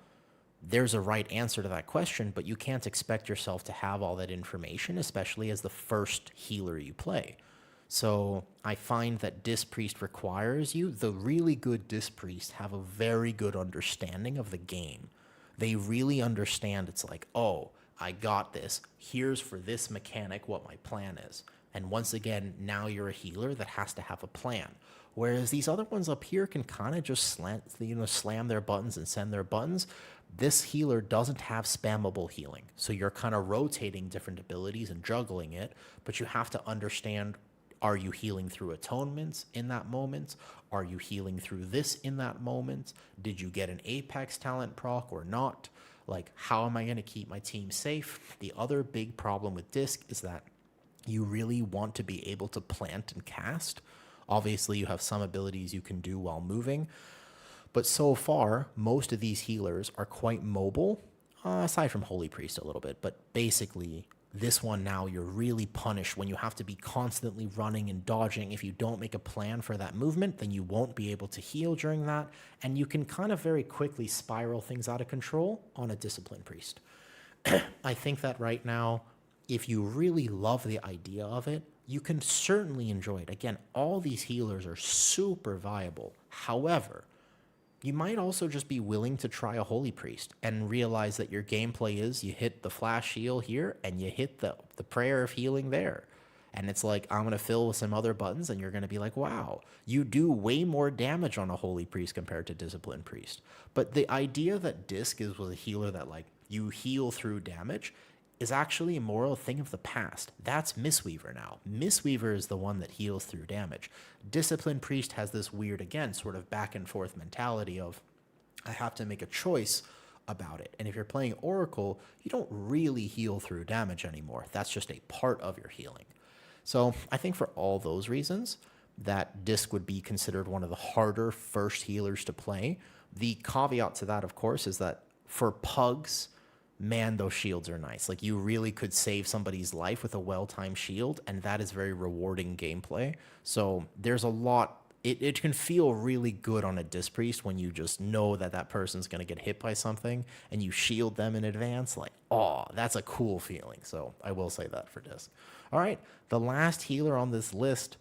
there's a right answer to that question, but you can't expect yourself to have all that information, especially as the first healer you play. So I find that Disc Priest requires you, the really good Disc Priest have a very good understanding of the game. They really understand it's like, oh, I got this. Here's for this mechanic what my plan is. And once again, now you're a healer that has to have a plan. Whereas these other ones up here can kind of just slam their buttons and send their buttons. This healer doesn't have spammable healing. So you're kind of rotating different abilities and juggling it, but you have to understand, are you healing through atonements in that moment? Are you healing through this in that moment? Did you get an Apex talent proc or not? Like, how am I going to keep my team safe? The other big problem with Disc is that you really want to be able to plant and cast. Obviously, you have some abilities you can do while moving, but so far, most of these healers are quite mobile, aside from Holy Priest a little bit, but basically, this one now you're really punished when you have to be constantly running and dodging. If you don't make a plan for that movement, then you won't be able to heal during that, and you can kind of very quickly spiral things out of control on a Discipline Priest. I think that right now, if you really love the idea of it, you can certainly enjoy it. Again, all these healers are super viable. However, you might also just be willing to try a Holy Priest and realize that your gameplay is you hit the Flash Heal here and you hit the Prayer of Healing there. And it's like, I'm going to fill with some other buttons, and you're going to be like, wow, you do way more damage on a Holy Priest compared to Discipline Priest. But the idea that Disc was a healer that, like, you heal through damage is actually more a thing of the past. That's Mistweaver now. Mistweaver is the one that heals through damage. Discipline Priest has this weird, again, sort of back and forth mentality of, I have to make a choice about it. And if you're playing Oracle, you don't really heal through damage anymore. That's just a part of your healing. So I think for all those reasons, that Disc would be considered one of the harder first healers to play. The caveat to that, of course, is that for pugs, man, those shields are nice. Like, you really could save somebody's life with a well-timed shield, and that is very rewarding gameplay. So there's a lot. It can feel really good on a Disc Priest when you just know that that person's going to get hit by something, and you shield them in advance. Like, oh, that's a cool feeling. So I will say that for Disc. All right, the last healer on this list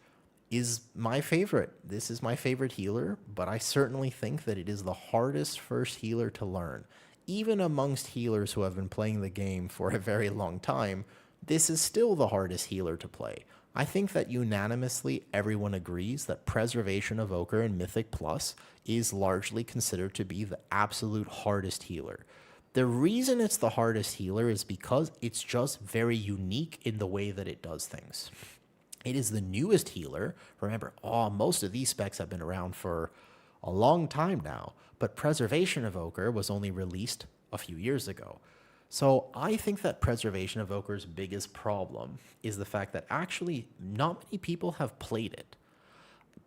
is my favorite. This is my favorite healer, but I certainly think that it is the hardest first healer to learn. Even amongst healers who have been playing the game for a very long time, this is still the hardest healer to play. I think that unanimously everyone agrees that Preservation Evoker in Mythic Plus is largely considered to be the absolute hardest healer. The reason it's the hardest healer is because it's just very unique in the way that it does things. It is the newest healer. Remember, most of these specs have been around for a long time now, but Preservation Evoker was only released a few years ago. So I think that Preservation Evoker's biggest problem is the fact that actually not many people have played it.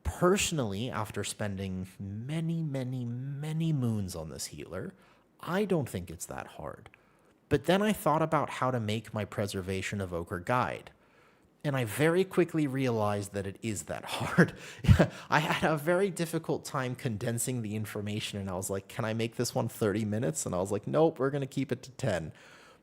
Personally, after spending many, many, many moons on this healer, I don't think it's that hard. But then I thought about how to make my Preservation Evoker guide. And I very quickly realized that it is that hard. I had a very difficult time condensing the information, and I was like, can I make this one 30 minutes? And I was like, nope, we're going to keep it to 10.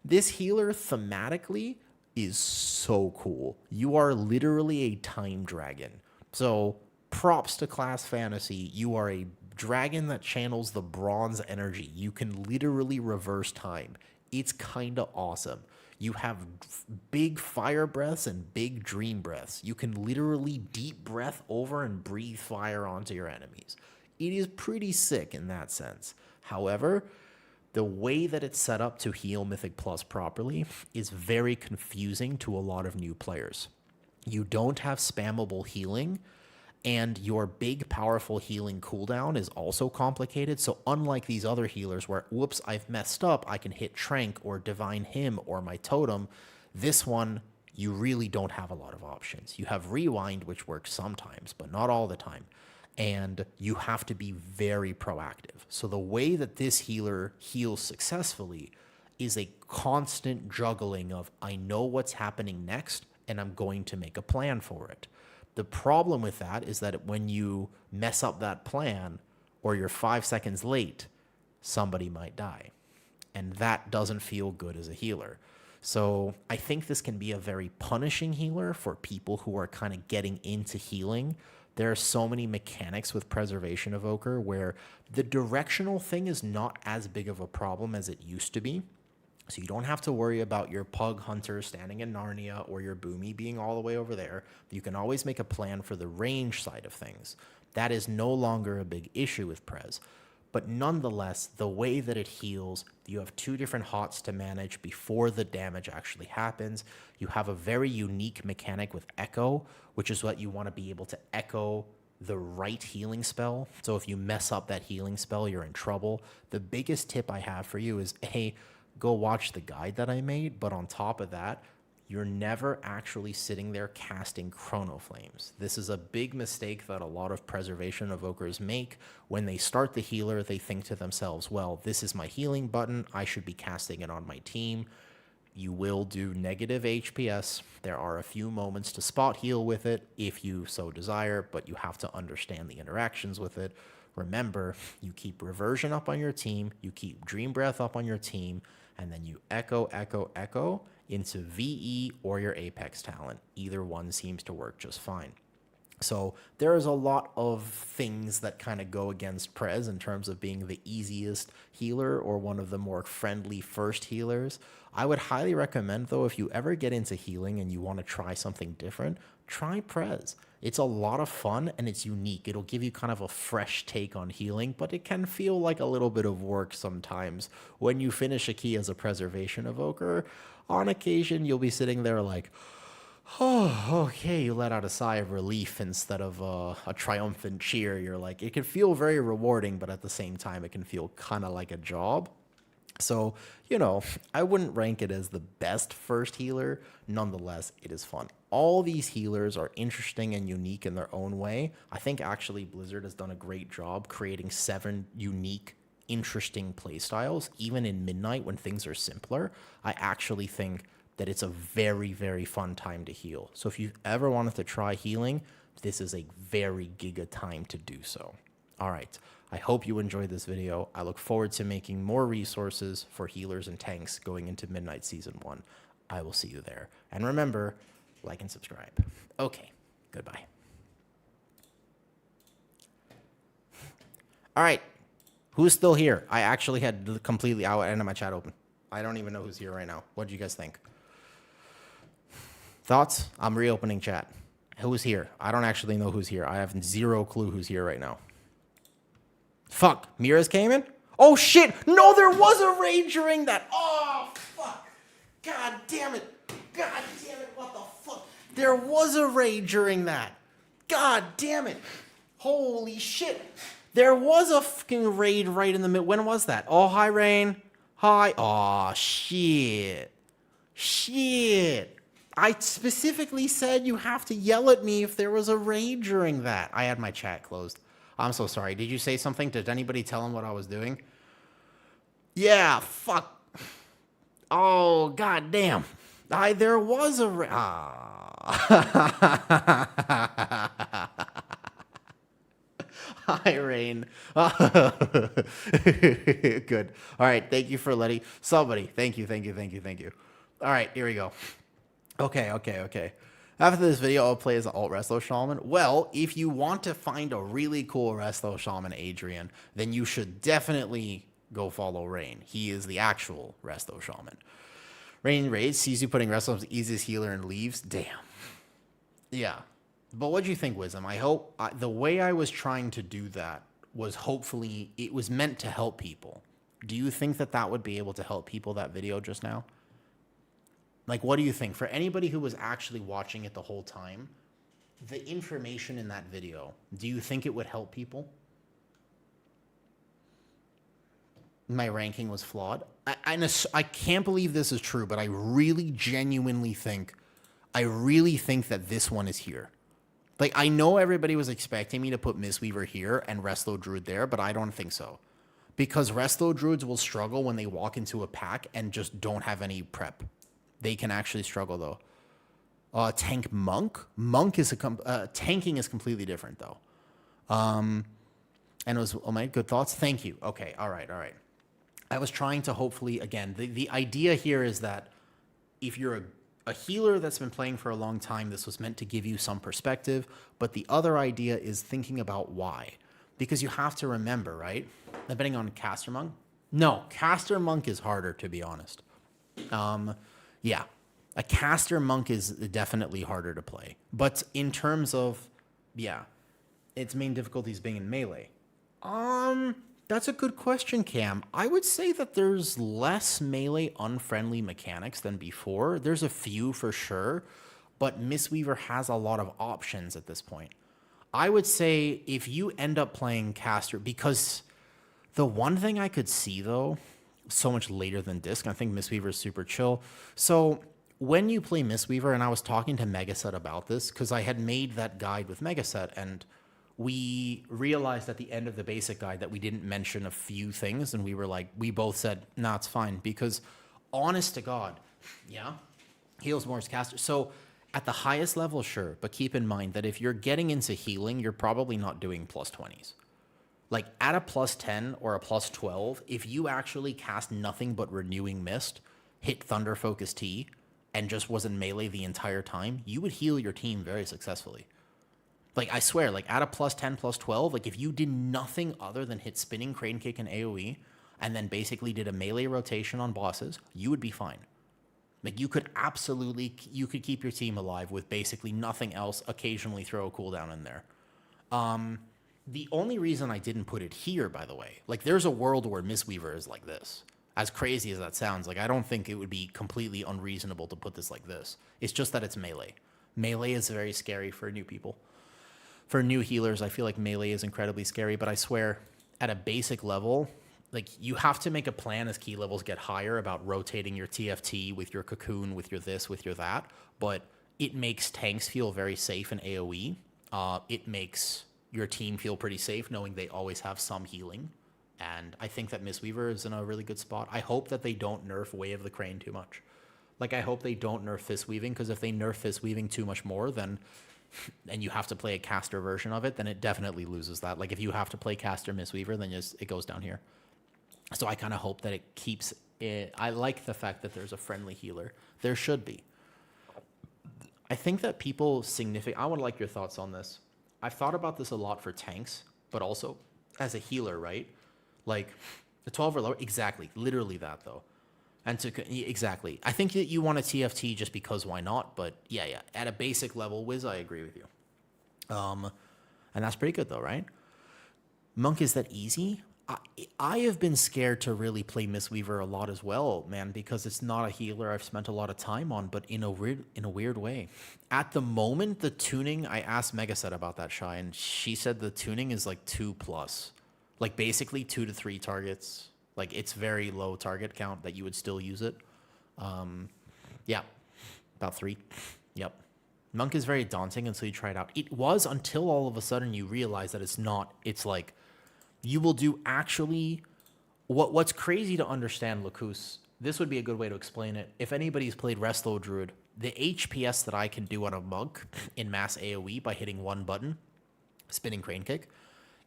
This healer thematically is so cool. You are literally a time dragon. So props to Class Fantasy. You are a dragon that channels the bronze energy. You can literally reverse time. It's kind of awesome. You have big fire breaths and big dream breaths. You can literally deep breath over and breathe fire onto your enemies. It is pretty sick in that sense. However, the way that it's set up to heal Mythic Plus properly is very confusing to a lot of new players. You don't have spammable healing, and your big, powerful healing cooldown is also complicated. So unlike these other healers where, whoops, I've messed up, I can hit Trank or Divine Hymn or my Totem, this one, you really don't have a lot of options. You have Rewind, which works sometimes, but not all the time. And you have to be very proactive. So the way that this healer heals successfully is a constant juggling of, I know what's happening next, and I'm going to make a plan for it. The problem with that is that when you mess up that plan or you're 5 seconds late, somebody might die. And that doesn't feel good as a healer. So I think this can be a very punishing healer for people who are kind of getting into healing. There are so many mechanics with Preservation Evoker where the directional thing is not as big of a problem as it used to be. So you don't have to worry about your Pug Hunter standing in Narnia or your Boomy being all the way over there. You can always make a plan for the range side of things. That is no longer a big issue with Prez. But nonetheless, the way that it heals, you have 2 different hots to manage before the damage actually happens. You have a very unique mechanic with Echo, which is what you want to be able to echo the right healing spell. So if you mess up that healing spell, you're in trouble. The biggest tip I have for you is, A, go watch the guide that I made, but on top of that, you're never actually sitting there casting Chrono Flames. This is a big mistake that a lot of Preservation Evokers make. When they start the healer, they think to themselves, well, this is my healing button, I should be casting it on my team. You will do negative HPS. There are a few moments to spot heal with it if you so desire, but you have to understand the interactions with it. Remember, you keep Reversion up on your team, you keep Dream Breath up on your team, and then you echo, echo, echo into VE or your Apex talent. Either one seems to work just fine. So there is a lot of things that kind of go against Prez in terms of being the easiest healer or one of the more friendly first healers. I would highly recommend, though, if you ever get into healing and you want to try something different, try Prez. It's a lot of fun and it's unique. It'll give you kind of a fresh take on healing, but it can feel like a little bit of work sometimes. When you finish a key as a Preservation Evoker, on occasion you'll be sitting there like, oh, okay, you let out a sigh of relief instead of a triumphant cheer. You're like, it can feel very rewarding, but at the same time, it can feel kind of like a job. So, you know, I wouldn't rank it as the best first healer. Nonetheless, it is fun. All these healers are interesting and unique in their own way. I think actually Blizzard has done a great job creating 7 unique, interesting playstyles. Even in Midnight, when things are simpler, I actually think that it's a very, very fun time to heal. So if you've ever wanted to try healing, this is a very giga time to do so. All right. I hope you enjoyed this video. I look forward to making more resources for healers and tanks going into Midnight Season 1. I will see you there. And remember, like and subscribe. Okay, goodbye. All right, who's still here? I actually had completely out end of my chat open. I don't even know who's here right now. What do you guys think? Thoughts? I'm reopening chat. Who's here? I don't actually know who's here. I have zero clue who's here right now. Fuck, Mira's came in? Oh shit, no, there was a raid during that. Oh, fuck. God damn it. God damn it, what the fuck? There was a raid during that. God damn it. Holy shit. There was a fucking raid right in the middle. When was that? Oh, hi, Rain. Hi. Oh, shit. Shit. I specifically said you have to yell at me if there was a raid during that. I had my chat closed. I'm so sorry. Did you say something? Did anybody tell him what I was doing? Yeah, fuck. Oh, god damn. There was a... Hi, Rain. Good. All right, thank you for letting... Somebody, thank you. All right, here we go. Okay. After this video, I'll play as an alt Resto Shaman. Well, if you want to find a really cool Resto Shaman, Adrian, then you should definitely go follow Rain. He is the actual Resto Shaman. Rain raids, sees you putting Resto as easiest healer and leaves. Damn. Yeah. But what do you think, Wisdom? I hope the way I was trying to do that was hopefully, it was meant to help people. Do you think that that would be able to help people, that video just now? Like, what do you think? For anybody who was actually watching it the whole time, the information in that video, do you think it would help people? My ranking was flawed. I can't believe this is true, but I really genuinely think, that this one is here. Like, I know everybody was expecting me to put Mistweaver here and Resto Druid there, but I don't think so. Because Resto Druids will struggle when they walk into a pack and just don't have any prep. They can actually struggle, though. Tank Monk? Monk is tanking is completely different, though. And it was, oh my, good thoughts? Thank you. Okay, all right. I was trying to hopefully, again, the idea here is that if you're a healer that's been playing for a long time, this was meant to give you some perspective, but the other idea is thinking about why. Because you have to remember, right? Depending on Caster Monk? No, Caster Monk is harder, to be honest. Yeah, a Caster Monk is definitely harder to play. But in terms of, yeah, its main difficulties being in melee. That's a good question, Cam. I would say that there's less melee unfriendly mechanics than before. There's a few for sure, but Mistweaver has a lot of options at this point. I would say if you end up playing Caster, because the one thing I could see, though, so much later than Disc, I think Mistweaver is super chill. So when you play Mistweaver, and I was talking to Megaset about this, because I had made that guide with Megaset, and we realized at the end of the basic guide that we didn't mention a few things, and we were like, we both said, nah, it's fine, because honest to God, yeah, heals more as Caster. So at the highest level, sure, but keep in mind that if you're getting into healing, you're probably not doing plus 20s. Like at a plus 10 or a plus 12, if you actually cast nothing but Renewing Mist, hit Thunder Focus T, and just was in melee the entire time, you would heal your team very successfully. Like, I swear, like, at a plus 10, plus 12, like, if you did nothing other than hit Spinning, Crane Kick, and AoE, and then basically did a melee rotation on bosses, you would be fine. Like, you could absolutely, you could keep your team alive with basically nothing else, occasionally throw a cooldown in there. The only reason I didn't put it here, by the way, like, there's a world where Mistweaver is like this. As crazy as that sounds, like, I don't think it would be completely unreasonable to put this like this. It's just that it's melee. Melee is very scary for new people. For new healers, I feel like melee is incredibly scary, but I swear, at a basic level, like, you have to make a plan as key levels get higher about rotating your TFT with your cocoon, with your this, with your that, but it makes tanks feel very safe in AoE. It makes your team feel pretty safe knowing they always have some healing, and I think that Mistweaver is in a really good spot. I hope that they don't nerf Way of the Crane too much. Like, I hope they don't nerf Fist Weaving, because if they nerf Fist Weaving too much more, then, and you have to play a caster version of it, then it definitely loses that. Like, if you have to play caster Mistweaver, then just, it goes down here. So I kind of hope that it keeps it. I like the fact that there's a friendly healer. There should be. I think that people I would like your thoughts on this. I've thought about this a lot for tanks, but also as a healer, right? Like, the 12 or lower, exactly, literally that, though. And exactly. I think that you want a TFT just because why not? But yeah. At a basic level, Wiz, I agree with you. And that's pretty good, though, right? Monk, is that easy? I have been scared to really play Mistweaver a lot as well, man, because it's not a healer I've spent a lot of time on, but in a weird way. At the moment, the tuning, I asked Megaset about that, Shy, and she said the tuning is like 2+. Like, basically 2 to 3 targets. Like, it's very low target count that you would still use it. Yeah, about 3. Yep. Monk is very daunting until you try it out. It was until all of a sudden you realize that it's not. It's like, you will do actually... What's crazy to understand, Lacus, this would be a good way to explain it. If anybody's played Resto Druid, the HPS that I can do on a Monk in mass AoE by hitting one button, Spinning Crane Kick,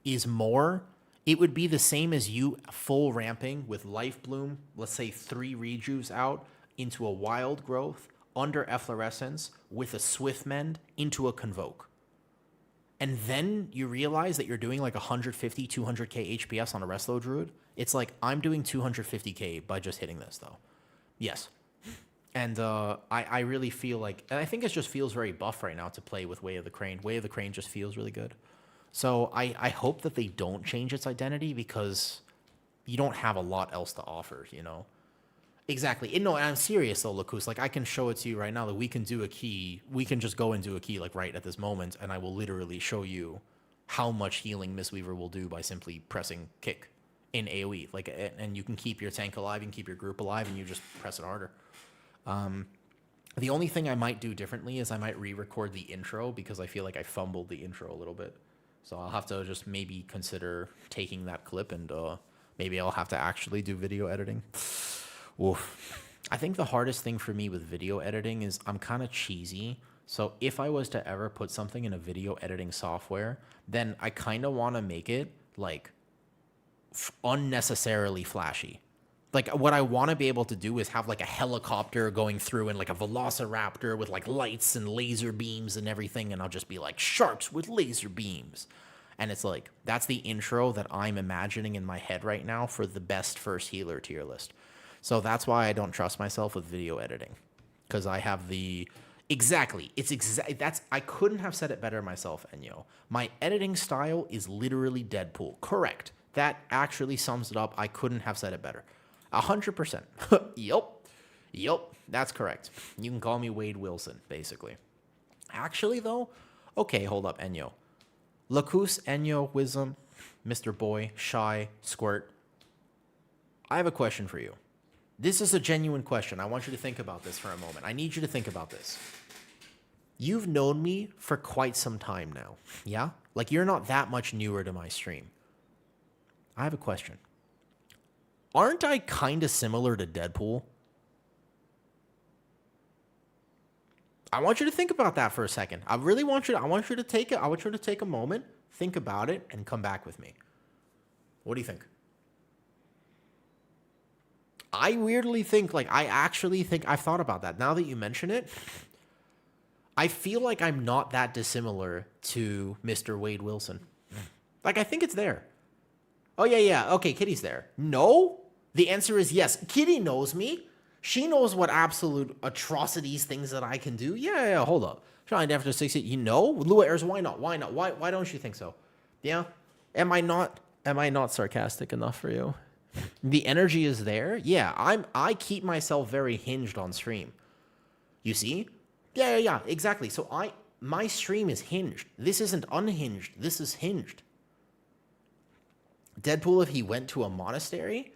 is more... It would be the same as you full ramping with Life Bloom, let's say 3 Rejuves out, into a Wild Growth, under Efflorescence, with a Swift Mend, into a Convoke. And then you realize that you're doing like 150, 200k HPS on a Resto Druid. It's like, I'm doing 250k by just hitting this, though. Yes. And I really feel like... And I think it just feels very buff right now to play with Way of the Crane. Way of the Crane just feels really good. So I hope that they don't change its identity because you don't have a lot else to offer, you know? Exactly. No, and I'm serious though, Lacus. Like I can show it to you right now that we can do a key. We can just go and do a key like right at this moment, and I will literally show you how much healing Mistweaver will do by simply pressing kick in AoE. Like, and you can keep your tank alive, you can keep your group alive, and you just press it harder. The only thing I might do differently is I might re-record the intro because I feel like I fumbled the intro a little bit. So I'll have to just maybe consider taking that clip and maybe I'll have to actually do video editing. Oof. I think the hardest thing for me with video editing is I'm kind of cheesy. So if I was to ever put something in a video editing software, then I kind of want to make it like unnecessarily flashy. Like what I want to be able to do is have like a helicopter going through and like a velociraptor with like lights and laser beams and everything. And I'll just be like sharks with laser beams. And it's like, that's the intro that I'm imagining in my head right now for the best first healer tier list. So that's why I don't trust myself with video editing. Because I have the... Exactly. I couldn't have said it better myself, Enyo. My editing style is literally Deadpool. Correct. That actually sums it up. I couldn't have said it better. 100%. Yup. That's correct. You can call me Wade Wilson, basically. Actually, though, okay, hold up, Enyo. Lacus, Enyo, Wisdom, Mr. Boy, Shy, Squirt. I have a question for you. This is a genuine question. I want you to think about this for a moment. I need you to think about this. You've known me for quite some time now, yeah? Like, you're not that much newer to my stream. I have a question. Aren't I kind of similar to Deadpool? I want you to think about that for a second. I really want you to take a moment, think about it, and come back with me. What do you think? I weirdly think, I actually think I've thought about that. Now that you mention it, I feel like I'm not that dissimilar to Mr. Wade Wilson. Like, I think it's there. Oh, yeah. Okay, Kitty's there. No? The answer is yes. Kitty knows me. She knows what absolute atrocities, things that I can do. Yeah, hold up. Trying after 60, you know? Lua Airs, why not? Why don't you think so? Yeah? Am I not sarcastic enough for you? The energy is there. Yeah, I keep myself very hinged on stream. You see? Yeah, exactly. So my stream is hinged. This isn't unhinged. This is hinged. Deadpool, if he went to a monastery,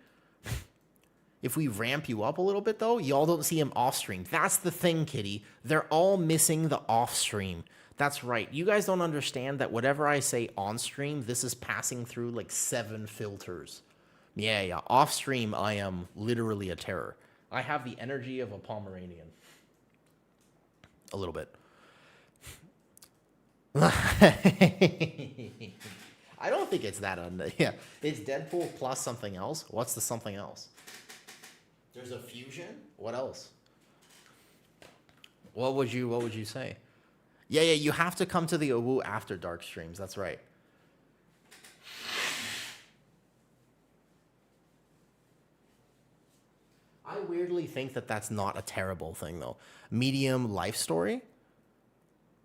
if we ramp you up a little bit though, y'all don't see him off stream. That's the thing, Kitty. They're all missing the off stream. That's right. You guys don't understand that whatever I say on stream, this is passing through like 7 filters. Yeah. Off stream, I am literally a terror. I have the energy of a Pomeranian. A little bit. I don't think it's that yeah. It's Deadpool plus something else. What's the something else? There's a fusion? What else? What would you say? Yeah, you have to come to the Owu after dark streams. That's right. I weirdly think that that's not a terrible thing, though. Medium life story?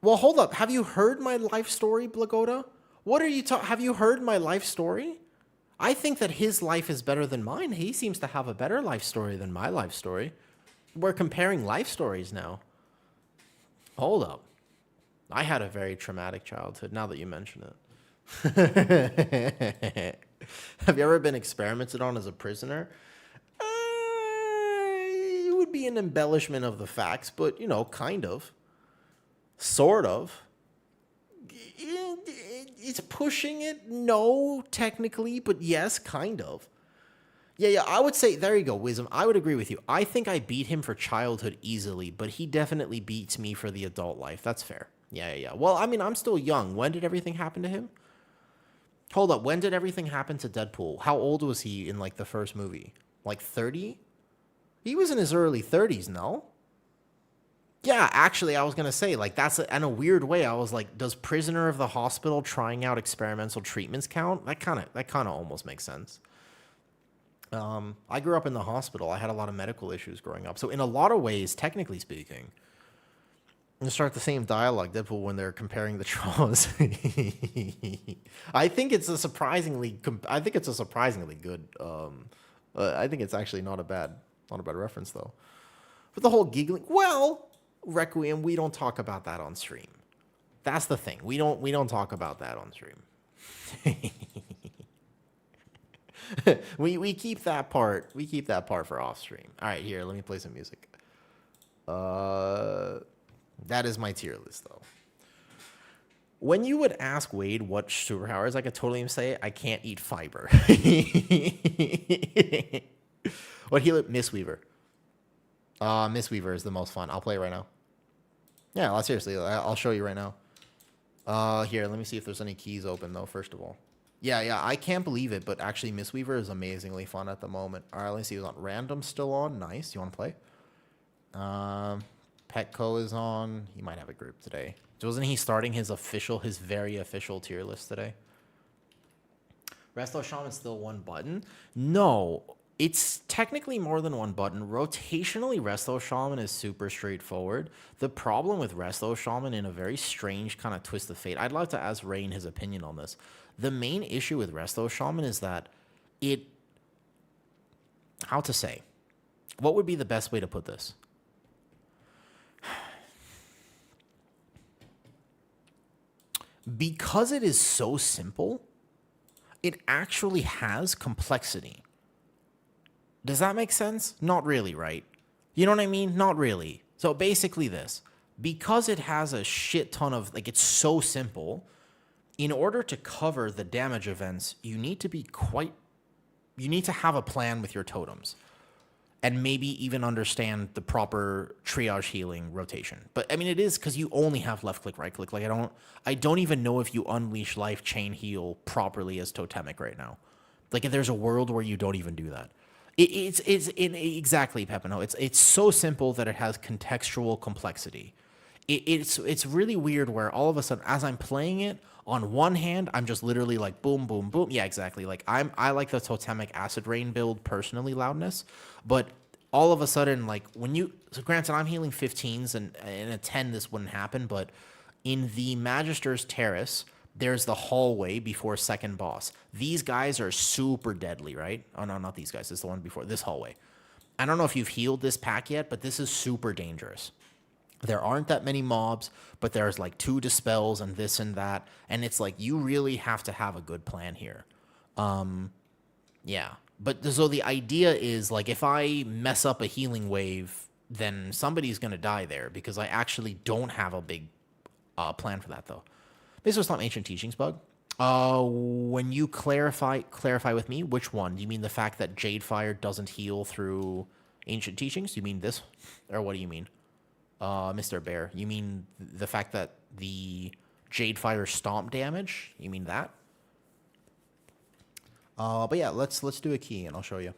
Well, hold up. Have you heard my life story, Blagoda? What are you talking? Have you heard my life story? I think that his life is better than mine. He seems to have a better life story than my life story. We're comparing life stories now. Hold up. I had a very traumatic childhood, now that you mention it. Have you ever been experimented on as a prisoner? It would be an embellishment of the facts, but, kind of. Sort of. It's pushing it? No, technically, but yes, kind of. Yeah, I would say, there you go, Wisdom. I would agree with you. I think I beat him for childhood easily, but he definitely beats me for the adult life. That's fair. Yeah. Well, I mean, I'm still young. When did everything happen to him? Hold up. When did everything happen to Deadpool? How old was he in, the first movie? 30? He was in his early 30s, no? Yeah, actually, I was going to say, that's in a weird way. I was like, does prisoner of the hospital trying out experimental treatments count? That kind of almost makes sense. I grew up in the hospital. I had a lot of medical issues growing up. So in a lot of ways, technically speaking, And start the same dialogue, Deadpool, when they're comparing the trolls. I think it's a surprisingly good. I think it's actually not a bad reference though. But the whole giggling. Well, Requiem, we don't talk about that on stream. That's the thing. We don't talk about that on stream. we keep that part. We keep that part for off stream. All right, here. Let me play some music. That is my tier list, though. When you would ask Wade what superpowers, I could totally say I can't eat fiber. What healer? Mistweaver. Mistweaver is the most fun. I'll play it right now. Yeah, seriously, I'll show you right now. Here, let me see if there's any keys open, though, first of all. Yeah, I can't believe it, but actually Mistweaver is amazingly fun at the moment. All right, let me see who's on. Random still on. Nice. You want to play? Petco is on. He might have a group today. Wasn't he starting his very official tier list today? Resto Shaman still one button? No, it's technically more than one button. Rotationally, Resto Shaman is super straightforward. The problem with Resto Shaman, in a very strange kind of twist of fate, I'd like to ask Rain his opinion on this. The main issue with Resto Shaman is that how to say? What would be the best way to put this? Because it is so simple, it actually has complexity. Does that make sense? Not really, right? You know what I mean? Not really. So basically this, because it has a shit ton of, it's so simple, in order to cover the damage events, you need to have a plan with your totems. And maybe even understand the proper triage healing rotation. But I mean, it is because you only have left click, right click. I don't even know if you unleash life chain heal properly as totemic right now. If there's a world where you don't even do that. Exactly, Pepino. It's so simple that it has contextual complexity. It's really weird where all of a sudden, as I'm playing it, on one hand, I'm just literally boom, boom, boom. Yeah, exactly. I like the totemic acid rain build personally, loudness, but all of a sudden, so granted, I'm healing 15s and in a 10, this wouldn't happen, but in the Magister's Terrace, there's the hallway before second boss. These guys are super deadly, right? Oh no, not these guys. It's the one before this hallway. I don't know if you've healed this pack yet, but this is super dangerous. There aren't that many mobs, but there's 2 dispels and this and that. And it's you really have to have a good plan here. Yeah. But so the idea is if I mess up a healing wave, then somebody's going to die there because I actually don't have a big plan for that though. Basically, it's not an ancient teachings bug. When you clarify with me, which one? Do you mean the fact that Jade Fire doesn't heal through ancient teachings? You mean this? Or what do you mean? Mr. Bear, you mean the fact that the Jade Fire stomp damage? You mean that? But yeah, let's do a key and I'll show you.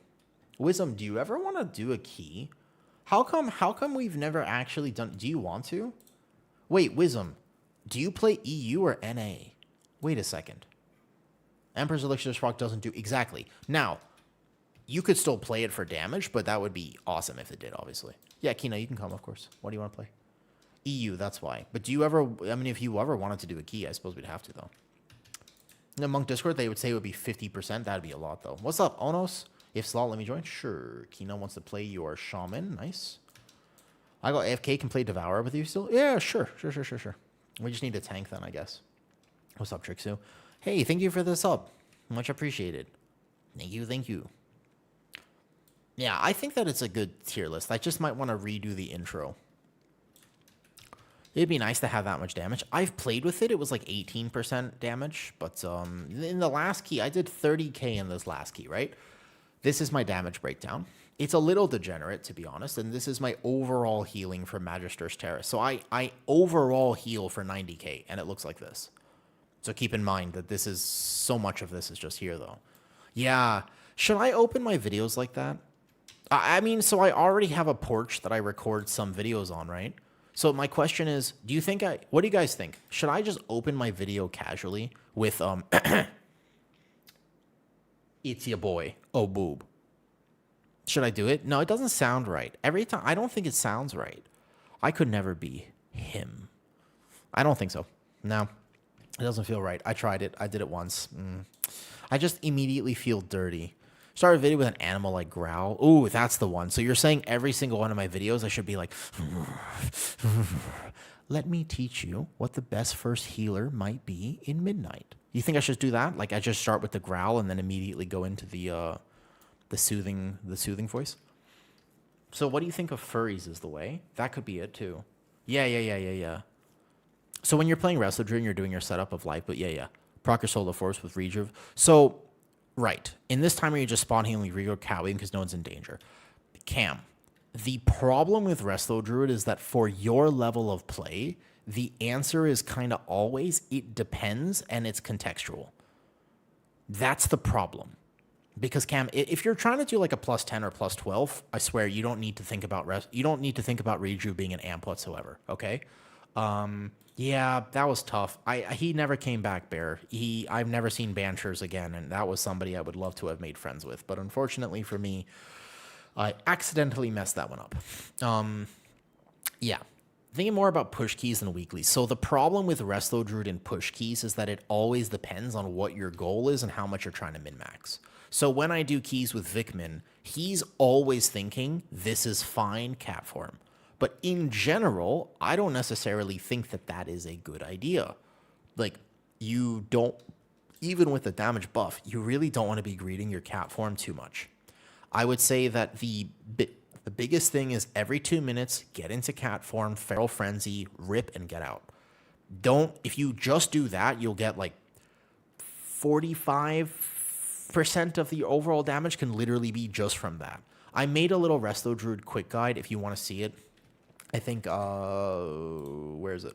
Wisdom, do you ever want to do a key? How come we've never actually done? Do you want to? Wait, Wisdom, do you play EU or NA? Wait a second. Emperor's Elixir Rock doesn't do exactly. Now, you could still play it for damage, but that would be awesome if it did, obviously. Yeah, Kina, you can come, of course. What do you want to play? EU, that's why. But do you ever, if you ever wanted to do a key, I suppose we'd have to, though. In the Monk Discord, they would say it would be 50%. That'd be a lot, though. What's up, Onos? If Slot, let me join. Sure. Kina wants to play your Shaman. Nice. I got AFK, can play Devourer with you still? Yeah, sure. We just need a tank then, I guess. What's up, Trixu? Hey, thank you for the sub. Much appreciated. Thank you. Yeah, I think that it's a good tier list. I just might want to redo the intro. It'd be nice to have that much damage. I've played with it. It was 18% damage. But in the last key, I did 30k in this last key, right? This is my damage breakdown. It's a little degenerate, to be honest. And this is my overall healing for Magister's Terrace. So I overall heal for 90k, and it looks like this. So keep in mind that this is, so much of this is just here, though. Yeah. Should I open my videos like that? So I already have a porch that I record some videos on, right? So my question is, what do you guys think? Should I just open my video casually with, it's your boy, oh boob? Should I do it? No, it doesn't sound right. Every time, I don't think it sounds right. I could never be him. I don't think so. No, it doesn't feel right. I tried it. I did it once. I just immediately feel dirty. Start a video with an animal like growl. Ooh, that's the one. So you're saying every single one of my videos I should be like, let me teach you what the best first healer might be in Midnight. You think I should do that? Like I just start with the growl and then immediately go into the soothing voice? So what do you think of furries is the way? That could be it too. Yeah. So when you're playing Wrestle Druid and you're doing your setup of life, but yeah. Proc your Solar Force with Rejuve. So, right. In this time where you just spawn healing Regal Catwing because no one's in danger. Cam, the problem with Resto Druid is that for your level of play, the answer is kind of always, it depends, and it's contextual. That's the problem. Because Cam, if you're trying to do like a plus 10 or plus 12, I swear you don't need to think about Rejuve being an amp whatsoever, okay? Yeah, that was tough. He never came back, Bear. I've never seen Banchers again, and that was somebody I would love to have made friends with. But unfortunately for me, I accidentally messed that one up. Yeah. Thinking more about push keys and weeklies. So the problem with Resto Druid and push keys is that it always depends on what your goal is and how much you're trying to min-max. So when I do keys with Vikman, he's always thinking, this is fine cat form. But in general, I don't necessarily think that that is a good idea. Like, you don't, even with the damage buff, you really don't want to be greeting your cat form too much. I would say that the biggest thing is every 2 minutes, get into cat form, Feral Frenzy, rip, and get out. If you just do that, you'll get like 45% of the overall damage can literally be just from that. I made a little Resto Druid quick guide if you want to see it. I think, where is it?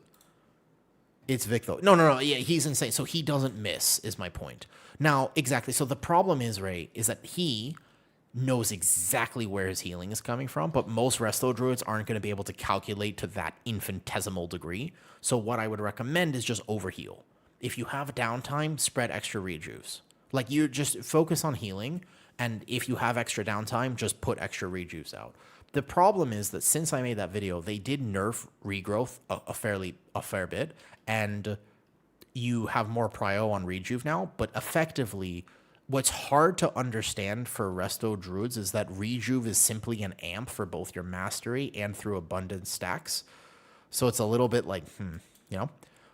It's Vic, though. No. Yeah, he's insane. So he doesn't miss, is my point. Now, exactly. So the problem is, Ray, is that he knows exactly where his healing is coming from, but most Resto Druids aren't going to be able to calculate to that infinitesimal degree. So what I would recommend is just overheal. If you have downtime, spread extra rejuves. Like, you just focus on healing, and if you have extra downtime, just put extra rejuves out. The problem is that since I made that video, they did nerf regrowth a fair bit, and you have more prio on rejuve now, but effectively, what's hard to understand for Resto Druids is that rejuve is simply an amp for both your mastery and through abundant stacks. So it's a little bit like,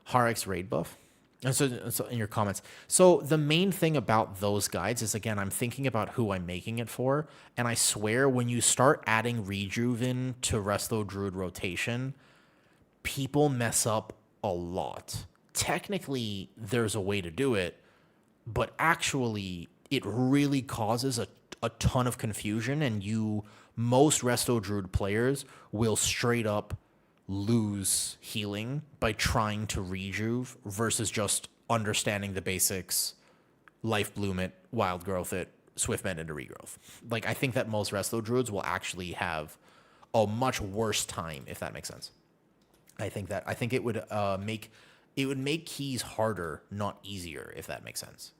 Harix raid buff. And so in your comments. So the main thing about those guides is, again, I'm thinking about who I'm making it for. And I swear when you start adding Rejuve in to Resto Druid rotation, people mess up a lot. Technically, there's a way to do it, but actually it really causes a ton of confusion, and most Resto Druid players will straight up lose healing by trying to rejuve versus just understanding the basics, life bloom it, wild growth it, swift mend into regrowth. Like, I think that most Resto Druids will actually have a much worse time, if that makes sense. I think it would make keys harder, not easier, if that makes sense.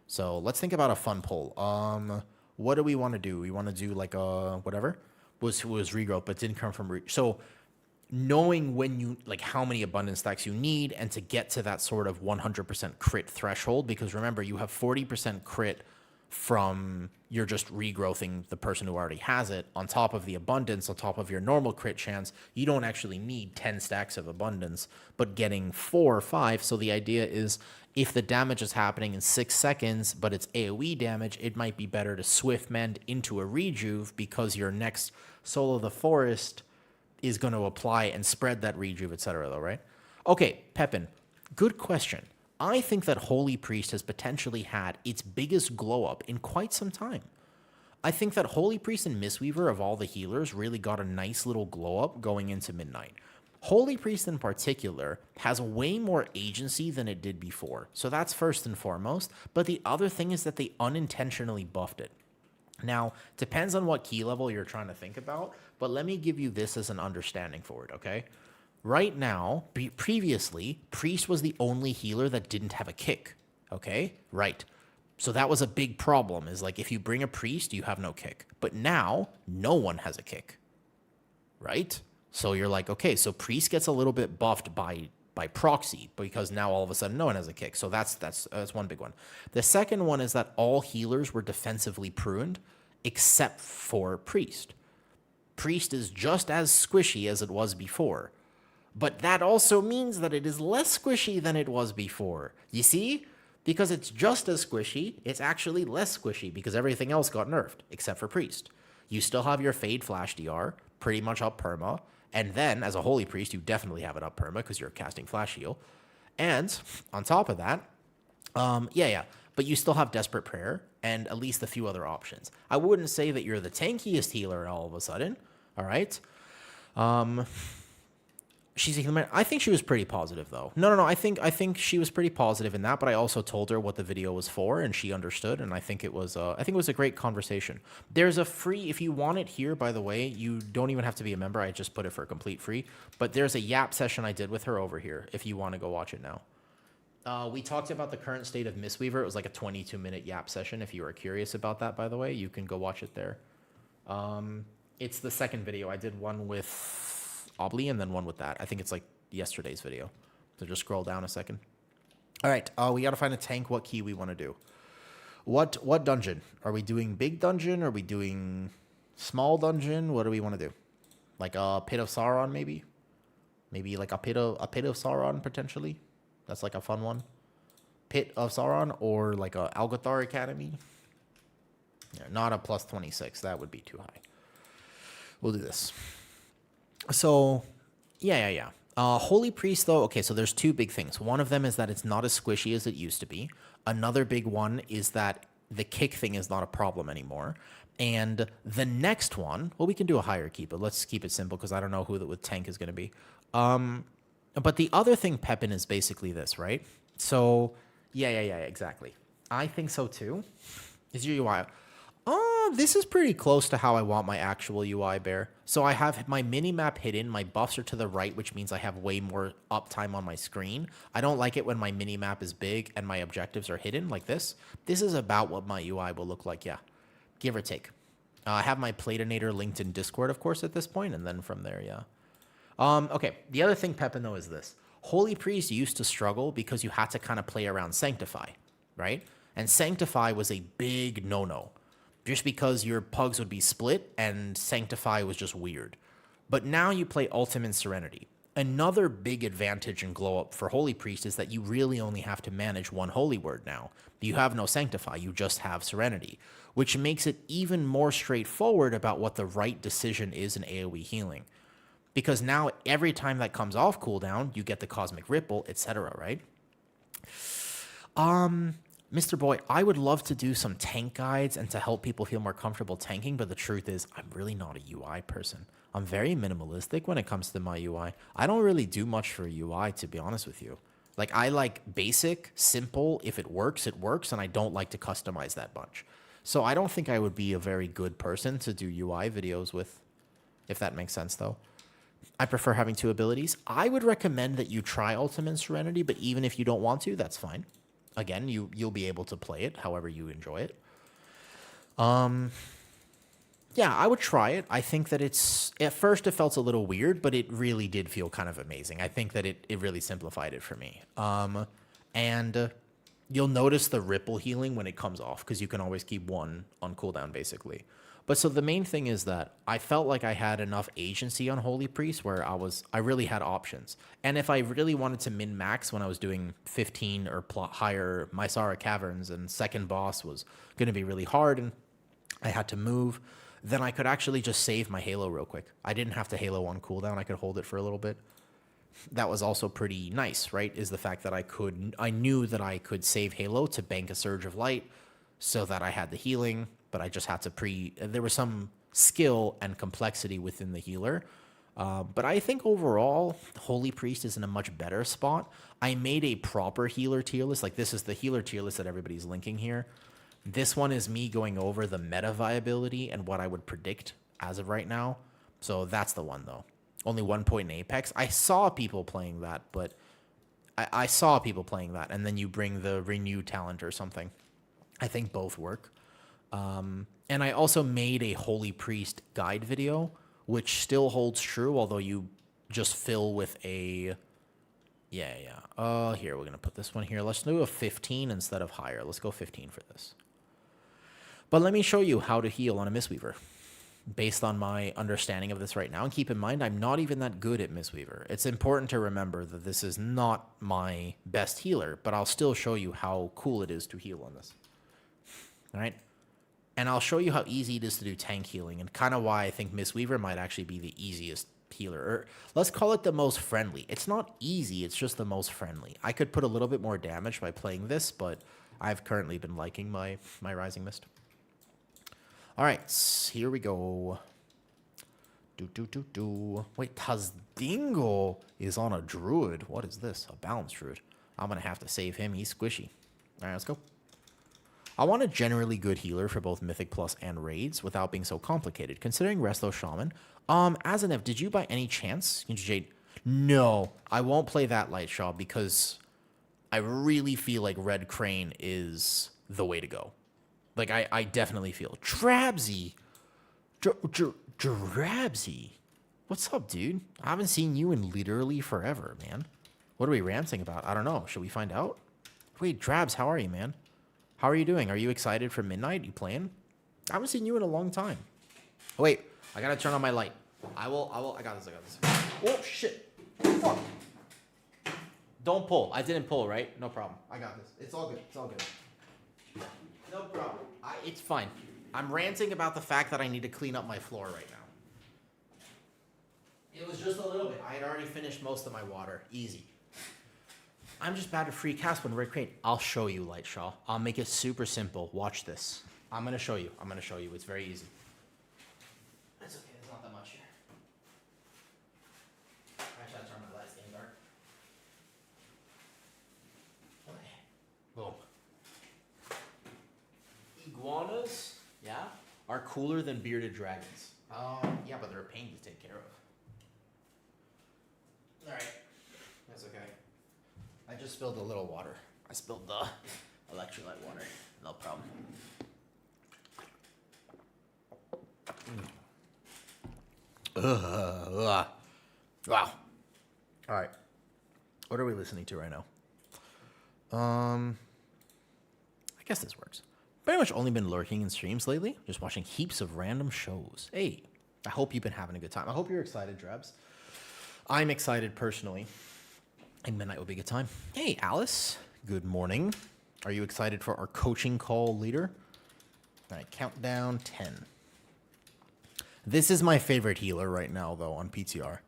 So let's think about a fun poll. What do we want to do? We want to do like whatever was regrowth, but didn't come from so knowing how many abundance stacks you need, and to get to that sort of 100% crit threshold, because remember, you have 40% crit from you're just regrowthing the person who already has it, on top of the abundance, on top of your normal crit chance. You don't actually need 10 stacks of abundance, but getting 4 or 5. So the idea is, if the damage is happening in 6 seconds, but it's AoE damage, it might be better to swift mend into a rejuve, because your next Soul of the Forest is going to apply and spread that rejuve, etc., though, right? Okay, Pepin, good question. I think that Holy Priest has potentially had its biggest glow up in quite some time. I think that Holy Priest and Mistweaver, of all the healers, really got a nice little glow up going into Midnight. Holy Priest in particular has way more agency than it did before. So that's first and foremost. But the other thing is that they unintentionally buffed it. Now, depends on what key level you're trying to think about, but let me give you this as an understanding for it, okay? Right now, previously, Priest was the only healer that didn't have a kick, okay? Right. So that was a big problem, is like, if you bring a Priest, you have no kick. But now, no one has a kick, right? So you're like, okay, so Priest gets a little bit buffed by proxy because now all of a sudden no one has a kick. So that's one big one. The second one is that all healers were defensively pruned except for Priest. Priest is just as squishy as it was before. But that also means that it is less squishy than it was before. You see? Because it's just as squishy, it's actually less squishy because everything else got nerfed, except for Priest. You still have your Fade Flash DR, pretty much up perma, and then, as a Holy Priest, you definitely have it up perma because you're casting Flash Heal. And, on top of that, but you still have Desperate Prayer and at least a few other options. I wouldn't say that you're the tankiest healer all of a sudden, all right? She's a human. I think she was pretty positive, though. No. I think she was pretty positive in that. But I also told her what the video was for, and she understood. And I think it was a great conversation. There's a free, if you want it here, by the way, you don't even have to be a member. I just put it for complete free. But there's a Yap session I did with her over here. If you want to go watch it now. We talked about the current state of Mistweaver. It was like a 22-minute Yap session. If you are curious about that, by the way, you can go watch it there. It's the second video. I did one with Obly and then one with that. I think it's like yesterday's video. So just scroll down a second. All right, we got to find a tank. What key we want to do? What dungeon? Are we doing big dungeon? Are we doing small dungeon? What do we want to do? Like a Pit of Sauron, maybe? Maybe like a pit of Sauron, potentially? That's like a fun one. Pit of Sauron or like a Algothar Academy? Yeah, not a plus 26. That would be too high. We'll do this. So, yeah. Holy Priest, though, okay, so there's two big things. One of them is that it's not as squishy as it used to be. Another big one is that the kick thing is not a problem anymore. And the next one, well, we can do a higher key, but let's keep it simple because I don't know who the tank is going to be. But the other thing, Pepin, is basically this, right? So, yeah, exactly. I think so, too. Is your UI... this is pretty close to how I want my actual UI, Bear. So I have my mini-map hidden. My buffs are to the right, which means I have way more uptime on my screen. I don't like it when my mini-map is big and my objectives are hidden like this. This is about what my UI will look like, yeah. Give or take. I have my Platinator linked in Discord, of course, at this point, and then from there, yeah. Okay, the other thing, Pepin, though, is this. Holy Priest used to struggle because you had to kind of play around Sanctify, right? And Sanctify was a big no-no. Just because your pugs would be split and Sanctify was just weird. But now you play Ultimate Serenity. Another big advantage and glow up for Holy Priest is that you really only have to manage one Holy Word now. You have no Sanctify, you just have Serenity, which makes it even more straightforward about what the right decision is in AoE healing. Because now every time that comes off cooldown, you get the Cosmic Ripple, etc., right? Mr. Boy, I would love to do some tank guides and to help people feel more comfortable tanking, but the truth is I'm really not a UI person. I'm very minimalistic when it comes to my UI. I don't really do much for UI, to be honest with you. Like, I like basic, simple, if it works, and I don't like to customize that bunch. So I don't think I would be a very good person to do UI videos with, if that makes sense, though. I prefer having two abilities. I would recommend that you try Ultimate Serenity, but even if you don't want to, that's fine. Again, you'll be able to play it however you enjoy it. Yeah, I would try it. I think that at first it felt a little weird, but it really did feel kind of amazing. I think that it really simplified it for me. And you'll notice the ripple healing when it comes off because you can always keep one on cooldown, basically. But so the main thing is that I felt like I had enough agency on Holy Priest where I really had options. And if I really wanted to min-max when I was doing 15 or higher Mysara Caverns and second boss was going to be really hard and I had to move, then I could actually just save my Halo real quick. I didn't have to Halo on cooldown. I could hold it for a little bit. That was also pretty nice, right? Is the fact that I knew that I could save Halo to bank a Surge of Light so that I had the healing, but I just had to there was some skill and complexity within the healer. But I think overall, Holy Priest is in a much better spot. I made a proper healer tier list. Like, this is the healer tier list that everybody's linking here. This one is me going over the meta viability and what I would predict as of right now. So that's the one, though. Only 1 point in Apex. I saw people playing that, but I saw people playing that, and then you bring the Renew talent or something. I think both work. And I also made a Holy Priest guide video which still holds true, although you just fill with a... Yeah. Here, we're going to put this one here. Let's do a 15 instead of higher. Let's go 15 for this. But let me show you how to heal on a Mistweaver based on my understanding of this right now. And keep in mind, I'm not even that good at Mistweaver. It's important to remember that this is not my best healer, but I'll still show you how cool it is to heal on this. All right? And I'll show you how easy it is to do tank healing and kind of why I think Mistweaver might actually be the easiest healer. Or let's call it the most friendly. It's not easy, it's just the most friendly. I could put a little bit more damage by playing this, but I've currently been liking my Rising Mist. All right, here we go. Wait, Tazdingo is on a druid. What is this? A balanced druid. I'm going to have to save him. He's squishy. All right, let's go. I want a generally good healer for both Mythic Plus and Raids without being so complicated. Considering Resto Shaman. Azanev, did you by any chance... Jade? No, I won't play that Light Shaw because I really feel like Red Crane is the way to go. Like, I definitely feel. Drabsy. Drabsy. What's up, dude? I haven't seen you in literally forever, man. What are we ranting about? I don't know. Should we find out? Wait, Drabs, how are you, man? How are you doing? Are you excited for midnight? You playing? I haven't seen you in a long time. Oh, wait. I gotta turn on my light. I got this. Oh, shit. Fuck. Don't pull. I didn't pull, right? No problem. I got this. It's all good. No problem. It's fine. I'm ranting about the fact that I need to clean up my floor right now. It was just a little bit. I had already finished most of my water. Easy. I'm just bad at free cast when Red Crane. I'll show you, Lightshaw. I'll make it super simple. Watch this. I'm going to show you. It's very easy. It's okay. There's not that much here. Actually, I'll turn my lights getting dark. Okay. Boom. Iguanas, yeah, are cooler than bearded dragons. Yeah, but they're a pain to take care of. All right. That's okay. I just spilled a little water. I spilled the electrolyte water. No problem. Wow. All right. What are we listening to right now? I guess this works. Pretty much only been lurking in streams lately. Just watching heaps of random shows. Hey, I hope you've been having a good time. I hope you're excited, Drabs. I'm excited personally. And midnight will be a good time. Hey, Alice. Good morning. Are you excited for our coaching call later? All right, countdown 10. This is my favorite healer right now, though, on PTR.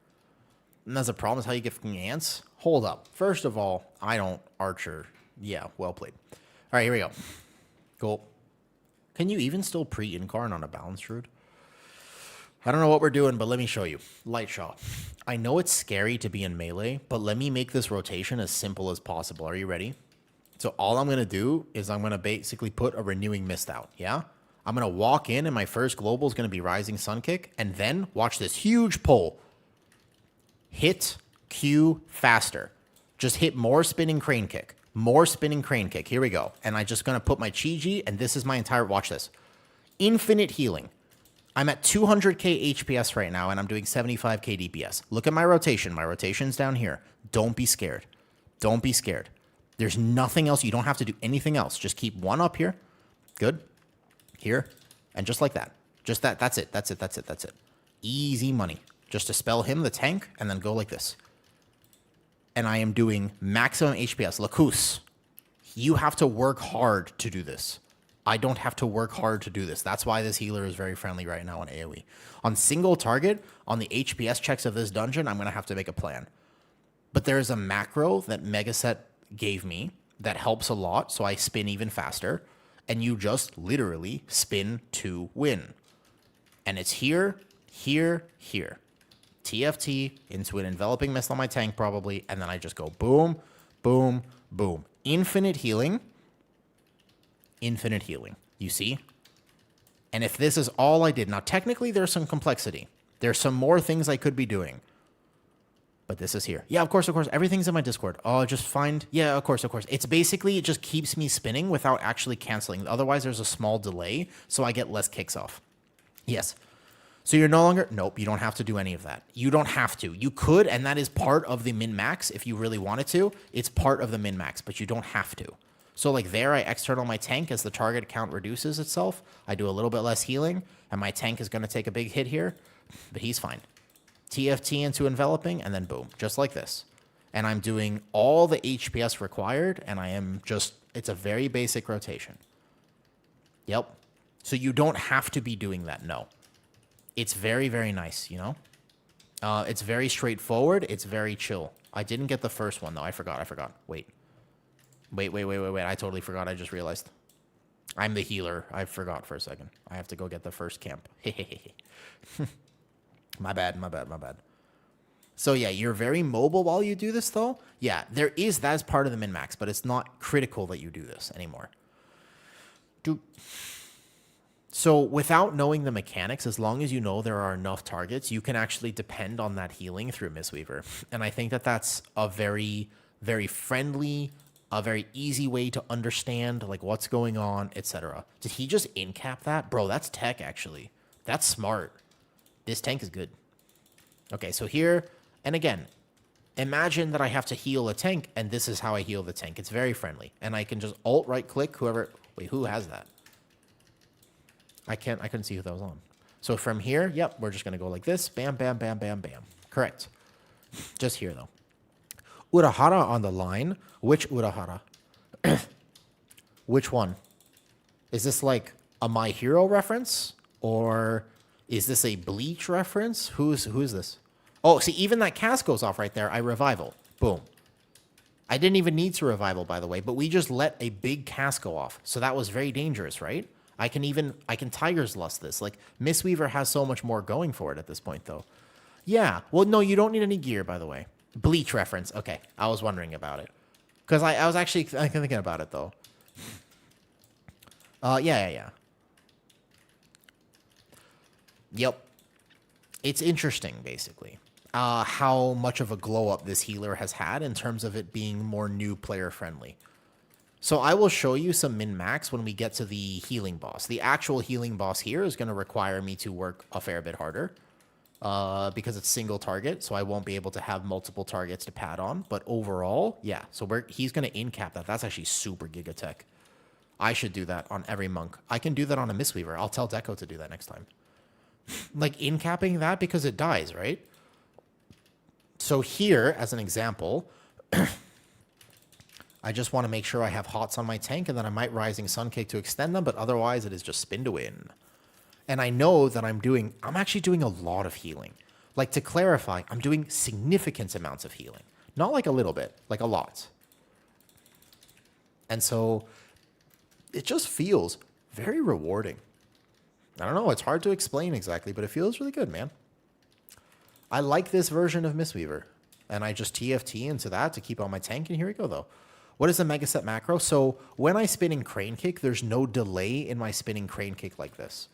And that's a problem, is how you get fucking ants. Hold up. First of all, I don't archer. Yeah, well played. All right, here we go. Cool. Can you even still pre-incarn on a balanced druid? I don't know what we're doing, but let me show you. Light Shaw. I know it's scary to be in melee, but let me make this rotation as simple as possible. Are you ready? So all I'm going to do is I'm going to basically put a Renewing Mist out, yeah? I'm going to walk in, and my first global is going to be Rising Sun Kick, and then watch this huge pull. Hit Q faster. Just hit more Spinning Crane Kick. More Spinning Crane Kick. Here we go. And I'm just going to put my Chi-Ji, and this is my entire... Watch this. Infinite healing. I'm at 200k HPS right now, and I'm doing 75k DPS. Look at my rotation. My rotation's down here. Don't be scared. Don't be scared. There's nothing else. You don't have to do anything else. Just keep one up here. Good. Here. And just like that. Just that. That's it. That's it. That's it. That's it. Easy money. Just dispel him, the tank, and then go like this. And I am doing maximum HPS. Lacus, you have to work hard to do this. I don't have to work hard to do this. That's why this healer is very friendly right now on AoE. On single target, on the HPS checks of this dungeon, I'm going to have to make a plan. But there is a macro that Megaset gave me that helps a lot, so I spin even faster. And you just literally spin to win. And it's here, here, here. TFT into an enveloping mist on my tank probably, and then I just go boom, boom, boom. Infinite healing. Infinite healing. You see? And if this is all I did... Now, technically, there's some complexity. There's some more things I could be doing. But this is here. Yeah, of course, of course. Everything's in my Discord. Oh, just find... Yeah, of course, of course. It's basically... It just keeps me spinning without actually canceling. Otherwise, there's a small delay, so I get less kicks off. Yes. So you're no longer, nope, you don't have to do any of that. You don't have to. You could, and that is part of the min-max if you really wanted to. It's part of the min-max, but you don't have to. So like there, I external my tank as the target count reduces itself. I do a little bit less healing, and my tank is going to take a big hit here, but he's fine. TFT into enveloping, and then boom, just like this. And I'm doing all the HPS required, and I am just, it's a very basic rotation. Yep. So you don't have to be doing that, no. It's very, very nice, you know? It's very straightforward. It's very chill. I didn't get the first one, though. I forgot. Wait. I totally forgot. I just realized. I'm the healer. I forgot for a second. I have to go get the first camp. My bad. So, yeah, you're very mobile while you do this, though. Yeah, that's part of the min-max, but it's not critical that you do this anymore. So without knowing the mechanics, as long as you know there are enough targets, you can actually depend on that healing through Mistweaver. And I think that that's a very, very friendly, a very easy way to understand like what's going on, etc. Did he just in-cap that? Bro, that's tech, actually. That's smart. This tank is good. Okay, so here, and again, imagine that I have to heal a tank, and this is how I heal the tank. It's very friendly. And I can just alt-right-click whoever... Wait, who has that? I couldn't see who that was on. So from here, yep, we're just going to go like this. Bam, bam, bam, bam, bam. Correct. Just here, though. Urahara on the line. Which Urahara? Which one? Is this like a My Hero reference? Or is this a Bleach reference? Who is this? Oh, see, even that cast goes off right there. I revival. Boom. I didn't even need to revival, by the way, but we just let a big cast go off. So that was very dangerous, right? I can Tiger's Lust this. Like, Mistweaver has so much more going for it at this point, though. Yeah. Well, no, you don't need any gear, by the way. Bleach reference. Okay. I was wondering about it. Because I was actually thinking about it, though. Yeah. Yep. It's interesting, basically, how much of a glow-up this healer has had in terms of it being more new player-friendly. So I will show you some min-max when we get to the healing boss. The actual healing boss here is going to require me to work a fair bit harder because it's single target, so I won't be able to have multiple targets to pad on. But overall, yeah, so he's going to in-cap that. That's actually super gigatech. I should do that on every monk. I can do that on a Mistweaver. I'll tell Deco to do that next time. Like in-capping that because it dies, right? So here, as an example... I just want to make sure I have hots on my tank, and then I might Rising Sun Kick to extend them, but otherwise it is just spin to win. And I know that I'm actually doing a lot of healing. Like, to clarify, I'm doing significant amounts of healing. Not like a little bit, like a lot. And so it just feels very rewarding. I don't know, it's hard to explain exactly, but it feels really good, man. I like this version of Mistweaver. And I just TFT into that to keep on my tank, and here we go, though. What is a Mega Set macro? So when I spin in Crane Kick, there's no delay in my spinning Crane Kick like this.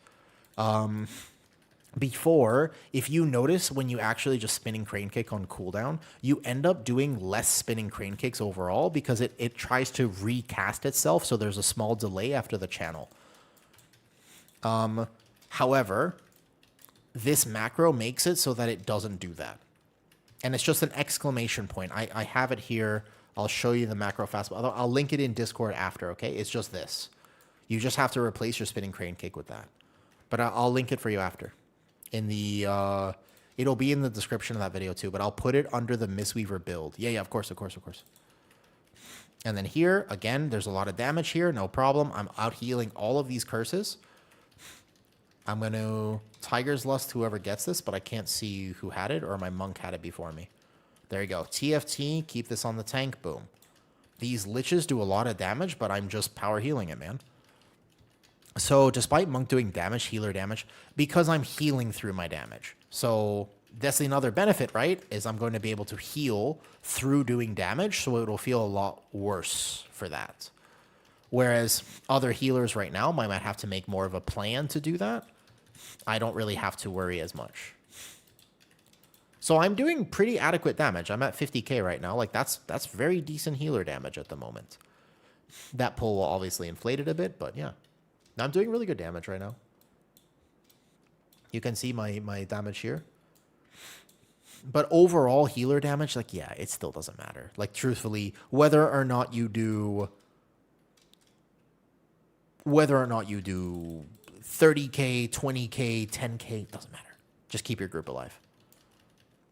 Before, if you notice when you actually just spinning Crane Kick on cooldown, you end up doing less spinning Crane Kicks overall because it tries to recast itself, so there's a small delay after the channel. However, this macro makes it so that it doesn't do that. And it's just an exclamation point. I have it here. I'll show you the macro fast. I'll link it in Discord after, okay? It's just this. You just have to replace your spinning Crane Kick with that. But I'll link it for you after. In the, it'll be in the description of that video too, but I'll put it under the Mistweaver build. Yeah, of course. And then here, again, there's a lot of damage here. No problem. I'm out healing all of these curses. I'm going to Tiger's Lust whoever gets this, but I can't see who had it, or my monk had it before me. There you go. TFT, keep this on the tank. Boom. These liches do a lot of damage, but I'm just power healing it, man. So despite monk doing damage, healer damage, because I'm healing through my damage. So that's another benefit, right? Is I'm going to be able to heal through doing damage, so it'll feel a lot worse for that. Whereas other healers right now might have to make more of a plan to do that. I don't really have to worry as much. So I'm doing pretty adequate damage. I'm at 50k right now. Like that's very decent healer damage at the moment. That pull will obviously inflate it a bit, but yeah. I'm doing really good damage right now. You can see my damage here. But overall healer damage, like, yeah, it still doesn't matter. Like, truthfully, whether or not you do 30k, 20k, 10k, doesn't matter. Just keep your group alive.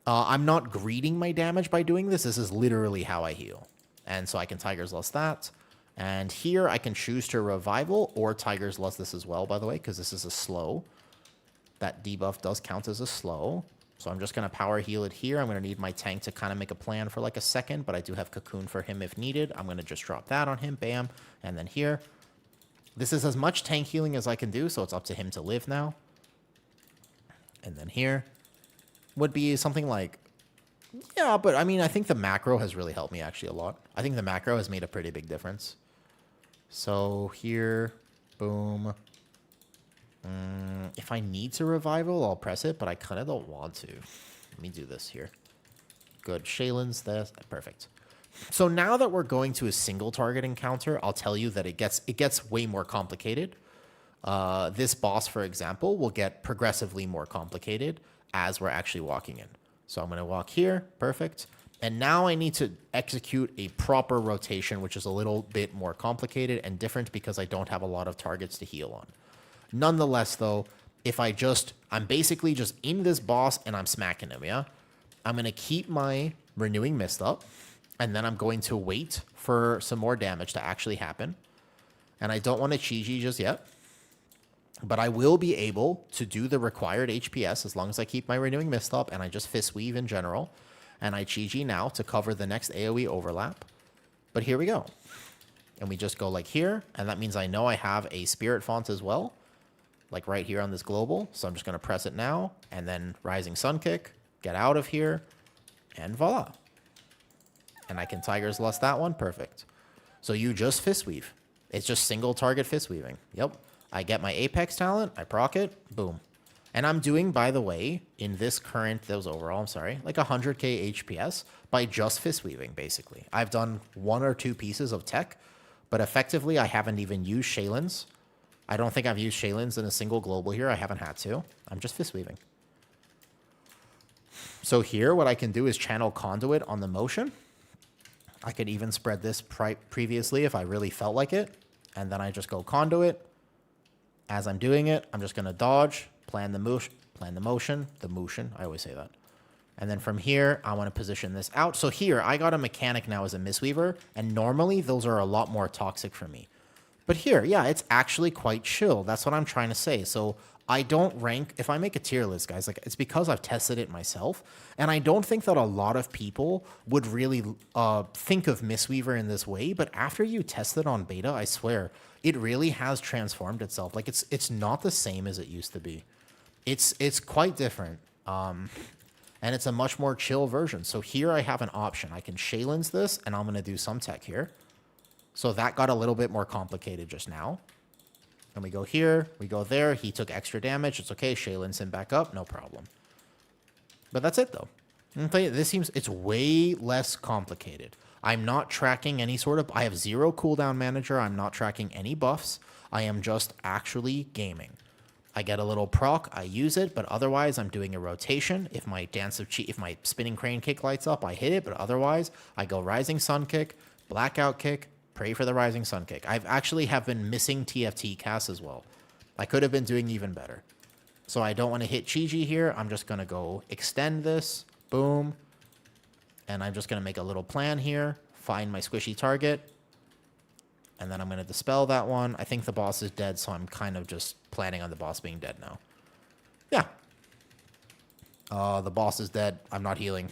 I'm not greeting my damage by doing this. This is literally how I heal. And so I can Tiger's Lust that. And here I can choose to Revival or Tiger's Lust this as well, by the way, because this is a slow. That debuff does count as a slow. So I'm just going to power heal it here. I'm going to need my tank to kind of make a plan for like a second, but I do have Cocoon for him if needed. I'm going to just drop that on him, bam, and then here. This is as much tank healing as I can do, so it's up to him to live now. And then here would be something like, yeah, but I mean, I think the macro has really helped me actually a lot. I think the macro has made a pretty big difference. So here, boom. If I need to revival, I'll press it, but I kind of don't want to. Let me do this here. Good. Shaylin's this. Perfect. So now that we're going to a single target encounter, I'll tell you that it gets way more complicated. This boss, for example, will get progressively more complicated as we're actually walking in. So I'm going to walk here. Perfect. And now I need to execute a proper rotation, which is a little bit more complicated and different because I don't have a lot of targets to heal on. Nonetheless, though, if I'm basically just in this boss and I'm smacking him, yeah? I'm going to keep my Renewing Mist up, and then I'm going to wait for some more damage to actually happen. And I don't want to Chi-Ji just yet, but I will be able to do the required HPS as long as I keep my Renewing Mist up and I just Fist Weave in general. And I Chi-Ji now to cover the next AoE overlap. But here we go. And we just go like here, and that means I know I have a Spirit Font as well. Like right here on this global. So I'm just going to press it now. And then Rising Sun Kick. Get out of here. And voila. And I can Tiger's Lust that one. Perfect. So you just Fist Weave. It's just single target Fist Weaving. Yep. I get my Apex talent. I proc it. Boom. And I'm doing, by the way, in this current, that was overall, I'm sorry, like 100k HPS by just Fist Weaving, basically. I've done 1 or 2 pieces of tech, but effectively I haven't even used Shaylin's. I don't think I've used Shaylin's in a single global here. I haven't had to. I'm just Fist Weaving. So here, what I can do is channel Conduit on the motion. I could even spread this previously if I really felt like it. And then I just go Conduit. As I'm doing it, I'm just going to dodge, plan the motion. I always say that. And then from here, I want to position this out. So here, I got a mechanic now as a Mistweaver. And normally, those are a lot more toxic for me. But here, yeah, it's actually quite chill. That's what I'm trying to say. So I don't rank, if I make a tier list, guys, like it's because I've tested it myself. And I don't think that a lot of people would really think of Mistweaver in this way. But after you test it on beta, I swear, it really has transformed itself. Like it's not the same as it used to be. It's quite different. And it's a much more chill version. So here I have an option. I can Shaylin's this, and I'm going to do some tech here. So that got a little bit more complicated just now. And we go here, we go there. He took extra damage. It's okay. Shaylin's him back up. No problem. But that's it, though. It's way less complicated. I'm not tracking any sort of... I have 0 cooldown manager. I'm not tracking any buffs. I am just actually gaming. I get a little proc. I use it. But otherwise, I'm doing a rotation. If my if my spinning crane kick lights up, I hit it. But otherwise, I go Rising Sun Kick, Blackout Kick, pray for the Rising Sun Kick. I've actually have been missing TFT casts as well. I could have been doing even better. So I don't want to hit Chi-Ji here. I'm just going to go extend this. Boom. And I'm just going to make a little plan here. Find my squishy target. And then I'm going to dispel that one. I think the boss is dead, so I'm kind of just planning on the boss being dead now. Yeah. The boss is dead. I'm not healing.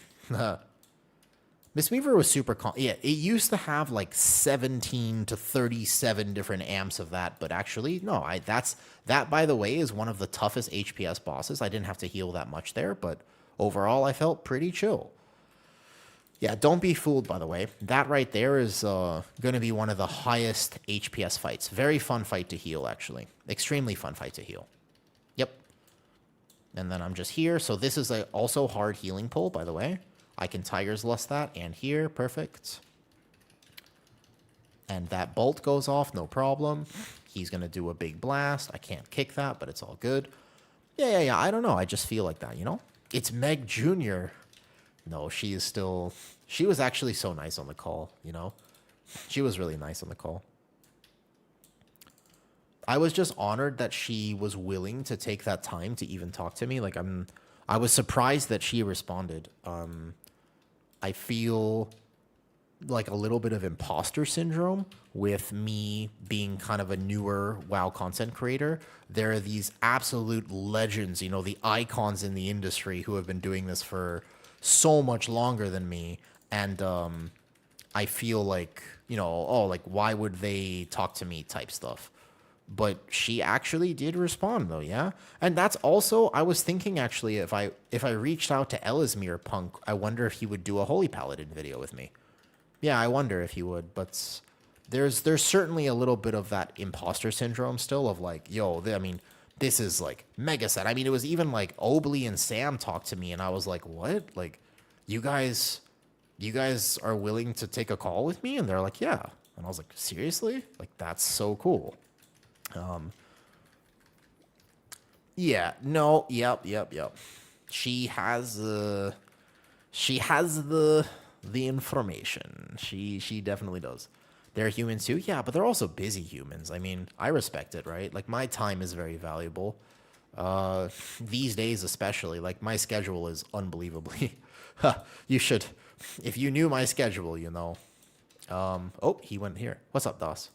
Mistweaver was super... Yeah, it used to have like 17 to 37 different amps of that, but actually, no. That, by the way, is one of the toughest HPS bosses. I didn't have to heal that much there, but overall, I felt pretty chill. Yeah, don't be fooled, by the way. That right there is going to be one of the highest HPS fights. Very fun fight to heal, actually. Extremely fun fight to heal. Yep. And then I'm just here. So this is also hard healing pull, by the way. I can Tiger's Lust that, and here, perfect. And that bolt goes off, no problem. He's going to do a big blast. I can't kick that, but it's all good. Yeah. I don't know. I just feel like that, you know? It's Meg Jr. No, she is still. She was actually so nice on the call, you know? She was really nice on the call. I was just honored that she was willing to take that time to even talk to me. Like I was surprised that she responded. I feel like a little bit of imposter syndrome with me being kind of a newer WoW content creator. There are these absolute legends, you know, the icons in the industry who have been doing this for so much longer than me. And I feel like, you know, oh, like, why would they talk to me type stuff? But she actually did respond though, yeah. And that's also, I was thinking actually, if I reached out to Elismir Punk, I wonder if he would do a Holy Paladin video with me. Yeah, I wonder if he would, but there's certainly a little bit of that imposter syndrome still of like, yo, I mean, this is like mega set. I mean, it was even like Obley and Sam talked to me, and I was like, what? Like, you guys are willing to take a call with me? And they're like, yeah. And I was like, seriously? Like, that's so cool. Yeah, no, yep. She has the information. She definitely does. They're humans too, yeah, but they're also busy humans. I mean, I respect it, right? Like my time is very valuable. These days especially, like my schedule is unbelievably. You should, if you knew my schedule, you know. Oh, he went here. What's up, Dos?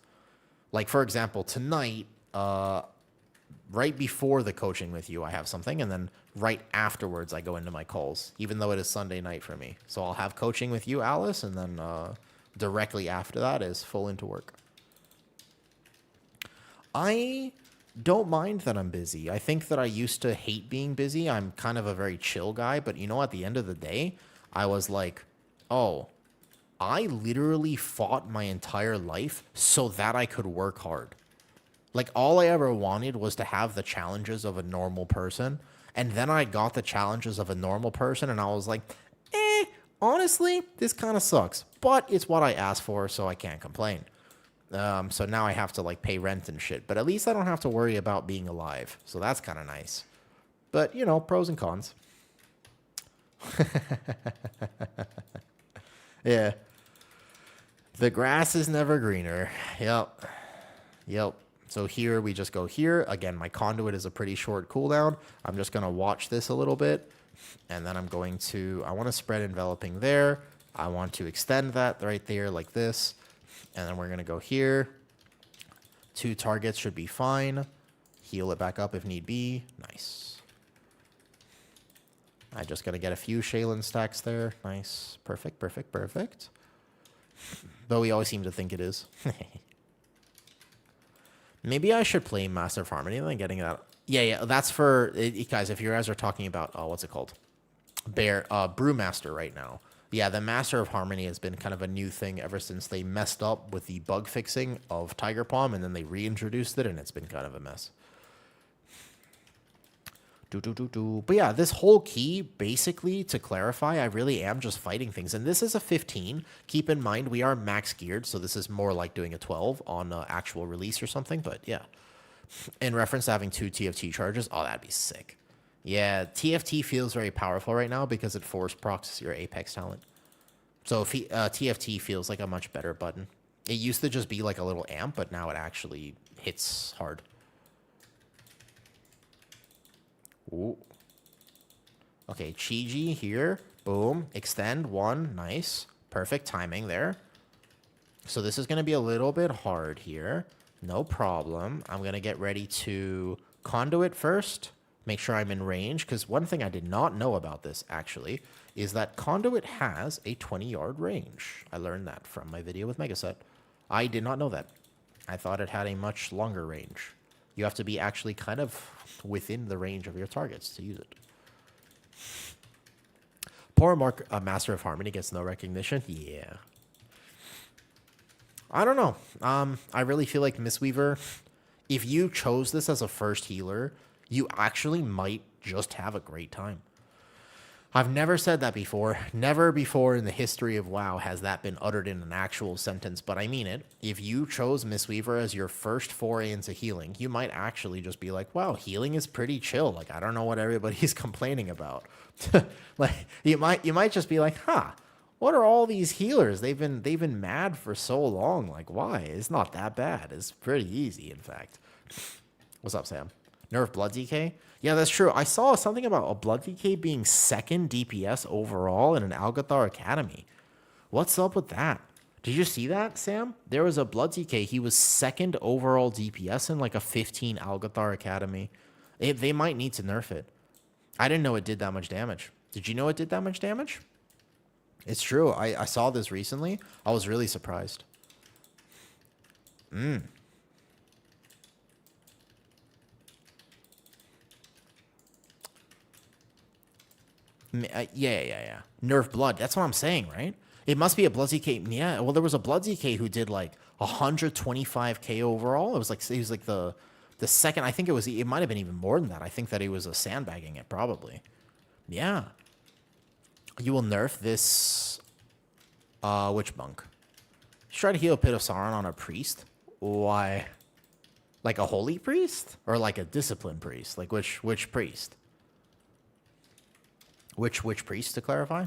Like for example, tonight, right before the coaching with you, I have something, and then right afterwards, I go into my calls, even though it is Sunday night for me. So I'll have coaching with you, Alice, and then directly after that is full into work. I don't mind that I'm busy. I think that I used to hate being busy. I'm kind of a very chill guy, but you know, at the end of the day, I was like, oh, I literally fought my entire life so that I could work hard. Like, all I ever wanted was to have the challenges of a normal person. And then I got the challenges of a normal person, and I was like, honestly, this kind of sucks. But it's what I asked for, so I can't complain. So now I have to, like, pay rent and shit. But at least I don't have to worry about being alive. So that's kind of nice. But, you know, pros and cons. Yeah. The grass is never greener. Yep. So here we just go here. Again, my conduit is a pretty short cooldown. I'm just going to watch this a little bit. And then I'm going to, I want to spread enveloping there. I want to extend that right there like this. And then we're going to go here. 2 targets should be fine. Heal it back up if need be. Nice. I just got to get a few Shaylin stacks there. Nice. Perfect. Though we always seem to think it is. Maybe I should play Master of Harmony and then getting that. Yeah. That's for guys. If you guys are talking about what's it called, Brewmaster right now. Yeah, the Master of Harmony has been kind of a new thing ever since they messed up with the bug fixing of Tiger Palm, and then they reintroduced it, and it's been kind of a mess. But yeah, this whole key, basically, to clarify, I really am just fighting things. And this is a 15. Keep in mind, we are max geared, so this is more like doing a 12 on actual release or something. But yeah, in reference to having 2 TFT charges, oh, that'd be sick. Yeah, TFT feels very powerful right now because it force procs your Apex talent. So TFT feels like a much better button. It used to just be like a little amp, but now it actually hits hard. Ooh. Okay, Chi-Ji here. Boom. Extend 1. Nice. Perfect timing there. So this is going to be a little bit hard here. No problem. I'm going to get ready to conduit first. Make sure I'm in range. Because one thing I did not know about this, actually, is that conduit has a 20-yard range. I learned that from my video with Megaset. I did not know that. I thought it had a much longer range. You have to be actually kind of within the range of your targets to use it. Poor Master of Harmony gets no recognition. Yeah. I don't know. I really feel like Mistweaver, if you chose this as a first healer, you actually might just have a great time. I've never said that before. Never before in the history of WoW has that been uttered in an actual sentence, but I mean it. If you chose Mistweaver as your first foray into healing, you might actually just be like, wow, healing is pretty chill. Like, I don't know what everybody's complaining about. Like, you might just be like, huh, what are all these healers? They've been mad for so long. Like, why? It's not that bad. It's pretty easy, in fact. What's up, Sam? Nerf Blood DK? Yeah, that's true. I saw something about a Blood DK being second DPS overall in an Algathar Academy. What's up with that? Did you see that, Sam? There was a Blood DK. He was second overall DPS in like a 15 Algathar Academy. They might need to nerf it. I didn't know it did that much damage. Did you know it did that much damage? It's true. I saw this recently. I was really surprised. Yeah. Nerf Blood. That's what I'm saying, right? It must be a Blood ZK. Yeah, well, there was a Blood ZK who did like 125k overall. He was like the second. I think it might have been even more than that. I think that he was a sandbagging it probably. Yeah. You will nerf this witch monk. Try to heal Pit of Sauron on a priest. Why? Like a holy priest or like a disciplined priest? Like which priest? Which priest, to clarify?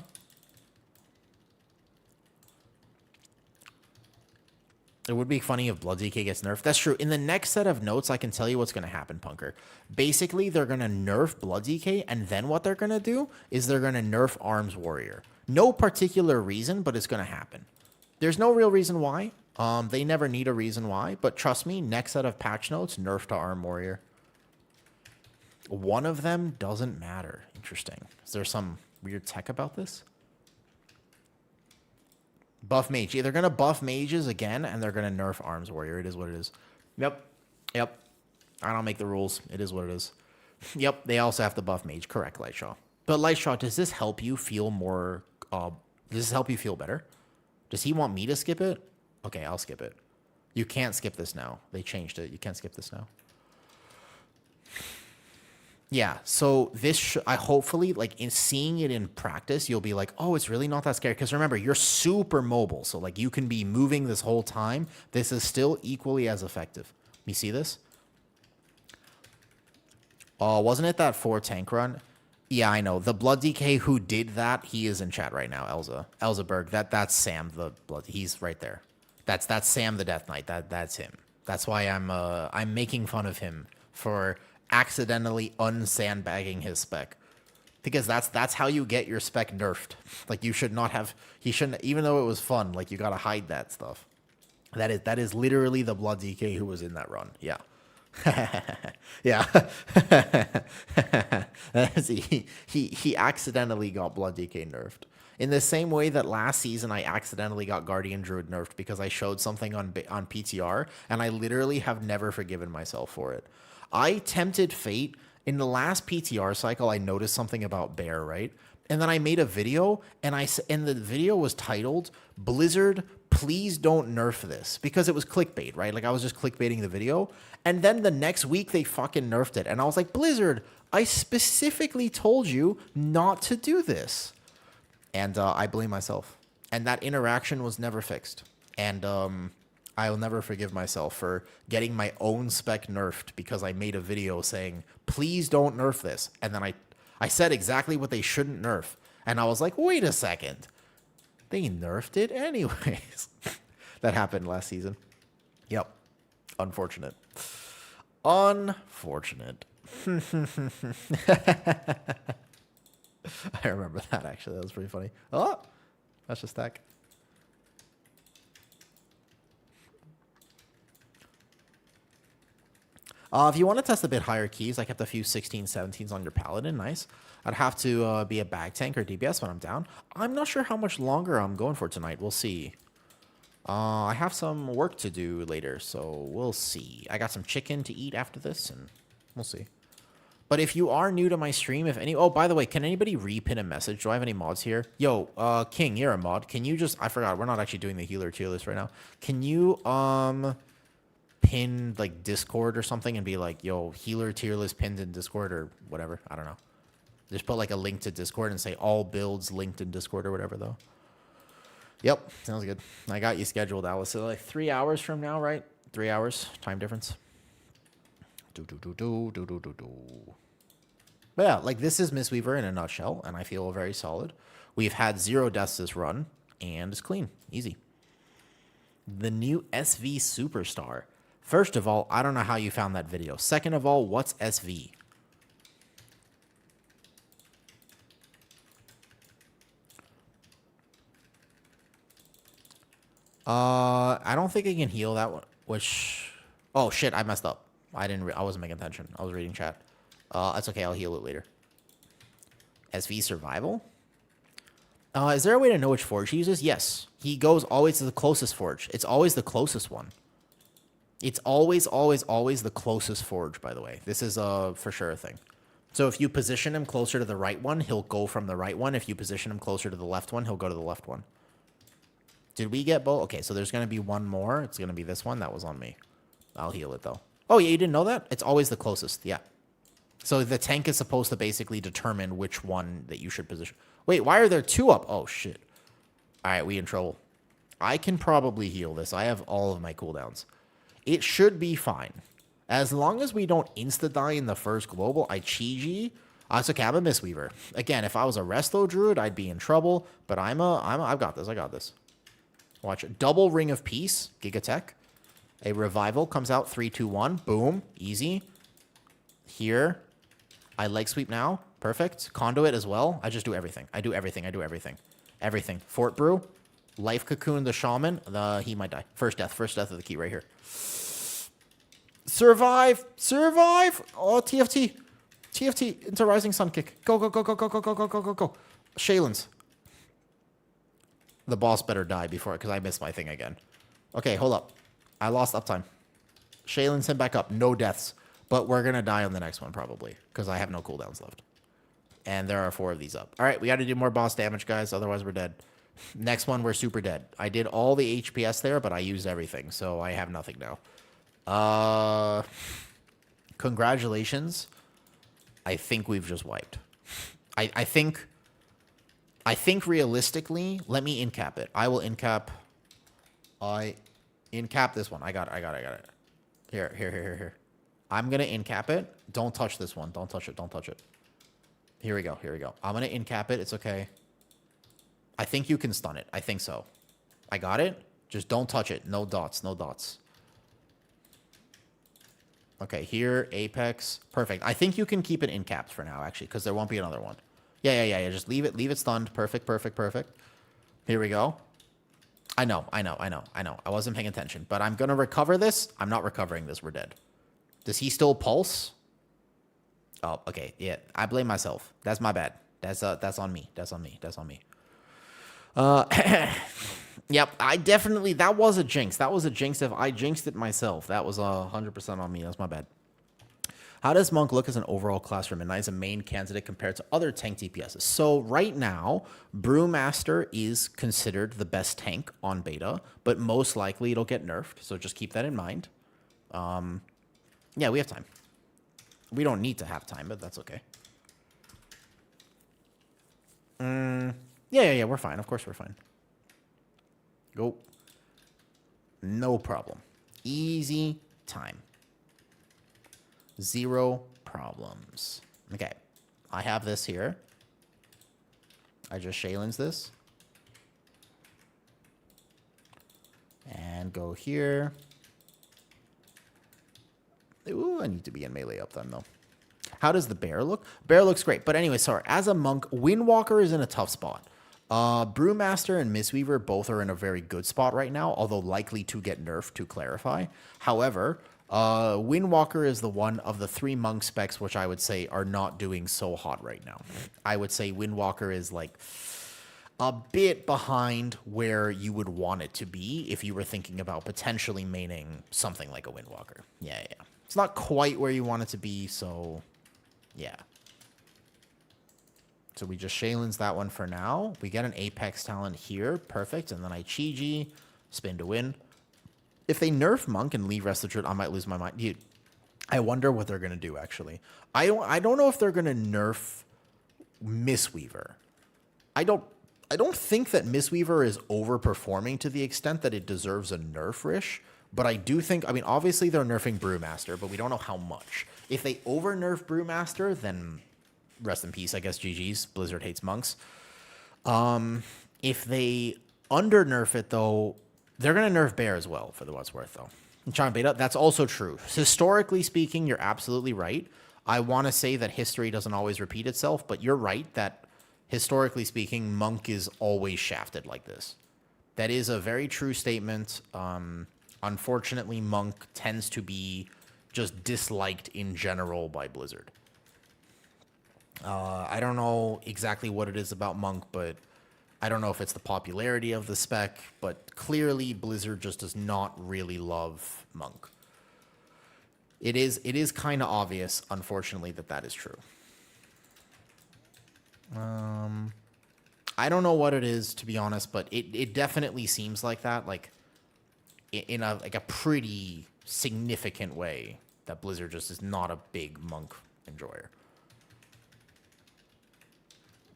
It would be funny if Blood DK gets nerfed. That's true. In the next set of notes, I can tell you what's going to happen, Punker. Basically, they're going to nerf Blood DK, and then what they're going to do is they're going to nerf Arms Warrior. No particular reason, but it's going to happen. There's no real reason why. They never need a reason why, but trust me, next set of patch notes, nerf to Arm Warrior. One of them doesn't matter. Interesting. Is there some weird tech about this? Buff mage. Yeah, they're going to buff mages again, and they're going to nerf Arms Warrior. It is what it is. Yep. I don't make the rules. It is what it is. Yep. They also have to buff mage. Correct, Lightshaw. But Lightshaw, does this help you feel more... does this help you feel better? Does he want me to skip it? Okay, I'll skip it. You can't skip this now. They changed it. You can't skip this now. Yeah, so this, I hopefully, like, in seeing it in practice, you'll be like, oh, it's really not that scary. Because remember, you're super mobile. So, like, you can be moving this whole time. This is still equally as effective. You see this? Oh, wasn't it that 4 tank run? Yeah, I know. The Blood DK who did that, he is in chat right now, Elzaberg. That's Sam, the Blood. He's right there. That's Sam the Death Knight. That's him. That's why I'm making fun of him for accidentally unsandbagging his spec, because that's how you get your spec nerfed. Like, you should not have, he shouldn't, even though it was fun, like, you gotta hide that stuff. That is literally the Blood DK who was in that run. Yeah. Yeah. he accidentally got Blood DK nerfed. In the same way that last season I accidentally got Guardian Druid nerfed because I showed something on PTR, and I literally have never forgiven myself for it. I tempted fate. In the last PTR cycle, I noticed something about Bear, right? And then I made a video, and the video was titled, Blizzard, please don't nerf this. Because it was clickbait, right? Like, I was just clickbaiting the video. And then the next week, they fucking nerfed it. And I was like, Blizzard, I specifically told you not to do this. And I blame myself. And that interaction was never fixed. And I'll never forgive myself for getting my own spec nerfed because I made a video saying, please don't nerf this. And then I said exactly what they shouldn't nerf. And I was like, wait a second. They nerfed it anyways. That happened last season. Yep. Unfortunate. Unfortunate. I remember that, actually. That was pretty funny. Oh, that's a stack. If you want to test a bit higher keys, I kept a few 16, 17s on your Paladin. Nice. I'd have to be a bag tank or DPS when I'm down. I'm not sure how much longer I'm going for tonight. We'll see. I have some work to do later, so we'll see. I got some chicken to eat after this, and we'll see. But if you are new to my stream, if any... Oh, by the way, can anybody repin a message? Do I have any mods here? Yo, King, you're a mod. Can you just... I forgot. We're not actually doing the healer tier list right now. Can you, pin, like, Discord or something and be like, yo, healer tier list pinned in Discord or whatever? I don't know. Just put like a link to Discord and say all builds linked in Discord or whatever, though. Yep, sounds good. I got you scheduled, Alice. So like 3 hours from now, right? 3 hours, time difference. But yeah, like this is Mistweaver in a nutshell, and I feel very solid. We've had 0 deaths this run, and it's clean. Easy. The new SV Superstar. First of all, I don't know how you found that video. Second of all, what's SV? I don't think I can heal that one. Which, oh shit, I messed up. I wasn't paying attention. I was reading chat. That's okay. I'll heal it later. SV Survival. Is there a way to know which forge he uses? Yes. He goes always to the closest forge. It's always the closest one. It's always, always, always the closest forge, by the way. This is for sure a thing. So if you position him closer to the right one, he'll go from the right one. If you position him closer to the left one, he'll go to the left one. Did we get both? Okay, so there's going to be one more. It's going to be this one. That was on me. I'll heal it, though. Oh, yeah, you didn't know that? It's always the closest. Yeah. So the tank is supposed to basically determine which one that you should position. Wait, why are there 2 up? Oh, shit. All right, we in trouble. I can probably heal this. I have all of my cooldowns. It should be fine. As long as we don't insta-die in the first global, I Chi-Ji. It's okay, I'm a Mistweaver. Again, if I was a Resto Druid, I'd be in trouble. But I've got this. I got this. Watch it. Double Ring of Peace. Gigatech. A Revival comes out. 3, 2, 1. Boom. Easy. Here. I leg sweep now. Perfect. Conduit as well. I just do everything. I do everything. Everything. Fort Brew. Life Cocoon the Shaman. He might die. First death of the key right here. Survive. Oh, TFT into Rising Sun Kick. Go. Shaylin's. The boss better die because I missed my thing again. Okay, hold up. I lost uptime. Shaylin's him back up. No deaths. But we're going to die on the next one probably because I have no cooldowns left. And there are 4 of these up. All right, we got to do more boss damage, guys. Otherwise, we're dead. Next one, we're super dead. I did all the HPS there, but I used everything. So I have nothing now. Congratulations. I think we've just wiped. I think realistically, let me incap it. I will incap. I incap this one. I got it. Here. I'm going to incap it. Don't touch this one. Don't touch it. Here we go. I'm going to incap it. It's okay. I think you can stun it. I think so. I got it. Just don't touch it. No dots. Okay, here, Apex. Perfect. I think you can keep it incapped for now, actually, because there won't be another one. Yeah. Just leave it stunned. Perfect. Here we go. I know. I wasn't paying attention, but I'm going to recover this. I'm not recovering this. We're dead. Does he still pulse? Oh, okay. Yeah, I blame myself. That's my bad. That's on me. Yep, I definitely, that was a jinx. If I jinxed it myself. That was 100% on me. That's my bad. How does Monk look as an overall class for Midnight as a main candidate compared to other tank DPSs? So right now, Brewmaster is considered the best tank on beta, but most likely it'll get nerfed. So just keep that in mind. Yeah, we have time. We don't need to have time, but that's okay. Yeah, we're fine. Of course we're fine. Go. No problem. Easy time. 0 problems. Okay. I have this here. I just Shaylin's this. And go here. Ooh, I need to be in melee up then, though. How does the bear look? Bear looks great. But anyway, sorry. As a monk, Windwalker is in a tough spot. Brewmaster and Mistweaver both are in a very good spot right now, although likely to get nerfed, to clarify. However, Windwalker is the one of the 3 monk specs which I would say are not doing so hot right now. I would say Windwalker is like a bit behind where you would want it to be if you were thinking about potentially maining something like a Windwalker. Yeah. It's not quite where you want it to be, so yeah. So we just Shaylin's that one for now. We get an Apex talent here. Perfect. And then I Chi-Ji. Spin to win. If they nerf Monk and leave Resto Druid, I might lose my mind. Dude, I wonder what they're going to do, actually. I don't know if they're going to nerf Mistweaver. I don't think that Mistweaver is overperforming to the extent that it deserves a nerf-ish, but I do think, I mean, obviously they're nerfing Brewmaster, but we don't know how much. If they over-nerf Brewmaster, then rest in peace, I guess, GG's. Blizzard hates monks. If they under-nerf it, though, they're going to nerf Bear as well, for the what's worth, though. Enchant Beta, that's also true. Historically speaking, you're absolutely right. I want to say that history doesn't always repeat itself, but you're right that historically speaking, Monk is always shafted like this. That is a very true statement. Unfortunately, Monk tends to be just disliked in general by Blizzard. I don't know exactly what it is about Monk, but I don't know if it's the popularity of the spec, but clearly Blizzard just does not really love Monk. It is kind of obvious, unfortunately, that is true. I don't know what it is, to be honest, but it definitely seems like that, like in a pretty significant way, that Blizzard just is not a big Monk enjoyer.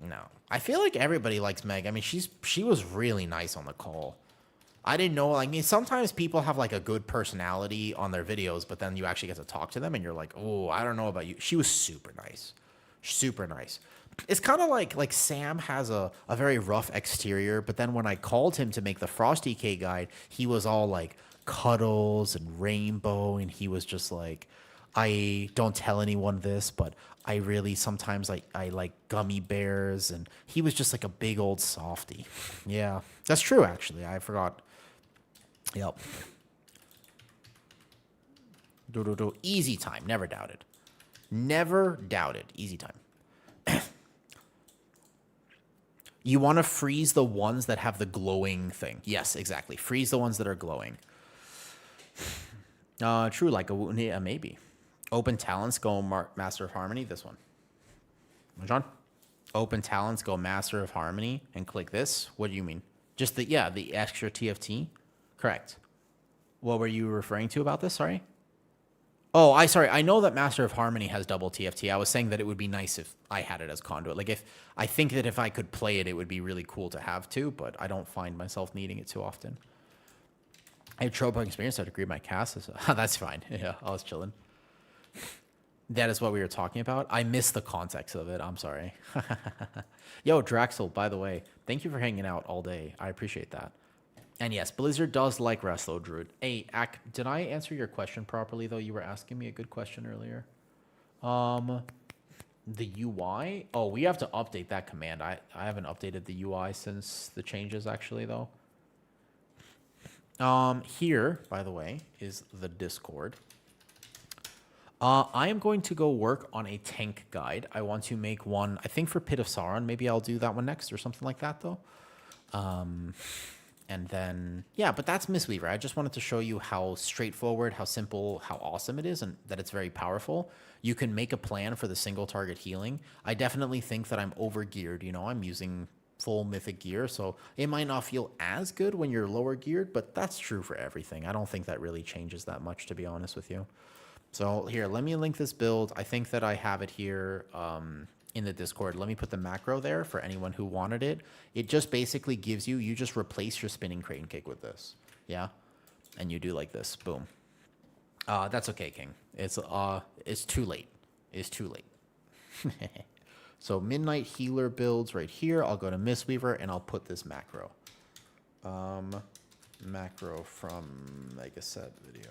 No. I feel like everybody likes Meg. I mean, she was really nice on the call. I didn't know. I mean, sometimes people have like a good personality on their videos, but then you actually get to talk to them and you're like, oh, I don't know about you. She was super nice. Super nice. It's kind of like Sam has a very rough exterior, but then when I called him to make the Frosty K guide, he was all like cuddles and rainbow, and he was just like, I don't tell anyone this, but I really sometimes I like gummy bears, and he was just like a big old softie. Yeah, that's true, actually. I forgot. Yep. Easy time. Never doubted. Never doubted. Easy time. You want to freeze the ones that have the glowing thing. Yes, exactly. Freeze the ones that are glowing. True, like yeah, maybe. Open Talents, go Master of Harmony. This one. John? Open Talents, go Master of Harmony, and click this. What do you mean? Just the extra TFT? Correct. What were you referring to about this? Sorry? Oh, I know that Master of Harmony has double TFT. I was saying that it would be nice if I had it as Conduit. Like, I think that if I could play it, it would be really cool to have too, but I don't find myself needing it too often. I had trouble experience. I'd agree with my cast. That's fine. Yeah, I was chilling. That is what we were talking about. I missed the context of it. I'm sorry. Yo, Draxel, by the way, thank you for hanging out all day. I appreciate that. And yes, Blizzard does like Reslo Druid. Hey, did I answer your question properly, though? You were asking me a good question earlier. The UI? Oh, we have to update that command. I haven't updated the UI since the changes, actually, though. Here, by the way, is the Discord. I am going to go work on a tank guide. I want to make one, I think for Pit of Sauron. Maybe I'll do that one next or something like that, though. And then, yeah, but that's Mistweaver. I just wanted to show you how straightforward, how simple, how awesome it is, and that it's very powerful. You can make a plan for the single target healing. I definitely think that I'm over-geared. You know, I'm using full mythic gear, so it might not feel as good when you're lower geared, but that's true for everything. I don't think that really changes that much, to be honest with you. So here, let me link this build. I think that I have it here in the Discord. Let me put the macro there for anyone who wanted it. It just basically gives you just replace your spinning crane kick with this. Yeah. And you do like this. Boom. That's okay, King. It's too late. It's too late. So Midnight Healer builds right here. I'll go to Mistweaver and I'll put this macro. Macro from Mega Set video.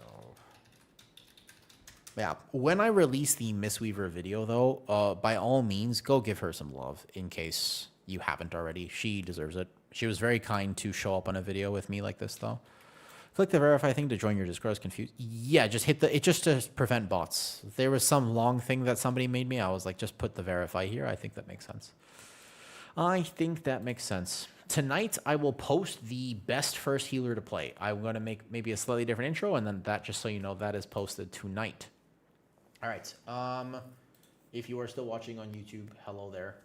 Yeah, when I release the Mistweaver video, though, by all means, go give her some love in case you haven't already. She deserves it. She was very kind to show up on a video with me like this, though. Click the verify thing to join your Discord. I was confused. Yeah, just hit it just to prevent bots. There was some long thing that somebody made me. I was like, just put the verify here. I think that makes sense. I think that makes sense. Tonight, I will post the best first healer to play. I'm going to make maybe a slightly different intro, and then that, just so you know, that is posted tonight. All right. If you are still watching on YouTube, hello there.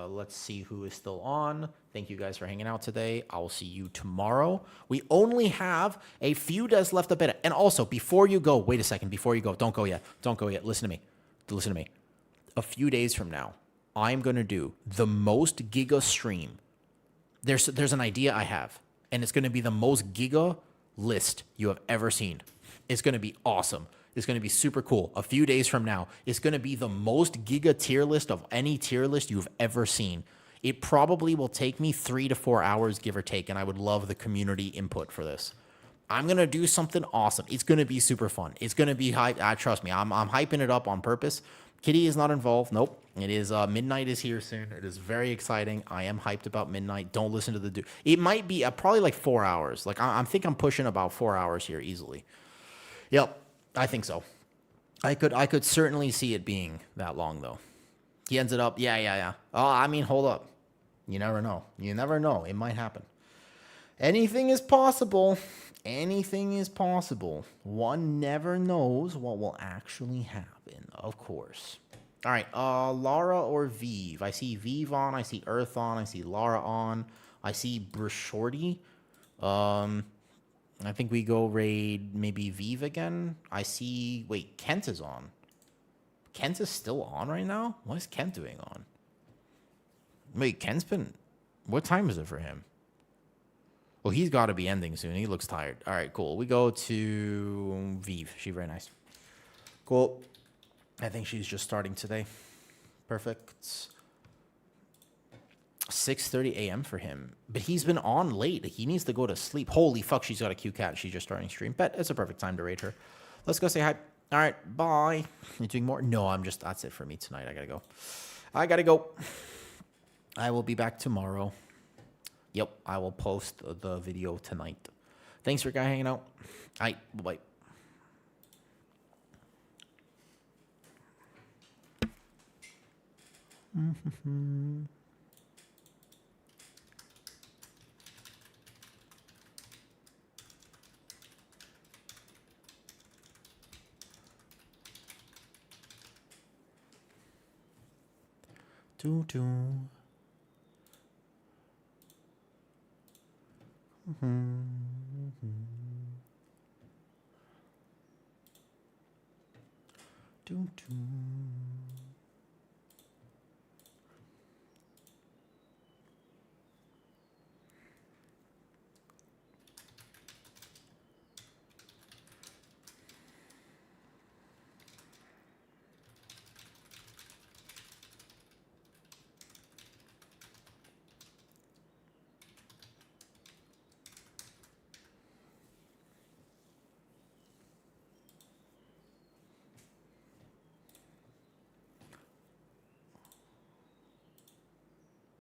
Let's see who is still on. Thank you guys for hanging out today. I will see you tomorrow. We only have a few days left of beta. And also, before you go, wait a second. Before you go, don't go yet. Don't go yet. Listen to me. Listen to me. A few days from now, I'm going to do the most giga stream. There's an idea I have, and it's going to be the most giga list you have ever seen. It's going to be awesome. It's going to be super cool. A few days from now, it's going to be the most giga tier list of any tier list you've ever seen. It probably will take me 3 to 4 hours, give or take, and I would love the community input for this. I'm going to do something awesome. It's going to be super fun. It's going to be hype. Trust me, I'm hyping it up on purpose. Kitty is not involved. Nope. It is midnight is here soon. It is very exciting. I am hyped about midnight. Don't listen to the dude. It might be probably like 4 hours. Like I think I'm pushing about 4 hours here easily. Yep, I think so. I could certainly see it being that long though. He ends it up. Yeah. Oh, I mean, hold up. You never know. You never know. It might happen. Anything is possible. Anything is possible. One never knows what will actually happen, of course. All right, Lara or Vive? I see Vive on. I see Earth on. I see Lara on. I see Brishorty. I think we go raid maybe Vive again. I see... Wait, Kent is on. Kent is still on right now? What is Kent doing on? Wait, Kent's been... What time is it for him? Well, he's got to be ending soon. He looks tired. All right, cool. We go to Vive. She's very nice. Cool. I think she's just starting today. Perfect. 6:30 a.m. for him. But he's been on late. He needs to go to sleep. Holy fuck, she's got a cute cat. She's just starting stream. Bet it's a perfect time to raid her. Let's go say hi. All right, bye. You doing more? No, that's it for me tonight. I gotta go. I will be back tomorrow. Yep, I will post the video tonight. Thanks for guys hanging out. All right, bye-bye. Doo-doo. Doo-doo.